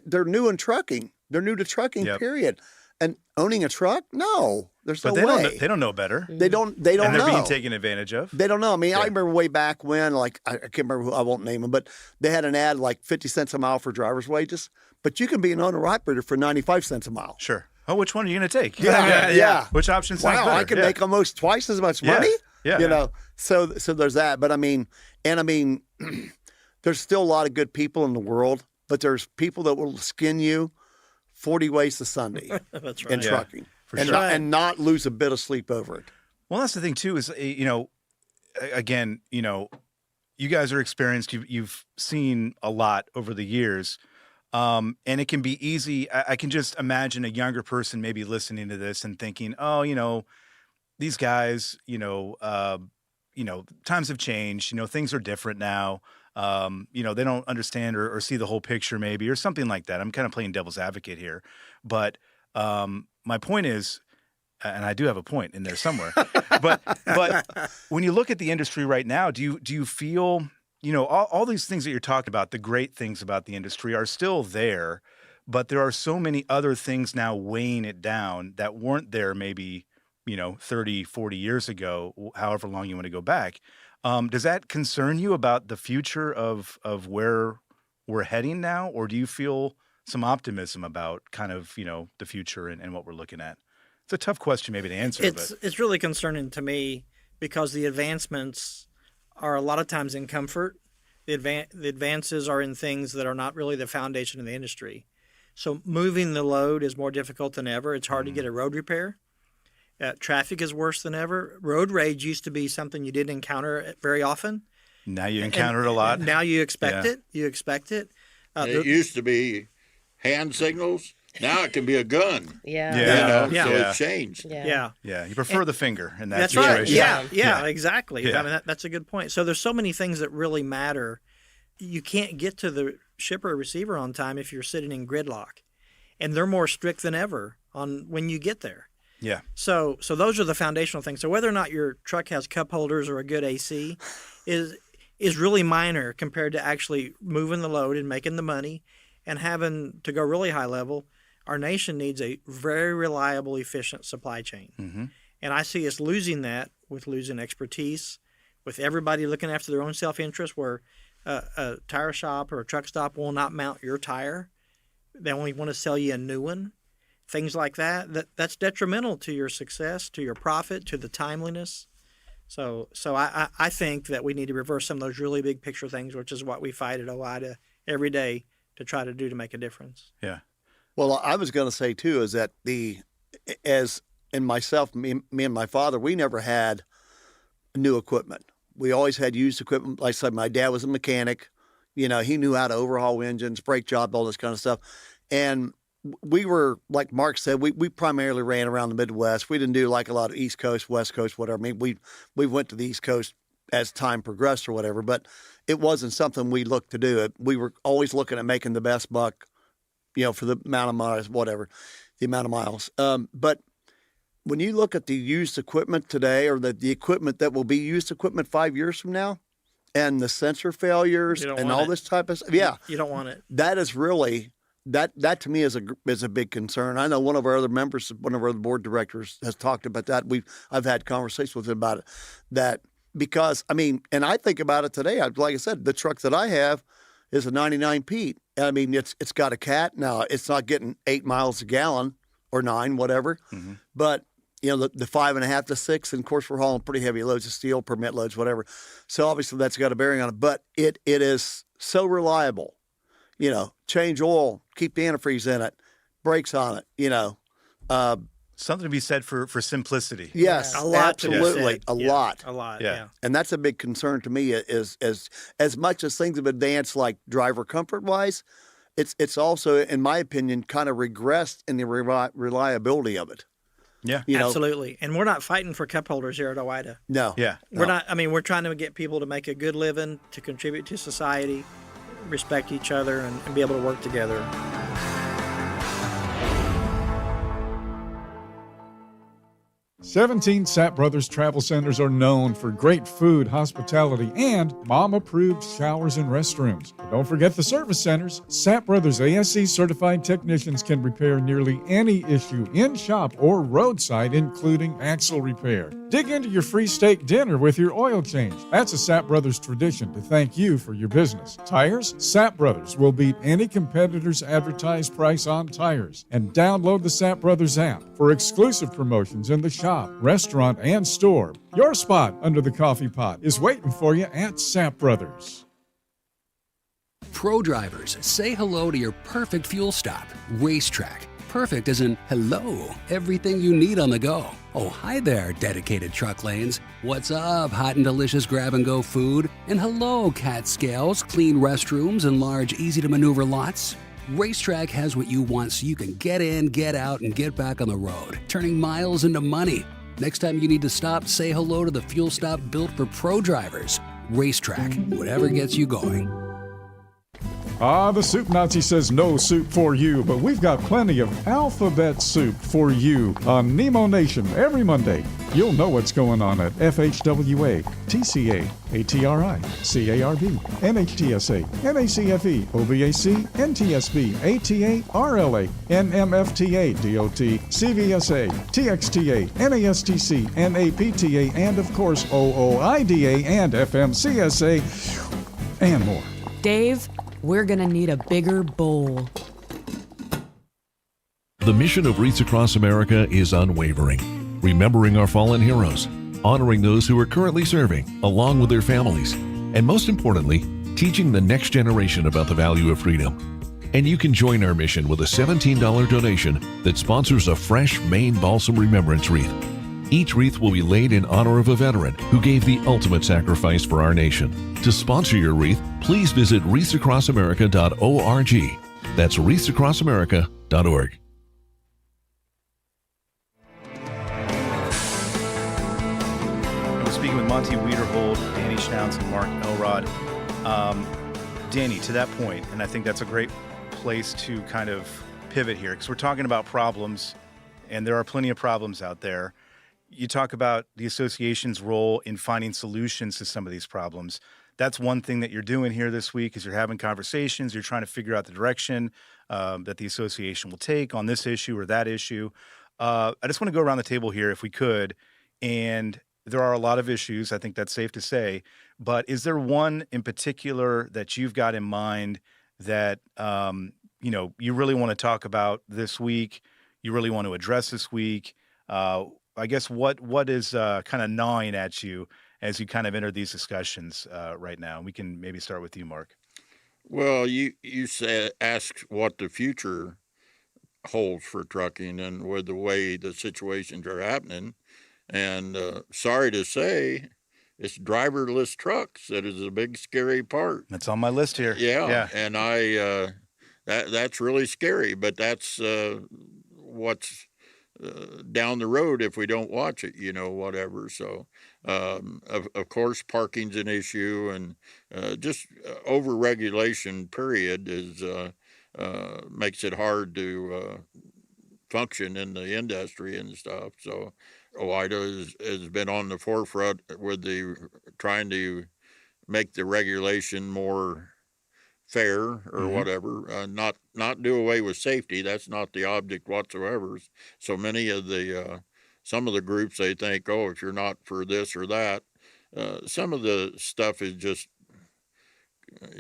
they're new in trucking. They're new to trucking, period. And owning a truck? No, there's no way. They don't know better. They don't and know. They're being taken advantage of. They don't know. I mean, I remember way back when, like, I can't remember who, I won't name them, but they had an ad like 50 cents a mile for driver's wages. But you can be an owner operator for 95 cents a mile. Sure. Oh, which one are you going to take? Yeah. Which option sounds better? I can make almost twice as much money. Yeah. So there's that. But I mean, there's still a lot of good people in the world, but there's people that will skin you 40 ways to Sunday. That's right. In trucking. Sure. And not lose a bit of sleep over it. Well, that's the thing too, is, again, you guys are experienced. You've seen a lot over the years. And it can be easy. I can just imagine a younger person maybe listening to this and thinking, oh, these guys, times have changed, things are different now. They don't understand or see the whole picture maybe, or something like that. I'm kind of playing devil's advocate here, but, my point is, and I do have a point in there somewhere, but when you look at the industry right now, do you feel, all these things that you're talking about, the great things about the industry are still there, but there are so many other things now weighing it down that weren't there maybe, 30, 40 years ago, however long you want to go back. Does that concern you about the future of where we're heading now, or do you feel some optimism about kind of, the future and what we're looking at? It's a tough question maybe to answer. It's really concerning to me because the advancements are a lot of times in comfort. The advances are in things that are not really the foundation of the industry. So moving the load is more difficult than ever. It's hard to get a road repair. Traffic is worse than ever. Road rage used to be something you didn't encounter very often. Now you encounter it a lot. Now you expect it. You expect it. It used to be hand signals. Now it can be a gun. Yeah. Yeah. So it's changed. Yeah. You prefer the finger in that That's situation. right. Yeah, exactly. Yeah. I mean, that's a good point. So there's so many things that really matter. You can't get to the shipper or receiver on time if you're sitting in gridlock. And they're more strict than ever on when you get there. Yeah. So those are the foundational things. So whether or not your truck has cup holders or a good AC is really minor compared to actually moving the load and making the money and having to go really high level. Our nation needs a very reliable, efficient supply chain. Mm-hmm. And I see us losing that with losing expertise, with everybody looking after their own self-interest, where a tire shop or a truck stop will not mount your tire. They only want to sell you a new one. Things like that's detrimental to your success, to your profit, to the timeliness. So I think that we need to reverse some of those really big picture things, which is what we fight at OIDA every day to try to do to make a difference. Yeah. Well, I was going to say too is that me and my father, we never had new equipment. We always had used equipment. Like I said, my dad was a mechanic. He knew how to overhaul engines, brake job, all this kind of stuff. And we were, like Mark said, we primarily ran around the Midwest. We didn't do like a lot of East Coast, West Coast, whatever. I mean, we went to the East Coast as time progressed or whatever, but it wasn't something we looked to do. We were always looking at making the best buck, for the amount of miles, whatever, the amount of miles. But when you look at the used equipment today, or the equipment that will be used equipment 5 years from now, and the sensor failures and all this type of stuff, you don't want it. That is really that to me is a big concern. I know one of our other members, one of our other board directors, has talked about that. I've had conversations with him about it. That because and I think about it today. Like I said, the truck that I have is a 99 Pete. I mean, it's got a cat. Now it's not getting 8 miles a gallon or 9, whatever. Mm-hmm. But the 5.5 to 6, and of course we're hauling pretty heavy loads of steel, permit loads, whatever. So obviously that's got a bearing on it. But it is so reliable. Change oil, keep the antifreeze in it, brakes on it. Something to be said for simplicity. Yes, a lot. Absolutely, a lot. A lot. Yeah. And that's a big concern to me. Is as much as things have advanced, like driver comfort wise, it's also, in my opinion, kind of regressed in the reliability of it. Yeah, absolutely. And we're not fighting for cup holders here at OIDA. No. Yeah. We're not. We're trying to get people to make a good living, to contribute to society, respect each other, and be able to work together. 17 Sapp Brothers Travel Centers are known for great food, hospitality, and mom-approved showers and restrooms. But don't forget the service centers. Sapp Brothers ASE certified technicians can repair nearly any issue in shop or roadside, including axle repair. Dig into your free steak dinner with your oil change. That's a Sapp Brothers tradition to thank you for your business. Tires? Sapp Brothers will beat any competitor's advertised price on tires. And download the Sapp Brothers app for exclusive promotions in the shop, restaurant, and store. Your spot under the coffee pot is waiting for you at Sapp Brothers. Pro drivers, say hello to your perfect fuel stop, Racetrack. Perfect as in hello, everything you need on the go. Oh, hi there, dedicated truck lanes. What's up, hot and delicious grab-and-go food? And hello, cat scales, clean restrooms, and large, easy-to-maneuver lots. Racetrack has what you want so you can get in, get out, and get back on the road, turning miles into money. Next time you need to stop, say hello to the fuel stop built for pro drivers. Racetrack, whatever gets you going. The Soup Nazi says no soup for you, but we've got plenty of alphabet soup for you on Nemo Nation every Monday. You'll know what's going on at FHWA, TCA, ATRI, CARB, NHTSA, NACFE, OVAC, NTSB, ATA, RLA, NMFTA, DOT, CVSA, TXTA, NASTC, NAPTA, and of course OOIDA and FMCSA, and more. Dave, we're gonna need a bigger bowl. The mission of Wreaths Across America is unwavering, remembering our fallen heroes, honoring those who are currently serving, along with their families, and most importantly, teaching the next generation about the value of freedom. And you can join our mission with a $17 donation that sponsors a fresh Maine Balsam Remembrance Wreath. Each wreath will be laid in honor of a veteran who gave the ultimate sacrifice for our nation. To sponsor your wreath, please visit wreathsacrossamerica.org. That's wreathsacrossamerica.org. We're speaking with Monty Wiederhold, Danny Schnauz, and Mark Elrod. Danny, to that point, and I think that's a great place to kind of pivot here, because we're talking about problems, and there are plenty of problems out there. You talk about the association's role in finding solutions to some of these problems. That's one thing that you're doing here this week is you're having conversations. You're trying to figure out the direction that the association will take on this issue or that issue. I just want to go around the table here if we could. And there are a lot of issues. I think that's safe to say. But is there one in particular that you've got in mind that, you really want to talk about this week? You really want to address this week? I guess what is kind of gnawing at you as you kind of enter these discussions right now? We can maybe start with you, Mark. Well, you asked what the future holds for trucking and with the way the situations are happening. And sorry to say, it's driverless trucks that is a big scary part. That's on my list here. Yeah. And that's really scary, but that's what's down the road if we don't watch it, whatever. So, of course, parking's an issue, and just over-regulation, period, is makes it hard to function in the industry and stuff. So, OIDA has been on the forefront with trying to make the regulation more fair or whatever, not do away with safety. That's not the object whatsoever. So many of some of the groups, they think, if you're not for this or that, some of the stuff is just,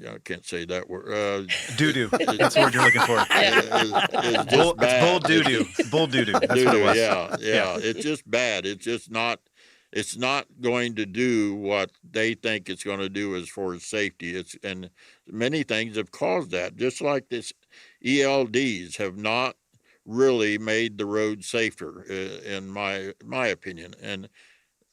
I can't say that word. Doo-doo. That's the word you're looking for. It's just bad. Bull doo-doo. Bull doo-doo. That's what it was. Yeah. It's just bad. It's just not. It's not going to do what they think it's going to do as far as safety. And many things have caused that. Just like this, ELDs have not really made the road safer, in my opinion. And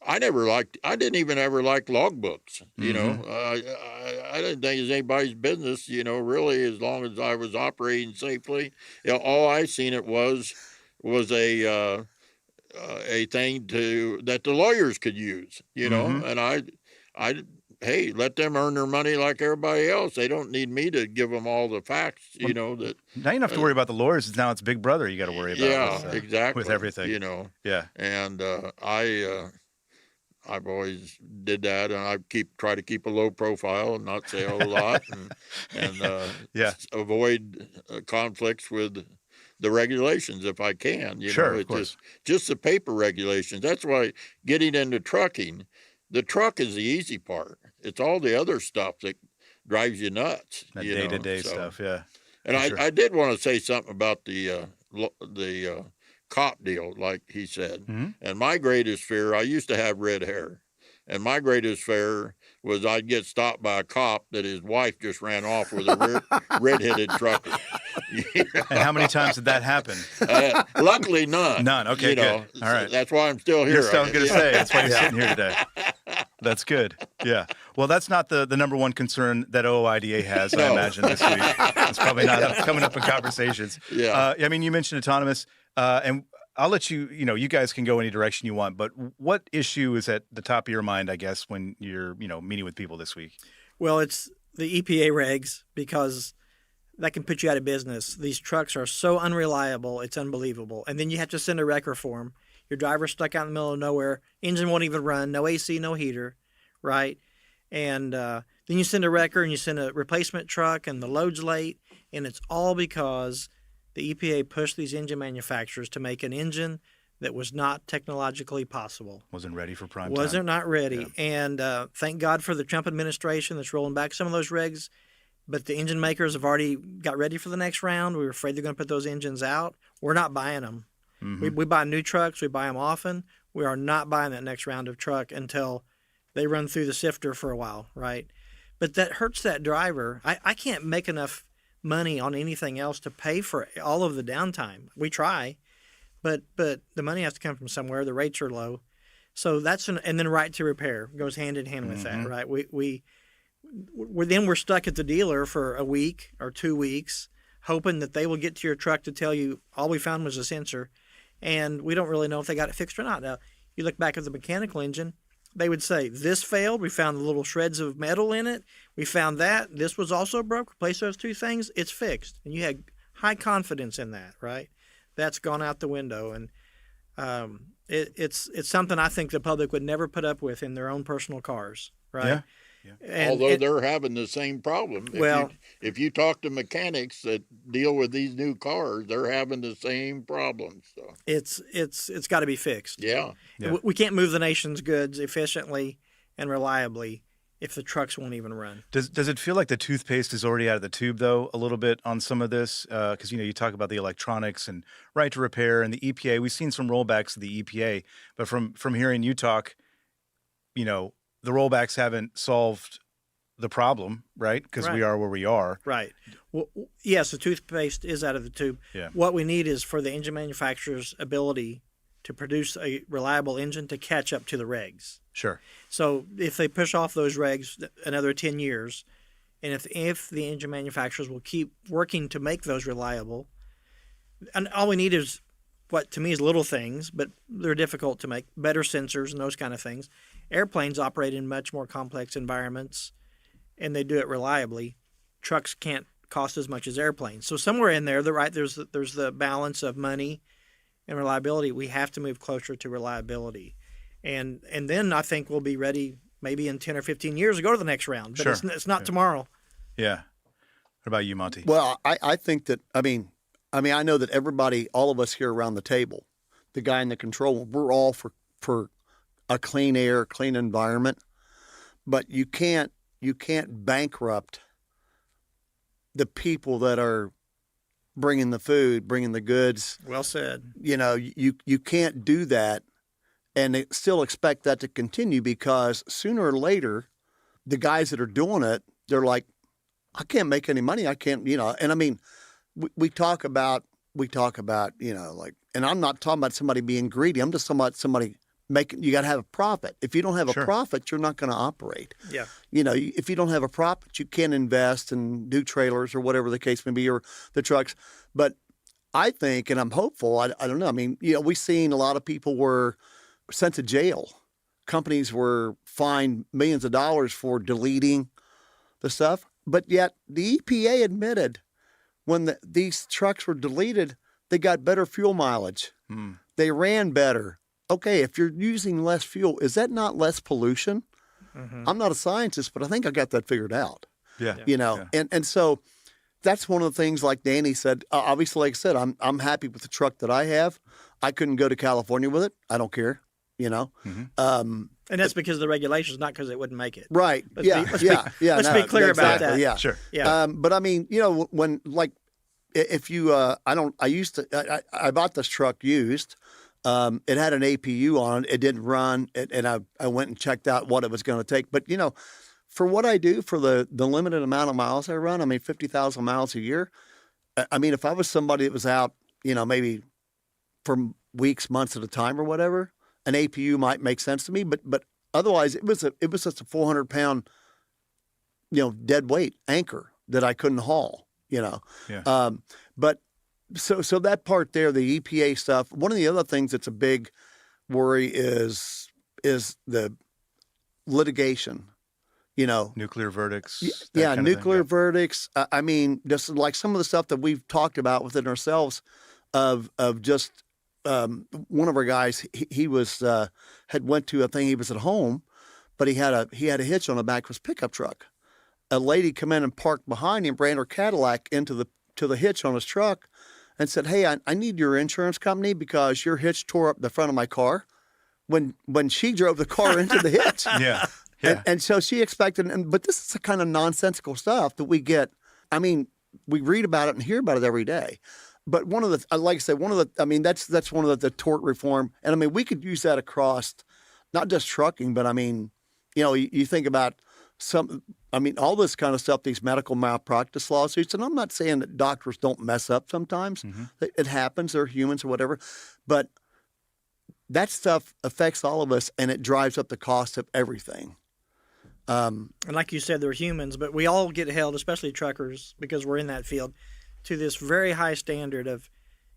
I didn't even ever like logbooks. I didn't think it was anybody's business. Really, as long as I was operating safely. All I seen it was a thing that the lawyers could use, and I hey, let them earn their money like everybody else. They don't need me to give them all the facts, that. Now you don't have to worry about the lawyers. Now it's Big Brother you got to worry about. Yeah, exactly. With everything. Yeah. And I've always did that, and I try to keep a low profile and not say a whole lot, and avoid conflicts with the regulations if I can. Sure, it's just the paper regulations. That's why getting into trucking, the truck is the easy part. It's all the other stuff that drives you nuts. That day-to-day stuff, yeah. And I did want to say something about the cop deal, like he said. And my greatest fear, I used to have red hair, and my greatest fear was I'd get stopped by a cop that his wife just ran off with a red-headed trucker. And how many times did that happen? Luckily, none. None. Okay, good. All right. That's why I'm still here. I was going to say, that's why you're sitting here today. That's good. Yeah. Well, that's not the number one concern that OOIDA has, I imagine, this week. It's probably not coming up in conversations. Yeah. You mentioned autonomous, and I'll let you, you guys can go any direction you want, but what issue is at the top of your mind, I guess, when you're, meeting with people this week? Well, it's the EPA regs, because that can put you out of business. These trucks are so unreliable, it's unbelievable. And then you have to send a wrecker for them. Your driver's stuck out in the middle of nowhere. Engine won't even run. No AC, no heater, right? And then you send a wrecker and you send a replacement truck and the load's late. And it's all because the EPA pushed these engine manufacturers to make an engine that was not technologically possible. Wasn't ready for prime time. Wasn't not ready. Yeah. And thank God for the Trump administration that's rolling back some of those regs. But the engine makers have already got ready for the next round. We were afraid they're going to put those engines out. We're not buying them. Mm-hmm. We buy new trucks. We buy them often. We are not buying that next round of truck until they run through the sifter for a while, right? But that hurts that driver. I can't make enough money on anything else to pay for all of the downtime. We try, but the money has to come from somewhere. The rates are low. So that's and then right to repair goes hand in hand with that, right? We're stuck at the dealer for a week or 2 weeks, hoping that they will get to your truck to tell you all we found was a sensor, and we don't really know if they got it fixed or not. Now, you look back at the mechanical engine, they would say, this failed, we found the little shreds of metal in it, we found that, this was also broke, replace those two things, it's fixed. And you had high confidence in that, right? That's gone out the window, and it's something I think the public would never put up with in their own personal cars, right? Yeah. Although they're having the same problem. If you talk to mechanics that deal with these new cars, they're having the same problems. So it's got to be fixed. Yeah. We can't move the nation's goods efficiently and reliably if the trucks won't even run. Does it feel like the toothpaste is already out of the tube, though, a little bit on some of this? Because, you talk about the electronics and right to repair and the EPA. We've seen some rollbacks of the EPA, but from hearing you talk, the rollbacks haven't solved the problem, right? Because we are where we are. Right. Well, yes, the toothpaste is out of the tube. Yeah. What we need is for the engine manufacturer's ability to produce a reliable engine to catch up to the regs. Sure. So if they push off those regs another 10 years, and if the engine manufacturers will keep working to make those reliable, and all we need is what to me is little things, but they're difficult to make, better sensors and those kind of things. Airplanes operate in much more complex environments, and they do it reliably. Trucks can't cost as much as airplanes. So somewhere in there, there's the balance of money and reliability. We have to move closer to reliability. And then I think we'll be ready maybe in 10 or 15 years to go to the next round. But Sure. it's not tomorrow. Yeah. What about you, Monty? Well, I think that, I know that everybody, all of us here around the table, the guy in the control room, we're all for a clean air, clean environment, but you can't bankrupt the people that are bringing the food, bringing the goods. Well said. You can't do that and still expect that to continue, because sooner or later, the guys that are doing it, they're like, I can't make any money. I can't, and we talk about, and I'm not talking about somebody being greedy. I'm just talking about somebody you got to have a profit. If you don't have a profit, you're not going to operate. Yeah. If you don't have a profit, you can't invest and do trailers or whatever the case may be, or the trucks. But I think, and I'm hopeful, I don't know. We've seen a lot of people were sent to jail. Companies were fined millions of dollars for deleting the stuff. But yet the EPA admitted when these trucks were deleted, they got better fuel mileage. They ran better. Okay, if you're using less fuel, is that not less pollution? Mm-hmm. I'm not a scientist, but I think I got that figured out. Yeah. And so that's one of the things, like Danny said, obviously, like I said, I'm happy with the truck that I have. I couldn't go to California with it. I don't care, And that's because of the regulations, not because it wouldn't make it. Right. Let's be clear about that. Yeah. Sure. Yeah. But when if you, I bought this truck used. It had an APU on it. It didn't run, and I went and checked out what it was going to take. But, for what I do, for the limited amount of miles I run, 50,000 miles a year. If I was somebody that was out, maybe for weeks, months at a time or whatever, an APU might make sense to me. But otherwise, it was just a 400-pound, dead weight anchor that I couldn't haul. Yeah. But so that part there, the EPA stuff. One of the other things that's a big worry is the litigation. nuclear verdicts. Yeah, nuclear verdicts. I mean, just like some of the stuff that we've talked about within ourselves, of just one of our guys. He was had went to a thing. He was at home, but he had a hitch on the back of his pickup truck. A lady come in and parked behind him, ran her Cadillac into the hitch on his truck, and said, "Hey, I need your insurance company because your hitch tore up the front of my car." When she drove the car into the hitch. Yeah. And so she expected, but this is the kind of nonsensical stuff that we get. I mean, we read about it and hear about it every day. But one of the, like I said, that's one of the tort reform. And I mean, we could use that across not just trucking, but I mean, you think about all this kind of stuff, these medical malpractice lawsuits. And I'm not saying that doctors don't mess up sometimes. Mm-hmm. It happens. They're humans or whatever. But that stuff affects all of us, and it drives up the cost of everything. And like you said, they're humans, but we all get held, especially truckers, because we're in that field, to this very high standard of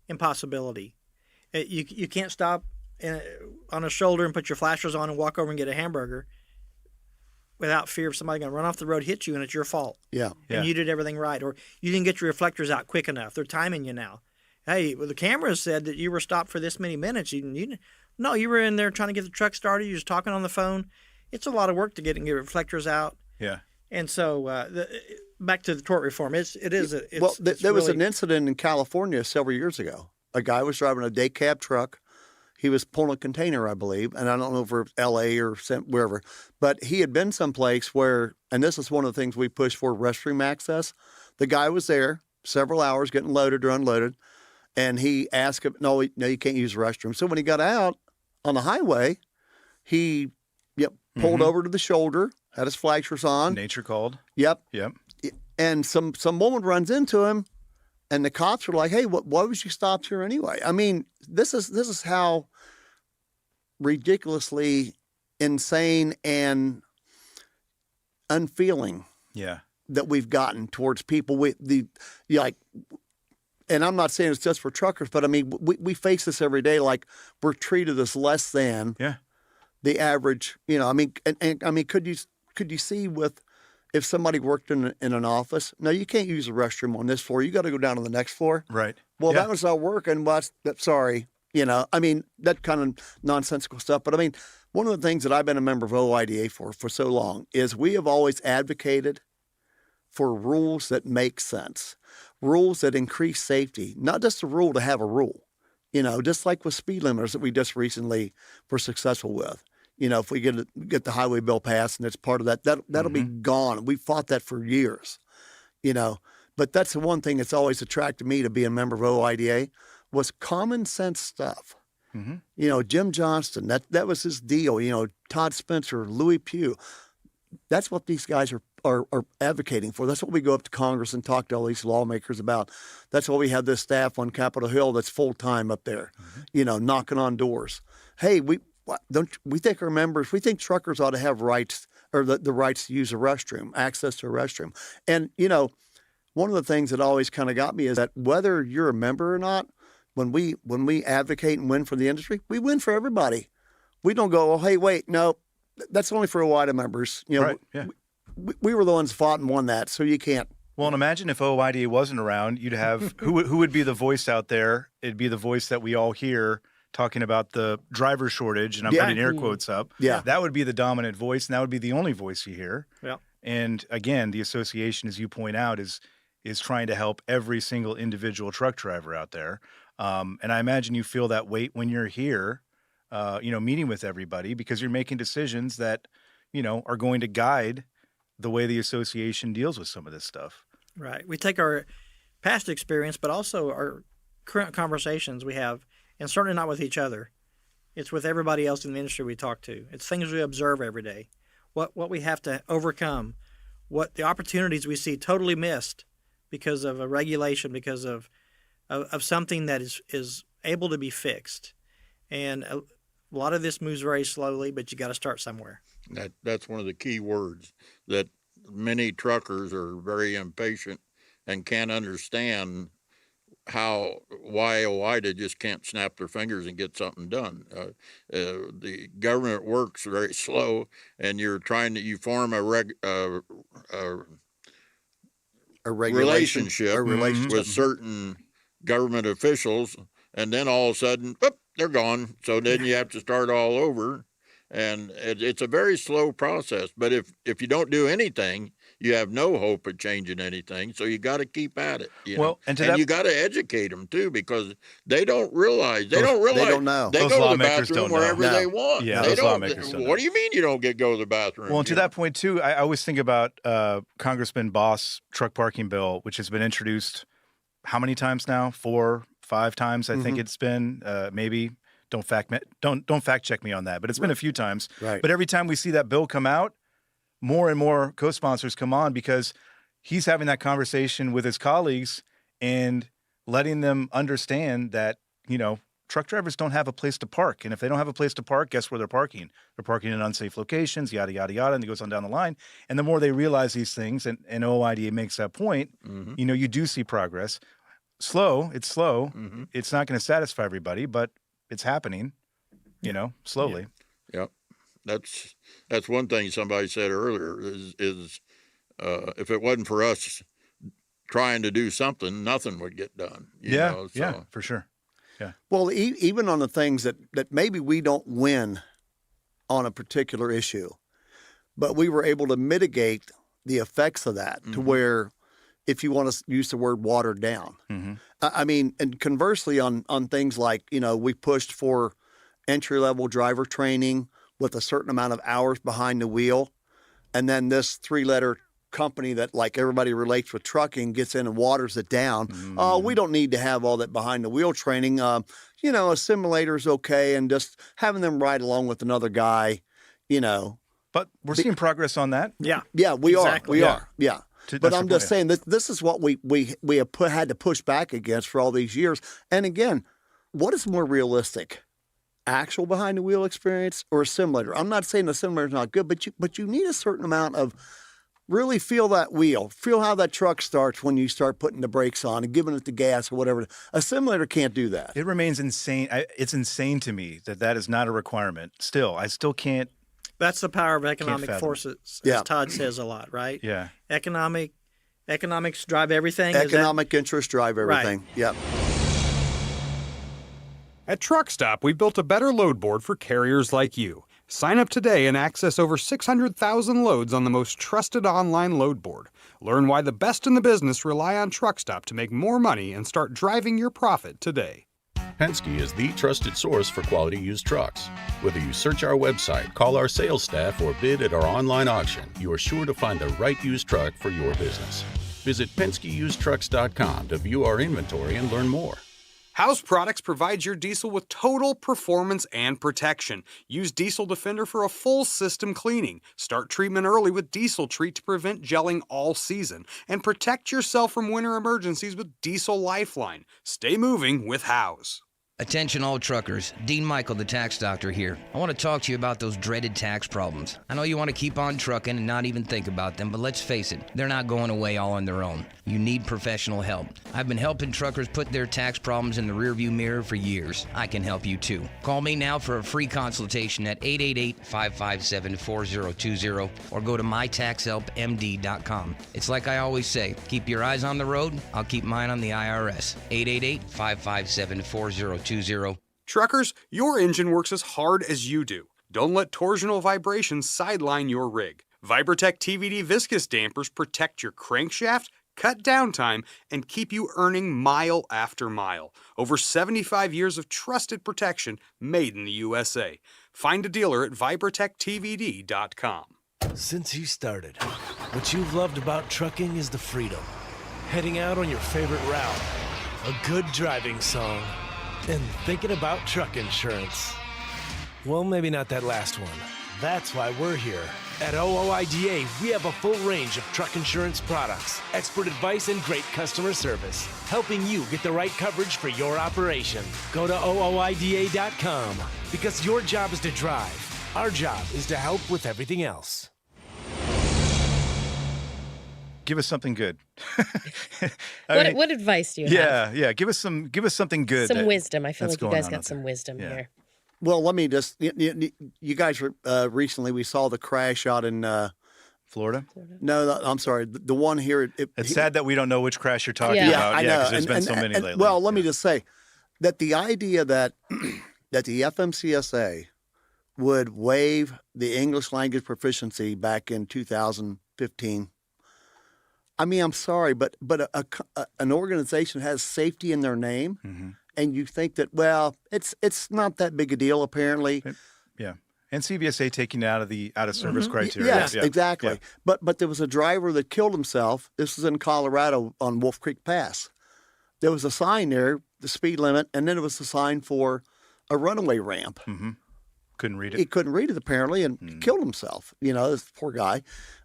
impossibility. You can't stop on a shoulder and put your flashers on and walk over and get a hamburger without fear of somebody going to run off the road, hit you, and it's your fault. Yeah. And you did everything right. Or you didn't get your reflectors out quick enough. They're timing you now. Hey, well, the camera said that you were stopped for this many minutes. No, you were in there trying to get the truck started. You was talking on the phone. It's a lot of work to get your reflectors out. Yeah. And so back to the tort reform, there was an incident in California several years ago. A guy was driving a day cab truck. He was pulling a container, I believe, and I don't know if it was L.A. or wherever, but he had been someplace where, and this is one of the things we push for, restroom access. The guy was there several hours getting loaded or unloaded, and he asked him, no, you can't use the restroom. So when he got out on the highway, he pulled over to the shoulder, had his flashers on. Nature called. Yep. And some woman runs into him, and the cops are like, "Hey, why was you stopped here anyway?" I mean, this is how ridiculously insane and unfeeling that we've gotten towards people. And I'm not saying it's just for truckers, but I mean, we face this every day. Like, we're treated as less than the average. I mean, and I mean, could you see if somebody worked in an office? No, you can't use the restroom on this floor. You got to go down to the next floor. Right. Well, that was not working. Well, sorry. I mean, that kind of nonsensical stuff. But I mean, one of the things that I've been a member of OIDA for so long is we have always advocated for rules that make sense, rules that increase safety, not just a rule to have a rule, just like with speed limiters that we just recently were successful with. If we get the highway bill passed and it's part of that'll be gone. We fought that for years, But that's the one thing that's always attracted me to be a member of OIDA was common sense stuff. Mm-hmm. Jim Johnston, that was his deal. Todd Spencer, Louis Pugh. That's what these guys are advocating for. That's what we go up to Congress and talk to all these lawmakers about. That's why we have this staff on Capitol Hill that's full time up there, knocking on doors. Hey, we think our members, we think truckers ought to have rights or the rights to use a restroom, access to a restroom. And, one of the things that always kind of got me is that whether you're a member or not, when we advocate and win for the industry, we win for everybody. We don't go, oh, hey, wait, no, that's only for OIDA members. Right, yeah. We were the ones fought and won that, so you can't. Well, and imagine if OIDA wasn't around, you'd have, who would be the voice out there? It'd be the voice that we all hear talking about the driver shortage, and I'm putting air quotes up. Yeah. That would be the dominant voice, and that would be the only voice you hear. Yeah. And again, the association, as you point out, is trying to help every single individual truck driver out there. And I imagine you feel that weight when you're here, meeting with everybody, because you're making decisions that, are going to guide the way the association deals with some of this stuff. Right. We take our past experience, but also our current conversations we have, and certainly not with each other. It's with everybody else in the industry we talk to. It's things we observe every day, what we have to overcome, what the opportunities we see totally missed because of a regulation, because of something that is able to be fixed. And a lot of this moves very slowly, but you got to start somewhere. That's one of the key words, that many truckers are very impatient and can't understand why they just can't snap their fingers and get something done. The government works very slow, and you form a relationship with certain government officials, and then all of a sudden, whoop, they're gone. So then you have to start all over, and it's a very slow process. But if you don't do anything, you have no hope of changing anything. So you got to keep at it. You know? And you got to educate them too, because they don't realize. They don't know. They Those go to the lawmakers bathroom don't know. wherever they want. Yeah, they those don't. lawmakers don't know. What do you mean you don't go to the bathroom? Well, and to that point too, I always think about Congressman Boss' truck parking bill, which has been introduced how many times now? 4, 5 times, I think it's been. Maybe don't fact check me on that, but it's been a few times. Right. But every time we see that bill come out, more and more co-sponsors come on, because he's having that conversation with his colleagues and letting them understand that, truck drivers don't have a place to park. And if they don't have a place to park, guess where they're parking? They're parking in unsafe locations, yada, yada, yada, and it goes on down the line. And the more they realize these things, and OIDA makes that point, you do see progress. It's slow. It's not going to satisfy everybody, but it's happening, slowly. Yep. That's one thing somebody said earlier is if it wasn't for us trying to do something, nothing would get done. Yeah, for sure. Yeah. Well, even on the things that maybe we don't win on a particular issue, but we were able to mitigate the effects of that to where, if you want to use the word watered down. I mean, and conversely on things like, we pushed for entry-level driver training with a certain amount of hours behind the wheel. And then this 3-letter company that, like everybody relates with trucking, gets in and waters it down. Oh, we don't need to have all that behind the wheel training. A simulator's okay, and just having them ride along with another guy, But we're seeing progress on that. Yeah. Yeah, we Exactly. are. Yeah. But I'm just saying this is what we have had to push back against for all these years. And again, what is more realistic? Actual behind the wheel experience or a simulator? I'm not saying the simulator is not good, but you need a certain amount of really feel that wheel, feel how that truck starts when you start putting the brakes on and giving it the gas or whatever. A simulator can't do that. It remains insane. It's insane to me that is not a requirement. Still, I still can't. That's the power of economic forces, as Todd says a lot, right? Yeah. Economics drive everything. Economic interests drive everything. Right. Yep. At Truck Stop, we built a better load board for carriers like you. Sign up today and access over 600,000 loads on the most trusted online load board. Learn why the best in the business rely on Truck Stop to make more money and start driving your profit today. Penske is the trusted source for quality used trucks. Whether you search our website, call our sales staff, or bid at our online auction, you are sure to find the right used truck for your business. Visit PenskeUsedTrucks.com to view our inventory and learn more. House Products provides your diesel with total performance and protection. Use Diesel Defender for a full system cleaning. Start treatment early with Diesel Treat to prevent gelling all season. And protect yourself from winter emergencies with Diesel Lifeline. Stay moving with House. Attention all truckers, Dean Michael, the tax doctor here. I want to talk to you about those dreaded tax problems. I know you want to keep on trucking and not even think about them, but let's face it, they're not going away all on their own. You need professional help. I've been helping truckers put their tax problems in the rearview mirror for years. I can help you too. Call me now for a free consultation at 888-557-4020 or go to mytaxhelpmd.com. It's like I always say, keep your eyes on the road, I'll keep mine on the IRS. 888-557-4020. Truckers, your engine works as hard as you do. Don't let torsional vibrations sideline your rig. Vibrotech TVD viscous dampers protect your crankshaft, cut downtime, and keep you earning mile after mile. Over 75 years of trusted protection made in the USA. Find a dealer at vibrotechtvd.com. Since you started, what you've loved about trucking is the freedom. Heading out on your favorite route, a good driving song, and thinking about truck insurance. Well, maybe not that last one. That's why we're here. At OOIDA, we have a full range of truck insurance products, expert advice, and great customer service, helping you get the right coverage for your operation. Go to OOIDA.com, because your job is to drive. Our job is to help with everything else. give us something good. What advice do you have? Yeah. Give us something good. Some wisdom. I feel that's like you going guys on got out some there. wisdom Yeah. here. Well, let me just, you guys recently, we saw the crash out in Florida? No, I'm sorry. The one here. It's sad that we don't know which crash you're talking Yeah, about. I know. Yeah, because there's been so many lately. Well, let me just say that the idea that that the FMCSA would waive the English language proficiency back in 2015. I mean, I'm sorry, but an organization has safety in their name, and you think that, well, it's not that big a deal apparently. Yeah. And CVSA taking it out of service criteria. Yes, Yeah. exactly. Yeah. But there was a driver that killed himself. This was in Colorado on Wolf Creek Pass. There was a sign there, the speed limit, and then there was a sign for a runaway ramp. Couldn't read it. He couldn't read it apparently and killed himself. This poor guy.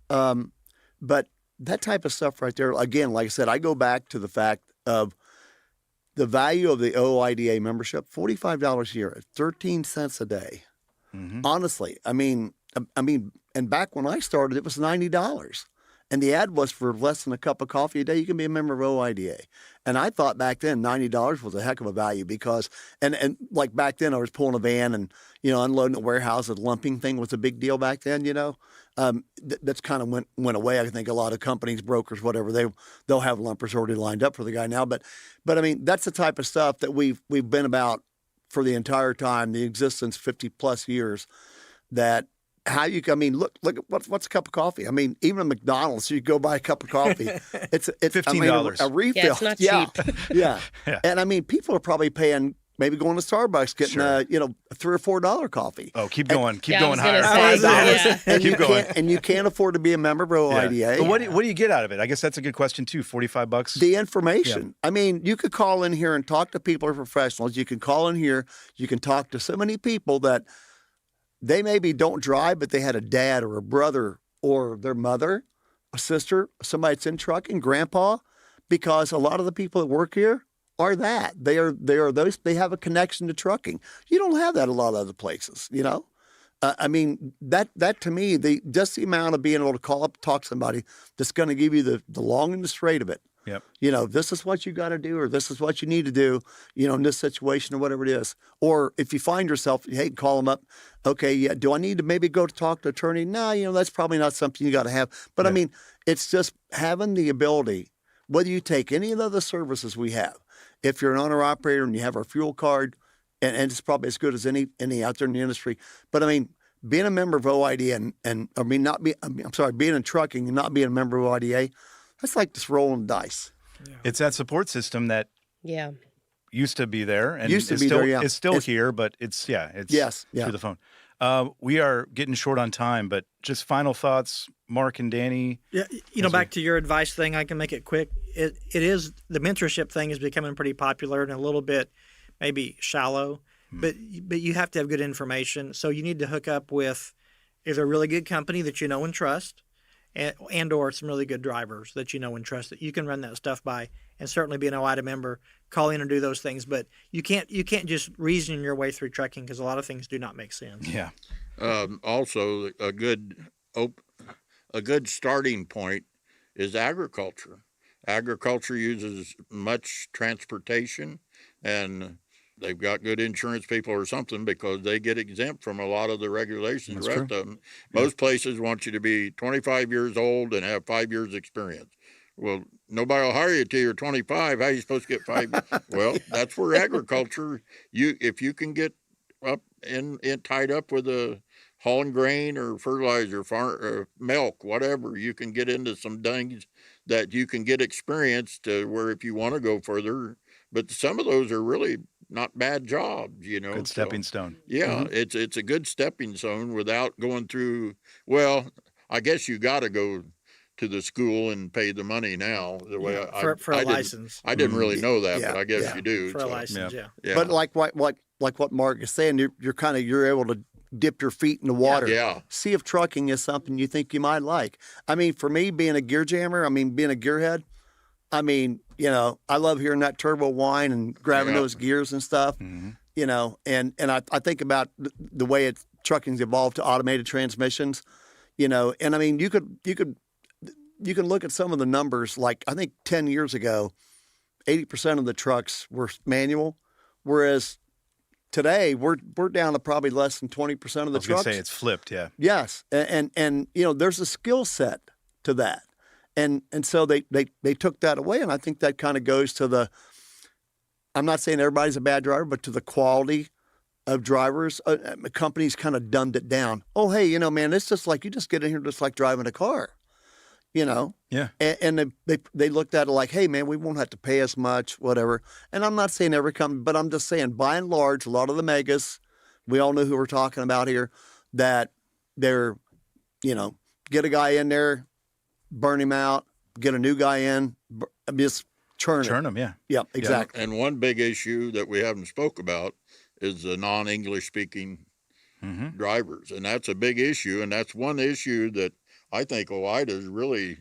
But that type of stuff right there, again, like I said, I go back to the fact of the value of the OIDA membership, $45 a year at 13 cents a day. Honestly, I mean, and back when I started, it was $90. And the ad was for less than a cup of coffee a day, you can be a member of OIDA. And I thought back then $90 was a heck of a value because, and like back then I was pulling a van and, unloading a warehouse, the lumping thing was a big deal back then, that's kind of went away. I think a lot of companies, brokers, whatever, they'll have lumpers already lined up for the guy now. But I mean, that's the type of stuff that we've been about for the entire time, the existence 50 plus years, that how you, I mean, look at what's a cup of coffee. I mean, even at McDonald's, you go buy a cup of coffee. It's $15. a refill. Yeah, it's not cheap. Yeah. And I mean, people are probably paying, maybe going to Starbucks, getting a $3 or $4 coffee. Oh, keep going I higher. was gonna say, And Keep going. And you can't afford to be a member of OIDA. Yeah. But what do you get out of it? I guess that's a good question too. $45. The information. I mean, you could call in here and talk to people who are professionals. You can call in here. You can talk to so many people that they maybe don't drive, but they had a dad or a brother or their mother, a sister, somebody that's in trucking, grandpa, because a lot of the people that work here are that. They are those, they have a connection to trucking. You don't have that a lot of other places, I mean, that to me, just the amount of being able to call up, talk to somebody that's going to give you the long and the straight of it. Yep. This is what you got to do, or this is what you need to do, in this situation or whatever it is. Or if you find yourself, hey, call them up. Okay, yeah, do I need to maybe go to talk to an attorney? No, that's probably not something you got to have. But I mean, it's just having the ability, whether you take any of the other services we have, if you're an owner operator and you have our fuel card, and it's probably as good as any out there in the industry. But I mean, being a member of OIDA being in trucking and not being a member of OIDA, that's like just rolling dice. It's that support system that used to be there and Used to is be still, there, yeah. is still here, but it's through the phone. We are getting short on time, but just final thoughts, Mark and Danny. Yeah, back to your advice thing, I can make it quick. It is, the mentorship thing is becoming pretty popular and a little bit maybe shallow, but you have to have good information. So you need to hook up with either a really good company that you know and trust, and or some really good drivers that you know and trust that you can run that stuff by, and certainly be an OIDA member, call in and do those things. But you can't just reason your way through trucking because a lot of things do not make sense. Yeah. Also, a good starting point is agriculture. Agriculture uses much transportation, and they've got good insurance people or something because they get exempt from a lot of the regulations. That's the rest true. of them. Most places want you to be 25 years old and have 5 years experience. Well, nobody will hire you till you're 25. How are you supposed to get 5? Well, that's where agriculture, if you can get up and tied up with a hauling grain or fertilizer, or milk, whatever, you can get into some things that you can get experience to where if you want to go further. But some of those are really not bad jobs, Good stepping stone. Yeah, it's a good stepping stone without going through. Well, I guess you got to go to the school and pay the money now. The way for a license. I didn't really know that, Yeah, but I guess yeah. you do. For a license, yeah. But like what Mark is saying, you're able to dip your feet in the water. Yeah. See if trucking is something you think you might like. I mean, for me, being a gear jammer, being a gearhead, I love hearing that turbo whine and grabbing those gears and stuff. And I think about the way trucking's evolved to automated transmissions. And I mean, you could you can look at some of the numbers. Like I think 10 years ago, 80% of the trucks were manual, whereas today we're down to probably less than 20% of the I was trucks. gonna say it's flipped, yeah. Yes, and you know, there's a skill set to that, and so they took that away, and I think that kind of goes to the. I'm not saying everybody's a bad driver, but to the quality of drivers. Companies kind of dumbed it down. Oh, hey, you know, man, it's just like you just get in here just like driving a car, you know. Yeah. And they looked at it like, hey, man, we won't have to pay as much, whatever. And I'm not saying every company, but I'm just saying by and large, a lot of the megas, we all know who we're talking about here, that they're, you know, get a guy in there, burn him out, get a new guy in, just churn him, yeah. Yep, exactly. Yeah, and one big issue that we haven't spoke about is the non-English speaking drivers. And that's a big issue. And that's one issue that I think OOIDA's really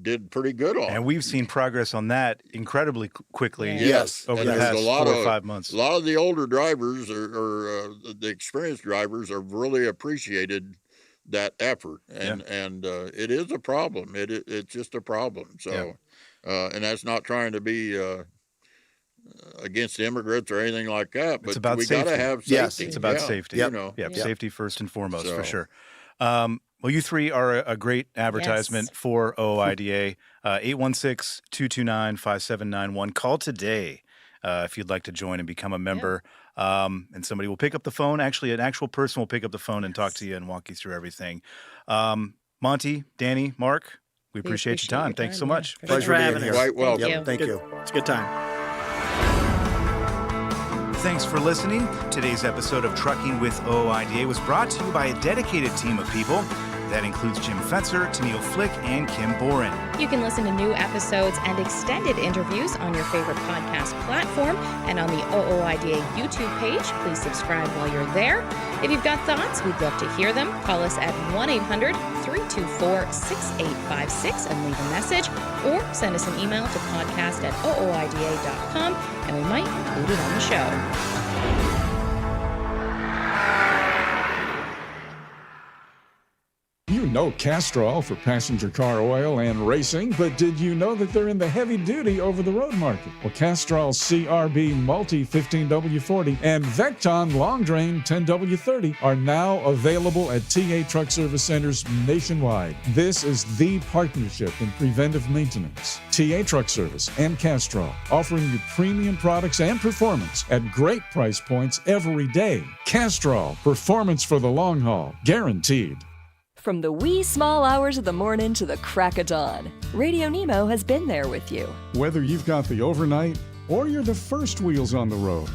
did pretty good on. And we've seen progress on that incredibly quickly. Yes. Over And the there's past 4 or 5 months. A lot of the older drivers or the experienced drivers have really appreciated that effort. And it is a problem. It's just a problem. So, and that's not trying to be against immigrants or anything like that, but it's about we safety. got to have safety. Yes, it's about safety. You know. Safety first and foremost, for sure. Well, you three are a great advertisement for OOIDA. 816-229-5791. Call today if you'd like to join and become a member. And somebody will pick up the phone. Actually, an actual person will pick up the phone and talk to you and walk you through everything. Monty, Danny, Mark, we appreciate your time. Thanks so much. Thanks for having us. Quite welcome. Thank you. It's a good time. Thanks for listening. Today's episode of Trucking with OOIDA was brought to you by a dedicated team of people. That includes Jim Fetzer, Tennille Flick, and Kim Boren. You can listen to new episodes and extended interviews on your favorite podcast platform and on the OOIDA YouTube page. Please subscribe while you're there. If you've got thoughts, we'd love to hear them. Call us at 1-800-324-6856 and leave a message, or send us an email to podcast@ooida.com, and we might include it on the show. You know Castrol for passenger car oil and racing, but did you know that they're in the heavy-duty over-the-road market? Well, Castrol CRB Multi 15W40 and Vecton Long Drain 10W30 are now available at TA Truck Service Centers nationwide. This is the partnership in preventive maintenance. TA Truck Service and Castrol, offering you premium products and performance at great price points every day. Castrol, performance for the long haul, guaranteed. From the wee small hours of the morning to the crack of dawn, RadioNemo has been there with you. Whether you've got the overnight or you're the first wheels on the road,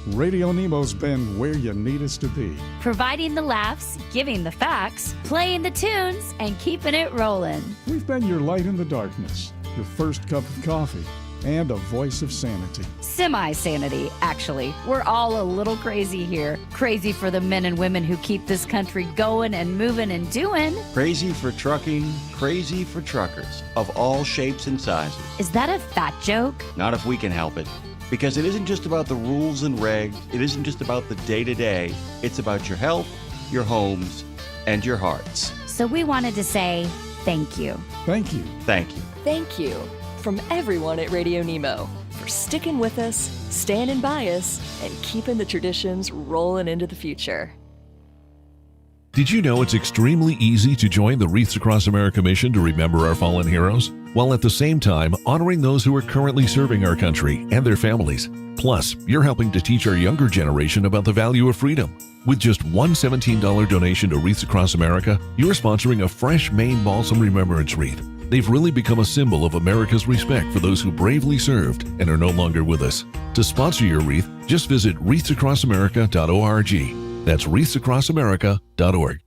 RadioNemo's been where you need us to be. Providing the laughs, giving the facts, playing the tunes, and keeping it rolling. We've been your light in the darkness, your first cup of coffee, and a voice of sanity. Semi-sanity, actually. We're all a little crazy here. Crazy for the men and women who keep this country going and moving and doing. Crazy for trucking, crazy for truckers of all shapes and sizes. Is that a fat joke? Not if we can help it. Because it isn't just about the rules and regs. It isn't just about the day-to-day. It's about your health, your homes, and your hearts. So we wanted to say thank you. Thank you. Thank you. Thank you from everyone at RadioNemo for sticking with us, standing by us, and keeping the traditions rolling into the future. Did you know it's extremely easy to join the Wreaths Across America mission to remember our fallen heroes, while at the same time honoring those who are currently serving our country and their families? Plus, you're helping to teach our younger generation about the value of freedom. With just one $17 donation to Wreaths Across America, you're sponsoring a fresh Maine Balsam Remembrance Wreath. They've really become a symbol of America's respect for those who bravely served and are no longer with us. To sponsor your wreath, just visit wreathsacrossamerica.org. That's wreathsacrossamerica.org.